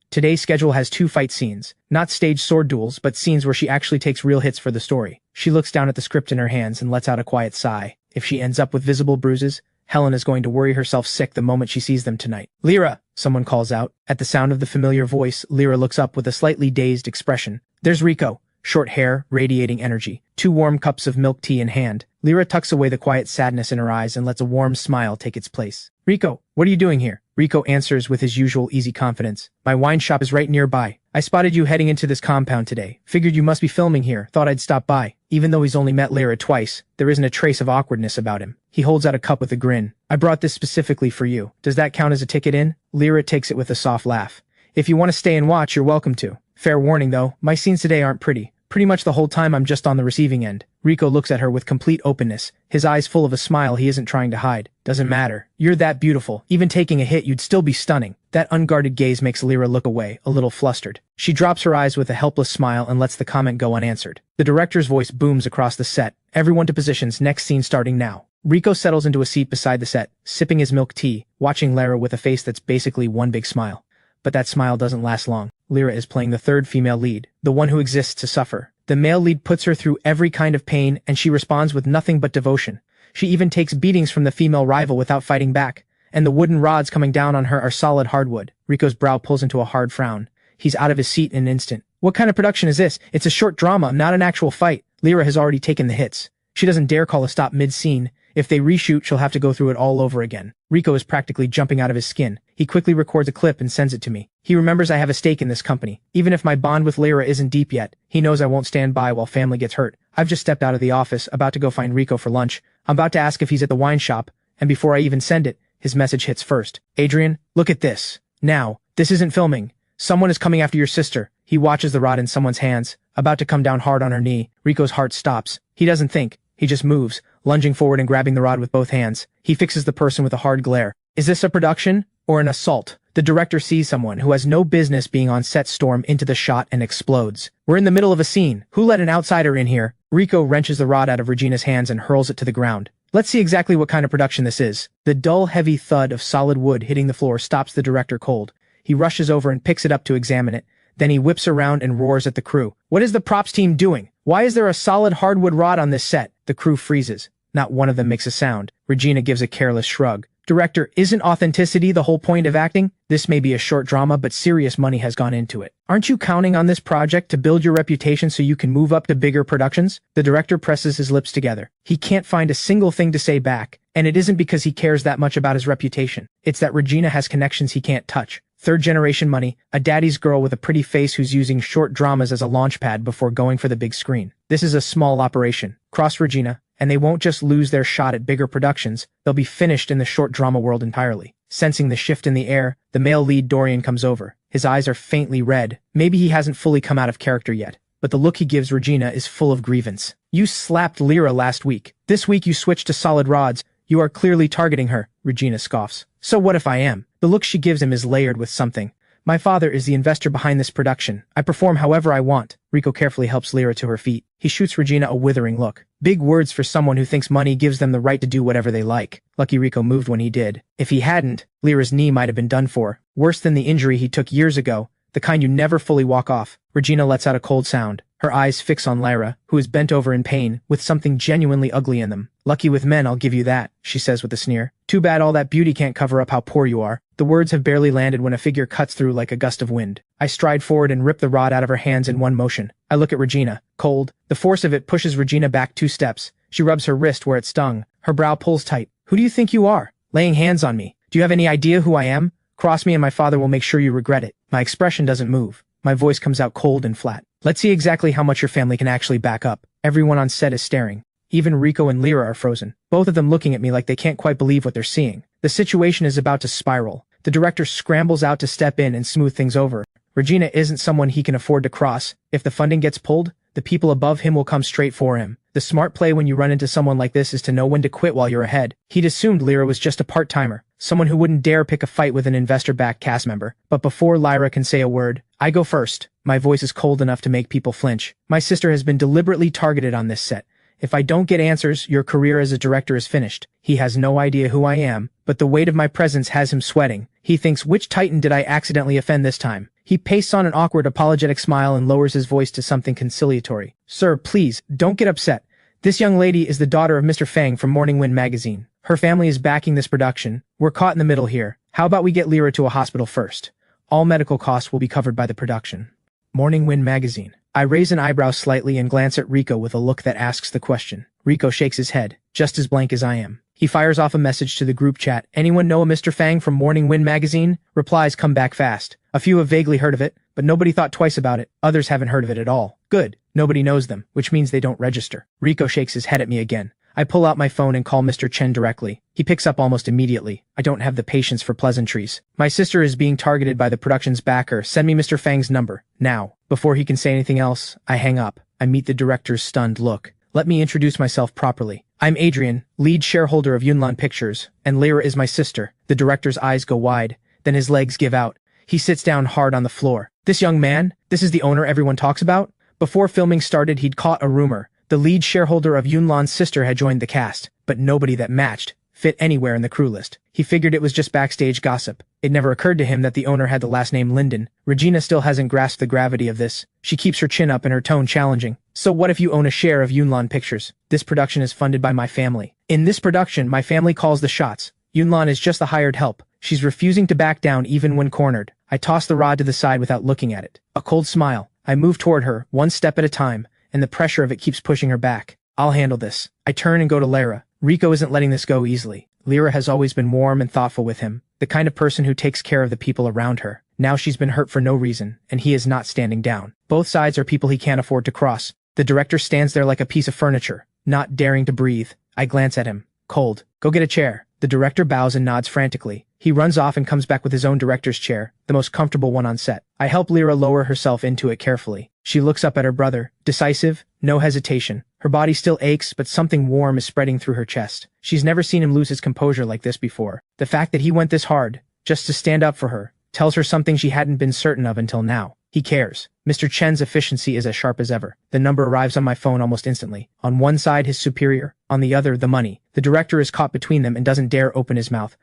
Today's schedule has 2 fight scenes, not staged sword duels, but scenes where she actually takes real hits for the story. She looks down at the script in her hands and lets out a quiet sigh. If she ends up with visible bruises, Helen is going to worry herself sick the moment she sees them tonight. Lyra! Someone calls out. At the sound of the familiar voice, Lyra looks up with a slightly dazed expression. There's Rico. Short hair, radiating energy. 2 warm cups of milk tea in hand. Lyra tucks away the quiet sadness in her eyes and lets a warm smile take its place. Rico, what are you doing here? Rico answers with his usual easy confidence. My wine shop is right nearby. I spotted you heading into this compound today. Figured you must be filming here. Thought I'd stop by. Even though he's only met Lyra twice, there isn't a trace of awkwardness about him. He holds out a cup with a grin. I brought this specifically for you. Does that count as a ticket in? Lyra takes it with a soft laugh. If you want to stay and watch, you're welcome to. Fair warning though, my scenes today aren't pretty. Pretty much the whole time I'm just on the receiving end. Rico looks at her with complete openness, his eyes full of a smile he isn't trying to hide. Doesn't matter. You're that beautiful. Even taking a hit, you'd still be stunning. That unguarded gaze makes Lyra look away, a little flustered. She drops her eyes with a helpless smile and lets the comment go unanswered. The director's voice booms across the set. Everyone to positions, next scene starting now. Rico settles into a seat beside the set, sipping his milk tea, watching Lyra with a face that's basically one big smile. But that smile doesn't last long. Lyra is playing the third female lead, the one who exists to suffer. The male lead puts her through every kind of pain, and she responds with nothing but devotion. She even takes beatings from the female rival without fighting back, and the wooden rods coming down on her are solid hardwood. Rico's brow pulls into a hard frown. He's out of his seat in an instant. What kind of production is this? It's a short drama, not an actual fight. Lyra has already taken the hits. She doesn't dare call a stop mid-scene. If they reshoot, she'll have to go through it all over again. Rico is practically jumping out of his skin. He quickly records a clip and sends it to me. He remembers I have a stake in this company. Even if my bond with Lyra isn't deep yet, he knows I won't stand by while family gets hurt. I've just stepped out of the office, about to go find Rico for lunch. I'm about to ask if he's at the wine shop, and before I even send it, his message hits first. Adrian, look at this. Now, this isn't filming. Someone is coming after your sister. He watches the rod in someone's hands, about to come down hard on her knee. Rico's heart stops. He doesn't think. He just moves, lunging forward and grabbing the rod with both hands. He fixes the person with a hard glare. Is this a production or an assault? The director sees someone who has no business being on set storm into the shot and explodes. We're in the middle of a scene. Who let an outsider in here? Rico wrenches the rod out of Regina's hands and hurls it to the ground. Let's see exactly what kind of production this is. The dull, heavy thud of solid wood hitting the floor stops the director cold. He rushes over and picks it up to examine it. Then he whips around and roars at the crew. What is the props team doing? Why is there a solid hardwood rod on this set? The crew freezes. Not one of them makes a sound. Regina gives a careless shrug. Director, isn't authenticity the whole point of acting? This may be a short drama, but serious money has gone into it. Aren't you counting on this project to build your reputation so you can move up to bigger productions? The director presses his lips together. He can't find a single thing to say back, and it isn't because he cares that much about his reputation. It's that Regina has connections he can't touch. Third-generation money, a daddy's girl with a pretty face who's using short dramas as a launchpad before going for the big screen. This is a small operation. Cross Regina, and they won't just lose their shot at bigger productions, they'll be finished in the short drama world entirely. Sensing the shift in the air, the male lead Dorian comes over. His eyes are faintly red. Maybe he hasn't fully come out of character yet, but the look he gives Regina is full of grievance. You slapped Lyra last week. This week you switched to solid rods. You are clearly targeting her, Regina scoffs. So what if I am? The look she gives him is layered with something. My father is the investor behind this production. I perform however I want. Rico carefully helps Lyra to her feet. He shoots Regina a withering look. Big words for someone who thinks money gives them the right to do whatever they like. Lucky Rico moved when he did. If he hadn't, Lyra's knee might have been done for. Worse than the injury he took years ago, the kind you never fully walk off. Regina lets out a cold sound. Her eyes fix on Lyra, who is bent over in pain, with something genuinely ugly in them. Lucky with men, I'll give you that, she says with a sneer. Too bad all that beauty can't cover up how poor you are. The words have barely landed when a figure cuts through like a gust of wind. I stride forward and rip the rod out of her hands in one motion. I look at Regina, cold. The force of it pushes Regina back 2 steps. She rubs her wrist where it stung. Her brow pulls tight. Who do you think you are? Laying hands on me. Do you have any idea who I am? Cross me and my father will make sure you regret it. My expression doesn't move. My voice comes out cold and flat. Let's see exactly how much your family can actually back up. Everyone on set is staring. Even Rico and Lyra are frozen, both of them looking at me like they can't quite believe what they're seeing. The situation is about to spiral. The director scrambles out to step in and smooth things over. Regina isn't someone he can afford to cross. If the funding gets pulled, the people above him will come straight for him. The smart play when you run into someone like this is to know when to quit while you're ahead. He'd assumed Lyra was just a part-timer, someone who wouldn't dare pick a fight with an investor-backed cast member. But before Lyra can say a word, I go first. My voice is cold enough to make people flinch. My sister has been deliberately targeted on this set. If I don't get answers, your career as a director is finished. He has no idea who I am, but the weight of my presence has him sweating. He thinks, which Titan did I accidentally offend this time? He pastes on an awkward apologetic smile and lowers his voice to something conciliatory. Sir, please, don't get upset. This young lady is the daughter of Mr. Fang from Morning Wind magazine. Her family is backing this production. We're caught in the middle here. How about we get Lyra to a hospital first? All medical costs will be covered by the production. Morning Wind magazine. I raise an eyebrow slightly and glance at Rico with a look that asks the question. Rico shakes his head, just as blank as I am. He fires off a message to the group chat. Anyone know a Mr. Fang from Morning Wind magazine? Replies come back fast. A few have vaguely heard of it, but nobody thought twice about it. Others haven't heard of it at all. Good. Nobody knows them, which means they don't register. Rico shakes his head at me again. I pull out my phone and call Mr. Chen directly. He picks up almost immediately. I don't have the patience for pleasantries. My sister is being targeted by the production's backer. Send me Mr. Fang's number. Now. Before he can say anything else, I hang up. I meet the director's stunned look. Let me introduce myself properly. I'm Adrian, lead shareholder of Yunlan Pictures, and Lyra is my sister. The director's eyes go wide, then his legs give out. He sits down hard on the floor. This young man? This is the owner everyone talks about? Before filming started, he'd caught a rumor. The lead shareholder of Yunlan's sister had joined the cast, but nobody that matched fit anywhere in the crew list. He figured it was just backstage gossip. It never occurred to him that the owner had the last name Linden. Regina still hasn't grasped the gravity of this. She keeps her chin up and her tone challenging. So what if you own a share of Yunlan Pictures? This production is funded by my family. In this production, my family calls the shots. Yunlan is just the hired help. She's refusing to back down even when cornered. I toss the rod to the side without looking at it. A cold smile. I move toward her, one step at a time, and the pressure of it keeps pushing her back. I'll handle this. I turn and go to Lyra. Rico isn't letting this go easily. Lyra has always been warm and thoughtful with him, the kind of person who takes care of the people around her. Now she's been hurt for no reason, and he is not standing down. Both sides are people he can't afford to cross. The director stands there like a piece of furniture, not daring to breathe. I glance at him. Cold. Go get a chair. The director bows and nods frantically. He runs off and comes back with his own director's chair, the most comfortable one on set. I help Lyra lower herself into it carefully. She looks up at her brother, decisive, no hesitation. Her body still aches, but something warm is spreading through her chest. She's never seen him lose his composure like this before. The fact that he went this hard, just to stand up for her, tells her something she hadn't been certain of until now. He cares. Mr. Chen's efficiency is as sharp as ever. The number arrives on my phone almost instantly. On one side, his superior. On the other, the money. The director is caught between them and doesn't dare open his mouth,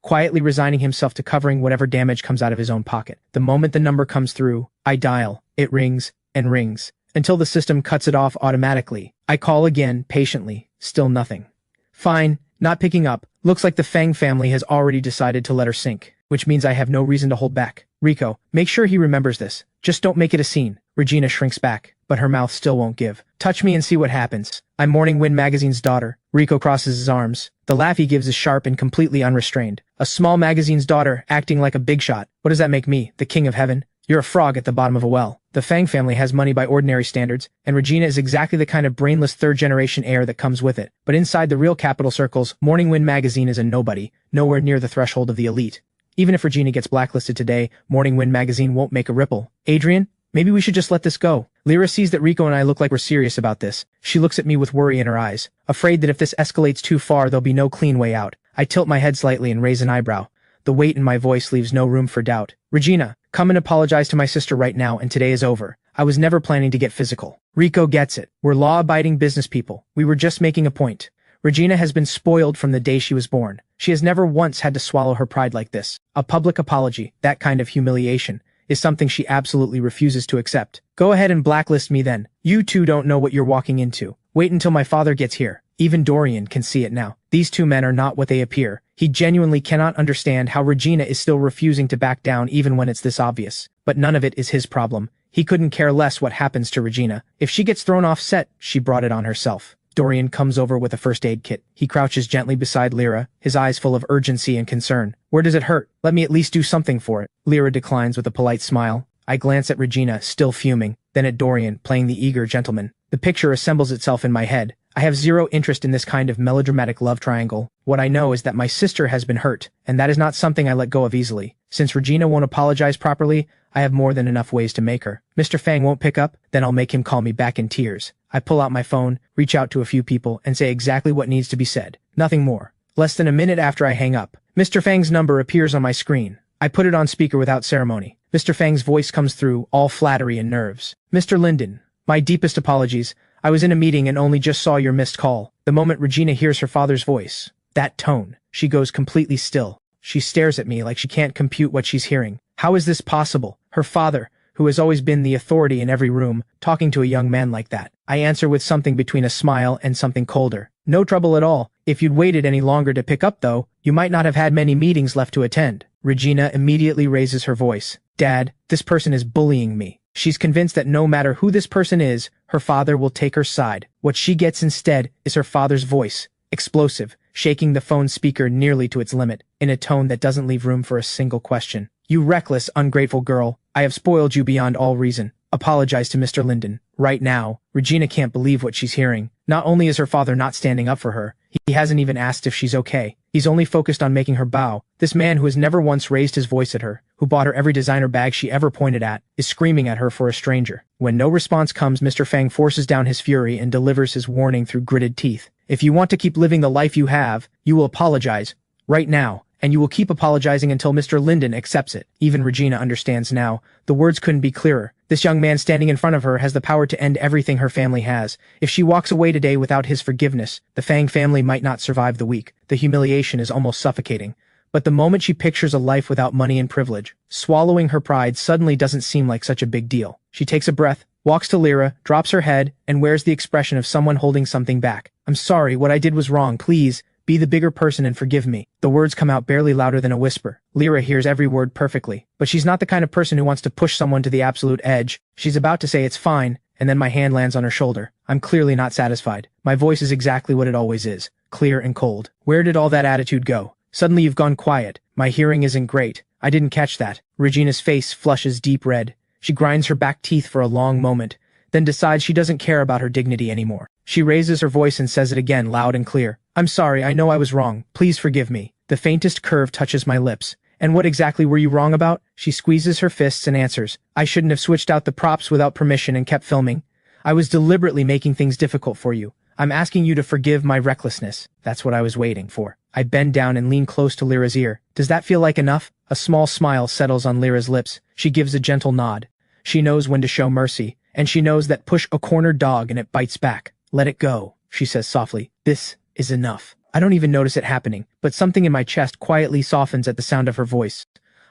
quietly resigning himself to covering whatever damage comes out of his own pocket. The moment the number comes through, I dial. It rings and rings until the system cuts it off automatically. I call again, patiently. Still nothing. Fine. Not picking up. Looks like the Fang family has already decided to let her sink, which means I have no reason to hold back. Rico, make sure he remembers this. Just don't make it a scene. Regina shrinks back, but her mouth still won't give. Touch me and see what happens. I'm Morning Wind Magazine's daughter. Rico crosses his arms. The laugh he gives is sharp and completely unrestrained. A small magazine's daughter, acting like a big shot. What does that make me, the king of heaven? You're a frog at the bottom of a well. The Fang family has money by ordinary standards, and Regina is exactly the kind of brainless third-generation heir that comes with it. But inside the real capital circles, Morning Wind Magazine is a nobody, nowhere near the threshold of the elite. Even if Regina gets blacklisted today, Morning Wind Magazine won't make a ripple. Adrian, maybe we should just let this go. Lyra sees that Rico and I look like we're serious about this. She looks at me with worry in her eyes, afraid that if this escalates too far, there'll be no clean way out. I tilt my head slightly and raise an eyebrow. The weight in my voice leaves no room for doubt. Regina, come and apologize to my sister right now, and today is over. I was never planning to get physical. Rico gets it. We're law-abiding business people. We were just making a point. Regina has been spoiled from the day she was born. She has never once had to swallow her pride like this. A public apology, that kind of humiliation, is something she absolutely refuses to accept. Go ahead and blacklist me then. You two don't know what you're walking into. Wait until my father gets here. Even Dorian can see it now. These two men are not what they appear. He genuinely cannot understand how Regina is still refusing to back down even when it's this obvious. But none of it is his problem. He couldn't care less what happens to Regina. If she gets thrown off set, she brought it on herself. Dorian comes over with a first aid kit. He crouches gently beside Lyra, his eyes full of urgency and concern. Where does it hurt? Let me at least do something for it. Lyra declines with a polite smile. I glance at Regina, still fuming, then at Dorian, playing the eager gentleman. The picture assembles itself in my head. I have zero interest in this kind of melodramatic love triangle. What I know is that my sister has been hurt, and that is not something I let go of easily. Since Regina won't apologize properly, I have more than enough ways to make her. Mr. Fang won't pick up, then I'll make him call me back in tears. I pull out my phone, reach out to a few people, and say exactly what needs to be said. Nothing more. Less than a minute after I hang up, Mr. Fang's number appears on my screen. I put it on speaker without ceremony. Mr. Fang's voice comes through, all flattery and nerves. Mr. Linden, my deepest apologies. I was in a meeting and only just saw your missed call. The moment Regina hears her father's voice, that tone, she goes completely still. She stares at me like she can't compute what she's hearing. How is this possible? Her father, who has always been the authority in every room, talking to a young man like that. I answer with something between a smile and something colder. No trouble at all. If you'd waited any longer to pick up though, you might not have had many meetings left to attend. Regina immediately raises her voice. Dad, this person is bullying me. She's convinced that no matter who this person is, her father will take her side. What she gets instead is her father's voice, explosive, shaking the phone speaker nearly to its limit, in a tone that doesn't leave room for a single question. You reckless, ungrateful girl, I have spoiled you beyond all reason. Apologize to Mr. Linden. Right now, Regina can't believe what she's hearing. Not only is her father not standing up for her, he hasn't even asked if she's okay. He's only focused on making her bow. This man who has never once raised his voice at her, who bought her every designer bag she ever pointed at, is screaming at her for a stranger. When no response comes, Mr. Fang forces down his fury and delivers his warning through gritted teeth. If you want to keep living the life you have, you will apologize. Right now. And you will keep apologizing until Mr. Linden accepts it. Even Regina understands now. The words couldn't be clearer. This young man standing in front of her has the power to end everything her family has. If she walks away today without his forgiveness, the Fang family might not survive the week. The humiliation is almost suffocating. But the moment she pictures a life without money and privilege, swallowing her pride suddenly doesn't seem like such a big deal. She takes a breath, walks to Lyra, drops her head, and wears the expression of someone holding something back. I'm sorry, what I did was wrong, please. Be the bigger person and forgive me. The words come out barely louder than a whisper. Lyra hears every word perfectly, but she's not the kind of person who wants to push someone to the absolute edge. She's about to say it's fine, and then my hand lands on her shoulder. I'm clearly not satisfied. My voice is exactly what it always is, clear and cold. Where did all that attitude go? Suddenly you've gone quiet. My hearing isn't great. I didn't catch that. Regina's face flushes deep red. She grinds her back teeth for a long moment, then decides she doesn't care about her dignity anymore. She raises her voice and says it again, loud and clear. I'm sorry, I know I was wrong. Please forgive me. The faintest curve touches my lips. And what exactly were you wrong about? She squeezes her fists and answers. I shouldn't have switched out the props without permission and kept filming. I was deliberately making things difficult for you. I'm asking you to forgive my recklessness. That's what I was waiting for. I bend down and lean close to Lyra's ear. Does that feel like enough? A small smile settles on Lyra's lips. She gives a gentle nod. She knows when to show mercy, and she knows that push a cornered dog and it bites back. Let it go, she says softly. This is enough. I don't even notice it happening, but something in my chest quietly softens at the sound of her voice.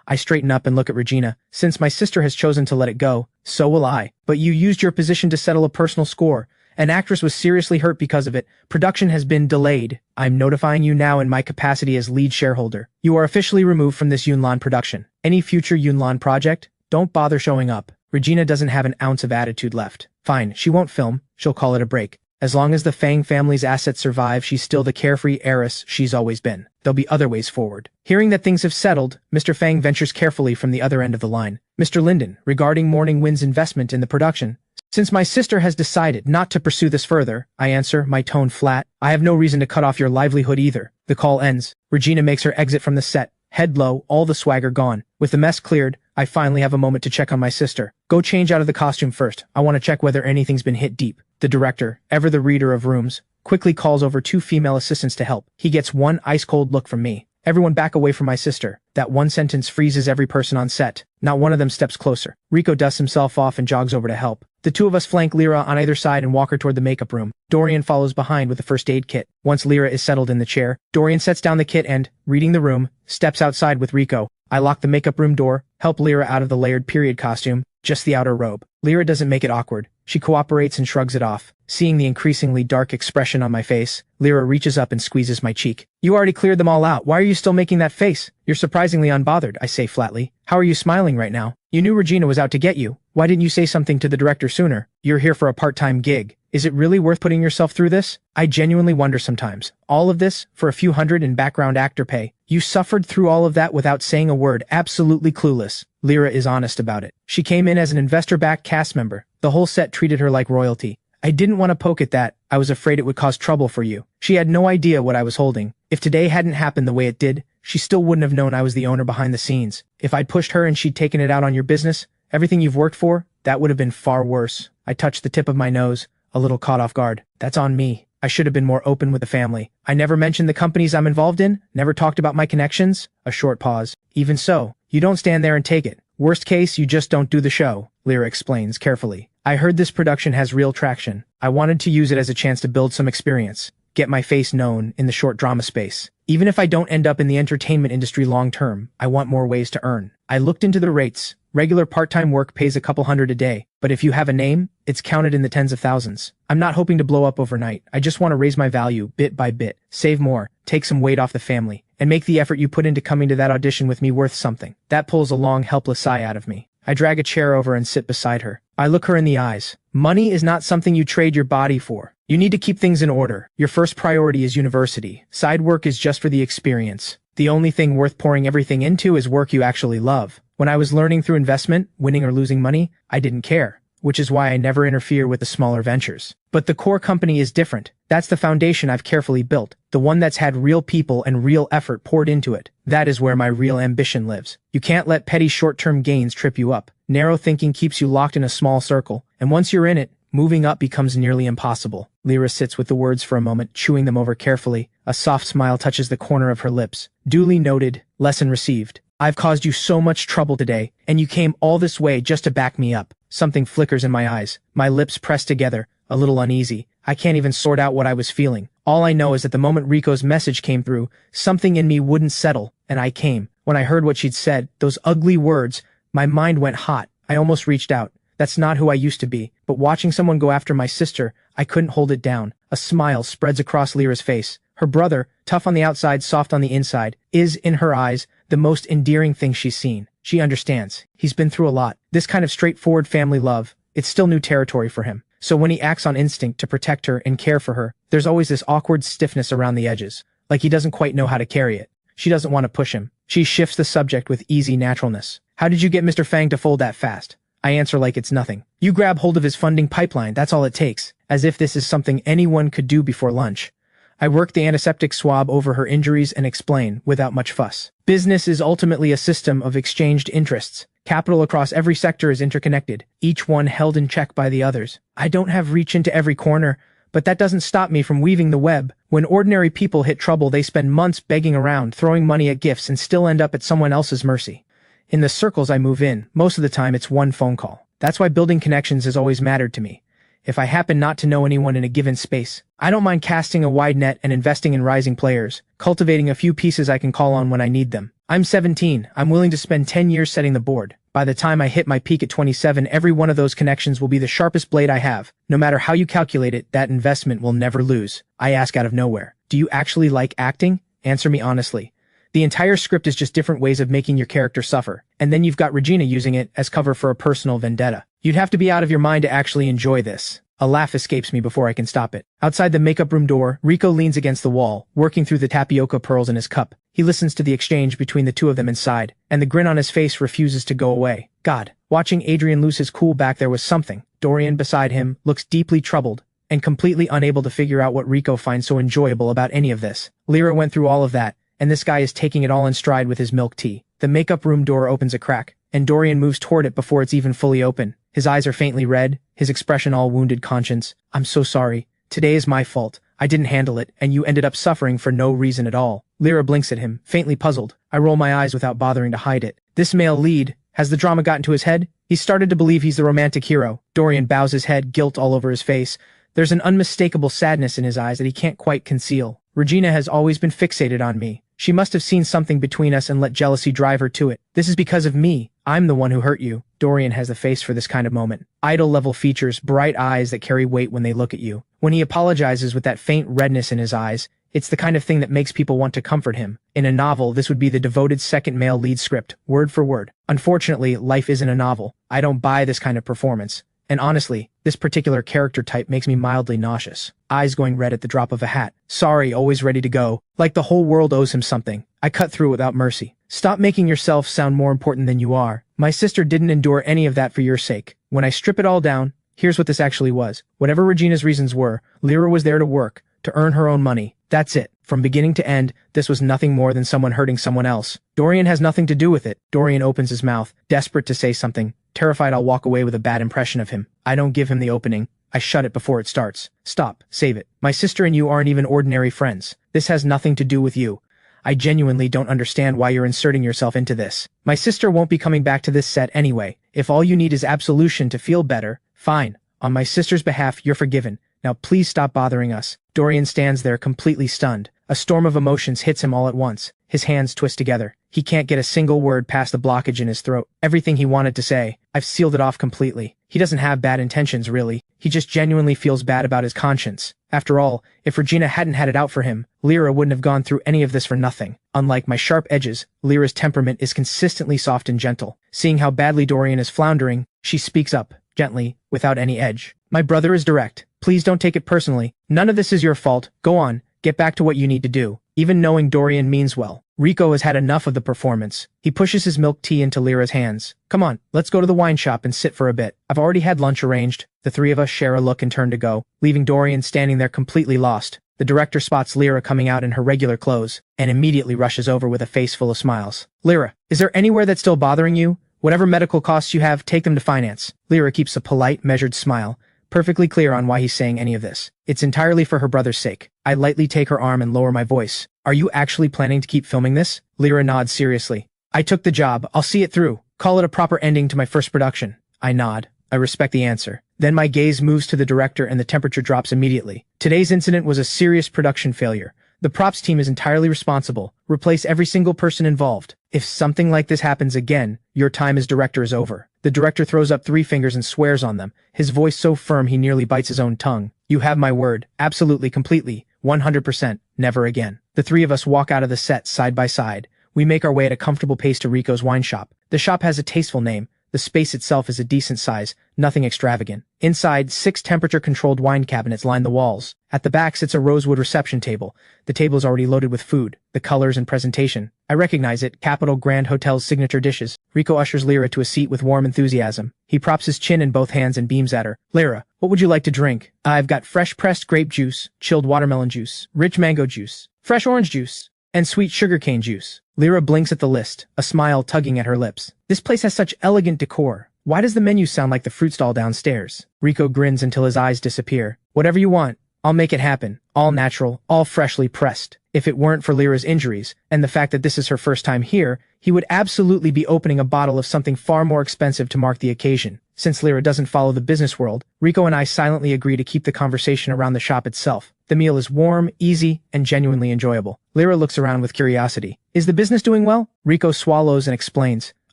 I straighten up and look at Regina. Since my sister has chosen to let it go, so will I. But you used your position to settle a personal score. An actress was seriously hurt because of it. Production has been delayed. I'm notifying you now in my capacity as lead shareholder. You are officially removed from this Yunlan production. Any future Yunlan project? Don't bother showing up. Regina doesn't have an ounce of attitude left. Fine, she won't film. She'll call it a break. As long as the Fang family's assets survive, she's still the carefree heiress she's always been. There'll be other ways forward. Hearing that things have settled, Mr. Fang ventures carefully from the other end of the line. Mr. Linden, regarding Morning Wind's investment in the production. Since my sister has decided not to pursue this further, I answer, my tone flat. I have no reason to cut off your livelihood either. The call ends. Regina makes her exit from the set. Head low, all the swagger gone. With the mess cleared, I finally have a moment to check on my sister. Go change out of the costume first. I want to check whether anything's been hit deep. The director, ever the reader of rooms, quickly calls over 2 female assistants to help. He gets one ice-cold look from me. Everyone back away from my sister. That one sentence freezes every person on set. Not one of them steps closer. Rico dusts himself off and jogs over to help. The 2 of us flank Lyra on either side and walk her toward the makeup room. Dorian follows behind with the first aid kit. Once Lyra is settled in the chair, Dorian sets down the kit and, reading the room, steps outside with Rico. I lock the makeup room door, help Lyra out of the layered period costume, just the outer robe. Lyra doesn't make it awkward. She cooperates and shrugs it off. Seeing the increasingly dark expression on my face, Lyra reaches up and squeezes my cheek. You already cleared them all out. Why are you still making that face? You're surprisingly unbothered, I say flatly. How are you smiling right now? You knew Regina was out to get you. Why didn't you say something to the director sooner? You're here for a part-time gig. Is it really worth putting yourself through this? I genuinely wonder sometimes. All of this for a few hundred in background actor pay. You suffered through all of that without saying a word, absolutely clueless. Lyra is honest about it. She came in as an investor-backed cast member. The whole set treated her like royalty. I didn't want to poke at that. I was afraid it would cause trouble for you. She had no idea what I was holding. If today hadn't happened the way it did, she still wouldn't have known I was the owner behind the scenes. If I'd pushed her and she'd taken it out on your business, everything you've worked for, that would have been far worse. I touched the tip of my nose, a little caught off guard. That's on me. I should have been more open with the family. I never mentioned the companies I'm involved in, never talked about my connections. A short pause. Even so, you don't stand there and take it. Worst case, you just don't do the show, Lyra explains carefully. I heard this production has real traction. I wanted to use it as a chance to build some experience, get my face known in the short drama space. Even if I don't end up in the entertainment industry long term, I want more ways to earn. I looked into the rates. Regular part-time work pays a couple hundred a day, but if you have a name, it's counted in the tens of thousands. I'm not hoping to blow up overnight. I just want to raise my value bit by bit, save more, take some weight off the family, and make the effort you put into coming to that audition with me worth something. That pulls a long, helpless sigh out of me. I drag a chair over and sit beside her. I look her in the eyes. Money is not something you trade your body for. You need to keep things in order. Your first priority is university. Side work is just for the experience. The only thing worth pouring everything into is work you actually love. When I was learning through investment, winning or losing money, I didn't care, which is why I never interfere with the smaller ventures. But the core company is different. That's the foundation I've carefully built, the one that's had real people and real effort poured into it. That is where my real ambition lives. You can't let petty short-term gains trip you up. Narrow thinking keeps you locked in a small circle, and once you're in it, moving up becomes nearly impossible. Lyra sits with the words for a moment, chewing them over carefully. A soft smile touches the corner of her lips. Duly noted, lesson received. I've caused you so much trouble today, and you came all this way just to back me up. Something flickers in my eyes. My lips press together, a little uneasy. I can't even sort out what I was feeling. All I know is that the moment Rico's message came through, something in me wouldn't settle, and I came. When I heard what she'd said, those ugly words, my mind went hot. I almost reached out. That's not who I used to be, but watching someone go after my sister, I couldn't hold it down. A smile spreads across Lyra's face. Her brother, tough on the outside, soft on the inside, is, in her eyes, the most endearing thing she's seen. She understands. He's been through a lot. This kind of straightforward family love, it's still new territory for him. So when he acts on instinct to protect her and care for her, there's always this awkward stiffness around the edges, like he doesn't quite know how to carry it. She doesn't want to push him. She shifts the subject with easy naturalness. How did you get Mr. Fang to fold that fast? I answer like it's nothing. You grab hold of his funding pipeline, that's all it takes. As if this is something anyone could do before lunch. I work the antiseptic swab over her injuries and explain, without much fuss. Business is ultimately a system of exchanged interests. Capital across every sector is interconnected, each one held in check by the others. I don't have reach into every corner, but that doesn't stop me from weaving the web. When ordinary people hit trouble, they spend months begging around, throwing money at gifts, and still end up at someone else's mercy. In the circles I move in, most of the time it's one phone call. That's why building connections has always mattered to me. If I happen not to know anyone in a given space, I don't mind casting a wide net and investing in rising players, cultivating a few pieces I can call on when I need them. I'm 17, I'm willing to spend 10 years setting the board. By the time I hit my peak at 27, every one of those connections will be the sharpest blade I have. No matter how you calculate it, that investment will never lose. I ask out of nowhere. Do you actually like acting? Answer me honestly. The entire script is just different ways of making your character suffer, and then you've got Regina using it as cover for a personal vendetta. You'd have to be out of your mind to actually enjoy this. A laugh escapes me before I can stop it. Outside the makeup room door, Rico leans against the wall, working through the tapioca pearls in his cup. He listens to the exchange between the two of them inside, and the grin on his face refuses to go away. God, watching Adrian lose his cool back there was something. Dorian beside him looks deeply troubled, and completely unable to figure out what Rico finds so enjoyable about any of this. Lyra went through all of that, and this guy is taking it all in stride with his milk tea. The makeup room door opens a crack, and Dorian moves toward it before it's even fully open. His eyes are faintly red, his expression all wounded conscience. I'm so sorry. Today is my fault. I didn't handle it, and you ended up suffering for no reason at all. Lyra blinks at him, faintly puzzled. I roll my eyes without bothering to hide it. This male lead, has the drama gotten to his head? He's started to believe he's the romantic hero. Dorian bows his head, guilt all over his face. There's an unmistakable sadness in his eyes that he can't quite conceal. Regina has always been fixated on me. She must have seen something between us and let jealousy drive her to it. This is because of me. I'm the one who hurt you. Dorian has the face for this kind of moment. Idol-level features, bright eyes that carry weight when they look at you. When he apologizes with that faint redness in his eyes, it's the kind of thing that makes people want to comfort him. In a novel, this would be the devoted second male lead script, word for word. Unfortunately, life isn't a novel. I don't buy this kind of performance. And honestly, this particular character type makes me mildly nauseous. Eyes going red at the drop of a hat. Sorry, always ready to go. Like the whole world owes him something. I cut through without mercy. Stop making yourself sound more important than you are. My sister didn't endure any of that for your sake. When I strip it all down, here's what this actually was. Whatever Regina's reasons were, Lyra was there to work, to earn her own money. That's it. From beginning to end, this was nothing more than someone hurting someone else. Dorian has nothing to do with it. Dorian opens his mouth, desperate to say something, terrified I'll walk away with a bad impression of him. I don't give him the opening. I shut it before it starts. Stop. Save it. My sister and you aren't even ordinary friends. This has nothing to do with you. I genuinely don't understand why you're inserting yourself into this. My sister won't be coming back to this set anyway. If all you need is absolution to feel better, fine. On my sister's behalf, you're forgiven. Now please stop bothering us. Dorian stands there completely stunned. A storm of emotions hits him all at once. His hands twist together. He can't get a single word past the blockage in his throat. Everything he wanted to say, I've sealed it off completely. He doesn't have bad intentions, really. He just genuinely feels bad about his conscience. After all, if Regina hadn't had it out for him, Lyra wouldn't have gone through any of this for nothing. Unlike my sharp edges, Lyra's temperament is consistently soft and gentle. Seeing how badly Dorian is floundering, she speaks up, gently, without any edge. My brother is direct. Please don't take it personally. None of this is your fault. Go on. Get back to what you need to do. Even knowing Dorian means well. Rico has had enough of the performance. He pushes his milk tea into Lyra's hands. Come on, let's go to the wine shop and sit for a bit. I've already had lunch arranged. The three of us share a look and turn to go, leaving Dorian standing there completely lost. The director spots Lyra coming out in her regular clothes, and immediately rushes over with a face full of smiles. Lyra, is there anywhere that's still bothering you? Whatever medical costs you have, take them to finance. Lyra keeps a polite, measured smile, perfectly clear on why he's saying any of this. It's entirely for her brother's sake. I lightly take her arm and lower my voice. Are you actually planning to keep filming this? Lyra nods seriously. I took the job. I'll see it through. Call it a proper ending to my first production. I nod. I respect the answer. Then my gaze moves to the director and the temperature drops immediately. Today's incident was a serious production failure. The props team is entirely responsible. Replace every single person involved. If something like this happens again, your time as director is over. The director throws up 3 fingers and swears on them, his voice so firm he nearly bites his own tongue. You have my word. Absolutely, completely. 100%. Never again. The 3 of us walk out of the set side by side. We make our way at a comfortable pace to Rico's wine shop. The shop has a tasteful name. The space itself is a decent size, nothing extravagant. Inside, 6 temperature-controlled wine cabinets line the walls. At the back sits a rosewood reception table. The table is already loaded with food, the colors and presentation. I recognize it, Capital Grand Hotel's signature dishes. Rico ushers Lyra to a seat with warm enthusiasm. He props his chin in both hands and beams at her. Lyra, what would you like to drink? I've got fresh-pressed grape juice, chilled watermelon juice, rich mango juice, fresh orange juice, and sweet sugarcane juice. Lyra blinks at the list, a smile tugging at her lips. This place has such elegant decor. Why does the menu sound like the fruit stall downstairs? Rico grins until his eyes disappear. Whatever you want, I'll make it happen. All natural, all freshly pressed. If it weren't for Lyra's injuries, and the fact that this is her first time here, he would absolutely be opening a bottle of something far more expensive to mark the occasion. Since Lyra doesn't follow the business world, Rico and I silently agree to keep the conversation around the shop itself. The meal is warm, easy, and genuinely enjoyable. Lyra looks around with curiosity. Is the business doing well? Rico swallows and explains.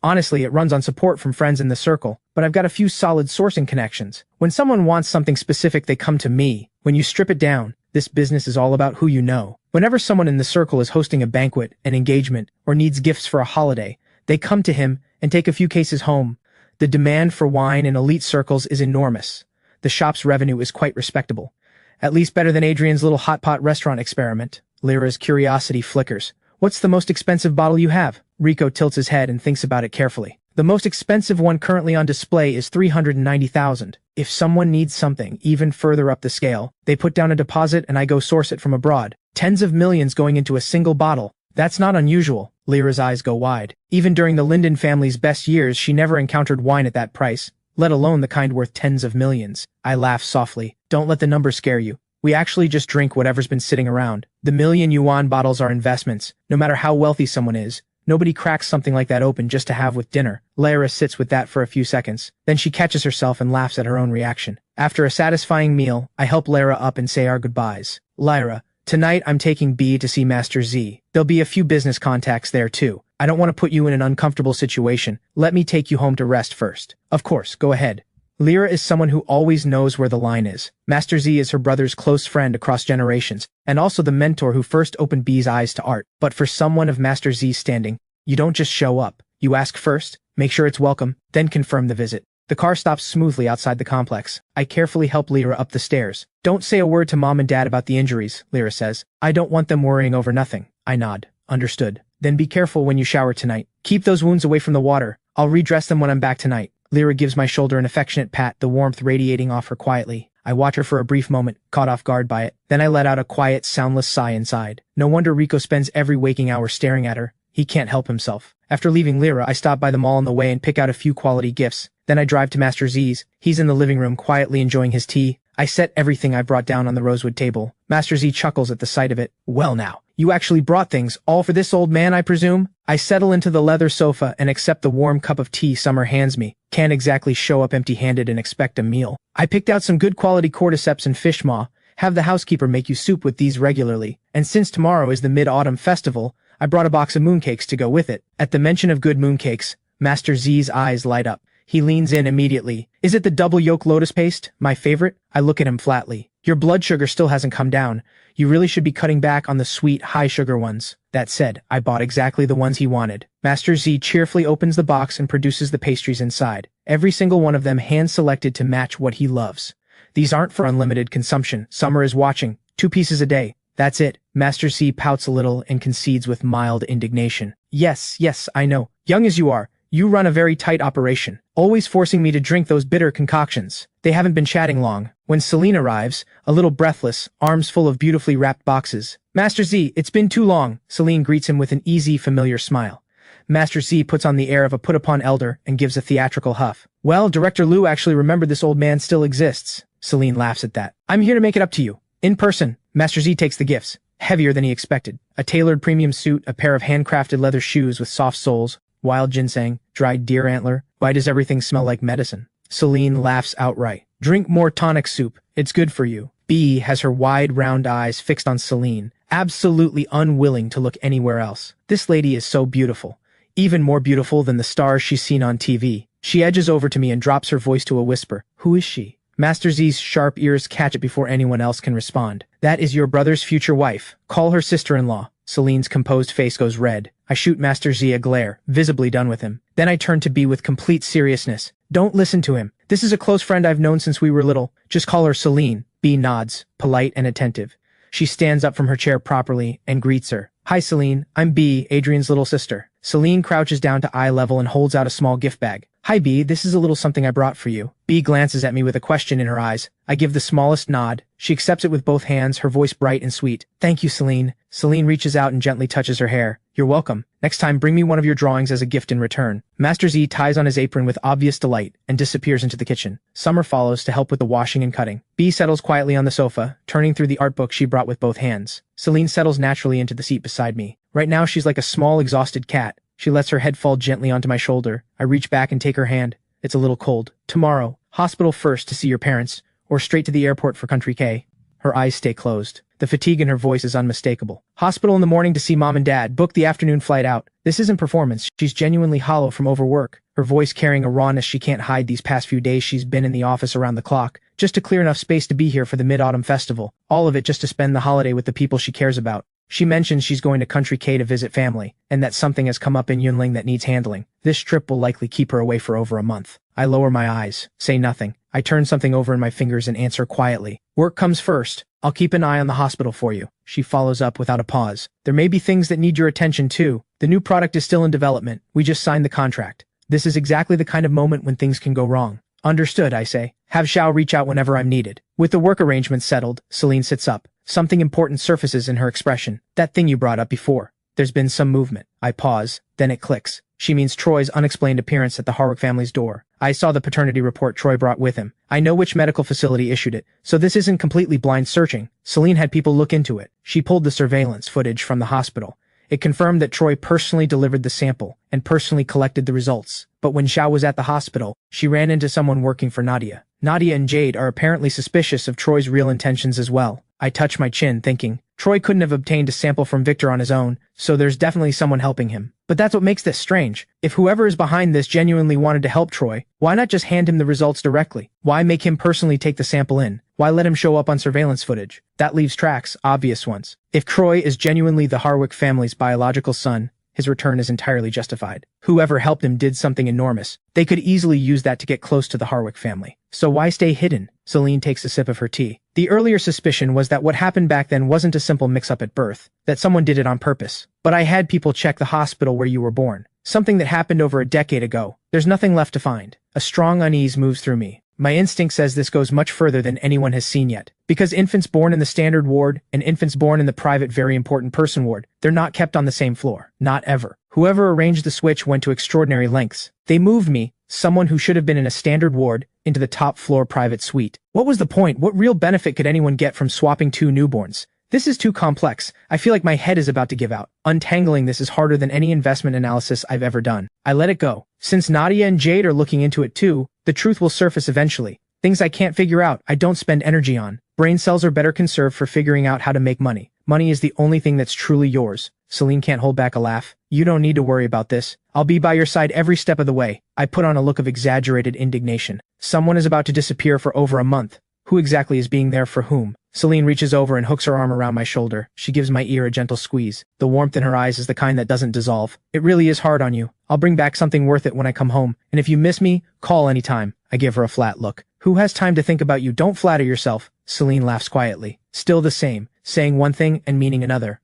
Honestly, it runs on support from friends in the circle, but I've got a few solid sourcing connections. When someone wants something specific, they come to me. When you strip it down, this business is all about who you know. Whenever someone in the circle is hosting a banquet, an engagement, or needs gifts for a holiday, they come to him and take a few cases home. The demand for wine in elite circles is enormous. The shop's revenue is quite respectable. At least better than Adrian's little hot pot restaurant experiment. Lyra's curiosity flickers. What's the most expensive bottle you have? Rico tilts his head and thinks about it carefully. The most expensive one currently on display is $390,000. If someone needs something even further up the scale, they put down a deposit and I go source it from abroad. Tens of millions going into a single bottle. That's not unusual. Lyra's eyes go wide. Even during the Linden family's best years, she never encountered wine at that price, let alone the kind worth tens of millions. I laugh softly. Don't let the numbers scare you. We actually just drink whatever's been sitting around. The million-yuan bottles are investments. No matter how wealthy someone is, nobody cracks something like that open just to have with dinner. Lyra sits with that for a few seconds. Then she catches herself and laughs at her own reaction. After a satisfying meal, I help Lyra up and say our goodbyes. Lyra, tonight I'm taking B to see Master Z. There'll be a few business contacts there too. I don't want to put you in an uncomfortable situation. Let me take you home to rest first. Of course, go ahead. Lyra is someone who always knows where the line is. Master Z is her brother's close friend across generations, and also the mentor who first opened B's eyes to art. But for someone of Master Z's standing, you don't just show up. You ask first, make sure it's welcome, then confirm the visit. The car stops smoothly outside the complex. I carefully help Lyra up the stairs. Don't say a word to Mom and Dad about the injuries, Lyra says. I don't want them worrying over nothing. I nod. Understood. Then be careful when you shower tonight. Keep those wounds away from the water. I'll redress them when I'm back tonight. Lyra gives my shoulder an affectionate pat, the warmth radiating off her quietly. I watch her for a brief moment, caught off guard by it. Then I let out a quiet, soundless sigh inside. No wonder Rico spends every waking hour staring at her. He can't help himself. After leaving Lyra, I stop by the mall on the way and pick out a few quality gifts. Then I drive to Master Z's. He's in the living room quietly enjoying his tea. I set everything I brought down on the rosewood table. Master Z chuckles at the sight of it. Well now, you actually brought things, all for this old man, I presume? I settle into the leather sofa and accept the warm cup of tea Summer hands me. Can't exactly show up empty-handed and expect a meal. I picked out some good quality cordyceps and fish maw. Have the housekeeper make you soup with these regularly. And since tomorrow is the Mid-Autumn Festival, I brought a box of mooncakes to go with it. At the mention of good mooncakes, Master Z's eyes light up. He leans in immediately. Is it the double yolk lotus paste? My favorite? I look at him flatly. Your blood sugar still hasn't come down. You really should be cutting back on the sweet, high-sugar ones. That said, I bought exactly the ones he wanted. Master Z cheerfully opens the box and produces the pastries inside. Every single one of them hand-selected to match what he loves. These aren't for unlimited consumption. Summer is watching. 2 pieces a day. That's it. Master Z pouts a little and concedes with mild indignation. Yes, I know. Young as you are, you run a very tight operation, always forcing me to drink those bitter concoctions. They haven't been chatting long. When Celine arrives, a little breathless, arms full of beautifully wrapped boxes. Master Z, it's been too long. Celine greets him with an easy, familiar smile. Master Z puts on the air of a put-upon elder and gives a theatrical huff. Well, Director Liu actually remembered this old man still exists. Celine laughs at that. I'm here to make it up to you. In person. Master Z takes the gifts. Heavier than he expected. A tailored premium suit, a pair of handcrafted leather shoes with soft soles, wild ginseng, dried deer antler. Why does everything smell like medicine? Celine laughs outright. Drink more tonic soup. It's good for you. B has her wide, round eyes fixed on Celine, absolutely unwilling to look anywhere else. This lady is so beautiful. Even more beautiful than the stars she's seen on TV. She edges over to me and drops her voice to a whisper. Who is she? Master Z's sharp ears catch it before anyone else can respond. That is your brother's future wife. Call her sister-in-law. Celine's composed face goes red. I shoot Master Z a glare, visibly done with him. Then I turn to B with complete seriousness. Don't listen to him. This is a close friend I've known since we were little. Just call her Celine. B nods, polite and attentive. She stands up from her chair properly and greets her. Hi Celine, I'm B, Adrian's little sister. Celine crouches down to eye level and holds out a small gift bag. Hi B, this is a little something I brought for you. B glances at me with a question in her eyes. I give the smallest nod. She accepts it with both hands, her voice bright and sweet. Thank you, Celine. Celine reaches out and gently touches her hair. You're welcome. Next time bring me one of your drawings as a gift in return. Master Z ties on his apron with obvious delight and disappears into the kitchen. Summer follows to help with the washing and cutting. B settles quietly on the sofa, turning through the art book she brought with both hands. Celine settles naturally into the seat beside me. Right now she's like a small, exhausted cat. She lets her head fall gently onto my shoulder. I reach back and take her hand. It's a little cold. Tomorrow, hospital first to see your parents, or straight to the airport for Country K. Her eyes stay closed. The fatigue in her voice is unmistakable. Hospital in the morning to see mom and dad. Book the afternoon flight out. This isn't performance. She's genuinely hollow from overwork. Her voice carrying a rawness she can't hide. These past few days she's been in the office around the clock, just to clear enough space to be here for the Mid-Autumn Festival. All of it just to spend the holiday with the people she cares about. She mentions she's going to Country K to visit family, and that something has come up in Yunling that needs handling. This trip will likely keep her away for over a month. I lower my eyes, say nothing. I turn something over in my fingers and answer quietly. Work comes first. I'll keep an eye on the hospital for you. She follows up without a pause. There may be things that need your attention too. The new product is still in development. We just signed the contract. This is exactly the kind of moment when things can go wrong. Understood, I say. Have Xiao reach out whenever I'm needed. With the work arrangements settled, Celine sits up. Something important surfaces in her expression. That thing you brought up before. There's been some movement. I pause, then it clicks. She means Troy's unexplained appearance at the Harwick family's door. I saw the paternity report Troy brought with him. I know which medical facility issued it, so this isn't completely blind searching. Celine had people look into it. She pulled the surveillance footage from the hospital. It confirmed that Troy personally delivered the sample and personally collected the results. But when Xiao was at the hospital, she ran into someone working for Nadia. Nadia and Jade are apparently suspicious of Troy's real intentions as well. I touch my chin, thinking, Troy couldn't have obtained a sample from Victor on his own, so there's definitely someone helping him. But that's what makes this strange. If whoever is behind this genuinely wanted to help Troy, why not just hand him the results directly? Why make him personally take the sample in? Why let him show up on surveillance footage? That leaves tracks, obvious ones. If Troy is genuinely the Harwick family's biological son, his return is entirely justified. Whoever helped him did something enormous. They could easily use that to get close to the Harwick family. So why stay hidden? Celine takes a sip of her tea. The earlier suspicion was that what happened back then wasn't a simple mix-up at birth, that someone did it on purpose. But I had people check the hospital where you were born. Something that happened over a decade ago. There's nothing left to find. A strong unease moves through me. My instinct says this goes much further than anyone has seen yet. Because infants born in the standard ward and infants born in the private very important person ward, they're not kept on the same floor. Not ever. Whoever arranged the switch went to extraordinary lengths. They moved me, someone who should have been in a standard ward, into the top floor private suite. What was the point? What real benefit could anyone get from swapping two newborns? This is too complex. I feel like my head is about to give out. Untangling this is harder than any investment analysis I've ever done. I let it go. Since Nadia and Jade are looking into it too, the truth will surface eventually. Things I can't figure out, I don't spend energy on. Brain cells are better conserved for figuring out how to make money. Money is the only thing that's truly yours. Celine can't hold back a laugh. You don't need to worry about this. I'll be by your side every step of the way. I put on a look of exaggerated indignation. Someone is about to disappear for over a month. Who exactly is being there for whom? Celine reaches over and hooks her arm around my shoulder. She gives my ear a gentle squeeze. The warmth in her eyes is the kind that doesn't dissolve. It really is hard on you. I'll bring back something worth it when I come home. And if you miss me, call anytime. I give her a flat look. Who has time to think about you? Don't flatter yourself. Celine laughs quietly. Still the same, saying one thing and meaning another.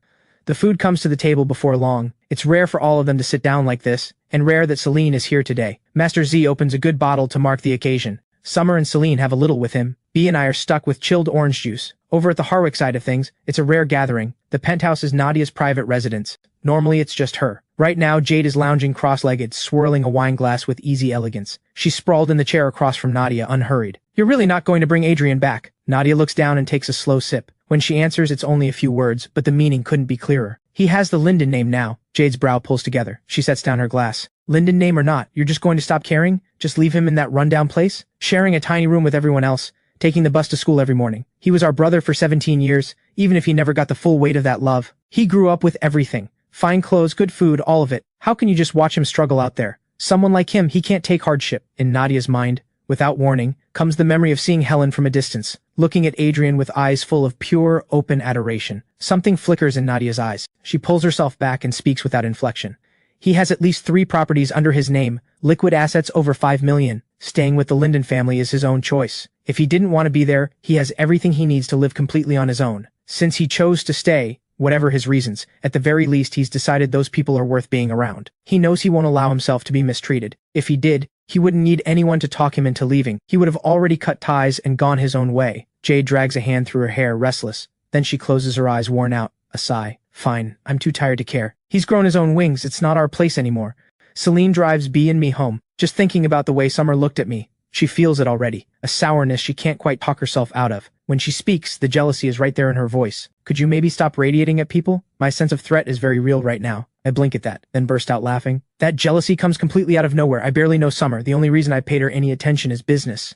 The food comes to the table before long. It's rare for all of them to sit down like this, and rare that Celine is here today. Master Z opens a good bottle to mark the occasion. Summer and Celine have a little with him. B and I are stuck with chilled orange juice. Over at the Harwick side of things, it's a rare gathering. The penthouse is Nadia's private residence. Normally it's just her. Right now, Jade is lounging cross-legged, swirling a wine glass with easy elegance. She's sprawled in the chair across from Nadia, unhurried. You're really not going to bring Adrian back? Nadia looks down and takes a slow sip. When she answers, it's only a few words, but the meaning couldn't be clearer. He has the Linden name now. Jade's brow pulls together. She sets down her glass. Linden name or not, you're just going to stop caring? Just leave him in that rundown place? Sharing a tiny room with everyone else? Taking the bus to school every morning. He was our brother for 17 years, even if he never got the full weight of that love. He grew up with everything. Fine clothes, good food, all of it. How can you just watch him struggle out there? Someone like him, he can't take hardship. In Nadia's mind, without warning, comes the memory of seeing Helen from a distance, looking at Adrian with eyes full of pure, open adoration. Something flickers in Nadia's eyes. She pulls herself back and speaks without inflection. He has at least 3 properties under his name, liquid assets over 5 million. Staying with the Linden family is his own choice. If he didn't want to be there, he has everything he needs to live completely on his own. Since he chose to stay, whatever his reasons, at the very least he's decided those people are worth being around. He knows he won't allow himself to be mistreated. If he did, he wouldn't need anyone to talk him into leaving. He would have already cut ties and gone his own way. Jade drags a hand through her hair, restless. Then she closes her eyes, worn out. A sigh. Fine, I'm too tired to care. He's grown his own wings, it's not our place anymore. Celine drives B and me home. Just thinking about the way Summer looked at me. She feels it already. A sourness she can't quite talk herself out of. When she speaks, the jealousy is right there in her voice. Could you maybe stop radiating at people? My sense of threat is very real right now. I blink at that, then burst out laughing. That jealousy comes completely out of nowhere. I barely know Summer. The only reason I paid her any attention is business.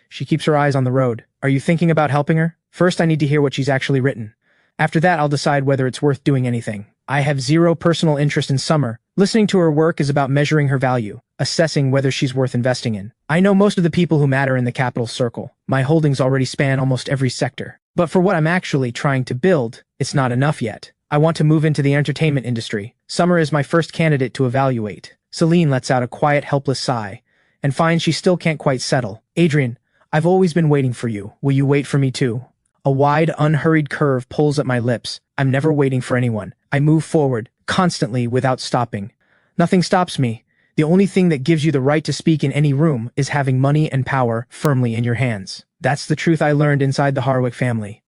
She keeps her eyes on the road. Are you thinking about helping her? First, I need to hear what she's actually written. After that, I'll decide whether it's worth doing anything. I have zero personal interest in Summer. Listening to her work is about measuring her value, assessing whether she's worth investing in. I know most of the people who matter in the capital circle. My holdings already span almost every sector. But for what I'm actually trying to build, it's not enough yet. I want to move into the entertainment industry. Summer is my first candidate to evaluate. Celine lets out a quiet, helpless sigh, and finds she still can't quite settle. Adrian, I've always been waiting for you. Will you wait for me too? A wide, unhurried curve pulls at my lips. I'm never waiting for anyone. I move forward, constantly, without stopping. Nothing stops me. The only thing that gives you the right to speak in any room is having money and power firmly in your hands. That's the truth I learned inside the Harwick family.